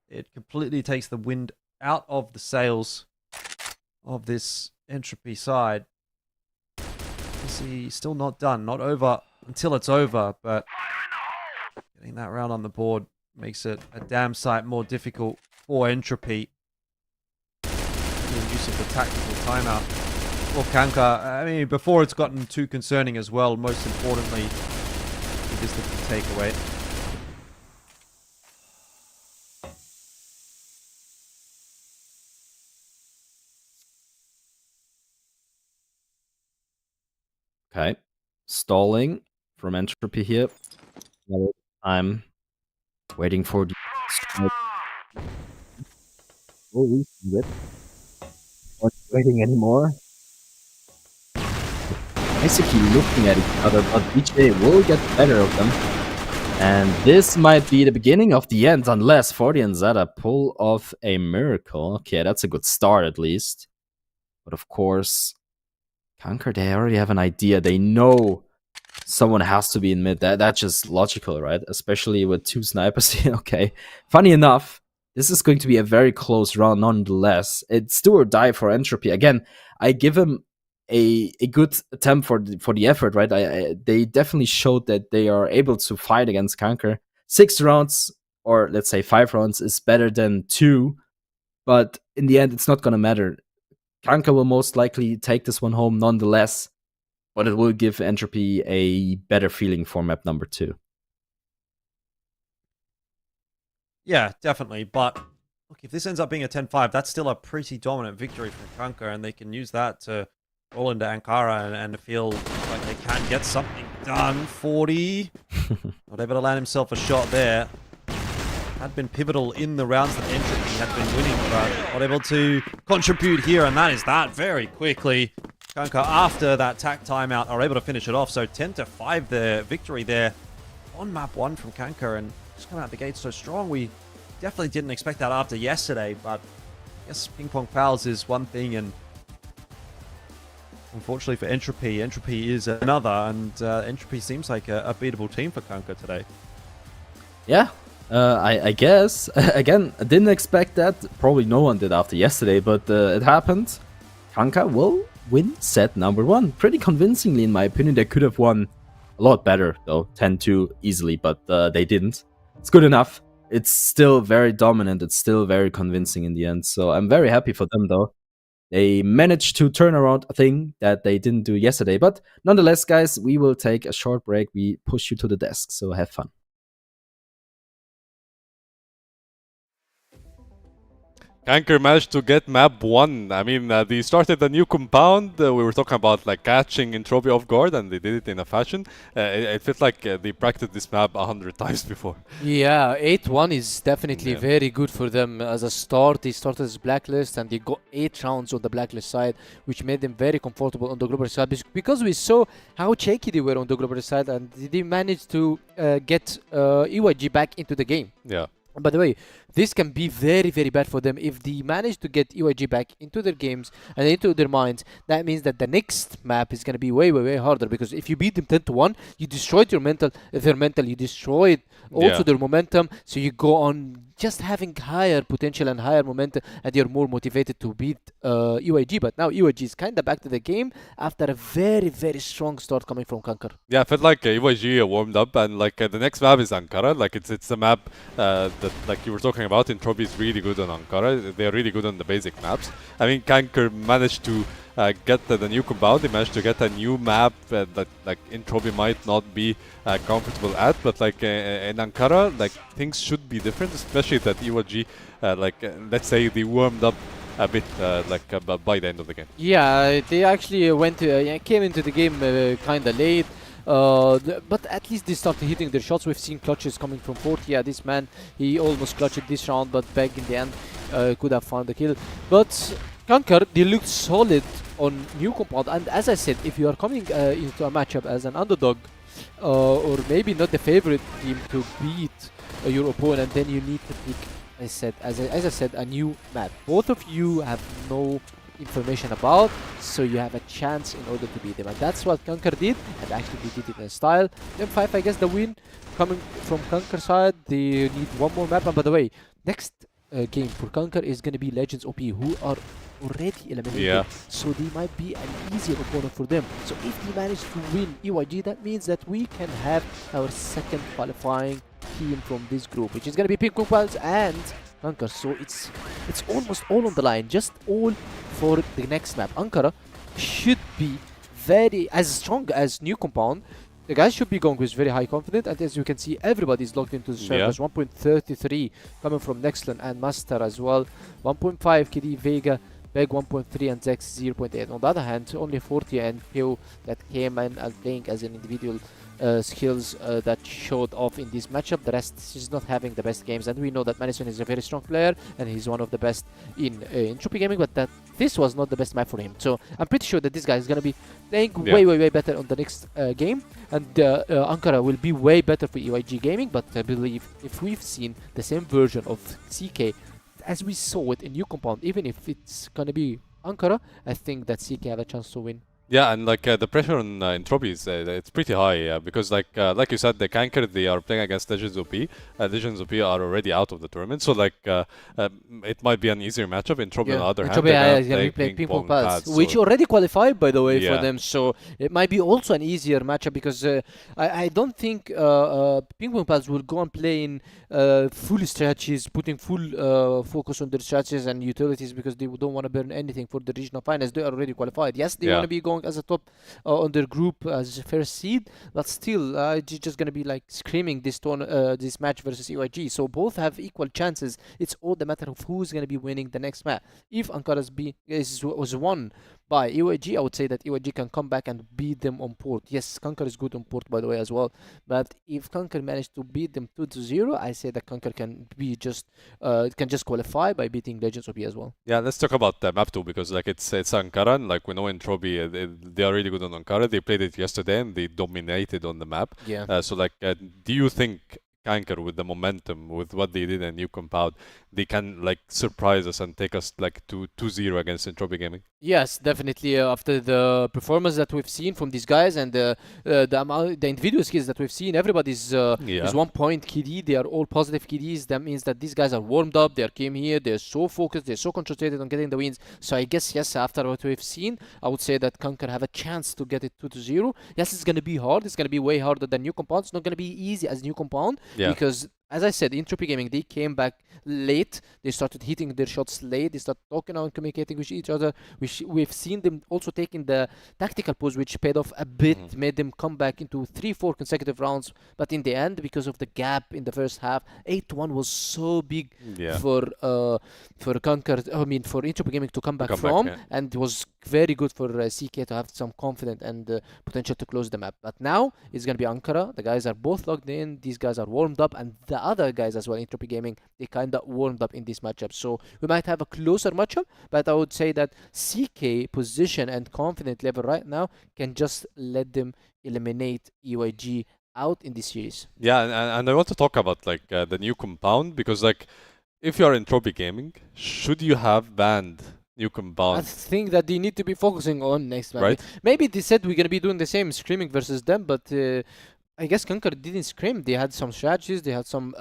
It completely takes the wind out of the sails of this Entropy side. He's still not done, not over until it's over, but getting that round on the board makes it a damn sight more difficult for Entropy. The use of the tactical timeout for CANKER. I mean, before it's gotten too concerning as well, most importantly, it is the takeaway. Okay, stalling from Entropy here. I'm waiting for the we see it. Not waiting anymore. Basically looking at each other, but BJ will get the better of them. And this might be the beginning of the end, unless 40 and Zada pull off a miracle. Okay, that's a good start at least. But of course, CANKER, they already have an idea. They know someone has to be in mid. That's just logical, right? Especially with 2 snipers. Okay. Funny enough, this is going to be a very close round nonetheless. It's do or die for Entropy. Again, I give him a good attempt for the effort, right? They definitely showed that they are able to fight against CANKER. 6 rounds, or let's say 5 rounds, is better than 2. But in the end, it's not going to matter. CANKER will most likely take this one home nonetheless, but it will give Entropy a better feeling for map number 2. Yeah, definitely. But look, if this ends up being a 10-5, that's still a pretty dominant victory from CANKER, and they can use that to roll into Ankara and feel like they can get something done. 40. Not able to land himself a shot there. Had been pivotal in the rounds that Entropy had been winning, but not able to contribute here, and that is that very quickly. CANKER, after that tack timeout, are able to finish it off. So 10-5 the victory there on map 1 from CANKER, and just coming out the gate so strong. We definitely didn't expect that after yesterday, but I guess PingPongPals is one thing, and unfortunately for Entropy, Entropy is another, and Entropy seems like a beatable team for CANKER today. Yeah. I guess. Again, I didn't expect that. Probably no one did after yesterday, but it happened. CANKER will win set number 1. Pretty convincingly, in my opinion. They could have won a lot better, though. 10-2 easily, but they didn't. It's good enough. It's still very dominant. It's still very convincing in the end. So I'm very happy for them, though. They managed to turn around a thing that they didn't do yesterday. But nonetheless, guys, we will take a short break. We push you to the desk, so have fun. CANKER managed to get map 1. I mean, they started a new compound. We were talking about like catching Entropy off guard, and they did it in a fashion. It felt like they practiced this map 100 times before. Yeah, 8-1 is definitely very good for them as a start. They started as Blacklist, and they got 8 rounds on the Blacklist side, which made them very comfortable on the global side. Because we saw how shaky they were on the global side, and they managed to get EYG back into the game. Yeah. By the way, this can be very, very bad for them if they manage to get EYG back into their games and into their minds. That means that the next map is going to be way, way, way harder, because if you beat them 10-1, you destroyed their mental, you destroyed also their momentum. So you go on just having higher potential and higher momentum, and you're more motivated to beat EYG. But now EYG is kind of back to the game after a very, very strong start coming from CANKER. Yeah, I felt like EYG warmed up, and like the next map is Ankara. Like it's a map that, like you were talking about, Entropy is really good on Ankara. They're really good on the basic maps. I mean, CANKER managed to get the new compound. They managed to get a new map that like Entropy might not be comfortable at, but like in Ankara, like things should be different, especially that EYG, let's say they warmed up a bit by the end of the game. Yeah, they actually came into the game kind of late. But at least they started hitting their shots. We've seen clutches coming from 40. Yeah, this man, he almost clutched this round, but back in the end could have found the kill. But CANKER, they looked solid on new compound. And as I said, if you are coming into a matchup as an underdog, or maybe not the favorite team to beat your opponent, then you need to pick, as I said, a new map. Both of you have no information about, so you have a chance in order to beat them, and that's what CANKER did, and actually they did it in style. M5, I guess the win coming from CANKER side. They need one more map, and by the way, next game for CANKER is going to be LegendsOP, who are already eliminated, so they might be an easier opponent for them. So if they manage to win EYG, that means that we can have our second qualifying team from this group, which is going to be PingPongPals and CANKER. So it's almost all on the line, just all for the next map. Ankara should be very as strong as new compound. The guys should be going with very high confidence, and as you can see, everybody's logged into the servers. 1.33 coming from Nextland and Master as well. 1.5 KD, Vega, Beg 1.3, and Zex 0.8. On the other hand, only 40 and Pio that came in and playing as an individual skills that showed off in this matchup. The rest is not having the best games, and we know that Madison is a very strong player and he's one of the best in Entropy Gaming, but that this was not the best map for him. So I'm pretty sure that this guy is going to be playing way better on the next game, and Ankara will be way better for EYG Gaming. But I believe if we've seen the same version of CK as we saw it in new compound, even if it's going to be Ankara, I think that CK have a chance to win. Yeah, and like the pressure on Entropy is it's pretty high, because like you said, the CANKER, they are playing against LegendsOP. LegendsOP are already out of the tournament, so like it might be an easier matchup. Entropy on the other hand, is going to be playing PingPongPals, which already qualified, by the way, for them. So it might be also an easier matchup, because I don't think PingPongPals will go and play in full strategies, putting full focus on their strategies and utilities, because they don't want to burn anything for the regional finals. They are already qualified. Yes, they want to be going as a top on their group as a first seed, but still it's just gonna be like screaming this match versus EYG. So both have equal chances. It's all the matter of who's gonna be winning the next match. If Ankara's was won by EYG, I would say that EYG can come back and beat them on port. Yes, CANKER is good on port, by the way, as well. But if CANKER managed to beat them 2-0, I say that CANKER can be just qualify by beating LegendsOP as well. Yeah, let's talk about map 2, because like it's Ankara, and like we know Entropy, they are really good on Ankara. They played it yesterday and they dominated on the map. Yeah. So like, do you think CANKER, with the momentum, with what they did in new compound, they can like surprise us and take us like to 2-0 against Entropy Gaming? Yes, definitely. After the performance that we've seen from these guys and the individual skills that we've seen, everybody's is 1 point KD. They are all positive KDs. That means that these guys are warmed up. They came here. They're so focused. They're so concentrated on getting the wins. So I guess, yes, after what we've seen, I would say that CANKER have a chance to get it 2-0. Yes, it's going to be hard. It's going to be way harder than new compound. It's not going to be easy as new compound, because as I said, Entropy Gaming, they came back late. They started hitting their shots late. They started talking and communicating with each other. We've seen them also taking the tactical pose, which paid off a bit, made them come back into 3-4 consecutive rounds. But in the end, because of the gap in the first half, 8-1 was so big for CANKER, I mean, for Entropy Gaming to come back and it was very good for CK to have some confidence and potential to close the map. But now it's going to be Ankara. The guys are both logged in. These guys are warmed up, and the other guys as well, Entropy Gaming, they kind of warmed up in this matchup. So we might have a closer matchup, but I would say that CK position and confidence level right now can just let them eliminate EYG out in this series. Yeah, and I want to talk about like the new compound, because like if you are Entropy Gaming, should you have banned new compound? I think that they need to be focusing on next match. Right. Maybe they said we're going to be doing the same, screaming versus them, but I guess CANKER didn't scream. They had some strategies, they had some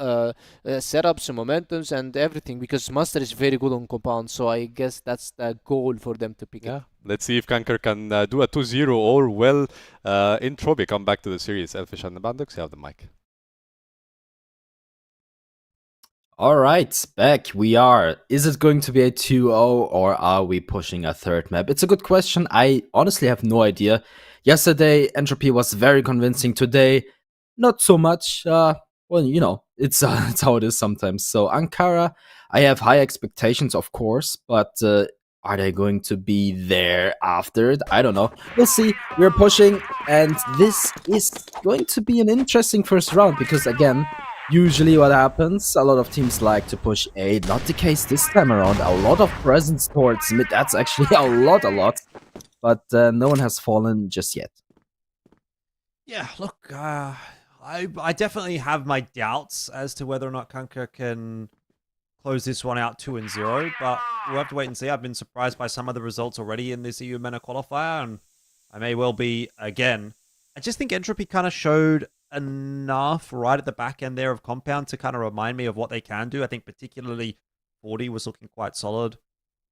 setups, some momentums and everything, because Master is very good on compound, so I guess that's the goal for them to pick it. Let's see if CANKER can do a 2-0 or will Entropy come back to the series. Elfish and the Bandux, you have the mic. All right, back we are. Is it going to be a 2-0 or are we pushing a third map? It's a good question. I honestly have no idea. Yesterday, Entropy was very convincing. Today, not so much. Well, you know, it's it's how it is sometimes. So Ankara, I have high expectations, of course, but are they going to be there after it? I don't know. We'll see. We're pushing, and this is going to be an interesting first round because, again, usually what happens, a lot of teams like to push A. Not the case this time around. A lot of presence towards mid. That's actually a lot. But no one has fallen just yet. Yeah, look, I definitely have my doubts as to whether or not CANKER can close this one out 2-0, but we'll have to wait and see. I've been surprised by some of the results already in this EUMENA qualifier, and I may well be again. I just think Entropy kind of showed enough right at the back end there of Compound to kind of remind me of what they can do. I think particularly 40 was looking quite solid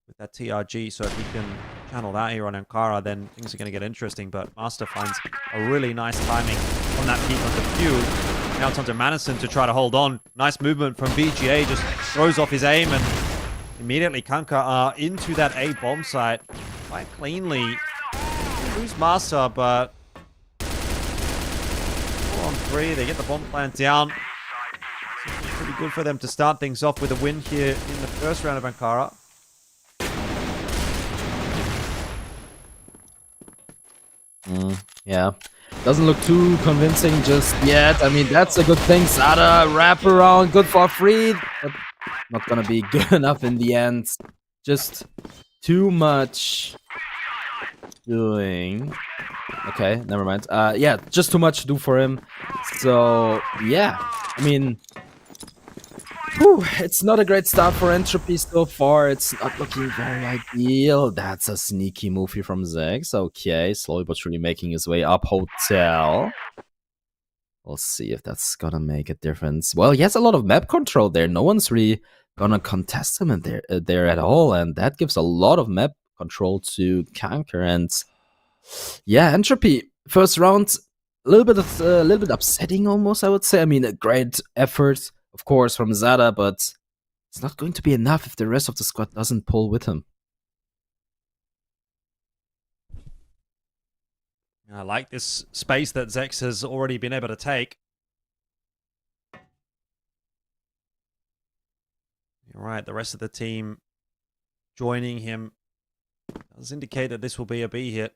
with that TRG, so if we can channel that here on Ankara, then things are going to get interesting, but Master finds a really nice timing on that peak onto Few. Now it's onto Madison to try to hold on. Nice movement from BGA, just throws off his aim, and immediately CANKER are into that A bomb site quite cleanly. Lose Master, but 4-on-3, they get the bomb plant down. So it's pretty good for them to start things off with a win here in the first round of Ankara. Yeah. Doesn't look too convincing just yet. I mean, that's a good thing. Sada, wrap around, good for free. But not gonna be good enough in the end. Just too much doing. Okay, never mind. Yeah, just too much to do for him. So, yeah. I mean, it's not a great start for Entropy so far. It's not looking very ideal. That's a sneaky move here from Zex. Okay, slowly but surely making his way up Hotel. We'll see if that's gonna make a difference. Well, he has a lot of map control there. No one's really gonna contest him in there at all, and that gives a lot of map control to CANKER. And yeah, Entropy first round, a little bit upsetting almost, I would say. I mean, a great effort, of course, from Zada, but it's not going to be enough if the rest of the squad doesn't pull with him. I like this space that Zex has already been able to take. You're right, the rest of the team joining him does indicate that this will be a B hit.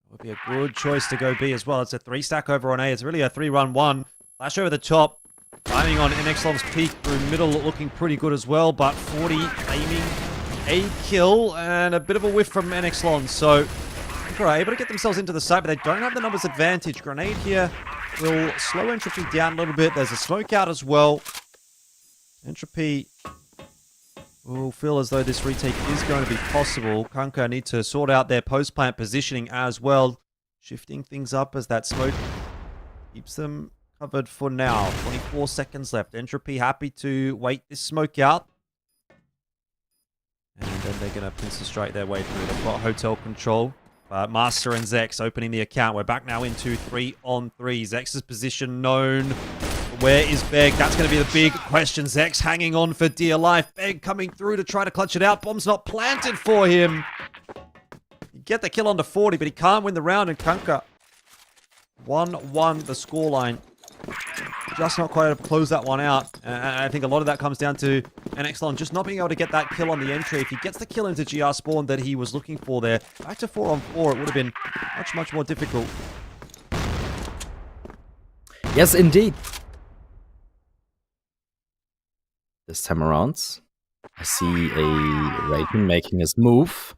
It would be a good choice to go B as well. It's a 3-stack over on A. It's really a 3-run-1. Flash over the top. Timing on NXLOV's peak through middle looking pretty good as well, but 40 aiming a kill and a bit of a whiff from NXLON. So CANKER are able to get themselves into the site, but they don't have the numbers advantage. Grenade here will slow Entropy down a little bit. There's a smoke out as well. Entropy will feel as though this retake is going to be possible. CANKER need to sort out their post-plant positioning as well. Shifting things up as that smoke keeps them covered for now. 24 seconds left. Entropy happy to wait this smoke out. And then they're going to pincer strike their way through. They've got hotel control. Master and Zex opening the account. We're back now into 3-on-3. Zex's position known. Where is Beg? That's going to be the big question. Zex hanging on for dear life. Beg coming through to try to clutch it out. Bomb's not planted for him. You get the kill onto 40, but he can't win the round. And CANKER 1-1 the scoreline. Just not quite able to close that one out. I think a lot of that comes down to NXLON just not being able to get that kill on the entry. If he gets the kill into GR spawn that he was looking for there, back to 4-on-4, it would have been much more difficult. Yes, indeed. This time around, I see a Raiden making his move.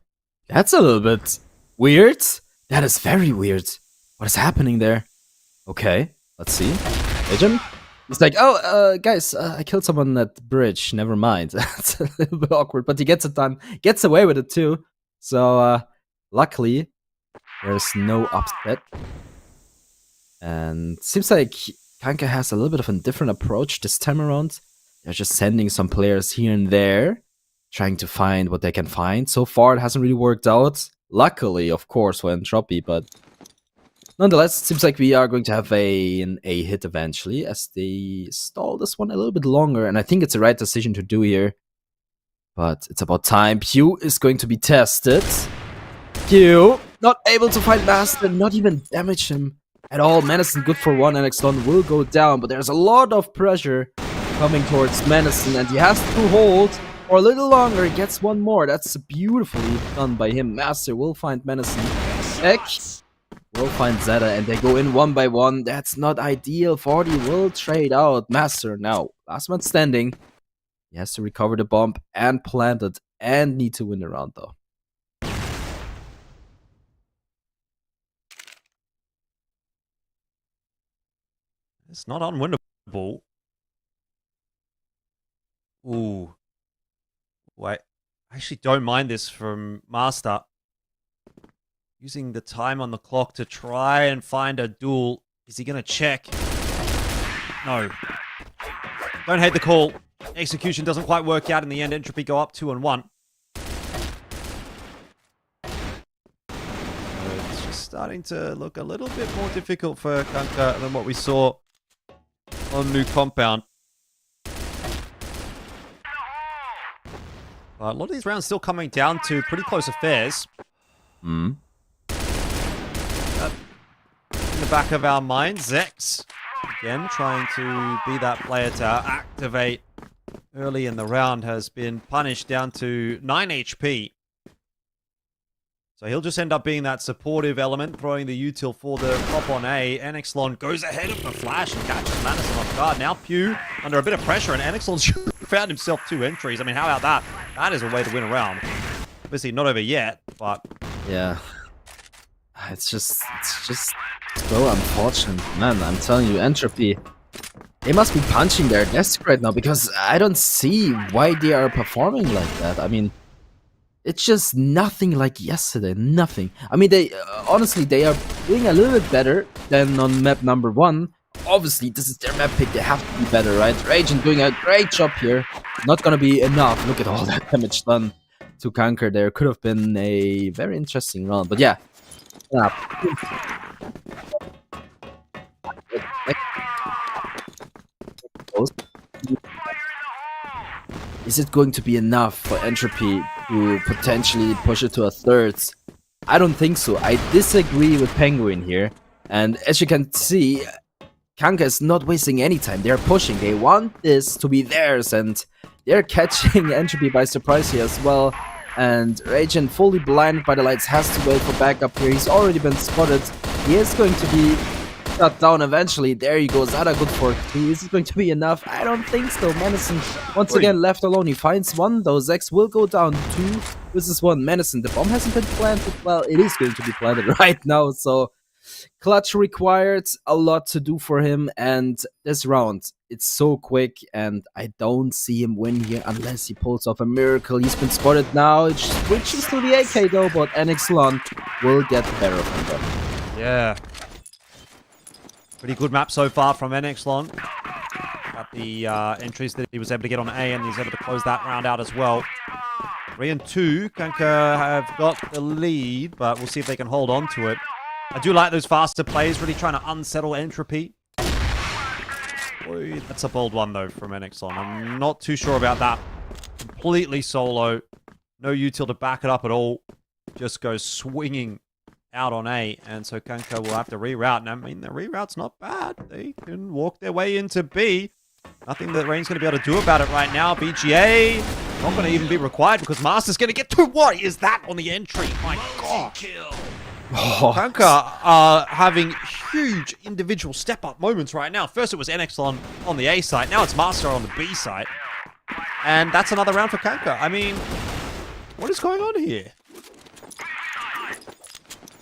That's a little bit weird. That is very weird. What is happening there? Okay, let's see. Legend? He's like, oh, guys, I killed someone at the bridge. Never mind. That's a little bit awkward, but he gets it done. Gets away with it too. So, luckily, there's no upset. And seems like CANKER has a little bit of a different approach this time around. They're just sending some players here and there, trying to find what they can find. So far, it hasn't really worked out. Luckily, of course, for Entropy, but Nonetheless, it seems like we are going to have an A hit eventually, as they stall this one a little bit longer, and I think it's the right decision to do here. But it's about time. Pew is going to be tested. Pew, not able to find Master, not even damage him at all. Menacin good for one, and Exlon will go down, but there's a lot of pressure coming towards Menacin, and he has to hold for a little longer. He gets one more. That's beautifully done by him. Master will find Menacin. Ek will find Zeta, and they go in one by one. That's not ideal. 40 will trade out. Master now, last man standing. He has to recover the bomb and plant it, and need to win the round though. It's not unwinnable. Ooh. Wait. I actually don't mind this from Master. Using the time on the clock to try and find a duel. Is he going to check? No. Don't hate the call. Execution doesn't quite work out in the end. Entropy go up 2-1. It's just starting to look a little bit more difficult for CANKER than what we saw on New Compound. But a lot of these rounds still coming down to pretty close affairs. Hmm. In the back of our minds, Zex, again, trying to be that player to activate early in the round, has been punished down to 9 HP. So he'll just end up being that supportive element, throwing the util for the pop on A. Enexlon goes ahead of the flash and catches Madison off guard. Now Pew under a bit of pressure, and Enexlon's found himself 2 entries. I mean, how about that? That is a way to win a round. Obviously not over yet, but... Yeah. It's just so unfortunate. Man, I'm telling you, Entropy, they must be punching their desk right now, because I don't see why they are performing like that. I mean, it's just nothing like yesterday, nothing. I mean, they honestly, they are doing a little bit better than on map number 1. Obviously, this is their map pick, they have to be better, right? Ragent doing a great job here. Not gonna be enough. Look at all that damage done to CANKER there. Could have been a very interesting round, but yeah. Is it going to be enough for Entropy to potentially push it to a thirds? I don't think so. I disagree with Penguin here. And as you can see, CANKER is not wasting any time. They're pushing. They want this to be theirs, and they're catching Entropy by surprise here as well. And Ragent, fully blinded by the lights, has to wait for backup here. He's already been spotted. He is going to be shut down eventually. There you go. Zada good for 2. Is it going to be enough? I don't think so. Menacin once again left alone. He finds one though. Zex will go down 2 versus 1. Menacin, the bomb hasn't been planted. Well, it is going to be planted right now. So clutch required, a lot to do for him. And this round, it's so quick, and I don't see him win here unless he pulls off a miracle. He's been spotted now. It switches to the AK though, but Enexlon will get the better of him though. Yeah. Pretty good map so far from Enexlon. Got the entries that he was able to get on A, and he's able to close that round out as well. 3 and 2. CANKER have got the lead, but we'll see if they can hold on to it. I do like those faster plays, really trying to unsettle Entropy. Boy, that's a bold one, though, from Enexlon. I'm not too sure about that. Completely solo. No util to back it up at all. Just goes swinging out on A, and so CANKER will have to reroute. And I mean, the reroute's not bad. They can walk their way into B. Nothing that Rain's going to be able to do about it right now. BGA not going to even be required, because Master's going to get 2. What is that on the entry? My God. CANKER are having huge individual step-up moments right now. First it was Enexlon on the A side. Now it's Master on the B side. And that's another round for CANKER. I mean, what is going on here?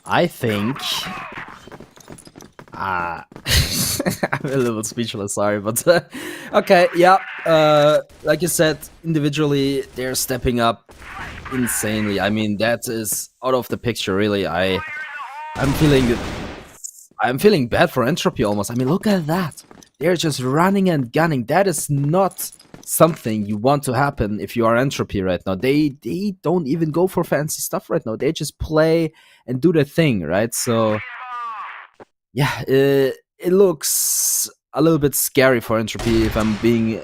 I think... I'm a little speechless, sorry, but... okay, yeah. Like you said, individually, they're stepping up insanely. I mean, that is out of the picture, really. I'm feeling bad for Entropy almost. I mean, look at that. They're just running and gunning. That is not something you want to happen if you are Entropy right now. They don't even go for fancy stuff right now. They just play and do their thing, right? So yeah, it looks a little bit scary for Entropy, if I'm being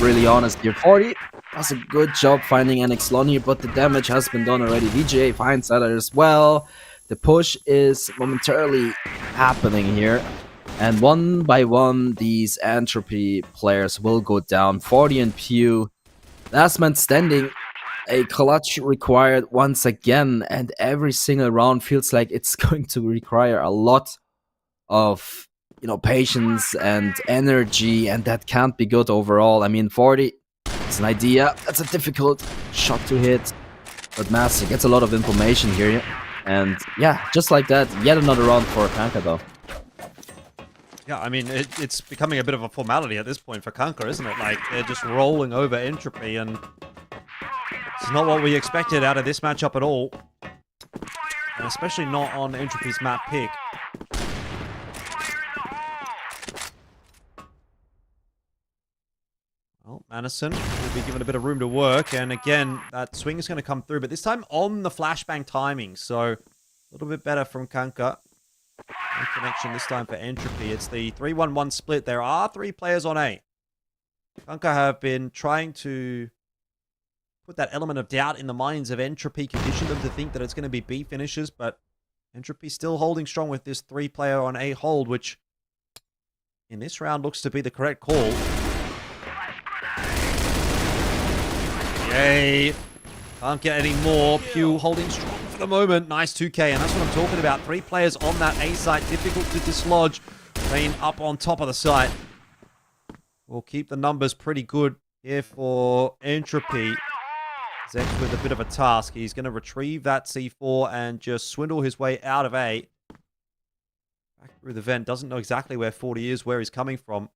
really honest here. 40 does a good job finding an Ixlon here, but the damage has been done already. VJ finds that as well. The push is momentarily happening here. And one by one, these Entropy players will go down. 40 and Pew. Last man standing. A clutch required once again. And every single round feels like it's going to require a lot of, you know, patience and energy. And that can't be good overall. I mean, 40, it's an idea. That's a difficult shot to hit. But Master gets a lot of information here. And yeah, just like that, yet another round for CANKER though. Yeah, I mean, it's becoming a bit of a formality at this point for CANKER, isn't it? Like, they're just rolling over Entropy, and it's not what we expected out of this matchup at all. And especially not on Entropy's map pick. Well, Manison will be given a bit of room to work, and again, that swing is going to come through, but this time on the flashbang timing, so a little bit better from CANKER. No connection this time for Entropy. It's the 3-1-1 split. There are 3 players on A. CANKER have been trying to put that element of doubt in the minds of Entropy, condition them to think that it's going to be B finishes, but Entropy still holding strong with this 3-player on A hold, which in this round looks to be the correct call. Yay! Can't get any more. Pew holding strong for the moment. Nice 2K, and that's what I'm talking about. 3 players on that A site. Difficult to dislodge. Rain up on top of the site. We'll keep the numbers pretty good here for Entropy. Zex with a bit of a task. He's going to retrieve that C4 and just swindle his way out of A. Back through the vent. Doesn't know exactly where 40 is, where he's coming from.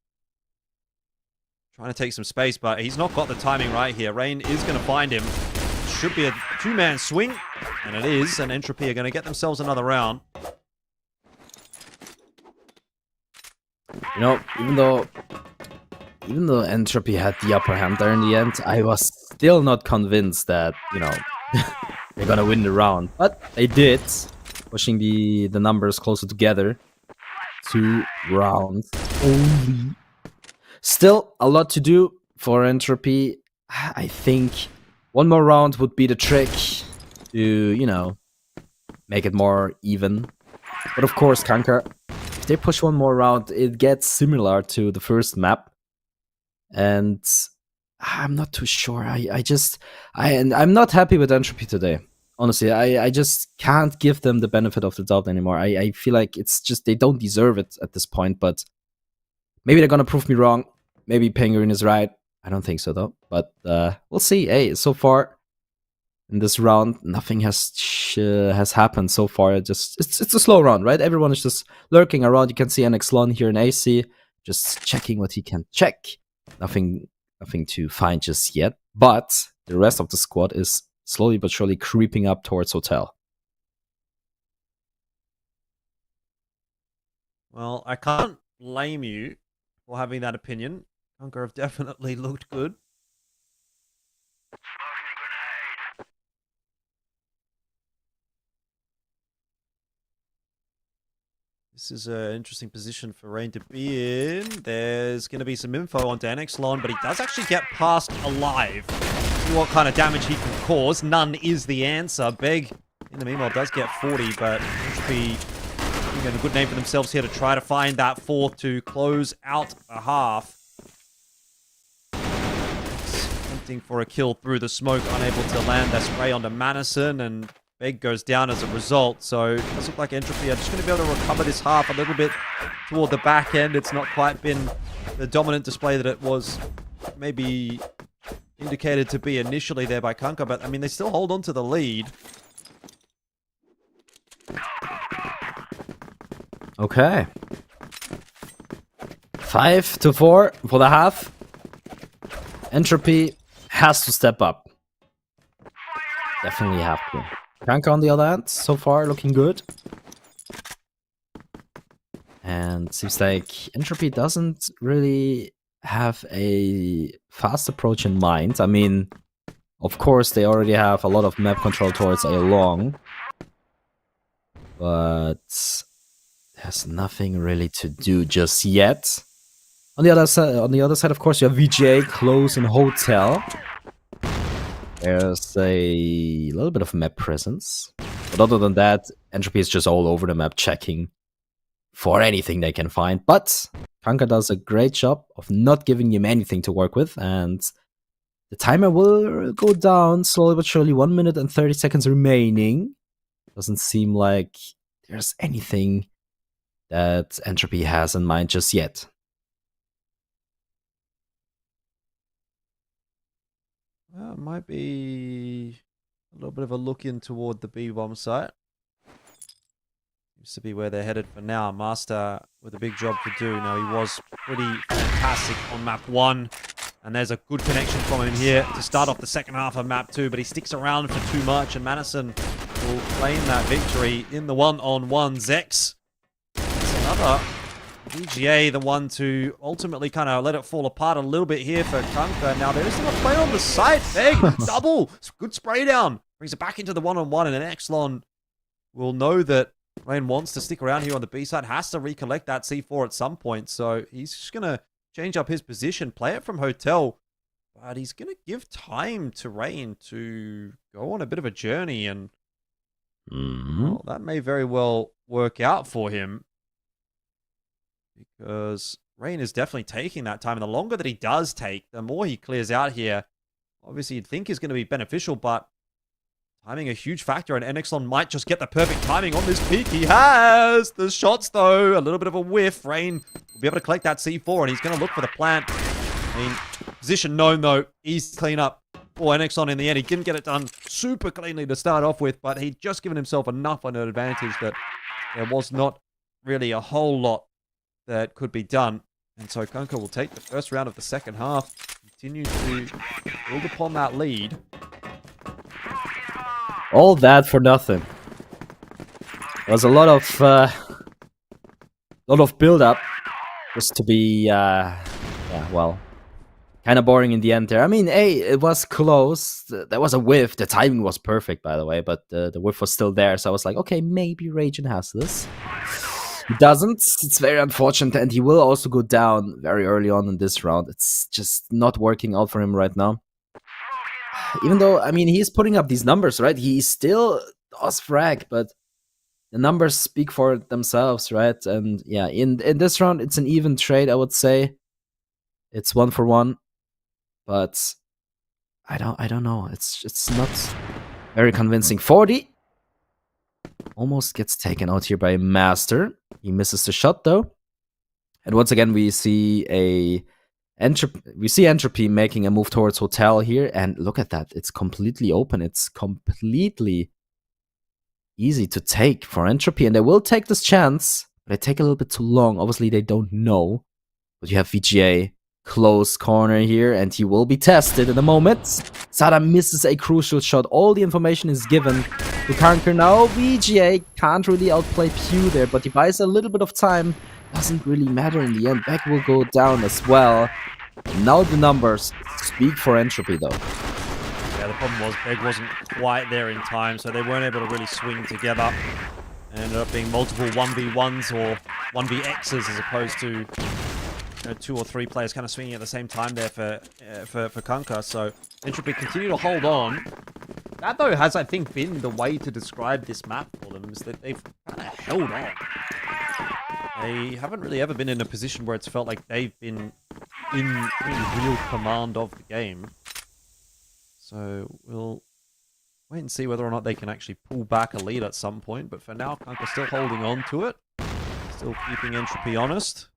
Trying to take some space, but he's not got the timing right here. Rain is going to find him. Should be a 2-man swing, and it is, and Entropy are going to get themselves another round. You know, even though Entropy had the upper hand there in the end, I was still not convinced that, you know, they're gonna win the round. But they did, pushing the numbers closer together. 2 rounds only. Still a lot to do for Entropy. I think one more round would be the trick to, you know, make it more even. But of course, CANKER, if they push one more round, it gets similar to the first map. And I'm not too sure. I'm not happy with Entropy today. Honestly, I just can't give them the benefit of the doubt anymore. I feel like it's just, they don't deserve it at this point, but maybe they're gonna prove me wrong. Maybe Penguin is right. I don't think so though, but we'll see. Hey, so far in this round, nothing has happened so far. It's a slow round, right? Everyone is just lurking around. You can see NXLon here in AC, just checking what he can check. Nothing to find just yet, but the rest of the squad is slowly but surely creeping up towards Hotel. Well, I can't blame you for having that opinion. CANKER have definitely looked good. This is an interesting position for Rain to be in. There's going to be some info on NXLon, but he does actually get past alive. See what kind of damage he can cause. None is the answer. Beg, in the meanwhile, does get 40, but Entropy getting a good name for themselves here to try to find that 4th to close out a half. Tempting for a kill through the smoke, unable to land that spray onto Manison, and Beg goes down as a result. So it does look like Entropy are just going to be able to recover this half a little bit toward the back end. It's not quite been the dominant display that it was maybe indicated to be initially there by CANKER, but I mean, they still hold on to the lead. Okay. 5-4 for the half. Entropy has to step up. Definitely have to. CANKER on the other hand, so far looking good. And seems like Entropy doesn't really have a fast approach in mind. I mean, of course, they already have a lot of map control towards A long. But has nothing really to do just yet. On the other side, of course, you have VGA close in hotel. There's a little bit of map presence, but other than that, Entropy is just all over the map checking for anything they can find. But CANKER does a great job of not giving him anything to work with, and the timer will go down slowly but surely. 1 minute and 30 seconds remaining. Doesn't seem like there's anything that Entropy has in mind just yet. It might be a little bit of a look in toward the B-bomb site. Seems to be where they're headed for now. Master with a big job to do. Now, he was pretty fantastic on map 1. And there's a good connection from him here to start off the second half of map 2. But he sticks around for too much. And Madison will claim that victory in the one-on-one. Zex. It's another VGA, the one to ultimately kind of let it fall apart a little bit here for CANKER. Now, there isn't a play on the side. Big double. Good spray down. Brings it back into the one-on-one. And an Exlon will know that Rain wants to stick around here on the B side. Has to recollect that C4 at some point. So he's just going to change up his position, play it from hotel. But he's going to give time to Rain to go on a bit of a journey. And well, that may very well work out for him. Because Rain is definitely taking that time. And the longer that he does take, the more he clears out here. Obviously, you'd think is going to be beneficial, but timing a huge factor. And Enexlon might just get the perfect timing on this peak. He has the shots, though. A little bit of a whiff. Rain will be able to collect that C4, and he's going to look for the plant. I mean, position known, though. Easy cleanup for Enexlon in the end. He didn't get it done super cleanly to start off with, but he'd just given himself enough on an advantage that there was not really a whole lot that could be done. And so CANKER will take the first round of the second half, continue to build upon that lead. All that for nothing. There was a lot of build-up just to be, well, kind of boring in the end there. I mean, it was close. There was a whiff. The timing was perfect, by the way, but the whiff was still there. So I was like, okay, maybe Raging has this. He doesn't. It's very unfortunate, and he will also go down very early on in this round. It's just not working out for him right now. Even though, I mean, he's putting up these numbers, right? He still does frag, but the numbers speak for themselves, right? And yeah, in this round, it's an even trade, I would say. It's 1-for-1, but I don't know. It's not very convincing. 40 almost gets taken out here by Master. He misses the shot though, and once again we see Entropy making a move towards hotel here, and look at that. It's completely open. It's completely easy to take for Entropy, and they will take this chance, but they take a little bit too long. Obviously, they don't know, but you have VGA close corner here, and he will be tested in a moment. Sada misses a crucial shot. All the information is given to CANKER now. VGA can't really outplay Pew there, but he buys a little bit of time. Doesn't really matter in the end. Beck will go down as well. Now the numbers speak for Entropy, though. Yeah, the problem was Beck wasn't quite there in time, so they weren't able to really swing together. And ended up being multiple 1v1s or 1vx's as opposed to 2 or 3 players kind of swinging at the same time there for CANKER. So Entropy continue to hold on. That, though, has, I think, been the way to describe this map for them, is that they've kind of held on. They haven't really ever been in a position where it's felt like they've been in real command of the game. So we'll wait and see whether or not they can actually pull back a lead at some point. But for now, CANKER still holding on to it. Still keeping Entropy honest.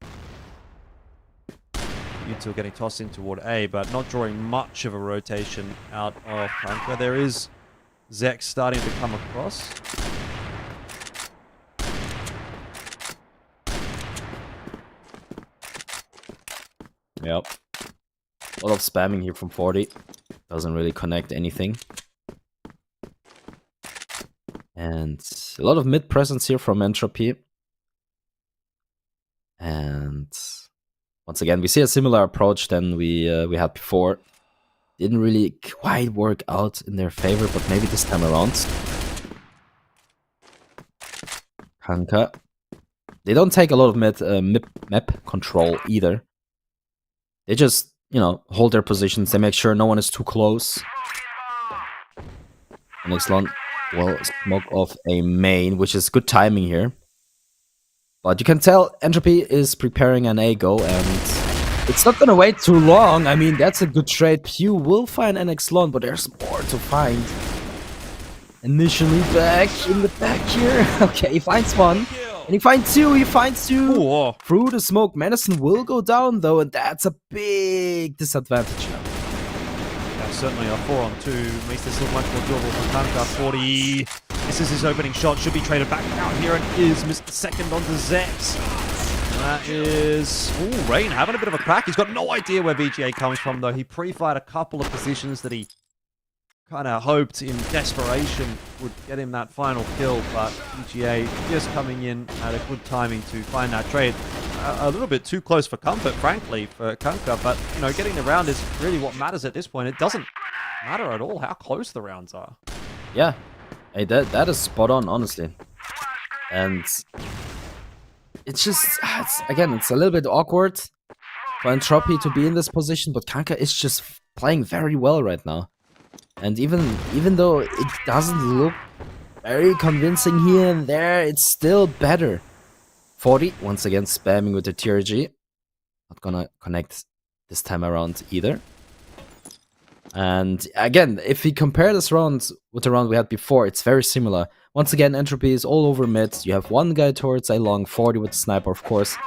U2 getting tossed in toward A, but not drawing much of a rotation out of CANKER. There is Zex starting to come across. Yep. A lot of spamming here from 40. Doesn't really connect anything. And a lot of mid presence here from Entropy. And once again, we see a similar approach than we had before. Didn't really quite work out in their favor, but maybe this time around. CANKER They don't take a lot of map control either. They just, you know, hold their positions. They make sure no one is too close. And Ixlon will smoke off a main, which is good timing here. But you can tell Entropy is preparing an A-go, and it's not gonna wait too long. I mean, that's a good trade. Pew will find an Ixlon, but there's more to find. Initially back in the back here. Okay, he finds one. And he finds two. He finds two. Ooh. Through the smoke. Madison will go down, though, and that's a big disadvantage now. Yeah, certainly a 4-on-2 makes this look much more doable for CANKER. 40. This is his opening shot. Should be traded back out here and is missed the second onto Zex. That is... Ooh, Rain having a bit of a crack. He's got no idea where VGA comes from, though. He pre-fired a couple of positions that he kind of hoped in desperation would get him that final kill, but VGA just coming in at a good timing to find that trade. A little bit too close for comfort, frankly, for CANKER, but, you know, getting the round is really what matters at this point. It doesn't matter at all how close the rounds are. Yeah. Hey, that is spot on, honestly. And it's just, again, it's a little bit awkward for Entropy to be in this position, but CANKER is just playing very well right now. And even though it doesn't look very convincing here and there, it's still better. 40, once again spamming with the TRG. Not gonna connect this time around either. And again, if we compare this round with the round we had before, it's very similar. Once again, Entropy is all over mid. You have one guy towards A long, 40 with the sniper, of course.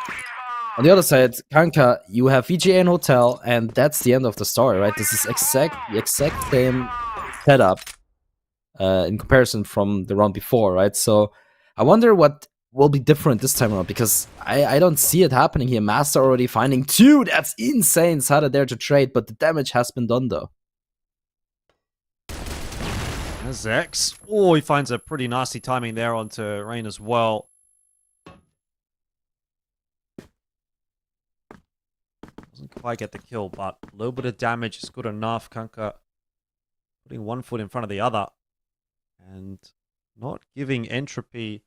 On the other side, CANKER, you have VGA and Hotel, and that's the end of the story, right? This is the exact same setup in comparison from the round before, right? So I wonder what will be different this time around, because I don't see it happening here. Master already finding two. That's insane. Sada there to trade, but the damage has been done, though. There's Zex. Oh, he finds a pretty nasty timing there onto Rain as well. Doesn't quite get the kill, but a little bit of damage is good enough. CANKER putting one foot in front of the other and not giving Entropy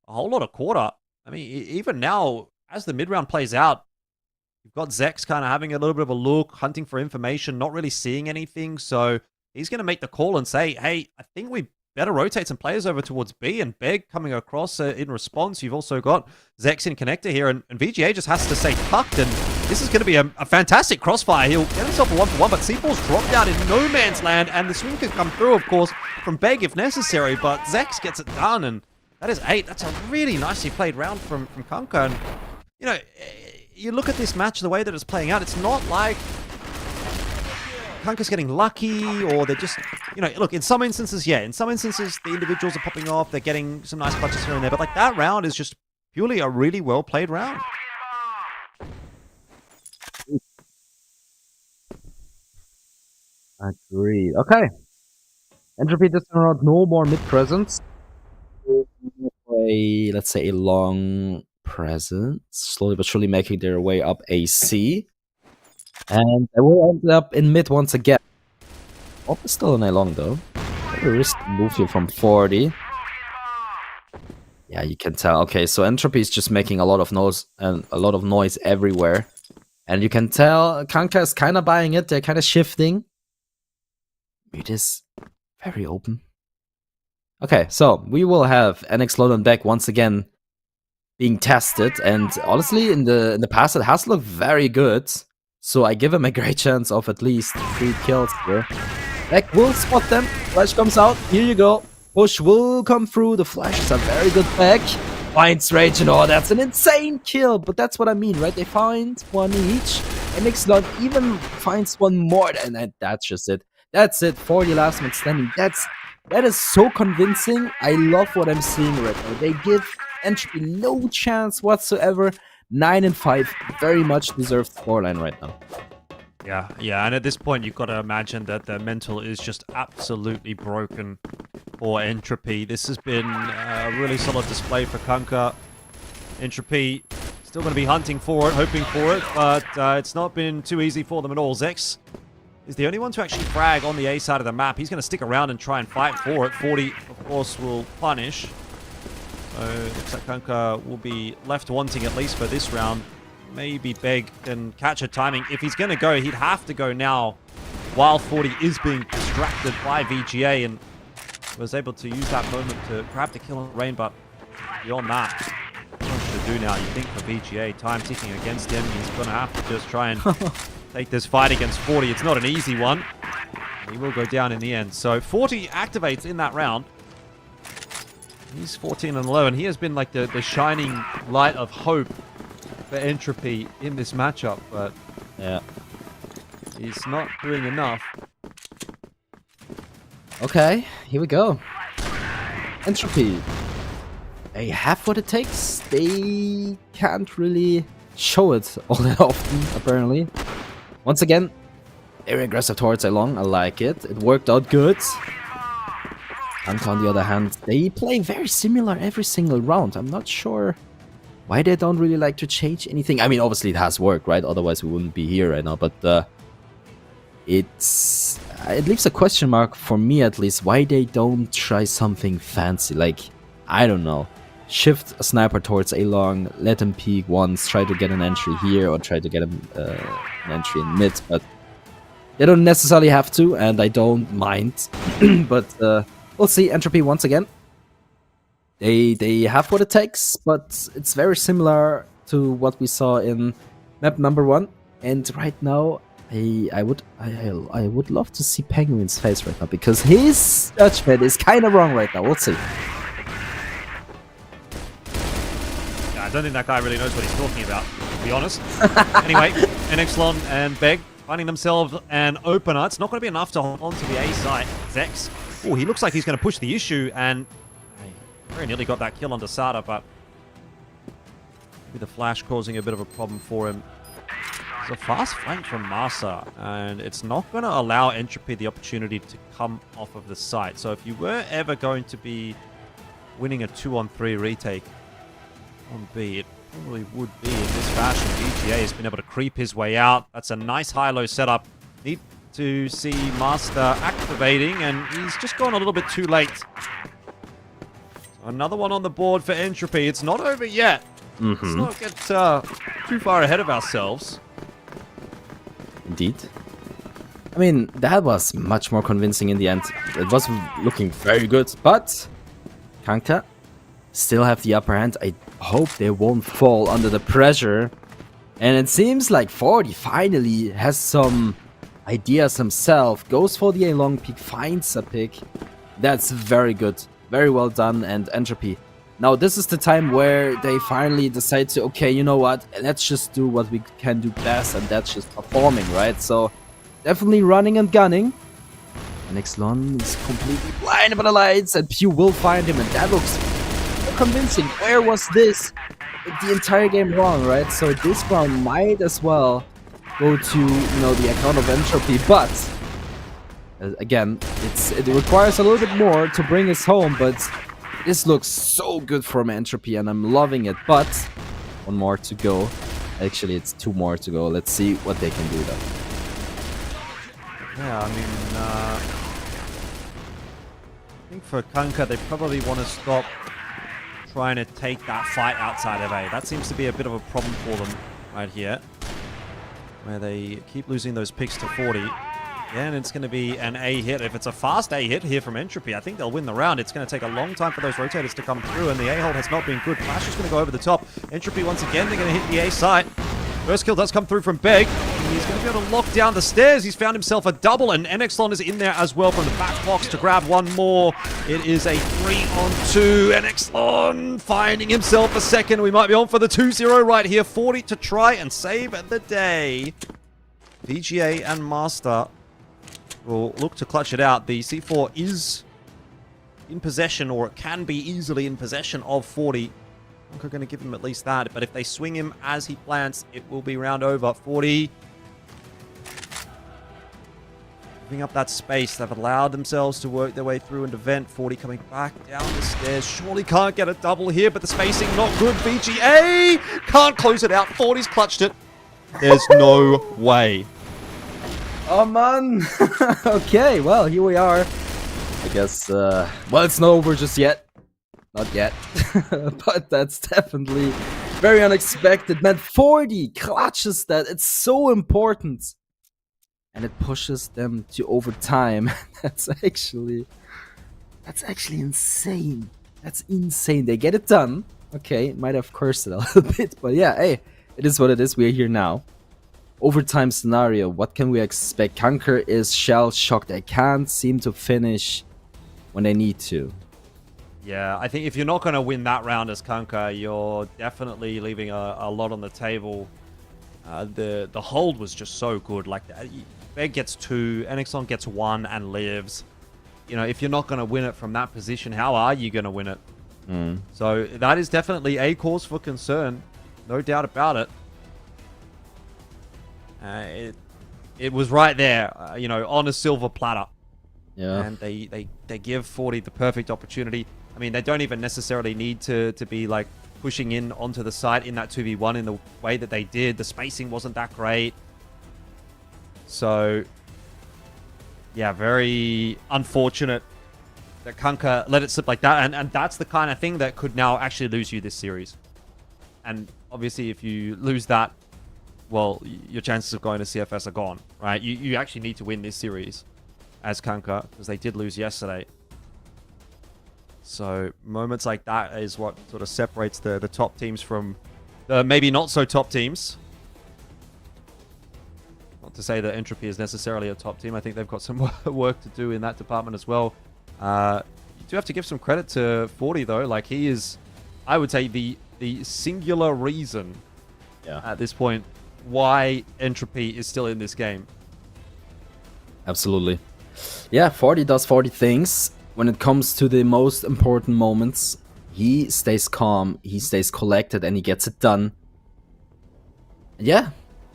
a whole lot of quarter. I mean, even now, as the mid-round plays out, you've got Zex kind of having a little bit of a look, hunting for information, not really seeing anything. So he's going to make the call and say, hey, I think we better rotate some players over towards B, and Beg coming across in response. You've also got Zex in connector here, and VGA just has to stay tucked, and this is going to be a fantastic crossfire. He'll get himself a 1-for-1, but C4's dropped out in no man's land, and the swing can come through, of course, from Beg if necessary, but Zex gets it done, and that is 8. That's a really nicely played round from CANKER, and, you know, you look at this match, the way that it's playing out, it's not like CANKER's getting lucky, or they're just, you know, look, in some instances, yeah, in some instances, the individuals are popping off, they're getting some nice clutches here and there, but, like, that round is just purely a really well-played round. Agreed. Okay. Entropy this time around, no more mid presence. Let's say a long presence, slowly but surely making their way up AC. And they will end up in mid once again. Op is still on A long though. Very risky move here from 40. Yeah, you can tell. Okay, so Entropy is just making a lot of noise everywhere. And you can tell CANKER is kind of buying it. They're kind of shifting. It is very open. Okay, so we will have NX London back once again being tested. And honestly, in the past, it has looked very good. So I give him a great chance of at least 3 kills here. Beck will spot them. Flash comes out. Here you go. Push will come through. The flash is a very good back. Finds Rage and oh, that's an insane kill. But that's what I mean, right? They find one each. And Nixlot even finds one more. And that's just it. That's it. 40 last man standing. That is so convincing. I love what I'm seeing right now. They give Entropy no chance whatsoever. 9-5. Very much deserved scoreline right now. Yeah, and at this point, you've got to imagine that the mental is just absolutely broken for Entropy. This has been a really solid display for CANKER. Entropy still going to be hunting for it, hoping for it, but it's not been too easy for them at all. Zex is the only one to actually frag on the A side of the map. He's going to stick around and try and fight for it. 40, of course, will punish. Looks like CANKER will be left wanting at least for this round. Maybe Beg can catch a timing. If he's going to go, he'd have to go now while 40 is being distracted by VGA and was able to use that moment to grab the kill on Rain, but beyond that, what to do now? You think for VGA, time ticking against him, he's going to have to just try and take this fight against 40. It's not an easy one. He will go down in the end. So 40 activates in that round. He's 14 and 11. He has been like the shining light of hope for Entropy in this matchup, but Yeah. he's not doing enough. Okay, here we go. Entropy. They have what it takes. They can't really show it all that often, apparently. Once again, very aggressive towards A-Long. I like it. It worked out good. CANKER, on the other hand, they play very similar every single round. I'm not sure why they don't really like to change anything. I mean, obviously it has worked, right? Otherwise we wouldn't be here right now. But it leaves a question mark for me, at least, why they don't try something fancy. Like, I don't know. Shift a sniper towards A-Long, let him peek once, try to get an entry here, or try to get him an entry in mid. But they don't necessarily have to, and I don't mind. But we'll see. Entropy once again. They have what it takes, but it's very similar to what we saw in map number 1. And right now, I would love to see Penguin's face right now, because his judgment is kind of wrong right now. We'll see. I don't think that guy really knows what he's talking about, to be honest. Anyway, NXLon and Beg finding themselves an opener. It's not going to be enough to hold on to the A site. Zex. Oh, he looks like he's going to push the issue, and very nearly got that kill on Sada, but maybe the flash causing a bit of a problem for him. It's a fast flank from Masa, and it's not going to allow Entropy the opportunity to come off of the site. So if you were ever going to be winning a 2-on-3 retake on B, it probably would be in this fashion. VGA has been able to creep his way out. That's a nice high-low setup. Need to see Master activating, and he's just gone a little bit too late. So another one on the board for Entropy. It's not over yet. Let's not get too far ahead of ourselves. Indeed. I mean, that was much more convincing in the end. It was looking very good, but CANKER still have the upper hand. I hope they won't fall under the pressure. And it seems like 40 finally has some ideas himself. Goes for the A-Long pick, finds a pick. That's very good. Very well done. And Entropy. Now this is the time where they finally decide to, okay, you know what? Let's just do what we can do best, and that's just performing, right? So definitely running and gunning. NXLon is completely blinded by the lights, and Pew will find him, and that looks so convincing. Where was this the entire game wrong, right? So this round might as well go to, you know, the account of Entropy, but again, it requires a little bit more to bring us home, but this looks so good from Entropy, and I'm loving it. But one more to go. Actually, it's 2 more to go. Let's see what they can do, though. Yeah, I mean, I think for CANKER, they probably want to stop trying to take that fight outside of A. That seems to be a bit of a problem for them right here, where they keep losing those picks to 40. Yeah, and it's going to be an A hit. If it's a fast A hit here from Entropy, I think they'll win the round. It's going to take a long time for those rotators to come through, and the A hold has not been good. Flash is going to go over the top. Entropy, once again, they're going to hit the A site. First kill does come through from Beg. He's going to be able to lock down the stairs. He's found himself a double, and NXLon is in there as well from the back box to grab one more. It is a 3-on-2. NXLon finding himself a second. We might be on for the 2-0 right here. 40 to try and save the day. VGA and Master will look to clutch it out. The C4 is in possession, or it can be easily in possession of 40. I'm going to give him at least that, but if they swing him as he plants, it will be round over. 40 giving up that space. They've allowed themselves to work their way through into vent. 40 coming back down the stairs. Surely can't get a double here, but the spacing not good. VGA can't close it out. 40's clutched it. There's no way. Oh man! Okay, well, here we are. I guess, well, it's not over just yet. not yet. But that's definitely very unexpected. Man, 40 clutches that. It's so important. And it pushes them to overtime. That's actually insane. That's insane. They get it done. Okay, might have cursed it a little bit, but yeah, hey, it is what it is. We're here now. Overtime scenario. What can we expect? CANKER is shell-shocked. They can't seem to finish when they need to. Yeah, I think if you're not going to win that round as CANKER, you're definitely leaving a lot on the table. The hold was just so good. Like, Beg gets 2, Enixon gets 1 and lives. You know, if you're not going to win it from that position, how are you going to win it? So that is definitely a cause for concern. No doubt about it. It was right there, you know, on a silver platter. Yeah. And they give 40 the perfect opportunity. I mean, they don't even necessarily need to be like pushing in onto the site in that 2v1 in the way that they did. The spacing wasn't that great. So, yeah, very unfortunate that CANKER let it slip like that. And that's the kind of thing that could now actually lose you this series. And obviously, if you lose that, well, your chances of going to CFS are gone, right? You actually need to win this series as CANKER, because they did lose yesterday. So moments like that is what sort of separates the top teams from the maybe not so top teams. Not to say that Entropy is necessarily a top team. I think they've got some work to do in that department as well. You do have to give some credit to 40 though. Like, he is, I would say, the singular reason at this point why Entropy is still in this game. Absolutely. Yeah, 40 does 40 things. When it comes to the most important moments, he stays calm, he stays collected, and he gets it done. And yeah,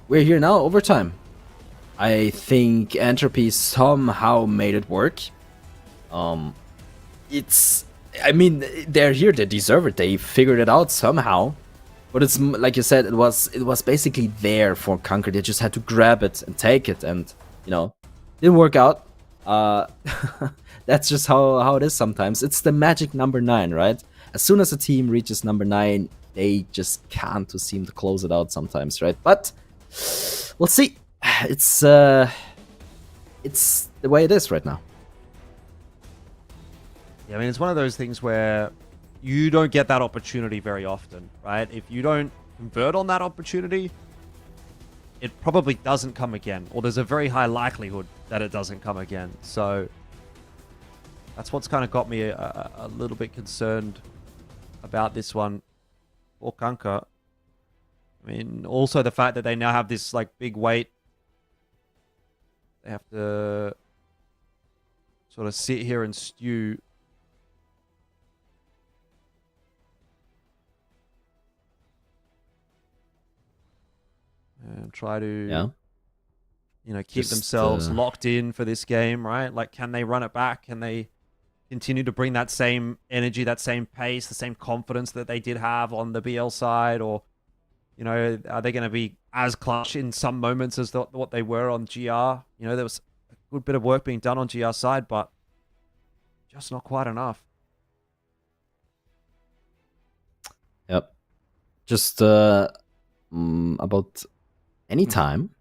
we're here now, overtime. I think Entropy somehow made it work. I mean, they're here, they deserve it, they figured it out somehow. But it's, like you said, it was basically there for CANKER. They just had to grab it and take it, and, you know, didn't work out. That's just how it is sometimes. It's the magic number 9, right? As soon as a team reaches number 9, they just can't seem to close it out sometimes, right? But we'll see. It's the way it is right now. Yeah, I mean, it's one of those things where you don't get that opportunity very often, right? If you don't convert on that opportunity, it probably doesn't come again, or there's a very high likelihood that it doesn't come again. So that's what's kind of got me a little bit concerned about this one for CANKER. I mean, also the fact that they now have this like big weight. They have to sort of sit here and stew. And try to, you know, keep themselves locked in for this game, right? Like, can they run it back? Can they continue to bring that same energy, that same pace, the same confidence that they did have on the BL side? Or, you know, are they going to be as clutch in some moments as what they were on GR? You know, there was a good bit of work being done on GR side, but just not quite enough. Yep. Just about any time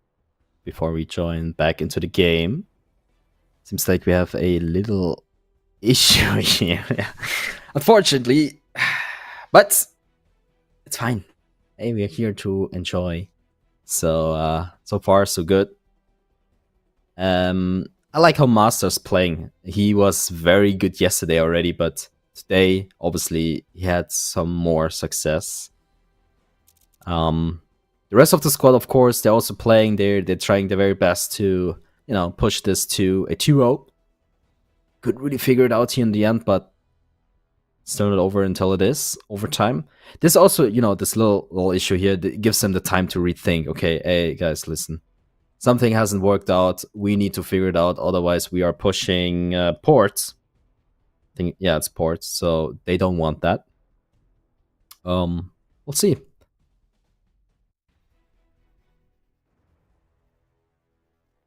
before we join back into the game. Seems like we have a little issue here. Unfortunately. But it's fine. Hey, we're here to enjoy. So so far so good. I like how Master's playing. He was very good yesterday already, but today obviously he had some more success. The rest of the squad, of course, they're also playing. They're trying their very best to, you know, push this to a 2-0. Couldn't really figure it out here in the end, but still not over until it is overtime. This also, you know, this little issue here that gives them the time to rethink. Okay, hey guys, listen, something hasn't worked out. We need to figure it out. Otherwise, we are pushing ports. I think, yeah, it's ports. So they don't want that. We'll see.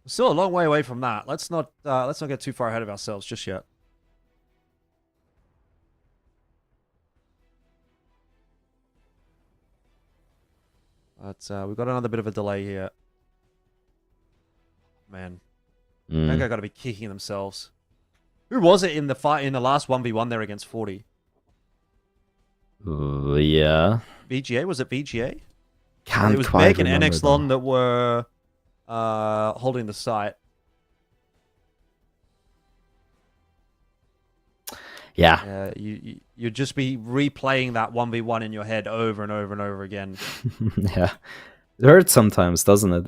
Still a long way away from that. Let's not get too far ahead of ourselves just yet. But we've got another bit of a delay here. Man, Mm. KANKER got to be kicking themselves. Who was it in the fight in the last 1v1 there against 40? Yeah. VGA? Was it VGA? Can't It was quite Beck and remember, NXLon that were holding the site. Yeah. You'd just be replaying that 1v1 in your head over and over and over again. Yeah. It hurts sometimes, doesn't it?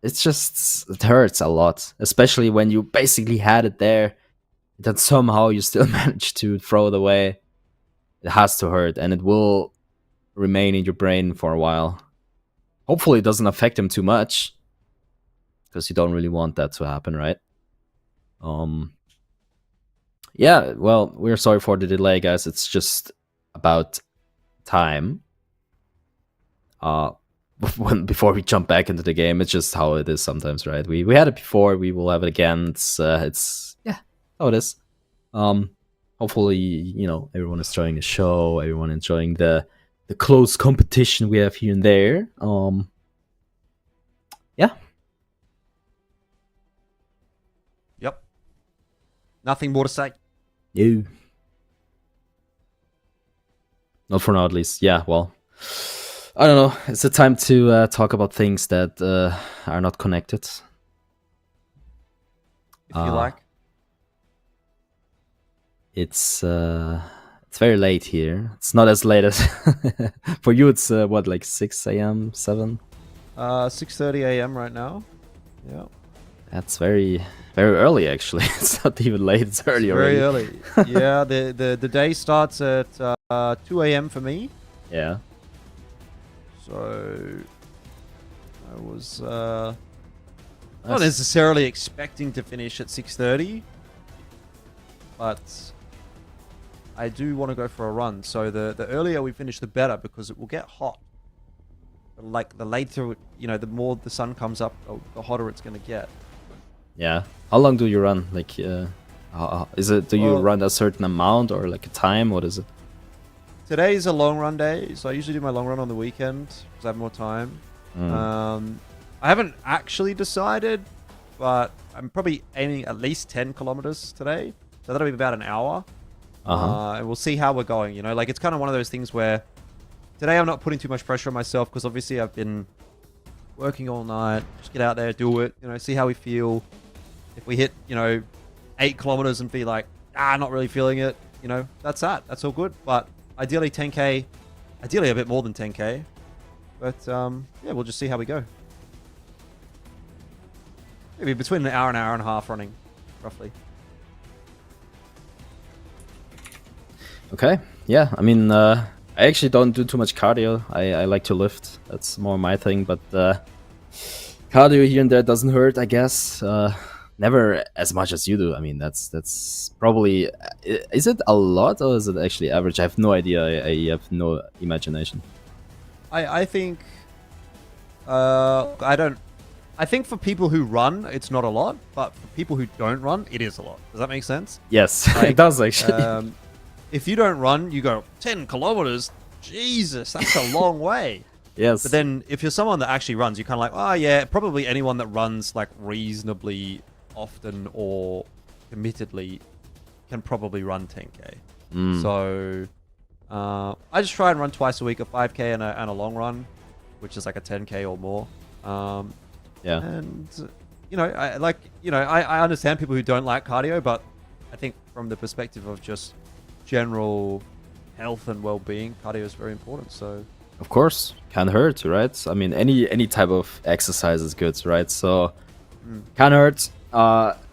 It hurts a lot, especially when you basically had it there, that somehow you still managed to throw it away. It has to hurt, and it will remain in your brain for a while. Hopefully it doesn't affect him too much, because you don't really want that to happen, right? Yeah, well, we're sorry for the delay, guys. It's just about time. Before we jump back into the game, it's just how it is sometimes, right? We had it before, we will have it again. It's yeah, how it is. Hopefully, you know, everyone is enjoying the show, everyone enjoying the close competition we have here and there. Yeah. Yep. Nothing more to say. No. Not for now, at least. Yeah, well, I don't know. It's a time to talk about things that are not connected. If you like. It's very late here. It's not as late as for you. It's what, like 6 a.m., 7? 6:30 a.m. right now. Yeah. That's very early, actually. It's not even late. It's early already. Very early. Yeah. The day starts at 2 a.m. for me. Yeah. So I was not necessarily expecting to finish at 6:30, but I do want to go for a run. So the earlier we finish, the better, because it will get hot. Like the later, you know, the more the sun comes up, the hotter it's going to get. Yeah. How long do you run? Like, is it? Do you run a certain amount or like a time? What is it? Today's a long run day, so I usually do my long run on the weekend because I have more time. I haven't actually decided, but I'm probably aiming at least 10 kilometers today. So that'll be about an hour. And we'll see how we're going. You know, like it's kind of one of those things where today I'm not putting too much pressure on myself because obviously I've been working all night. Just get out there, do it. You know, see how we feel. If we hit, you know, 8 kilometers and be like, not really feeling it, you know, that's that. That's all good. But ideally 10k, ideally a bit more than 10k. But yeah, we'll just see how we go. Maybe between an hour and a half running, roughly. Okay. Yeah. I mean, I actually don't do too much cardio. I like to lift. That's more my thing. But cardio here and there doesn't hurt, I guess. Never as much as you do. I mean, that's probably... Is it a lot or is it actually average? I have no idea. I have no imagination. I think... I think for people who run, it's not a lot. But for people who don't run, it is a lot. Does that make sense? Yes, Like, it does actually. If you don't run, you go 10 kilometers. Jesus, that's a long way. Yes. But then if you're someone that actually runs, you're kind of like, oh yeah, probably anyone that runs like reasonably often or committedly can probably run 10k. So I just try and run twice a week, a 5k and a long run, which is like a 10k or more. Yeah. And you know, I understand people who don't like cardio, but I think from the perspective of just general health and well-being, cardio is very important. So of course, can hurt, right? I mean, any type of exercise is good, right? So can hurt.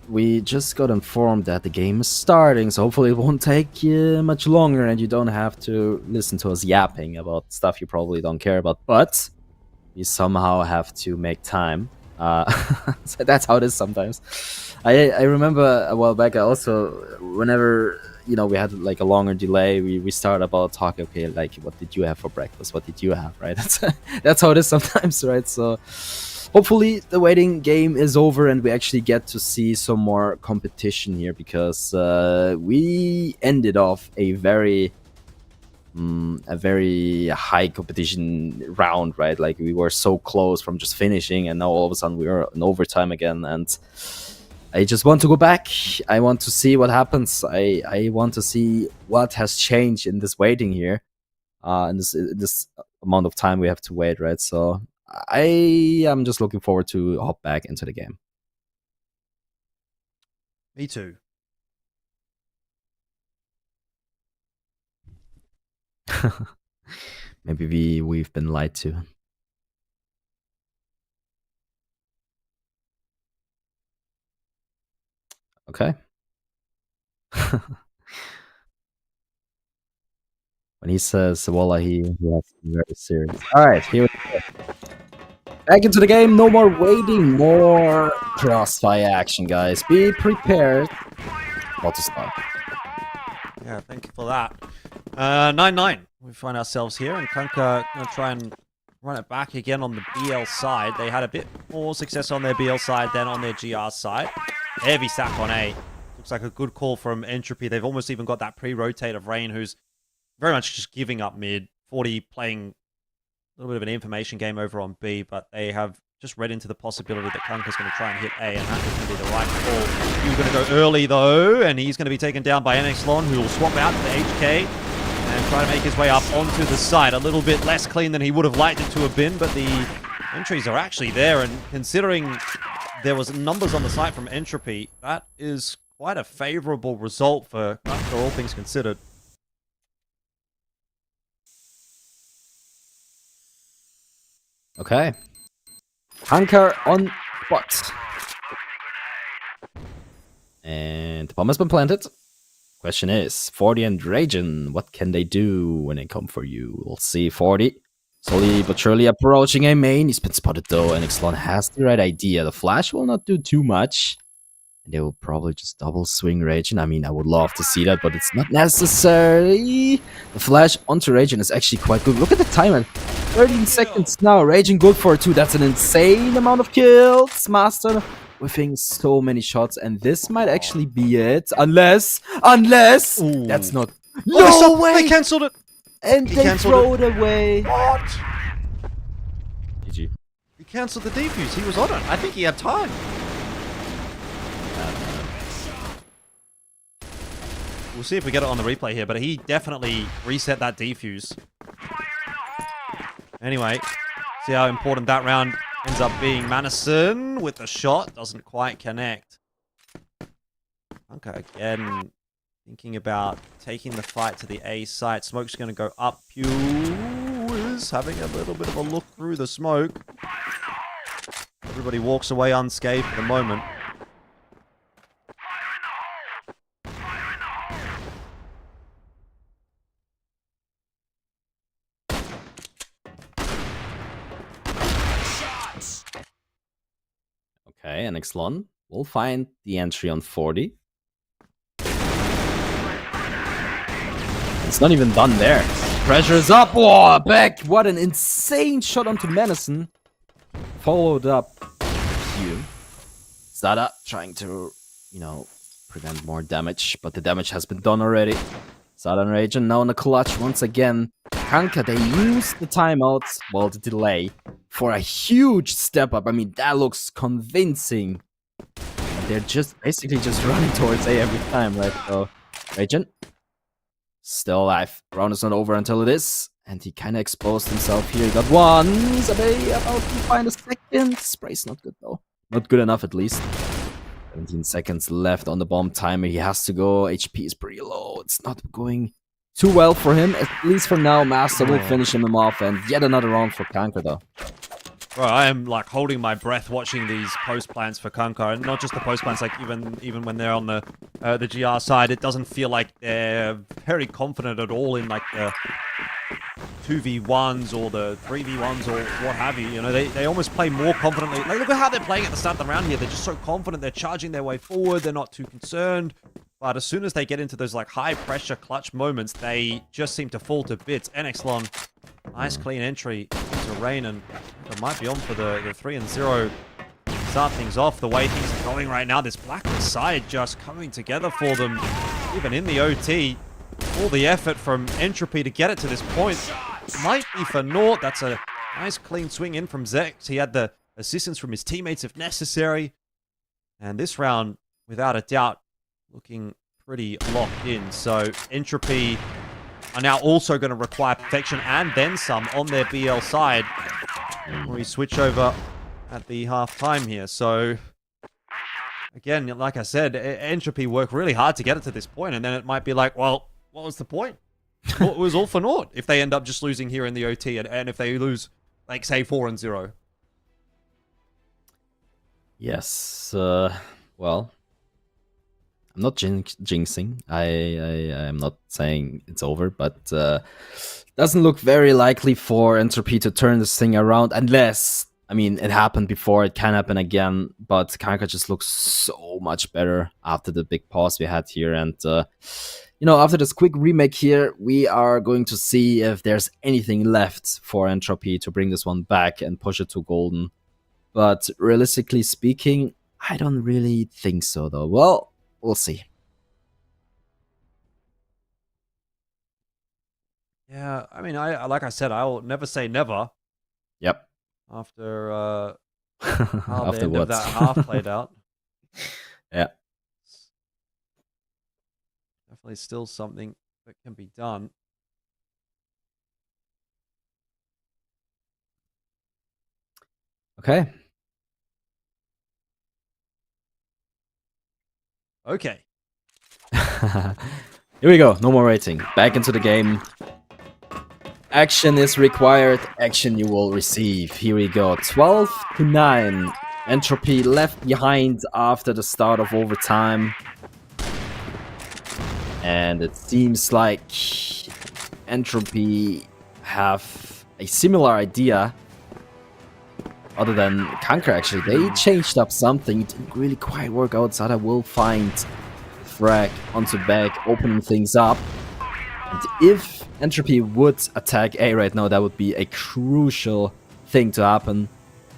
We just got informed that the game is starting, so hopefully it won't take much longer and you don't have to listen to us yapping about stuff you probably don't care about. But we somehow have to make time. So that's how it is sometimes. I remember a while back, I also, whenever, you know, we had like a longer delay, we started about talking, okay, like, what did you have for breakfast? What did you have, right? That's how it is sometimes, right? So hopefully the waiting game is over and we actually get to see some more competition here, because we ended off a very a very high competition round, right? Like we were so close from just finishing, and now all of a sudden we are in overtime again. And I just want to go back. I want to see what happens. I want to see what has changed in this waiting here, in this amount of time we have to wait, right? So I am just looking forward to hop back into the game. Me too. Maybe we've been lied to. Okay. When he says Wallahi, he has to be very serious. Alright, here we go. Back into the game, no more waiting, more crossfire action, guys. Be prepared. About to start. Yeah, thank you for that. 9-9. We find ourselves here, and CANKER going to try and run it back again on the BL side. They had a bit more success on their BL side than on their GR side. Heavy sack on A. Looks like a good call from Entropy. They've almost even got that pre-rotate of Rain, who's very much just giving up mid. 40 playing a little bit of an information game over on B, but they have just read into the possibility that CANKER's going to try and hit A, and that is going to be the right call. He's going to go early, though, and he's going to be taken down by NXLon, who will swap out to the HK and try to make his way up onto the side. A little bit less clean than he would have liked it to have been, but the entries are actually there, and considering there was numbers on the site from Entropy, that is quite a favorable result for CANKER, all things considered. Okay. CANKER on bot. And the bomb has been planted. Question is, 40 and Regen, what can they do when they come for you? We'll see. 40 slowly but surely approaching a main. He's been spotted though, and NXLon has the right idea. The flash will not do too much. And they will probably just double swing Regen. I mean, I would love to see that, but it's not necessary. The flash onto Regen is actually quite good. Look at the timer. 13 seconds now. Regen good for 2. That's an insane amount of kills. Master whiffing so many shots, and this might actually be it. Unless Ooh. that's not. No way! They cancelled it! And He they cancelled throw it away. What? GG. He cancelled the defuse. He was on it. I think he had time. We'll see if we get it on the replay here, but he definitely reset that defuse. Anyway, see how important that round ends up being. Manison with the shot. Doesn't quite connect. Okay, again, thinking about taking the fight to the A site. Smoke's going to go up. Pew is having a little bit of a look through the smoke. Everybody walks away unscathed for the moment. Okay, NXLon will find the entry on 40. It's not even done there. Pressure is up. Whoa, back. What an insane shot onto Manison. Followed up. Here. Zada trying to, prevent more damage, but the damage has been done already. Zada and Regen now in the clutch once again. CANKER, they use the timeouts, well, the delay, for a huge step up. I mean, that looks convincing. They're just basically just running towards A every time, right? So, Regen still alive. Round is not over until it is. And he kind of exposed himself here. He got one. Subbase about to find a second. Spray's not good, though. Not good enough, at least. 17 seconds left on the bomb timer. He has to go. HP is pretty low. It's not going too well for him. At least for now, Master will finish him off. And yet another round for CANKER, though. Bro, I am like holding my breath watching these post plans for CANKER, and not just the post plans. Like even when they're on the GR side, it doesn't feel like they're very confident at all in like the 2v1s or the 3v1s or what have you. You know, they almost play more confidently. Like, look at how they're playing at the start of the round here. They're just so confident. They're charging their way forward. They're not too concerned. But as soon as they get into those like high pressure clutch moments, they just seem to fall to bits. NXLon, nice clean entry into Rain, and it might be on for the 3-0. Start things off the way things are going right now. This Blacklist side just coming together for them, even in the OT. all the effort from Entropy to get it to this point might be for naught. That's a nice clean swing in from Zex. He had the assistance from his teammates if necessary. And this round, without a doubt, looking pretty locked in. So Entropy are now also going to require protection and then some on their BL side. We switch over at the half-time here. So again, like I said, Entropy work really hard to get it to this point, and then it might be like, well, what was the point? Well, it was all for naught if they end up just losing here in the OT, and if they lose, like, say, 4-0. Yes, well, I'm not jinxing. I am not saying it's over, but doesn't look very likely for Entropy to turn this thing around unless, I mean, it happened before, it can happen again, but CANKER just looks so much better after the big pause we had here. And, you know, after this quick remake here, we are going to see if there's anything left for Entropy to bring this one back and push it to golden. But realistically speaking, I don't really think so, though. Well, we'll see. Yeah, I mean, like I said, I will never say never. Yep. After how After the end what? of that half played out. Yeah. Definitely still something that can be done. Okay. Okay. Here we go. No more waiting. Back into the game. Action is required. Action you will receive. Here we go. 12-9. Entropy left behind after the start of overtime. And it seems like Entropy have a similar idea. Other than CANKER, actually. They changed up something. It didn't really quite work out. Sada will find frag onto back, opening things up. And if Entropy would attack A right now, that would be a crucial thing to happen.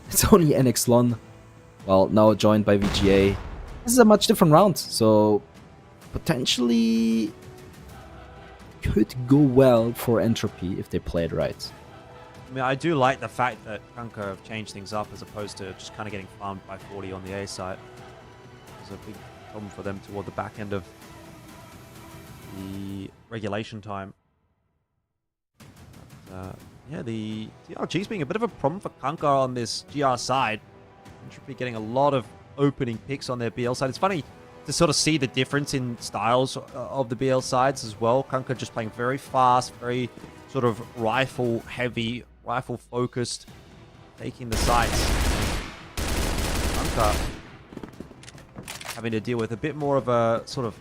It's only NXLon. Well, now joined by VGA. This is a much different round, so potentially could go well for Entropy if they play it right. I mean, I do like the fact that CANKER have changed things up as opposed to just kind of getting farmed by 40 on the A side. It was a big problem for them toward the back end of the regulation time. But, yeah, the DRG's being a bit of a problem for CANKER on this GR side. Entropy getting a lot of opening picks on their BL side. It's funny to sort of see the difference in styles of the BL sides as well. CANKER just playing very fast, very sort of rifle-heavy, rifle-focused, taking the sights. CANKER having to deal with a bit more of a sort of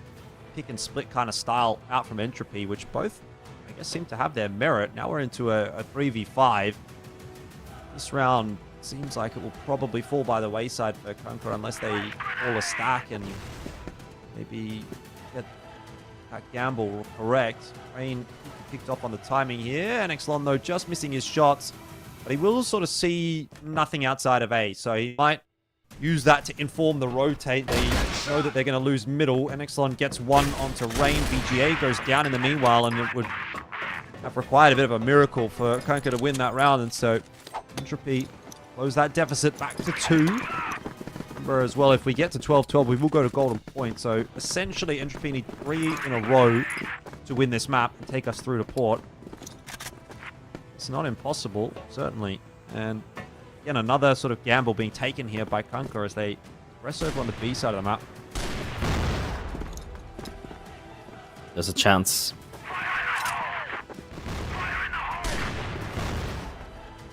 pick-and-split kind of style out from Entropy, which both, I guess, seem to have their merit. Now we're into a 3v5. This round seems like it will probably fall by the wayside for CANKER unless they call a stack and maybe get that gamble correct. Rain picked up on the timing here. NXLon, though, just missing his shots. But he will sort of see nothing outside of A. So he might use that to inform the rotate. They know that they're going to lose middle. NXLon gets one onto Rain. VGA goes down in the meanwhile, and it would have required a bit of a miracle for CANKER to win that round. And so Entropy close that deficit back to 2. Remember as well, if we get to 12-12, we will go to golden point. So essentially, Entropy need 3 in a row to win this map and take us through to port. It's not impossible, certainly. And again, another sort of gamble being taken here by CANKER as they press over on the B side of the map. There's a chance.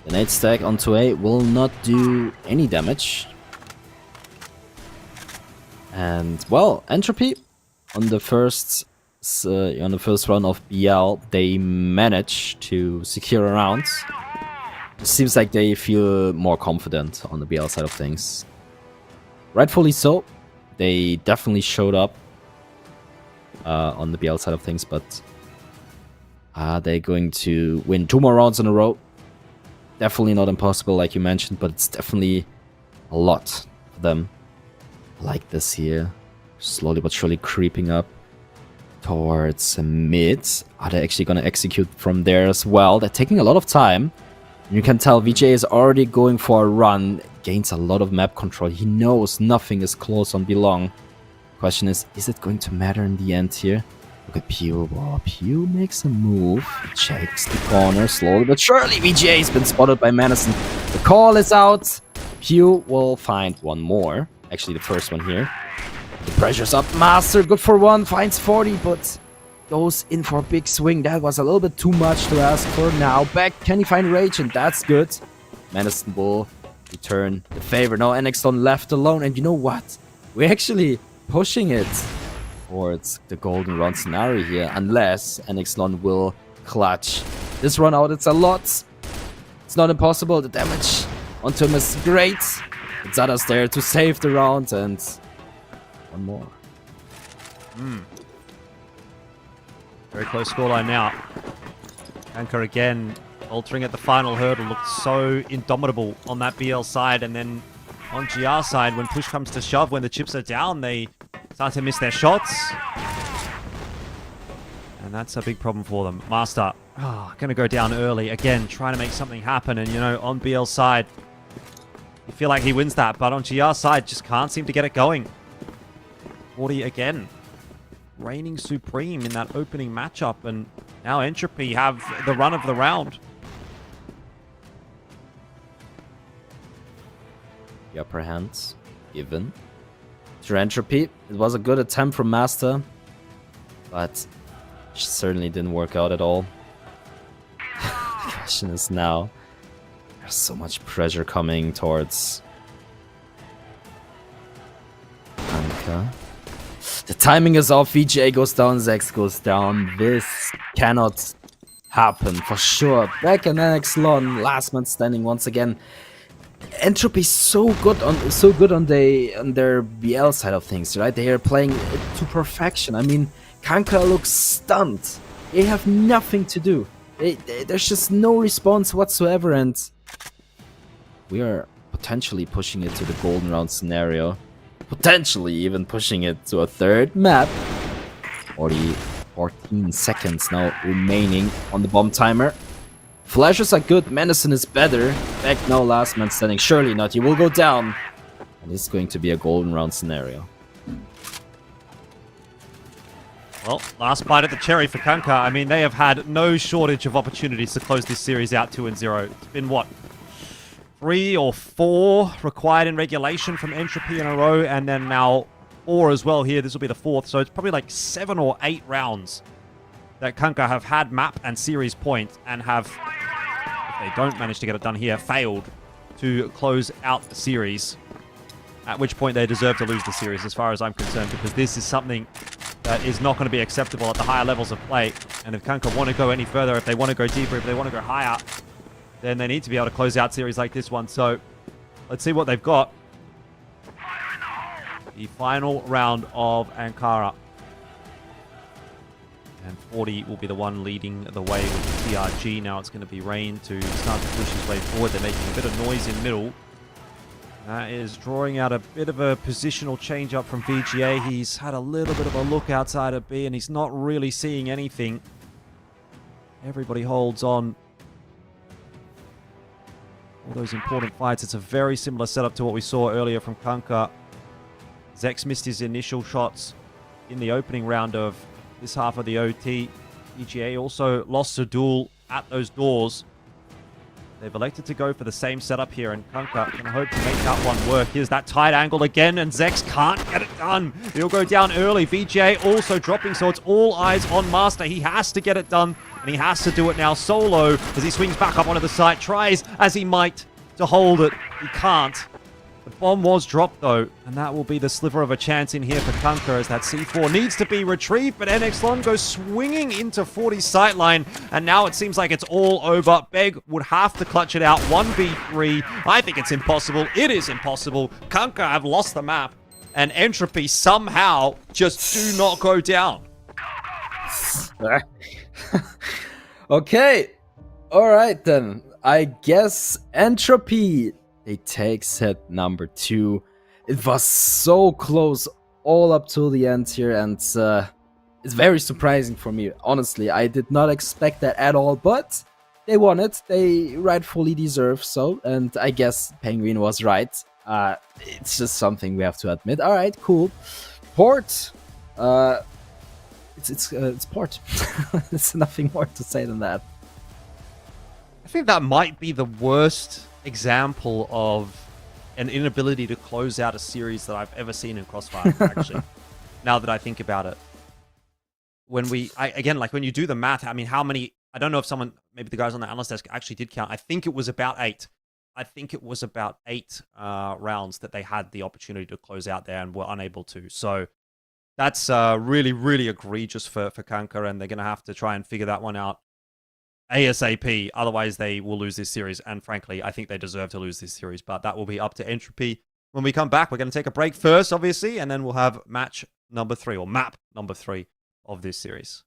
The nade stack onto A will not do any damage. And, well, Entropy on the first run of BL, they managed to secure a round. It seems like they feel more confident on the BL side of things. Rightfully so. They definitely showed up on the BL side of things, but are they going to win 2 more rounds in a row? Definitely not impossible, like you mentioned, but it's definitely a lot for them. I like this here. Slowly but surely creeping up. towards mid. Are they actually going to execute from there as well? They're taking a lot of time. You can tell VJ is already going for a run. Gains a lot of map control. He knows nothing is close on Belong. Question is it going to matter in the end here? Look at Pew. Oh, Pew makes a move. Checks the corner slowly but surely. VJ has been spotted by Madison. The call is out. Pew will find one more. Actually, the first one here. The pressure's up. Master, good for one. Finds 40, but goes in for a big swing. That was a little bit too much to ask for. Now back. Can he find Rage? And that's good. Madison will return the favor. Now NXLon left alone. And you know what? We're actually pushing it towards the golden run scenario here. Unless NXLon will clutch this run out. It's a lot. It's not impossible. The damage onto him is great. Zada's there to save the round. And one more. Very close scoreline now. CANKER again altering at the final hurdle. Looked so indomitable on that BL side, and then on GR side, when push comes to shove, when the chips are down, they start to miss their shots. And that's a big problem for them. Master, going to go down early. Again, trying to make something happen. And, you know, on BL side, you feel like he wins that. But on GR side, just can't seem to get it going. 40 again. Reigning supreme in that opening matchup. And now Entropy have the run of the round. The upper hand given to Entropy. It was a good attempt from Master, but it certainly didn't work out at all. The question is now, there's so much pressure coming towards CANKER. The timing is off. VGA goes down, Zex goes down. This cannot happen for sure. Back in NXLon, last man standing once again. Entropy so good on their BL side of things, right? They are playing it to perfection. I mean, CANKER looks stunned. They have nothing to do. There's just no response whatsoever, and we are potentially pushing it to the golden round scenario. Potentially even pushing it to a third map. 14 seconds now remaining on the bomb timer. Flashes are good, Madison is better. Back now, last man standing. Surely not, he will go down. And this is going to be a golden round scenario. Well, last bite at the cherry for CANKER. I mean, they have had no shortage of opportunities to close this series out 2-0. It's been, what, 3 or 4 required in regulation from Entropy in a row, and then now 4 as well here. This will be the 4th, so it's probably like 7 or 8 rounds that CANKER have had map and series points and have, if they don't manage to get it done here, failed to close out the series. At which point they deserve to lose the series as far as I'm concerned, because this is something that is not going to be acceptable at the higher levels of play. And if CANKER want to go any further, if they want to go deeper, if they want to go higher, then they need to be able to close out series like this one. So let's see what they've got. The final round of Ankara. And 40 will be the one leading the way with the TRG. Now it's going to be Rain to start to push his way forward. They're making a bit of noise in middle. That is drawing out a bit of a positional change up from VGA. He's had a little bit of a look outside of B and he's not really seeing anything. Everybody holds on. All those important fights. It's a very similar setup to what we saw earlier from CANKER. Zex missed his initial shots in the opening round of this half of the OT. VGA also lost a duel at those doors. They've elected to go for the same setup here, and CANKER can hope to make that one work. Here's that tight angle again, and Zex can't get it done. He'll go down early. VGA also dropping, so it's all eyes on Master. He has to get it done, and he has to do it now solo as he swings back up onto the site. Tries as he might to hold it. He can't. The bomb was dropped, though, and that will be the sliver of a chance in here for CANKER as that C4 needs to be retrieved, but NXLon goes swinging into 40's sightline, and now it seems like it's all over. Beg would have to clutch it out. 1v3. I think it's impossible. It is impossible. CANKER have lost the map, and Entropy somehow just do not go down. Okay. All right, then. I guess Entropy, they take set number 2. It was so close all up till the end here, and it's very surprising for me. Honestly, I did not expect that at all, but they won it. They rightfully deserve so, and I guess Penguin was right. It's just something we have to admit. All right, cool. Port. It's Port. There's nothing more to say than that. I think that might be the worst example of an inability to close out a series that I've ever seen in Crossfire, actually. Now that I think about it. When when you do the math, I mean, how many, I don't know if someone, maybe the guys on the analyst desk actually did count. I think it was about 8. I think it was about 8 rounds that they had the opportunity to close out there and were unable to. So that's really, really egregious for CANKER, and they're going to have to try and figure that one out ASAP. Otherwise, they will lose this series. And frankly, I think they deserve to lose this series, but that will be up to Entropy. When we come back, we're going to take a break first, obviously, and then we'll have match number 3, or map number 3 of this series.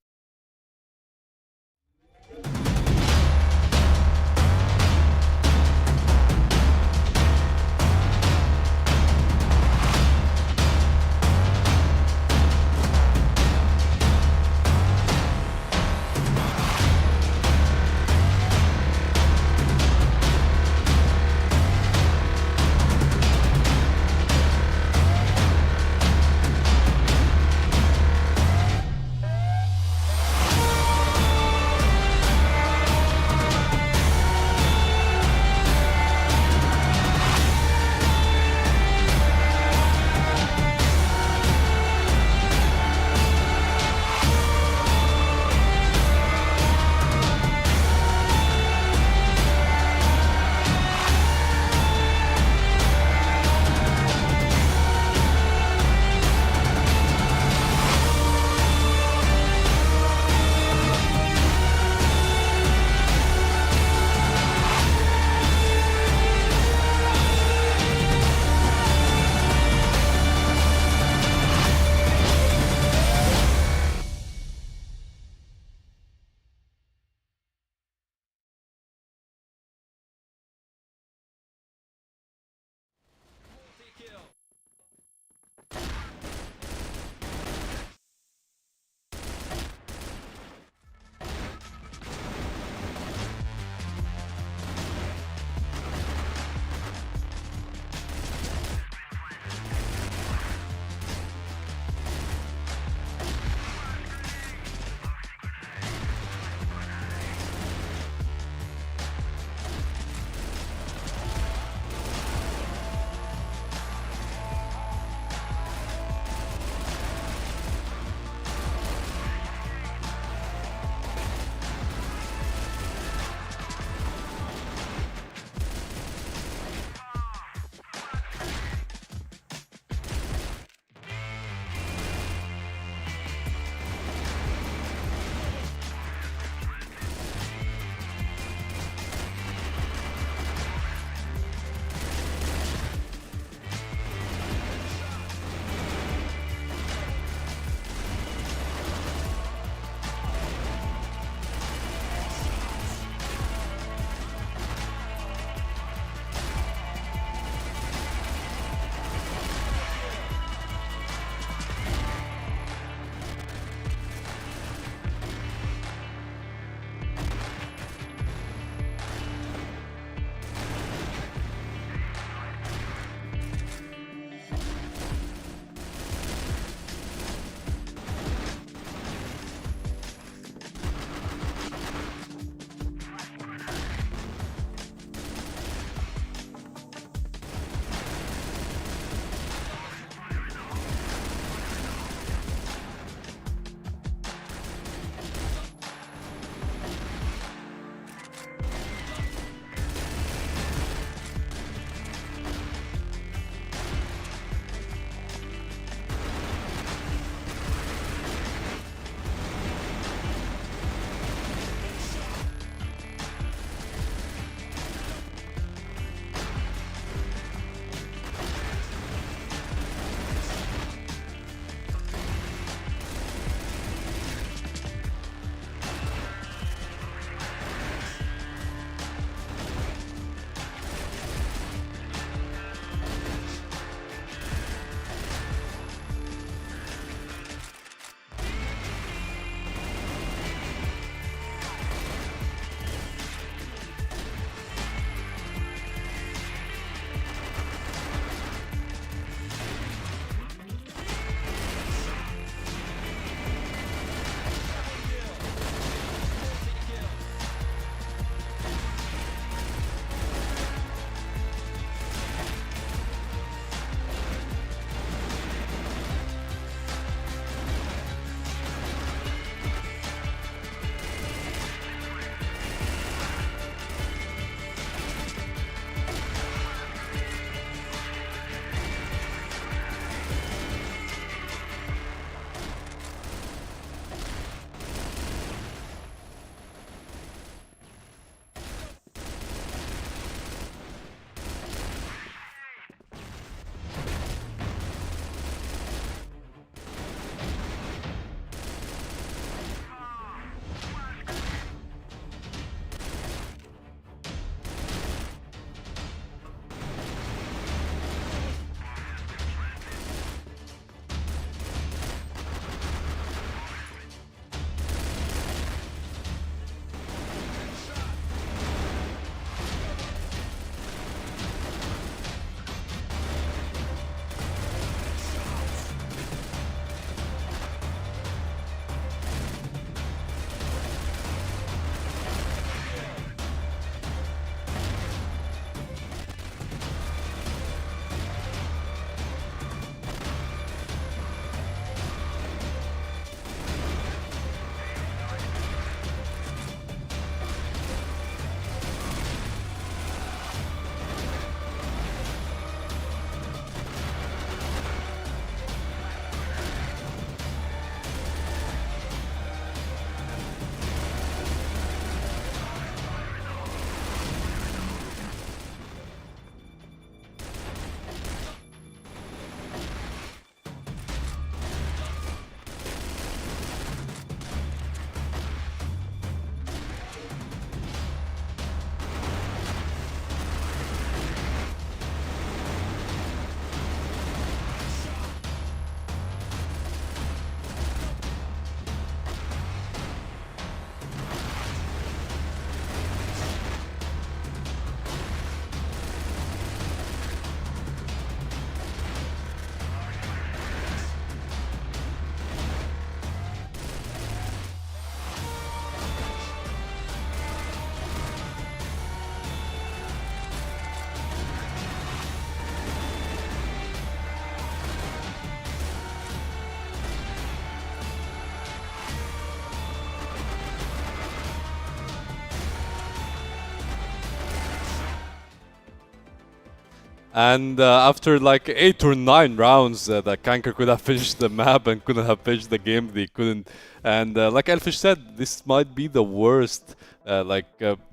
And after like 8 or 9 rounds, the CANKER could have finished the map and couldn't have finished the game. They couldn't. And like Elfish said, this might be the worst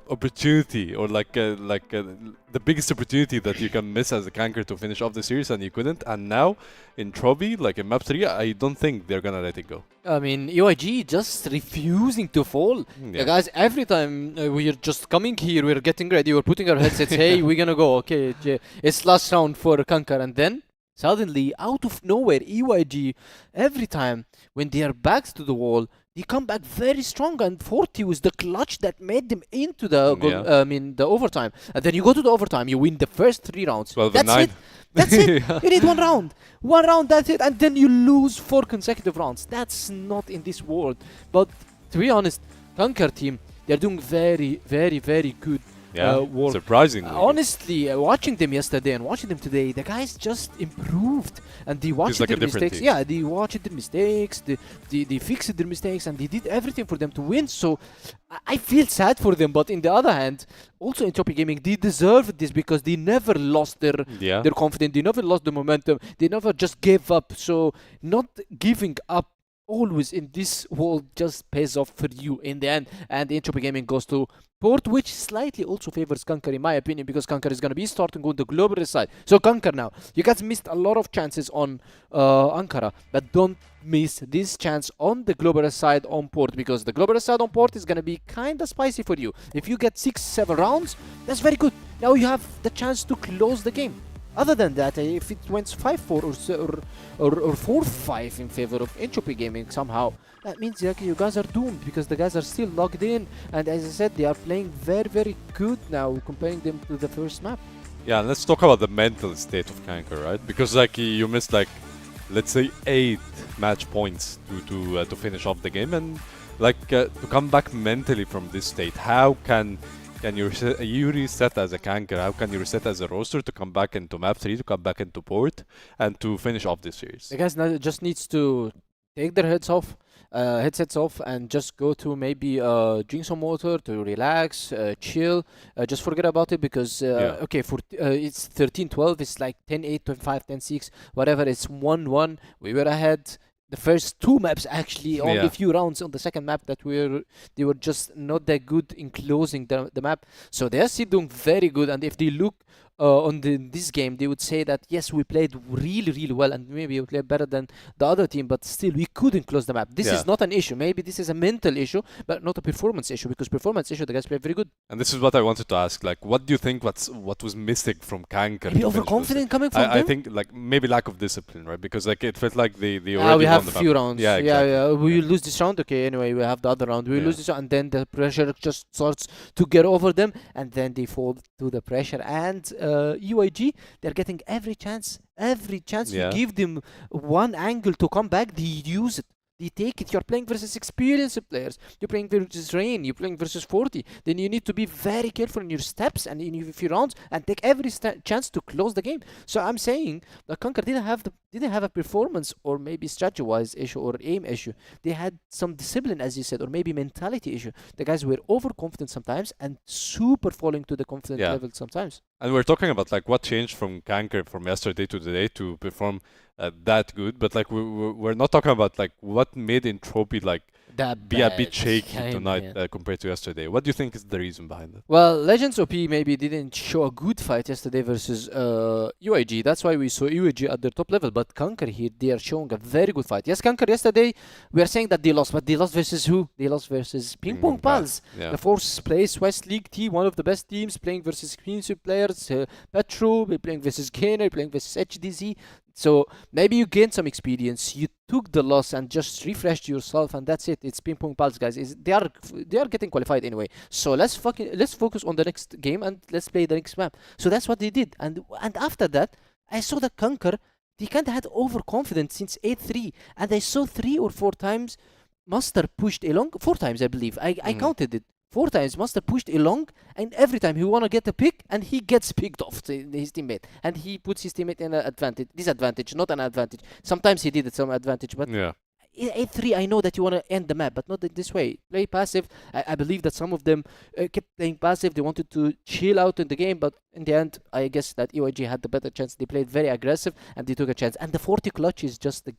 opportunity, or the biggest opportunity that you can miss as a CANKER to finish off the series, and you couldn't. And now in Trophy, like in map 3, I don't think they're gonna let it go. I mean, EYG just refusing to fall. Yeah. The guys, every time we're just coming here, we're getting ready, we're putting our headsets, hey, we're gonna go, okay, it's last round for CANKER, and then suddenly, out of nowhere, EYG, every time when they are back to the wall, they come back very strong, and 40 was the clutch that made them into the the overtime. And then you go to the overtime, you win the first 3 rounds. 12 That's and 9. it. That's it. You need one round, that's it, and then you lose 4 consecutive rounds. That's not in this world. But to be honest, CANKER team, they're doing very, very, very good work. Surprisingly. Honestly, watching them yesterday and watching them today, the guys just improved, and they watched like their a different mistakes. team. Yeah, they watched their mistakes, they fixed their mistakes, and they did everything for them to win. So I feel sad for them, but in the other hand, also Entropy Gaming, they deserved this because they never lost their confidence, they never lost the momentum, they never just gave up. So not giving up always in this world just pays off for you in the end, and Entropy Gaming goes to Port, which slightly also favors CANKER in my opinion, because CANKER is going to be starting on the global side. So CANKER now, you guys missed a lot of chances on Ankara, but don't miss this chance on the global side on Port, because the global side on Port is going to be kind of spicy for you. If you get 6-7 rounds, that's very good. Now you have the chance to close the game. Other than that, if it went 5-4 or 4-5 in favor of Entropy Gaming somehow, that means you guys are doomed, because the guys are still logged in, and as I said, they are playing very, very good now, comparing them to the first map. Yeah, let's talk about the mental state of CANKER, right? Because like you missed like, let's say 8 match points to finish off the game, and like to come back mentally from this state, how can you reset as a CANKER? How can you reset as a roster to come back into map 3, to come back into Port, and to finish off this series? The guys now just needs to take their headsets off, and just go to maybe drink some water to relax, chill, just forget about it, because okay, for it's 13-12, it's like 10-8, 10-5, 10-6, whatever, it's 1-1. We were ahead the first 2 maps, actually, only a few rounds on the second map that they were just not that good in closing the map. So they are still doing very good, and if they look on this game, they would say that yes, we played really, really well, and maybe we played better than the other team, but still we couldn't close the map. This is not an issue. Maybe this is a mental issue, but not a performance issue, because performance issue, the guys played very good. And this is what I wanted to ask, like, what do you think what was missing from CANKER? Maybe overconfident coming from them? I think like maybe lack of discipline, right? Because like it felt like they already we have won the a few map. rounds. Yeah, exactly. We will lose this round. Okay, anyway, we have the other round. We will lose this round, and then the pressure just starts to get over them, and then they fall to the pressure. And UIG, they're getting every chance you give them one angle to come back, they use it. They take it. You're playing versus experienced players. You're playing versus Rain. You're playing versus 40. Then you need to be very careful in your steps and in your few rounds, and take every chance to close the game. So I'm saying that CANKER didn't have a performance or maybe strategy-wise issue or aim issue. They had some discipline, as you said, or maybe mentality issue. The guys were overconfident sometimes and super falling to the confident level sometimes. And we're talking about like what changed from CANKER from yesterday to today to perform that good, but like we're not talking about like what made Entropy like be a bit shaky tonight compared to yesterday. What do you think is the reason behind it? Well, LegendsOP maybe didn't show a good fight yesterday versus UIG. That's why we saw UIG at their top level. But CANKER here, they are showing a very good fight. Yes, CANKER yesterday, we are saying that they lost, but they lost versus who? They lost versus PingPongPals, the 4th place West League team, one of the best teams, playing versus experienced players. Petro, playing versus Gainer, playing versus HDZ. So maybe you gained some experience, you took the loss and just refreshed yourself, and that's it. It's PingPongPals, guys. They are getting qualified anyway. So let's focus on the next game and let's play the next map. So that's what they did. And after that, I saw that CANKER, they kind of had overconfidence since 8-3, and I saw 3 or 4 times Master pushed along. 4 times, I believe. I counted it. 4 times Master pushed along, and every time he wanna get a pick, and he gets picked off his teammate, and he puts his teammate in an disadvantage, not an advantage. Sometimes he did it some advantage, but A3, I know that you want to end the map, but not in this way. Play passive. I believe that some of them kept playing passive. They wanted to chill out in the game, but in the end, I guess that EYG had the better chance. They played very aggressive and they took a chance. And the 40 clutch is just the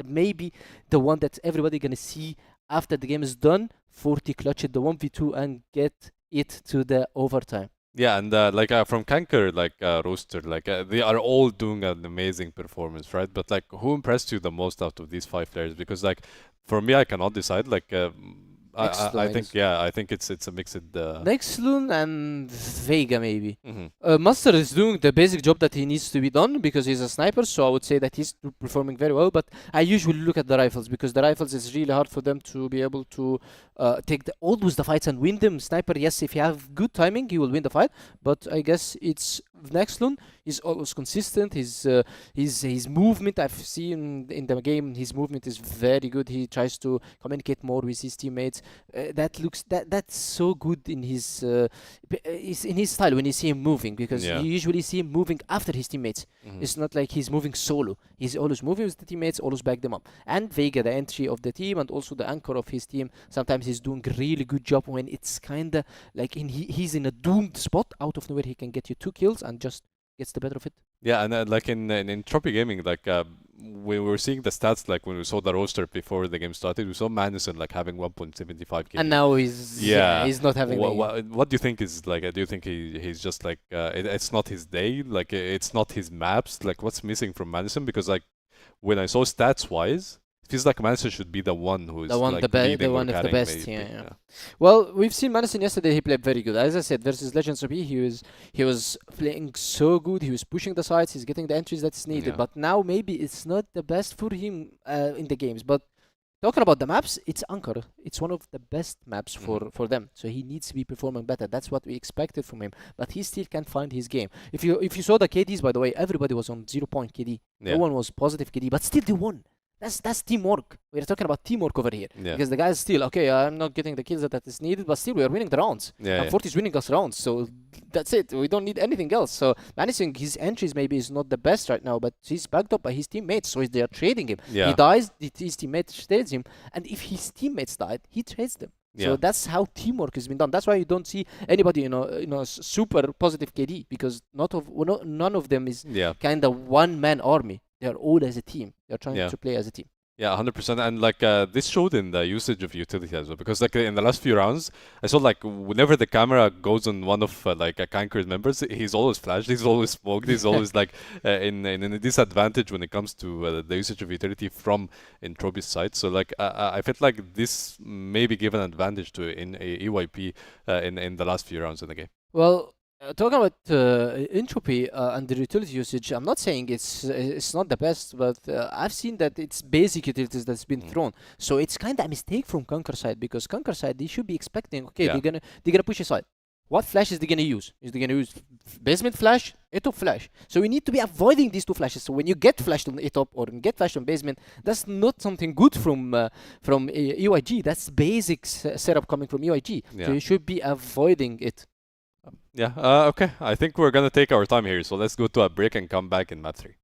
maybe the one that everybody gonna see after the game is done. 40 clutch it the 1v2 and get it to the overtime. Yeah, and from CANKER, roster, they are all doing an amazing performance, right? But like, who impressed you the most out of these 5 players? Because like, for me, I cannot decide. I think it's a mixed. Nextloon and Vega maybe. Mhm. Master is doing the basic job that he needs to be done because he's a sniper, so I would say that he's performing very well. But I usually look at the rifles because the rifles is really hard for them to be able to take always the fights and win them. Sniper, yes, if you have good timing, you will win the fight. But I guess it's Nextloon. He's always consistent. His movement, I've seen in the game, his movement is very good. He tries to communicate more with his teammates. That's so good in his style when you see him moving, because Yeah. you usually see him moving after his teammates. Mhm. It's not like he's moving solo. He's always moving with the teammates, always back them up. And Vega, the entry of the team and also the anchor of his team, sometimes he's doing a really good job when it's kinda like he's in a doomed spot. Out of nowhere he can get you 2 kills and just gets the better of it. Yeah, and like in Entropy Gaming, we were seeing the stats, like when we saw the roster before the game started, we saw Madison like having 1.75 kills. And now he's not having What do you think is like? Do you think he's just like it's not his day? Like it's not his maps? Like what's missing from Madison? Because like when I saw stats wise, it feels like Madison should be the one who's the one like the best, leading the or one of the carrying best. maybe, Yeah. Well, we've seen Madison yesterday. He played very good. As I said, versus LegendsOP, he was playing so good. He was pushing the sides. He's getting the entries that's needed. Yeah. But now maybe it's not the best for him in the games. But talking about the maps, it's Anchor. It's one of the best maps for them. So he needs to be performing better. That's what we expected from him. But he still can't find his game. If you saw the KDs, by the way, everybody was on 0 point KD. Yeah. No one was positive KD, but still they won. That's teamwork. We're talking about teamwork over here. Yeah. Because the guys still, okay, I'm not getting the kills that is needed, but still we are winning the rounds. Yeah, And 40 is winning us rounds, so that's it. We don't need anything else. So Madison, his entries maybe is not the best right now, but he's backed up by his teammates, so they are trading him. Yeah. He dies, his teammates trades him, and if his teammates died, he trades them. So Yeah. that's how teamwork has been done. That's why you don't see anybody, super positive KD, because none of them is Yeah. kind of one-man army. They are all as a team. They are trying Yeah. to play as a team. Yeah, 100%. And like this showed in the usage of utility as well, because like in the last few rounds, I saw like whenever the camera goes on one of a CANKER's members, he's always flashed, he's always smoked, he's always like in a disadvantage when it comes to the usage of utility from Entropy's side. So like I felt like this maybe gave an advantage to in EYP in the last few rounds in the game. Well, talking about entropy and the utility usage, I'm not saying it's not the best, but I've seen that it's basic utilities that's been thrown. So it's kind of a mistake from CANKER side, because CANKER side, they should be expecting, okay, Yeah. they're gonna push aside. What flash is they gonna use? Is they gonna use basement flash, ETOP flash? So we need to be avoiding these two flashes. So when you get flashed on ETOP or get flashed on basement, that's not something good from EYG. That's basic setup coming from EYG. Yeah. So you should be avoiding it. Yeah, okay. I think we're gonna take our time here, so let's go to a break and come back in map 3.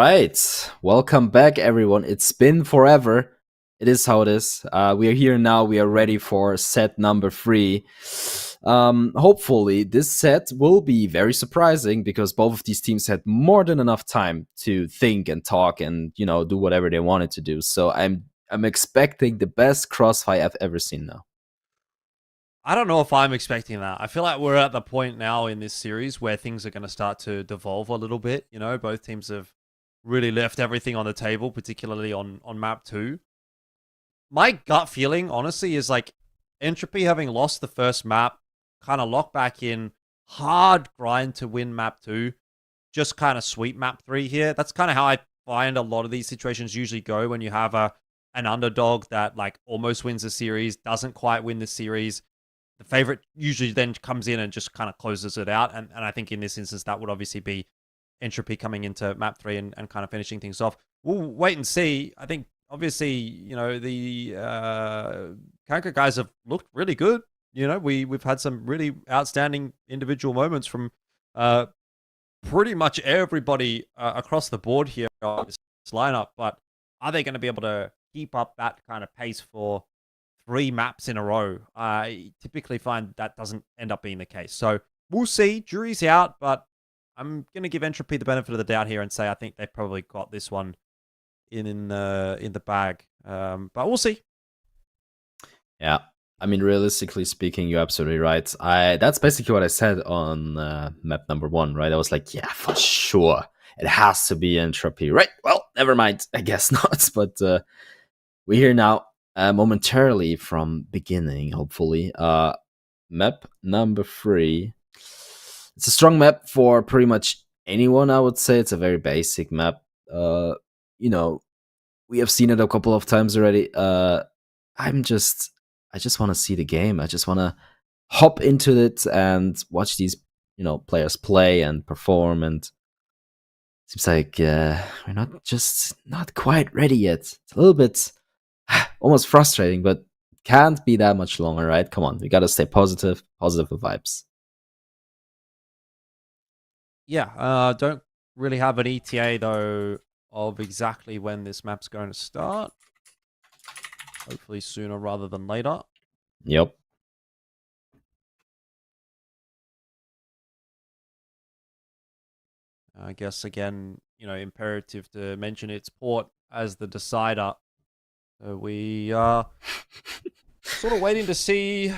right. Welcome back, everyone. It's been forever. It is how it is. We are here now. We are ready for set number 3. Hopefully, this set will be very surprising because both of these teams had more than enough time to think and talk and, you know, do whatever they wanted to do. So I'm expecting the best Crossfire I've ever seen now. I don't know if I'm expecting that. I feel like we're at the point now in this series where things are going to start to devolve a little bit. You know, both teams have really left everything on the table, particularly on map 2. My gut feeling, honestly, is like Entropy having lost the first map, kind of lock back in, hard grind to win map 2, just kind of sweep map 3 here. That's kind of how I find a lot of these situations usually go when you have an underdog that like almost wins the series, doesn't quite win the series. The favorite usually then comes in and just kind of closes it out. And I think in this instance, that would obviously be Entropy coming into map 3 and kind of finishing things off. We'll wait and see. I think, obviously, you know, the CANKER guys have looked really good. You know, we've had some really outstanding individual moments from pretty much everybody across the board here on this lineup. But are they going to be able to keep up that kind of pace for 3 maps in a row? I typically find that doesn't end up being the case. So we'll see. Jury's out, but I'm going to give Entropy the benefit of the doubt here and say I think they probably got this one in the bag. But we'll see. Yeah. I mean, realistically speaking, you're absolutely right. That's basically what I said on map number 1, right? I was like, yeah, for sure. It has to be Entropy, right? Well, never mind. I guess not. But we're here now momentarily from beginning, hopefully. Map number 3. It's a strong map for pretty much anyone, I would say. It's a very basic map. You know, we have seen it a couple of times already. I just want to see the game. I just want to hop into it and watch these, you know, players play and perform. And seems like we're not quite ready yet. It's a little bit almost frustrating, but can't be that much longer, right? Come on, we gotta stay positive vibes. Yeah, don't really have an ETA, though, of exactly when this map's going to start. Hopefully sooner rather than later. Yep. I guess, again, you know, imperative to mention its port as the decider. So we are sort of waiting to see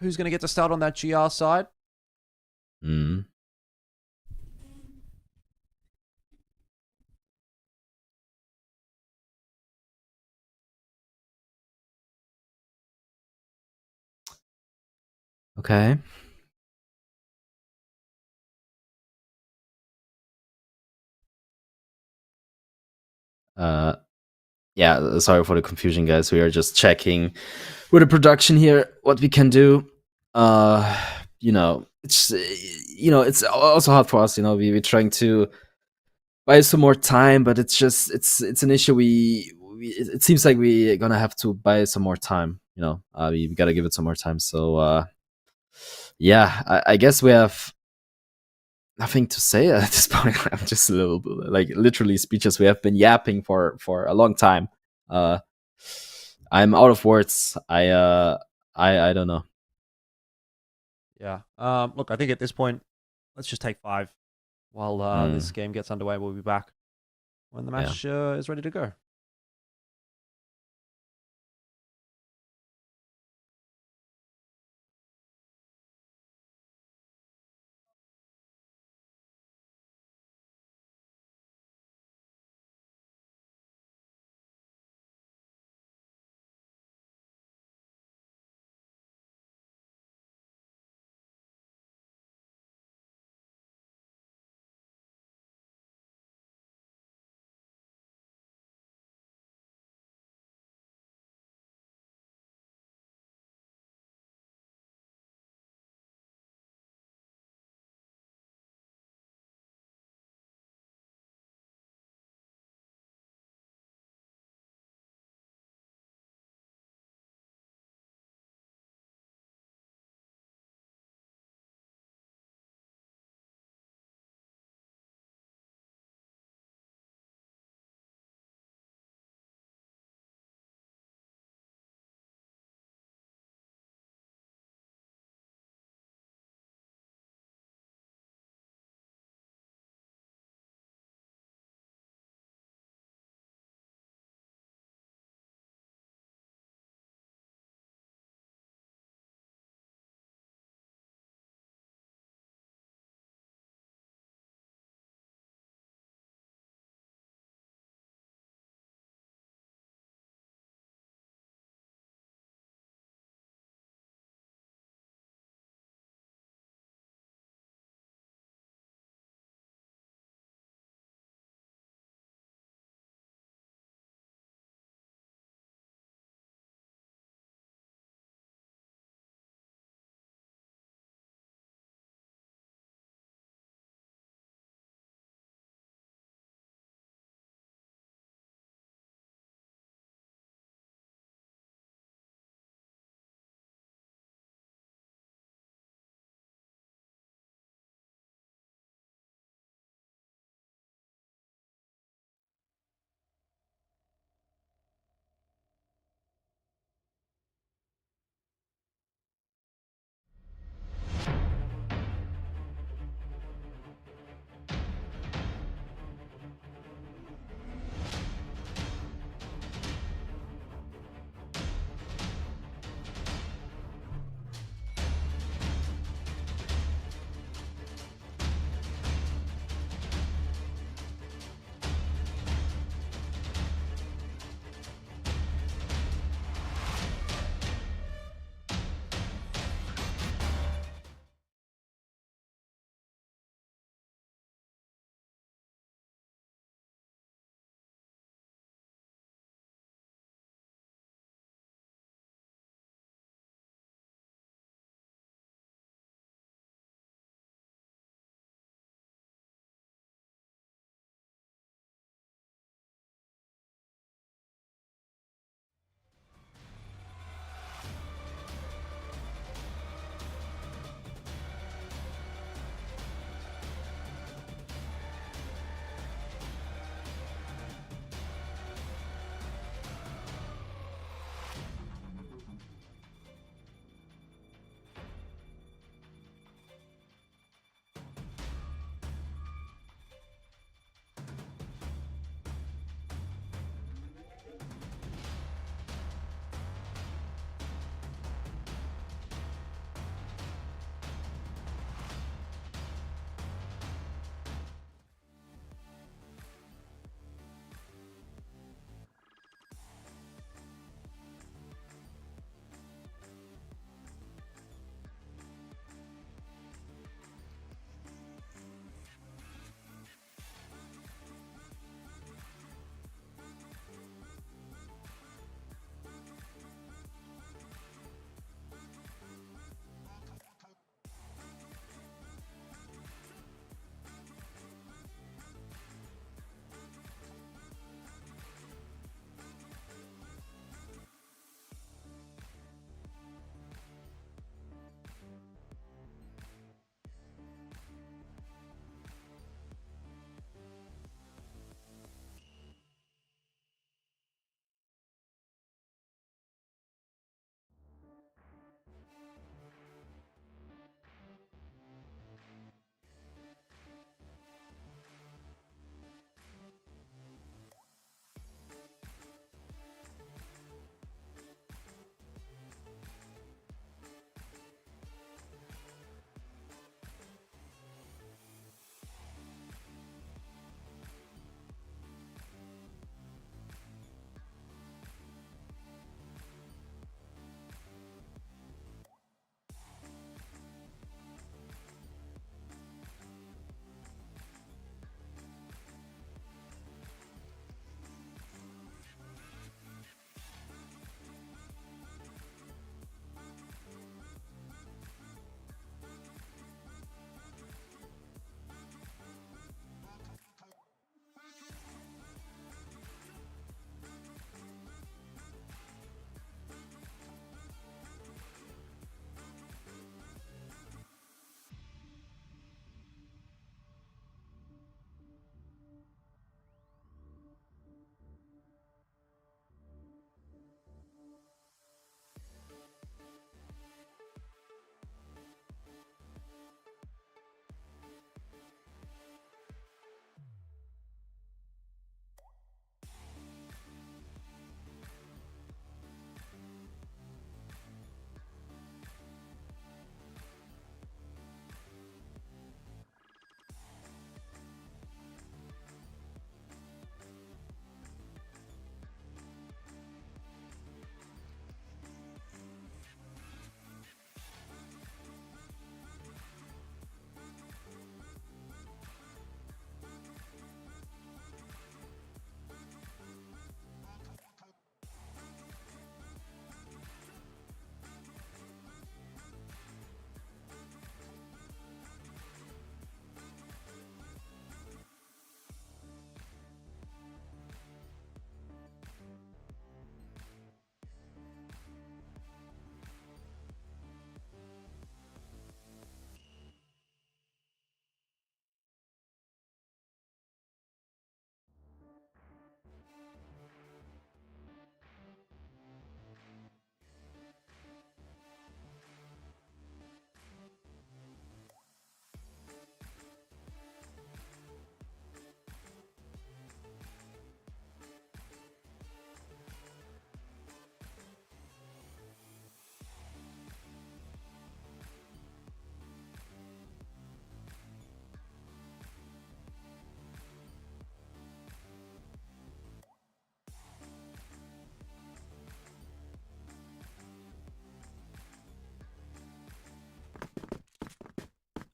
who's going to get to start on that GR side. Mm. Okay. Yeah, sorry for the confusion, guys. We are just checking with the production here what we can do. You know, it's also hard for us. You know, we're trying to buy some more time, but it's an issue. It seems like we're gonna have to buy some more time. You know, we gotta give it some more time. So yeah, I guess we have nothing to say at this point. I'm just a little bit, like, literally speechless. We have been yapping for a long time. I'm out of words. I don't know. Yeah. Look, I think at this point, let's just take 5 while this game gets underway. We'll be back when the match is ready to go.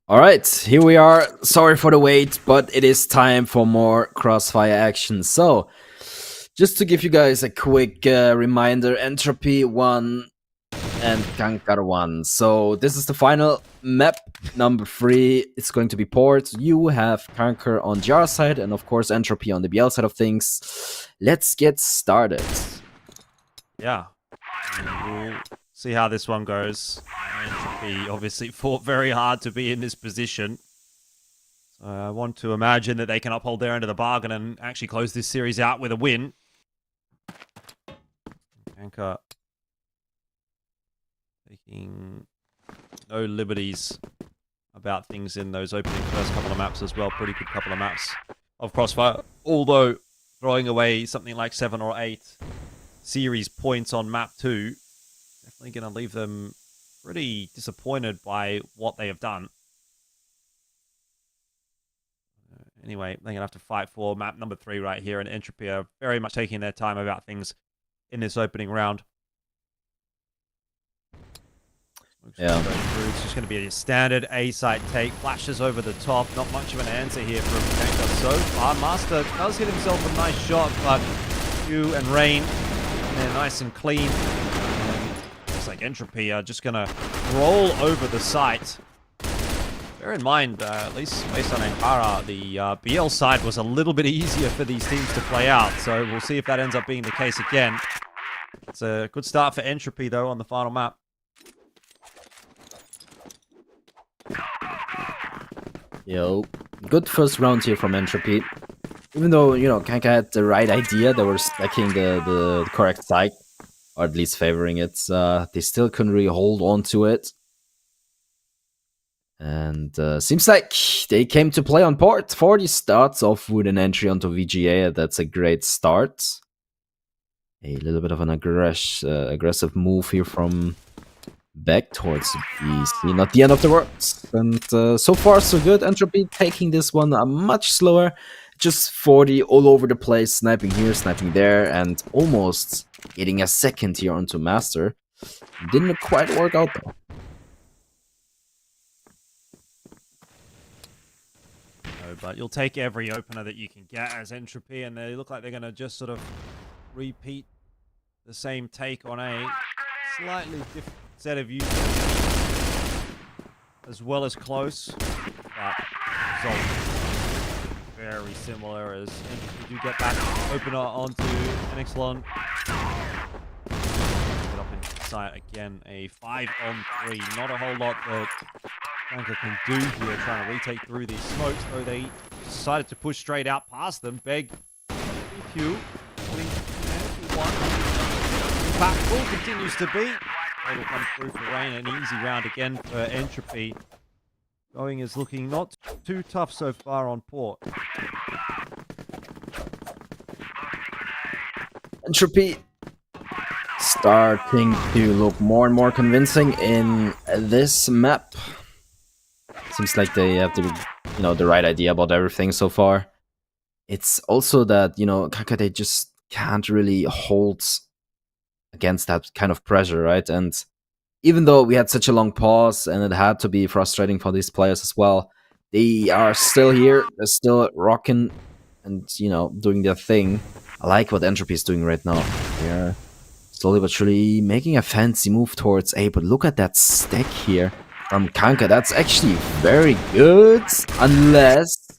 All right, here we are. Sorry for the wait, but it is time for more Crossfire action. So, just to give you guys a quick reminder, Entropy 1 and CANKER 1. So, this is the final map, number 3. It's going to be port. You have CANKER on the R side, and of course Entropy on the BL side of things. Let's get started. Yeah. We'll see how this one goes. Entropy obviously fought very hard to be in this position. So I want to imagine that they can uphold their end of the bargain and actually close this series out with a win. CANKER taking no liberties about things in those opening first couple of maps as well. Pretty good couple of maps of Crossfire. Although throwing away something like 7 or 8 series points on map 2, definitely going to leave them pretty disappointed by what they have done. Anyway, they're going to have to fight for map number 3 right here, and Entropy are very much taking their time about things in this opening round. Yeah. It's just going to be a standard A-side take. Flashes over the top. Not much of an answer here from CANKER so far. Master does get himself a nice shot, but Hugh and Rain, they're nice and clean. Looks like Entropy are just going to roll over the site. Bear in mind, at least based on Ankara, the BL side was a little bit easier for these teams to play out. So we'll see if that ends up being the case again. It's a good start for Entropy, though, on the final map. Yo, good first round here from Entropy. Even though, you know, CANKER had the right idea, they were stacking the correct side, or at least favoring it. They still couldn't really hold on to it. And seems like they came to play on port. 40 starts off with an entry onto VGA. That's a great start. A little bit of an aggressive move here from back towards BC. Not the end of the world. And so far, so good. Entropy taking this one much slower. Just 40 all over the place. Sniping here, sniping there. And almost getting a second here onto Master. Didn't quite work out though. But you'll take every opener that you can get as Entropy, and they look like they're going to just sort of repeat the same take on a slightly different set of users, as well as close, but result very similar as Entropy do get back opener onto Enixlon. Get up into sight again, a 5-on-3, not a whole lot that CANKER can do here, trying to retake through these smokes, though they decided to push straight out past them. Beg, EQ, one. Impactful continues to be. They will come through for Rain, an easy round again for Entropy. Going is looking not too tough so far on port. Entropy starting to look more and more convincing in this map. Seems like they have the right idea about everything so far. It's also that, CANKER, they just can't really hold against that kind of pressure, right? And even though we had such a long pause and it had to be frustrating for these players as well, they are still here. They're still rocking and, doing their thing. I like what Entropy is doing right now. They're slowly but surely making a fancy move towards A, but look at that stack here from CANKER. That's actually very good, unless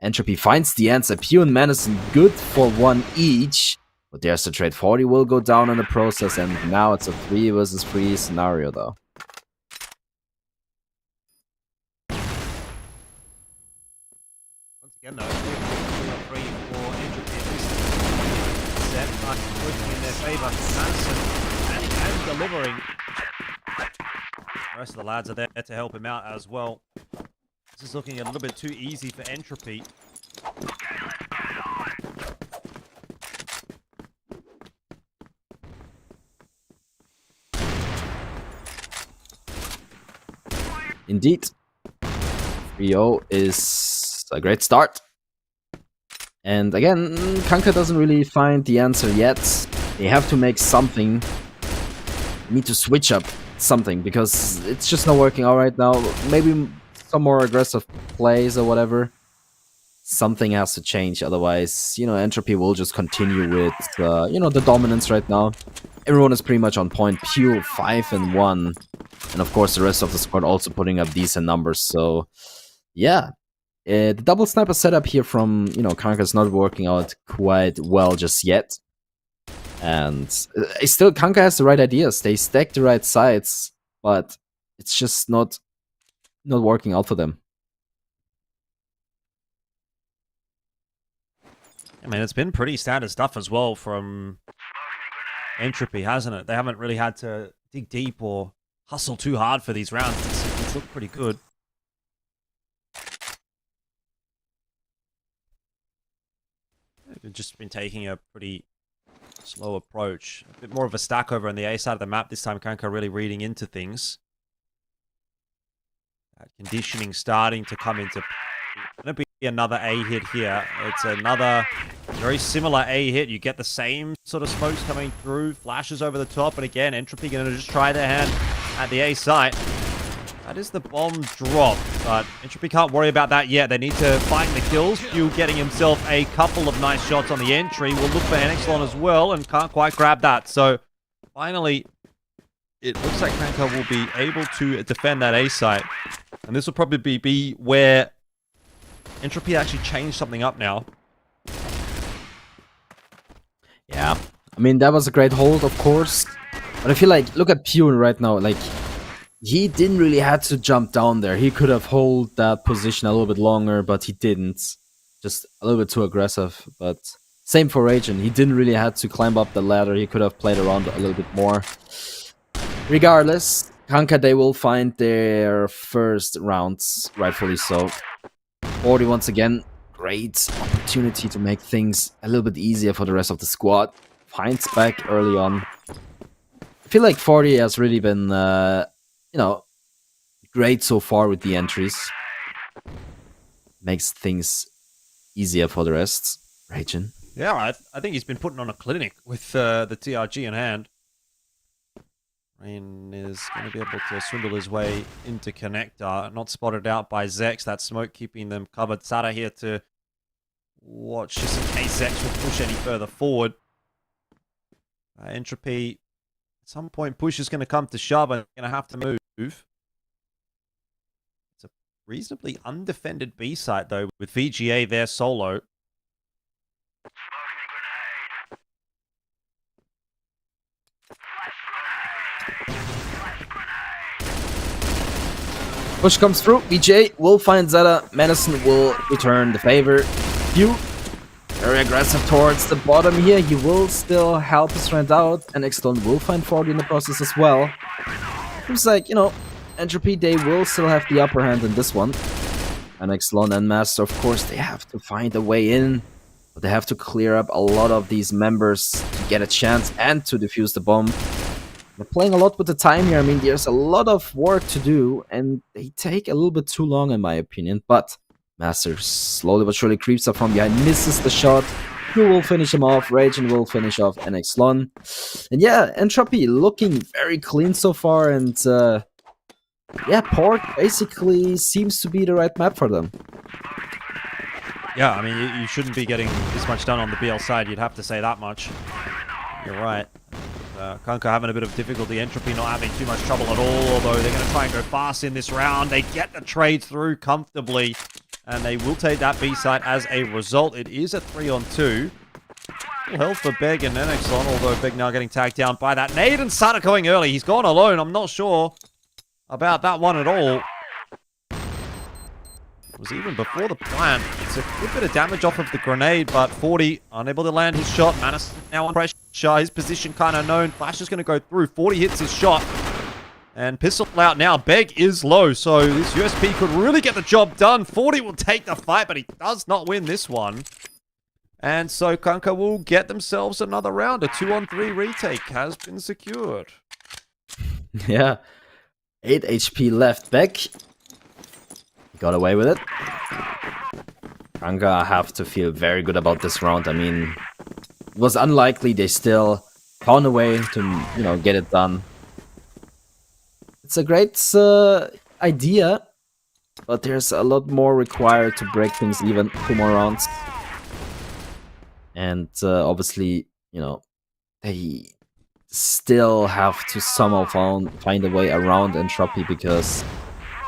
Entropy finds the answer. Pew and Madison good for 1 each, but there's the trade. 40 will go down in the process, and now it's a 3 versus 3 scenario though. Once again though, 3 for Entropy at least. Sept working in their favour. Madison and delivering. The rest of the lads are there to help him out as well. This is looking a little bit too easy for Entropy. Indeed. 3-0 is a great start. And again, CANKER doesn't really find the answer yet. They have to make something. They need to switch up something because it's just not working out right now. Maybe some more aggressive plays or whatever. Something has to change, otherwise, you know, Entropy will just continue with, you know, the dominance right now. Everyone is pretty much on point. Pure 5-1. And of course, the rest of the squad also putting up decent numbers. So, yeah. The double sniper setup here from, you know, CANKER is not working out quite well just yet. And still, CANKER has the right ideas. They stack the right sides, but it's just not working out for them. I mean, it's been pretty standard stuff as well from Entropy, hasn't it? They haven't really had to dig deep or hustle too hard for these rounds. It's looked pretty good. They've just been taking a pretty slow approach. A bit more of a stack over on the A side of the map this time. CANKER really reading into things. That conditioning starting to come into... Going to be another A hit here. It's another very similar A hit. You get the same sort of smokes coming through, flashes over the top, and again, Entropy going to just try their hand at the A site. That is the bomb drop, but Entropy can't worry about that yet. They need to find the kills. Few getting himself a couple of nice shots on the entry. We'll look for NXLon as well, and can't quite grab that. So, finally, it looks like CANKER will be able to defend that A site. And this will probably be where Entropy actually changed something up now. Yeah, I mean, that was a great hold, of course. But I feel like, look at Pune right now. Like, he didn't really have to jump down there. He could have held that position a little bit longer, but he didn't. Just a little bit too aggressive. But same for Regen. He didn't really have to climb up the ladder. He could have played around a little bit more. Regardless, CANKER, they will find their first rounds, rightfully so. 40 once again, great opportunity to make things a little bit easier for the rest of the squad. Finds back early on. I feel like 40 has really been, you know, great so far with the entries. Makes things easier for the rest. Regen. Yeah, I think he's been putting on a clinic with the TRG in hand. Rain is going to be able to swindle his way into connector. Not spotted out by Zex. That smoke keeping them covered. Sada here to watch just in case Zex will push any further forward. Entropy, at some point, push is going to come to shove and going to have to move. It's a reasonably undefended B site, though, with VGA there solo. Push comes through. VJ will find Zeta. Madison will return the favor. Few very aggressive towards the bottom here. He will still help his friend out. And NXLon will find 40 in the process as well. Seems like, you know, Entropy, they will still have the upper hand in this one. And NXLon and Master, of course, they have to find a way in. But they have to clear up a lot of these members to get a chance and to defuse the bomb. They're playing a lot with the time here. I mean, there's a lot of work to do, and they take a little bit too long, in my opinion. But Master slowly but surely creeps up from behind, misses the shot. Who will finish him off? Regen will finish off NXLon. And yeah, Entropy looking very clean so far, and yeah, Port basically seems to be the right map for them. Yeah, I mean, you shouldn't be getting this much done on the BL side. You'd have to say that much. You're right. CANKER having a bit of difficulty. Entropy not having too much trouble at all, although they're going to try and go fast in this round. They get the trade through comfortably, and they will take that B site as a result. It is a 3-on-2. Full health for Beg and NXLon, although Beg now getting tagged down by that nade, and Sada going early. He's gone alone. I'm not sure about that one at all. It was even before the plant. It's a good bit of damage off of the grenade, but 40 unable to land his shot. Manus now under pressure. His position kind of known. Flash is going to go through. 40 hits his shot. And pistol out now. Beg is low, so this USP could really get the job done. 40 will take the fight, but he does not win this one. And so CANKER will get themselves another round. A 2-on-3 retake has been secured. Yeah. 8 HP left. Beg got away with it. CANKER have to feel very good about this round. I mean, it was unlikely. They still found a way to, you know, get it done. It's a great idea but there's a lot more required to break things even. 2 more rounds. And obviously, you know, they still have to somehow find a way around Entropy because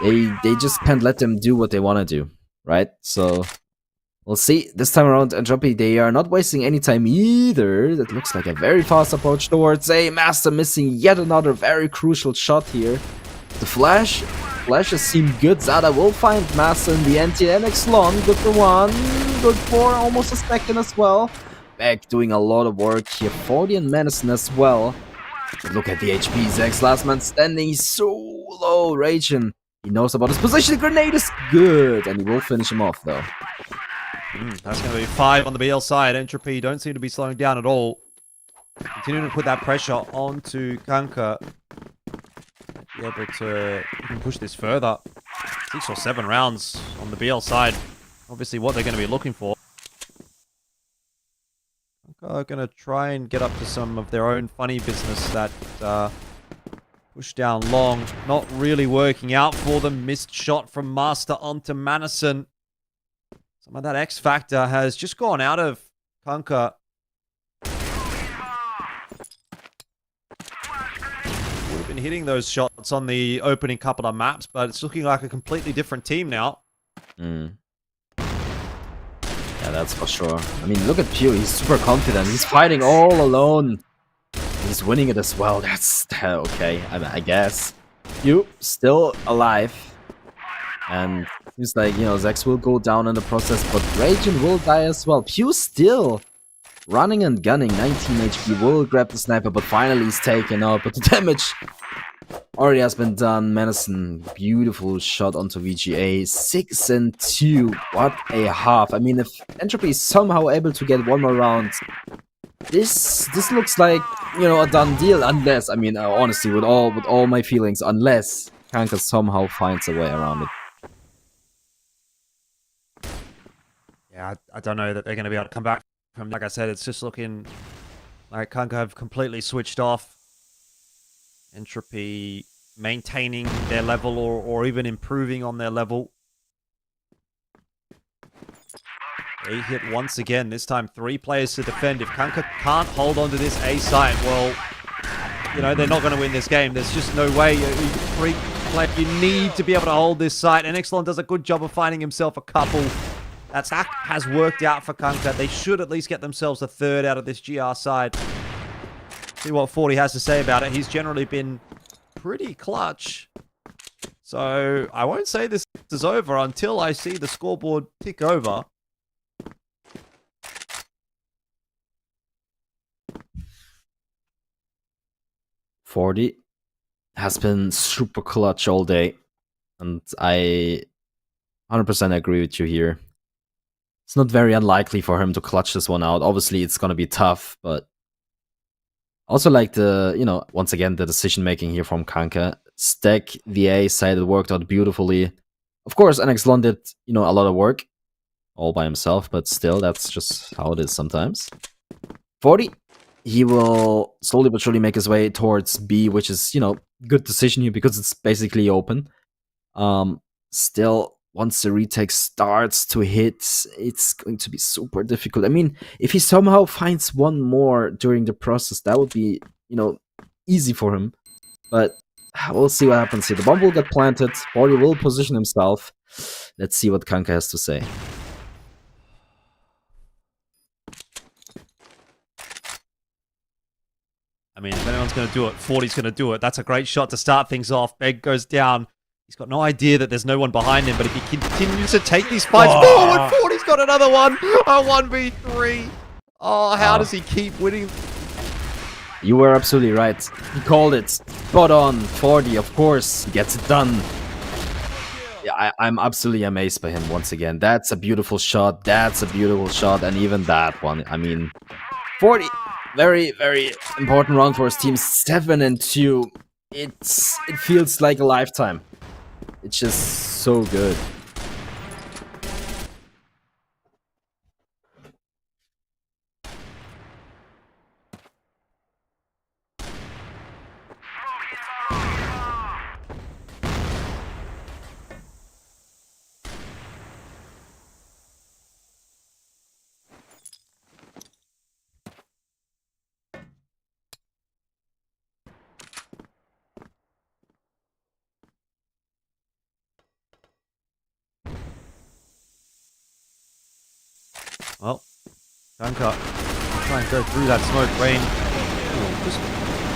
they just can't let them do what they want to do, right? So we'll see. This time around, Entropy, they are not wasting any time either. That looks like a very fast approach towards a Master, missing yet another very crucial shot here. The flashes seem good. Zada will find Master in the end here. NXLon, good for 1, good for almost a second as well. Beck doing a lot of work here. 40 and Menacing as well. But look at the HP. Zex, last man standing. He's so low. Raging. He knows about his position. The grenade is good. And he will finish him off, though. That's going to be 5 on the BL side. Entropy don't seem to be slowing down at all. Continuing to put that pressure onto CANKER. Be able to even push this further. 6 or 7 rounds on the BL side. Obviously what they're going to be looking for. CANKER going to try and get up to some of their own funny business that push down long. Not really working out for them. Missed shot from Master onto Manison. Some of that X factor has just gone out of CANKER. Would have been hitting those shots on the opening couple of maps, but it's looking like a completely different team now. Yeah, that's for sure. I mean, look at Pew. He's super confident. He's fighting all alone. He's winning it as well. That's okay, I guess. Pew still alive. And seems like, you know, Zex will go down in the process, but Raging will die as well. Pew still running and gunning. 19 HP, will grab the sniper, but finally he's taken out. But the damage already has been done. Menacing, beautiful shot onto VGA. 6 and 2. What a half. I mean, if Entropy is somehow able to get 1 more round, this looks like, you know, a done deal. Unless, I mean, honestly, with all my feelings, unless CANKER somehow finds a way around it. Yeah, I don't know that they're going to be able to come back from. Like I said, it's just looking like CANKER have completely switched off. Entropy maintaining their level or even improving on their level. They hit once again. This time 3 players to defend. If CANKER can't hold on to this A site, well, you know, they're not going to win this game. There's just no way. 3 players, you need to be able to hold this site. And NXLon does a good job of finding himself a couple. That has worked out for CANKER. They should at least get themselves a 3rd out of this GR side. See what 40 has to say about it. He's generally been pretty clutch. So I won't say this is over until I see the scoreboard tick over. .40 has been super clutch all day. And I 100% agree with you here. It's not very unlikely for him to clutch this one out. Obviously, it's going to be tough, but also like the, you know, once again, the decision making here from CANKER. Stack the A side, it worked out beautifully. Of course, NXLon did, you know, a lot of work all by himself, but still, that's just how it is sometimes. 40, he will slowly but surely make his way towards B, which is, you know, good decision here because it's basically open. Still, once the retake starts to hit, it's going to be super difficult. I mean, if he somehow finds 1 more during the process, that would be, you know, easy for him. But we'll see what happens here. The bomb will get planted. 40 will position himself. Let's see what CANKER has to say. I mean, if anyone's going to do it, 40's going to do it. That's a great shot to start things off. Beg goes down. He's got no idea that there's no one behind him, but if he continues to take these fights forward, 40's got another one. A 1v3. Oh, how does he keep winning? You were absolutely right. He called it. Spot on. 40, of course. He gets it done. Yeah, I'm absolutely amazed by him once again. That's a beautiful shot. That's a beautiful shot. And even that one. I mean, 40. Very, very important round for his team. 7 and 2. It feels like a lifetime. It's just so good. Well, CANKER try and go through that smoke. Rain just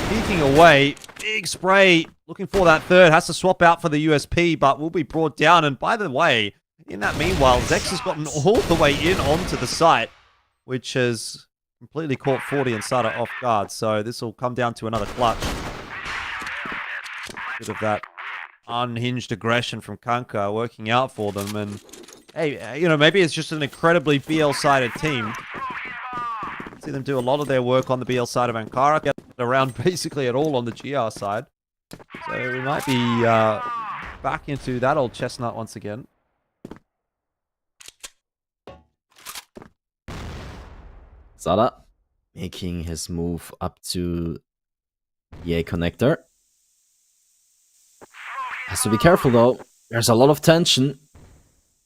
peeking away. Big spray. Looking for that third. Has to swap out for the USP, but will be brought down. And by the way, in that meanwhile, Zex has gotten all the way in onto the site, which has completely caught 40 and Sada off guard. So this will come down to another clutch. Bit of that unhinged aggression from CANKER working out for them. And hey, you know, maybe it's just an incredibly BL-sided team. See them do a lot of their work on the BL side of Ankara, get around basically at all on the GR side. So we might be back into that old chestnut once again. Sada making his move up to the A connector. Has to be careful though. There's a lot of tension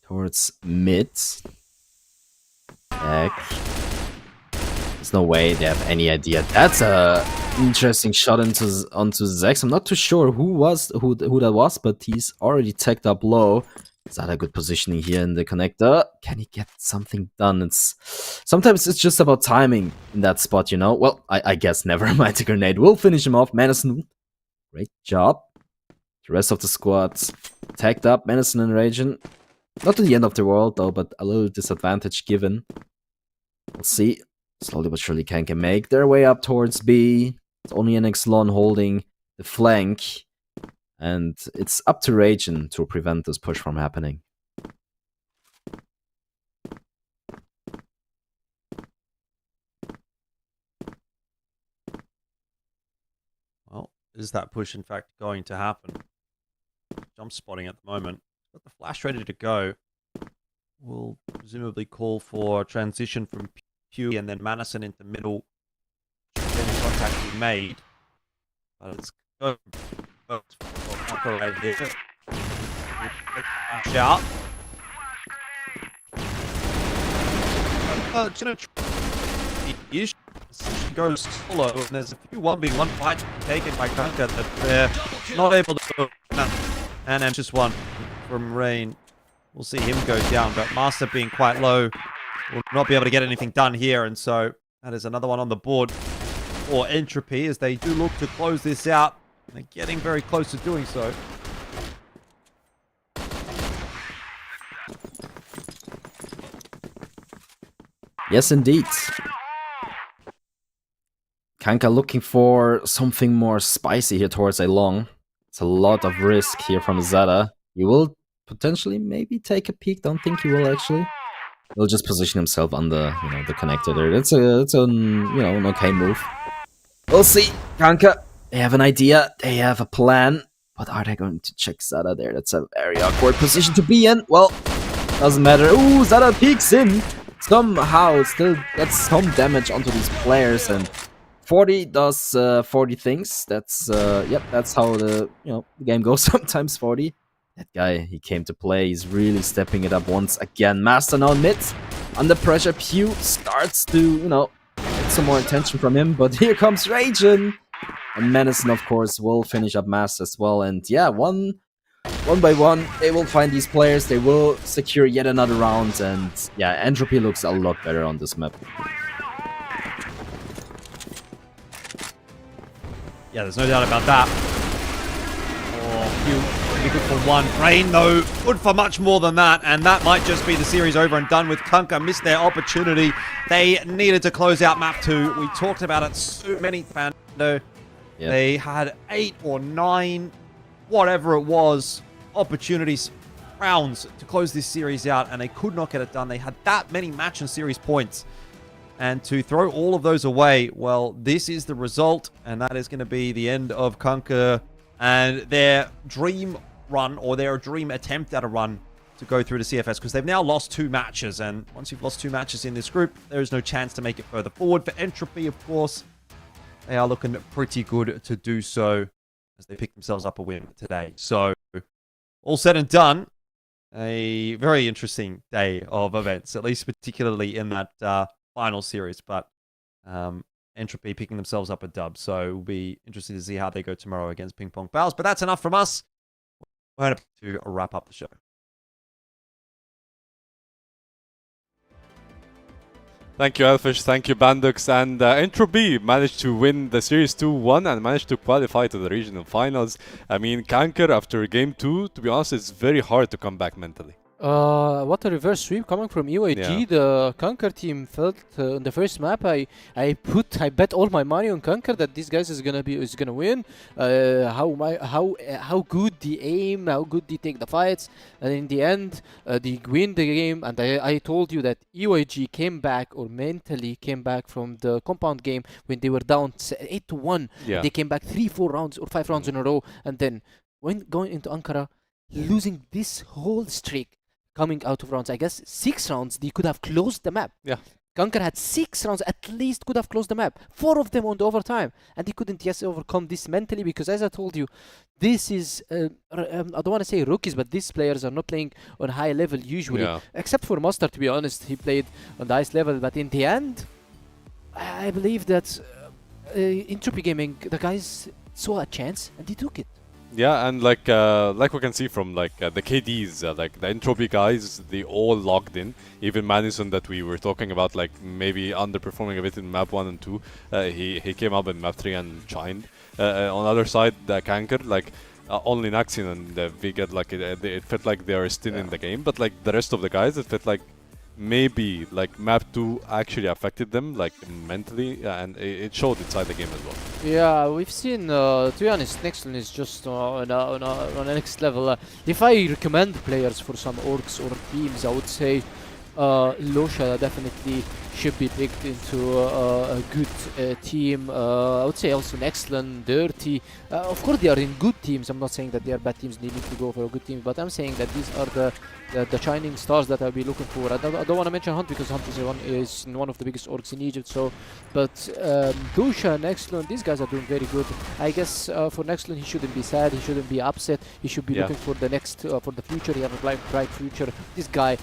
towards mid. Back. There's no way they have any idea. That's a interesting shot onto Zex. I'm not too sure who that was, but he's already tagged up low. Sada good positioning here in the connector. Can he get something done? Sometimes it's just about timing in that spot, you know. Well, I guess never mind. The grenade will finish him off. Madison, great job. The rest of the squad tagged up. Madison and Raging. Not to the end of the world though, but a little disadvantage given. We'll see. Slowly but surely CANKER make their way up towards B. It's only an Xlon holding the flank. And it's up to Raging to prevent this push from happening. Well, is that push in fact going to happen? Jump spotting at the moment. Got the flash ready to go. We'll presumably call for transition from Pew and then Madison into middle. Then contact be made. But it's good. Right here. Shout. He goes solo, and there's a few 1v1 fights taken by CANKER that they're not able to do. And then just one from Rain. We'll see him go down, but Master being quite low will not be able to get anything done here, and so that is another one on the board for Entropy as they do look to close this out. They're getting very close to doing so. Yes, indeed. CANKER looking for something more spicy here towards a long. It's a lot of risk here from Zada. He will potentially maybe take a peek. Don't think he will actually. He'll just position himself on the the connector there. It's an okay move. We'll see. CANKER. They have an idea. They have a plan. But are they going to check Zada there? That's a very awkward position to be in. Well, doesn't matter. Ooh, Zada peeks in. Somehow still gets some damage onto these players, and 40 does 40 things. That's that's how the game goes sometimes. 40. That guy, he came to play. He's really stepping it up once again. Master now mid. Under pressure, Pew starts to, get some more attention from him. But here comes Raging. And Madison, of course, will finish up Master as well. And yeah, one by one, they will find these players. They will secure yet another round. And yeah, Entropy looks a lot better on this map. Yeah, there's no doubt about that. Oh, Pew. Good for one. Rain, though, good for much more than that, and that might just be the series over and done with. CANKER missed their opportunity. They needed to close out map 2. We talked about it so many times. Yep. They had 8 or 9, whatever it was, opportunities, rounds to close this series out, and they could not get it done. They had that many match and series points. And to throw all of those away, well, this is the result, and that is going to be the end of CANKER and their dream run, or their dream attempt at a run to go through to CFS, because they've now lost 2 matches, and once you've lost 2 matches in this group, there is no chance to make it further forward. For Entropy, of course, they are looking pretty good to do so as they pick themselves up a win today. So, all said and done, a very interesting day of events, at least particularly in that final series, but Entropy picking themselves up a dub, so we'll be interested to see how they go tomorrow against PingPongPals. But that's enough from us. We're going to wrap up the show. Thank you, Elfish. Thank you, Bandux. And Entropy managed to win the Series 2-1 and managed to qualify to the regional finals. I mean, CANKER, after Game 2, to be honest, it's very hard to come back mentally. What a reverse sweep coming from EUAG. Yeah. The CANKER team felt in the first map. I bet all my money on CANKER that these guys is gonna win. How good they aim, how good they take the fights, and in the end they win the game. And I told you that EUAG came back or mentally came back from the compound game when they were down 8-1. Yeah. They came back 3-4 rounds or 5 rounds in a row, and then when going into Ankara, losing this whole streak. Coming out of rounds, I guess 6 rounds, they could have closed the map. Yeah. CANKER had 6 rounds, at least could have closed the map. 4 of them on the overtime. And they couldn't overcome this mentally because, as I told you, this is, I don't want to say rookies, but these players are not playing on high level usually. Yeah. Except for Mustard, to be honest, he played on the highest level. But in the end, I believe that Entropy Gaming, the guys saw a chance and they took it. Yeah, and like we can see from the KDs, like the Entropy guys, they all logged in. Even Madison that we were talking about, like maybe underperforming a bit in map 1 and 2, he came up in map 3 and shined. On the other side, the CANKER, like only Naxian and Vigad, like it felt like they are still in the game, but like the rest of the guys, it felt like maybe like map 2 actually affected them like mentally, and it showed inside the game as well. Yeah, we've seen, to be honest, Nextland is just on a next level. If I recommend players for some orgs or teams, I would say Losha definitely should be picked into a good team. I would say also Nextland, Dirty. Of course, they are in good teams. I'm not saying that they are bad teams. They need to go for a good team, but I'm saying that these are the shining stars that I'll be looking for. I don't want to mention Hunt because Hunt is one of the biggest orgs in Egypt. So, but Dusha, Nextland, these guys are doing very good. I guess for Nextland, he shouldn't be sad. He shouldn't be upset. He should be looking for the next, for the future. He has a bright future. This guy,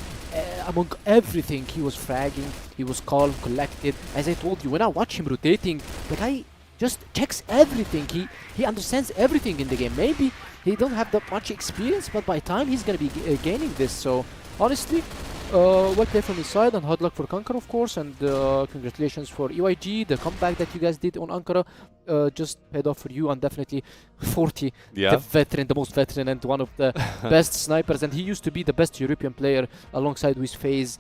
among everything, he was fragging. He was calm, collected. As I told you, when I watch him rotating, the guy just checks everything. He understands everything in the game. Maybe he don't have that much experience, but by time he's gonna be gaining this. So honestly, well played from his side, and hard luck for CANKER, of course, and congratulations for EYG. The comeback that you guys did on Ankara just paid off for you, and definitely 40, the veteran, the most veteran, and one of the best snipers, and he used to be the best European player alongside with FaZe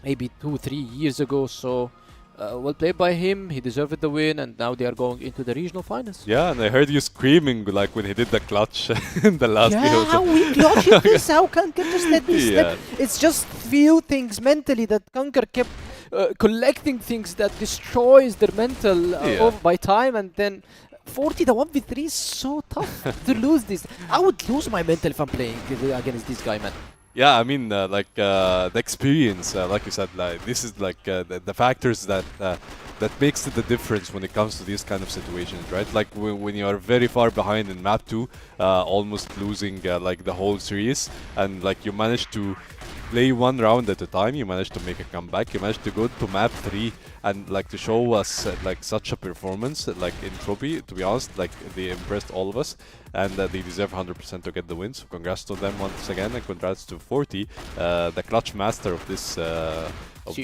maybe 2-3 years ago. So well played by him. He deserved the win, and now they are going into the regional finals. Yeah, and I heard you screaming like when he did the clutch in the last game. Yeah, how we clutched this? How CANKER just let me slip? It's just few things mentally that CANKER kept collecting things that destroys their mental over by time, and then 40, the 1v3 is so tough to lose this. I would lose my mental if I'm playing against this guy, man. Yeah, I mean, the experience, like you said, like this is like the factors that that makes the difference when it comes to these kind of situations, right? Like when you are very far behind in map 2, almost losing like the whole series, and like you manage to play one round at a time, you managed to make a comeback, you managed to go to map 3 and like to show us like such a performance, like Entropy, to be honest, like they impressed all of us, and they deserve 100% to get the win. So congrats to them once again, and congrats to 40, the clutch master of this of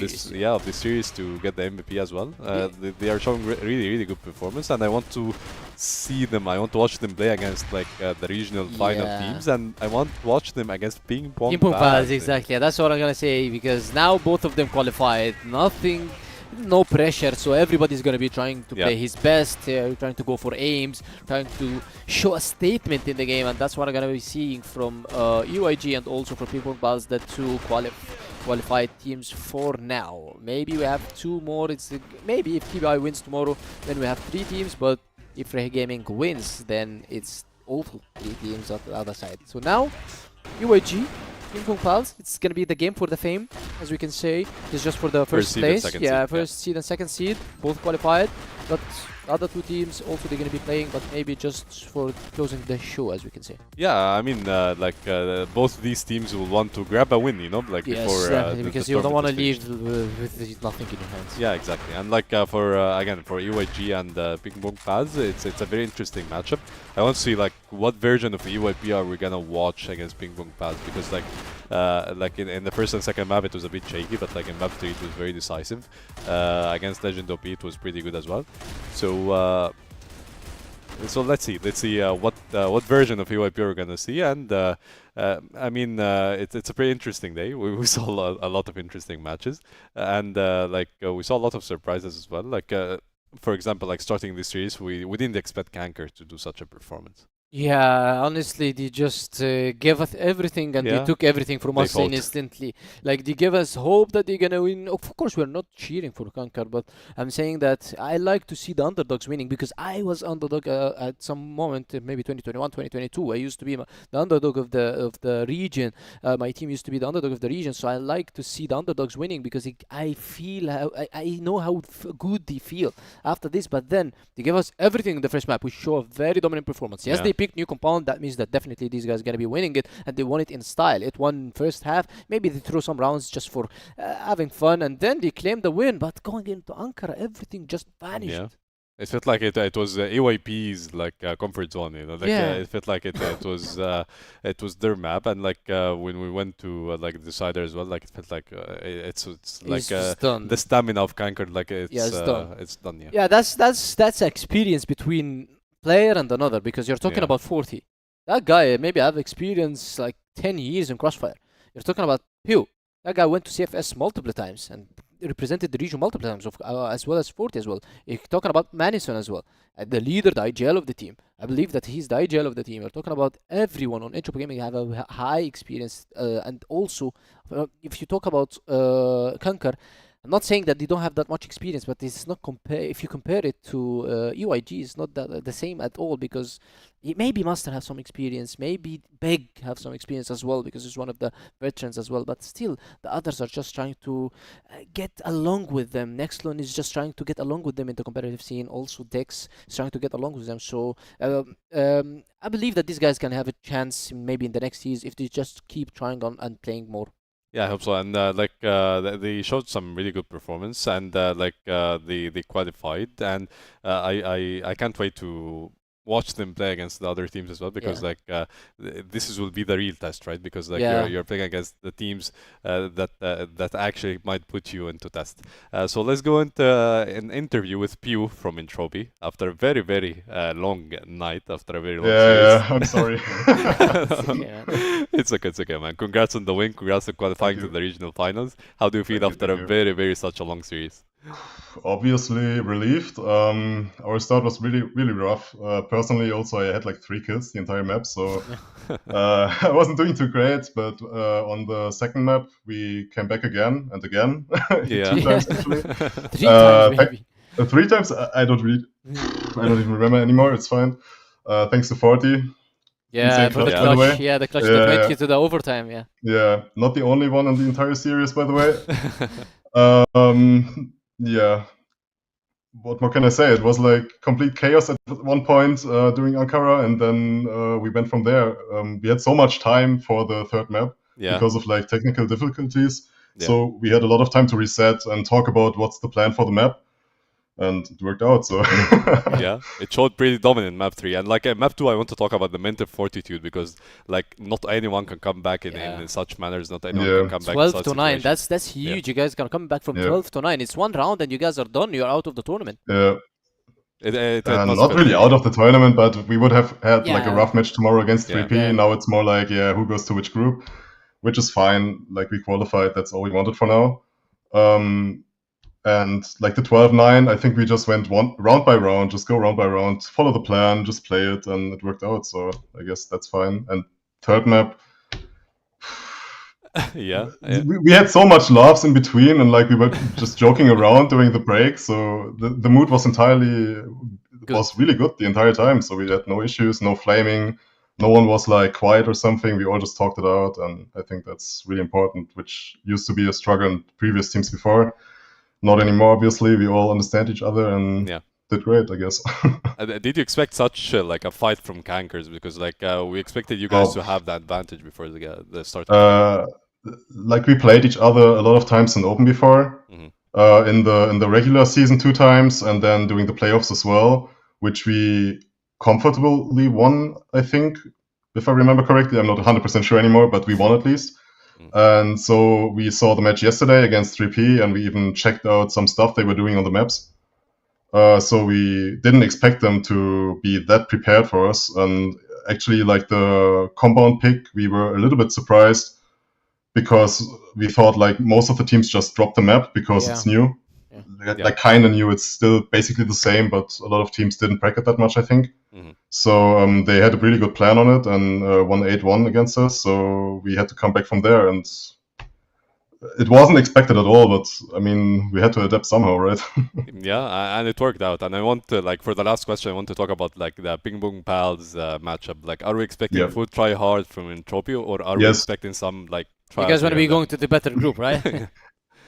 this series, to get the MVP as well. They are showing really good performance, and I want to see them. I want to watch them play against like the regional final teams, and I want to watch them against PingPongPals. Exactly. Yeah, that's what I'm gonna say, because now both of them qualified. No pressure, so everybody's gonna be trying to play his best, trying to go for aims, trying to show a statement in the game, and that's what I'm gonna be seeing from UIG and also from PingPongPals, the two qualified teams for now. Maybe we have 2 more. Maybe if TBI wins tomorrow, then we have 3 teams, but if REH Gaming wins, then it's also 3 teams on the other side. So now, UIG, PingPongPals, it's gonna be the game for the fame, as we can say. It's just for the first place. First seed and second seed, both qualified. But the other 2 teams also they're gonna be playing, but maybe just for closing the show, as we can say. Yeah, I mean, both these teams will want to grab a win, you know, like before. Definitely, because you don't want to leave with nothing in your hands. Yeah, exactly. And like for again for EYG and PingPongPals, it's a very interesting matchup. I want to see like what version of EYP are we gonna watch against PingPongPals, because like Like in the first and second map, it was a bit shaky, but like in map 3, it was very decisive. Against LegendsOP, it was pretty good as well. So let's see what version of EYP we're gonna see, and I mean it's a pretty interesting day. We saw a lot of interesting matches, and we saw a lot of surprises as well. Like for example, like starting this series, we didn't expect CANKER to do such a performance. Yeah, honestly, they just gave us everything and they Yeah. took everything from They us fought. instantly. Like, they gave us hope that they're gonna win. Of course, we're not cheering for CANKER, but I'm saying that I like to see the underdogs winning because I was underdog at some moment, maybe 2021, 2022. I used to be the underdog of the region. My team used to be the underdog of the region, so I like to see the underdogs winning because I feel I know how good they feel after this. But then they gave us everything in the first map. We show a very dominant performance. Yes, Yeah. they picked new compound. That means that definitely these guys are gonna be winning it, and they won it in style. It won first half. Maybe they threw some rounds just for having fun, and then they claimed the win. But going into Ankara, everything just vanished. Yeah. It felt like it was EYP's like comfort zone, you know. Like Yeah. it felt like it was their map, and like when we went to like the decider as well, like it felt like it's like It's just done. the stamina of CANKER, like it's it's done. It's done. Yeah. Yeah, that's experience between player and another, because you're talking Yeah. about 40. That guy maybe have experience like 10 years in CrossFire. You're talking about Pew. That guy went to CFS multiple times and represented the region multiple times, as well as 40 as well. You're talking about Manison as well, the leader, the IGL of the team. I believe that he's the IGL of the team. You're talking about everyone on Entropy Gaming have a high experience, and also if you talk about CANKER, I'm not saying that they don't have that much experience, but it's not if you compare it to EYG, it's not the same at all, because maybe Master have some experience, maybe Beg have some experience as well, because he's one of the veterans as well, but still the others are just trying to get along with them. Nextlon is just trying to get along with them in the competitive scene. Also Dex is trying to get along with them. So I believe that these guys can have a chance maybe in the next years if they just keep trying on and playing more. Yeah, I hope so. And they showed some really good performance, and they qualified, and I can't wait to watch them play against the other teams as well, because will be the real test, right? Because you're playing against the teams that actually might put you into test. So let's go into an interview with Pew from Entropy after a very, very long night, after a very long series. I'm sorry. It's okay, man. Congrats on the win. Congrats on qualifying to the regional finals. How do you feel after a very, very such a long series? Obviously relieved. Our start was really, really rough. Personally, also I had like 3 kills the entire map, so I wasn't doing too great. But on the second map, we came back again and again. Yeah. 2 times actually. 3 times maybe. 3 times. I don't even remember anymore. It's fine. Thanks to 40. Yeah, for the by the way. clutch. Yeah, the clutch that went you to the overtime. Yeah. Yeah, not the only one on the entire series, by the way. Yeah. What more can I say? It was like complete chaos at one point during Ankara, and then we went from there. We had so much time for the third map because of like technical difficulties. Yeah. So we had a lot of time to reset and talk about what's the plan for the map. And it worked out, so... Yeah, it showed pretty dominant map 3. And like map 2, I want to talk about the mental fortitude, because like not anyone can come back in such manners. Not anyone can come back 12 in such to 9, situations. that's huge. You guys can come back from 12 to 9. It's one round and you guys are done. You're out of the tournament. Yeah. It not really out of the tournament, but we would have had like a Yeah. rough match tomorrow against 3P. Yeah. Now it's more like, who goes to which group, which is fine. Like we qualified, that's all we wanted for now. And like the 12-9, I think we just went round by round, just go round by round, follow the plan, just play it, and it worked out. So I guess that's fine. And third map, yeah. We had so much laughs in between, and like we were just joking around during the break. So the mood was was really good the entire time. So we had no issues, no flaming. No one was like quiet or something. We all just talked it out, and I think that's really important, which used to be a struggle in previous teams before. Not anymore, obviously. We all understand each other and did great, I guess. Did you expect such like a fight from CANKERs? Because like we expected you guys to have that advantage before the start. Like we played each other a lot of times in Open before. In the regular season 2 times, and then doing the playoffs as well, which we comfortably won, I think, if I remember correctly. I'm not 100% sure anymore, but we won at least. And so we saw the match yesterday against 3P, and we even checked out some stuff they were doing on the maps. So we didn't expect them to be that prepared for us. And actually, like the compound pick, we were a little bit surprised because we thought like most of the teams just dropped the map because it's new. Like kind of new. It's still basically the same, but a lot of teams didn't bracket that much, I think. So they had a really good plan on it and won 8-1 against us. So we had to come back from there, and it wasn't expected at all. But I mean, we had to adapt somehow, right? Yeah, and it worked out. And I want to, like, for the last question, I want to talk about like the PingPongPals matchup. Like, are we expecting full try hard from Entropy, or are we expecting some like? You guys want to be going to the better group, right?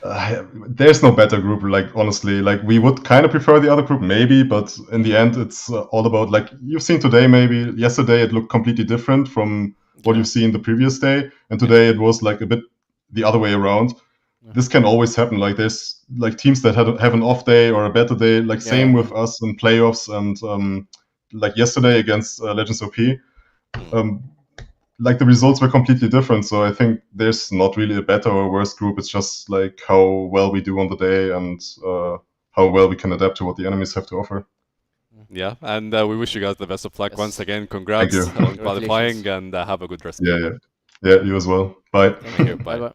There's no better group, like, honestly. Like, we would kind of prefer the other group, maybe, but in the end, it's all about, like, you've seen today, maybe yesterday it looked completely different from what you've seen the previous day, and today it was like a bit the other way around. This can always happen. Like, there's like teams that have an off day or a better day, like same with us in playoffs, and like yesterday against LegendsOP. Like the results were completely different, so I think there's not really a better or worse group. It's just like how well we do on the day and how well we can adapt to what the enemies have to offer. Yeah, and we wish you guys the best of luck once again. Congrats Thank you. on qualifying, and have a good rest. Yeah, you as well. Bye. Thank you. Bye.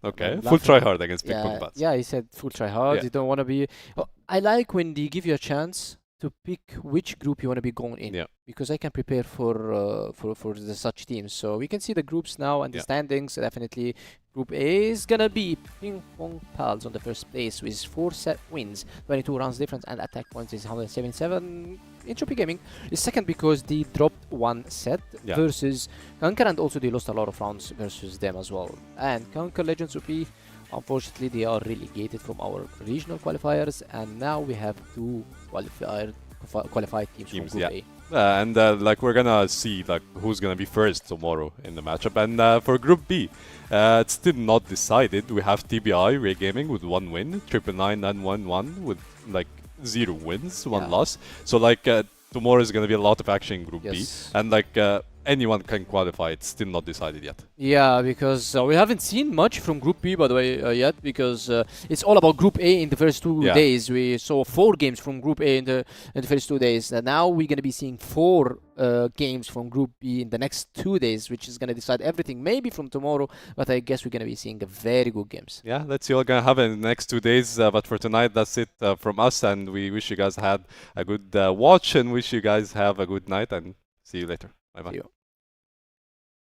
Okay, full try hard against PingPongPals. Yeah, he said full try hard. You don't want to be. I like when they give you a chance to pick which group you want to be going in, because I can prepare for the such teams. So we can see the groups now and the standings. Definitely, Group A is gonna be PingPongPals on the first place with 4 set wins, 22 rounds difference, and attack points is 177. Entropy Gaming is second because they dropped 1 set versus CANKER, and also they lost a lot of rounds versus them as well. And CANKER, LegendsOP, unfortunately, they are relegated from our regional qualifiers, and now we have 2 qualified teams from Group A. And like we're gonna see like who's gonna be first tomorrow in the matchup. And for Group B, it's still not decided. We have TBI Gaming with 1 win, 999 and 1-1 with like 0 wins, 1 loss. So like tomorrow is gonna be a lot of action in Group B, and like anyone can qualify. It's still not decided yet. Yeah, because we haven't seen much from Group B, by the way, yet, because it's all about Group A in the first 2 days. We saw 4 games from Group A in the first 2 days. And now we're going to be seeing 4 games from Group B in the next 2 days, which is going to decide everything, maybe from tomorrow, but I guess we're going to be seeing very good games. Yeah, let's see what we're going to have in the next 2 days. But for tonight, that's it from us, and we wish you guys had a good watch, and wish you guys have a good night, and see you later. Bye-bye. See you. Yeah.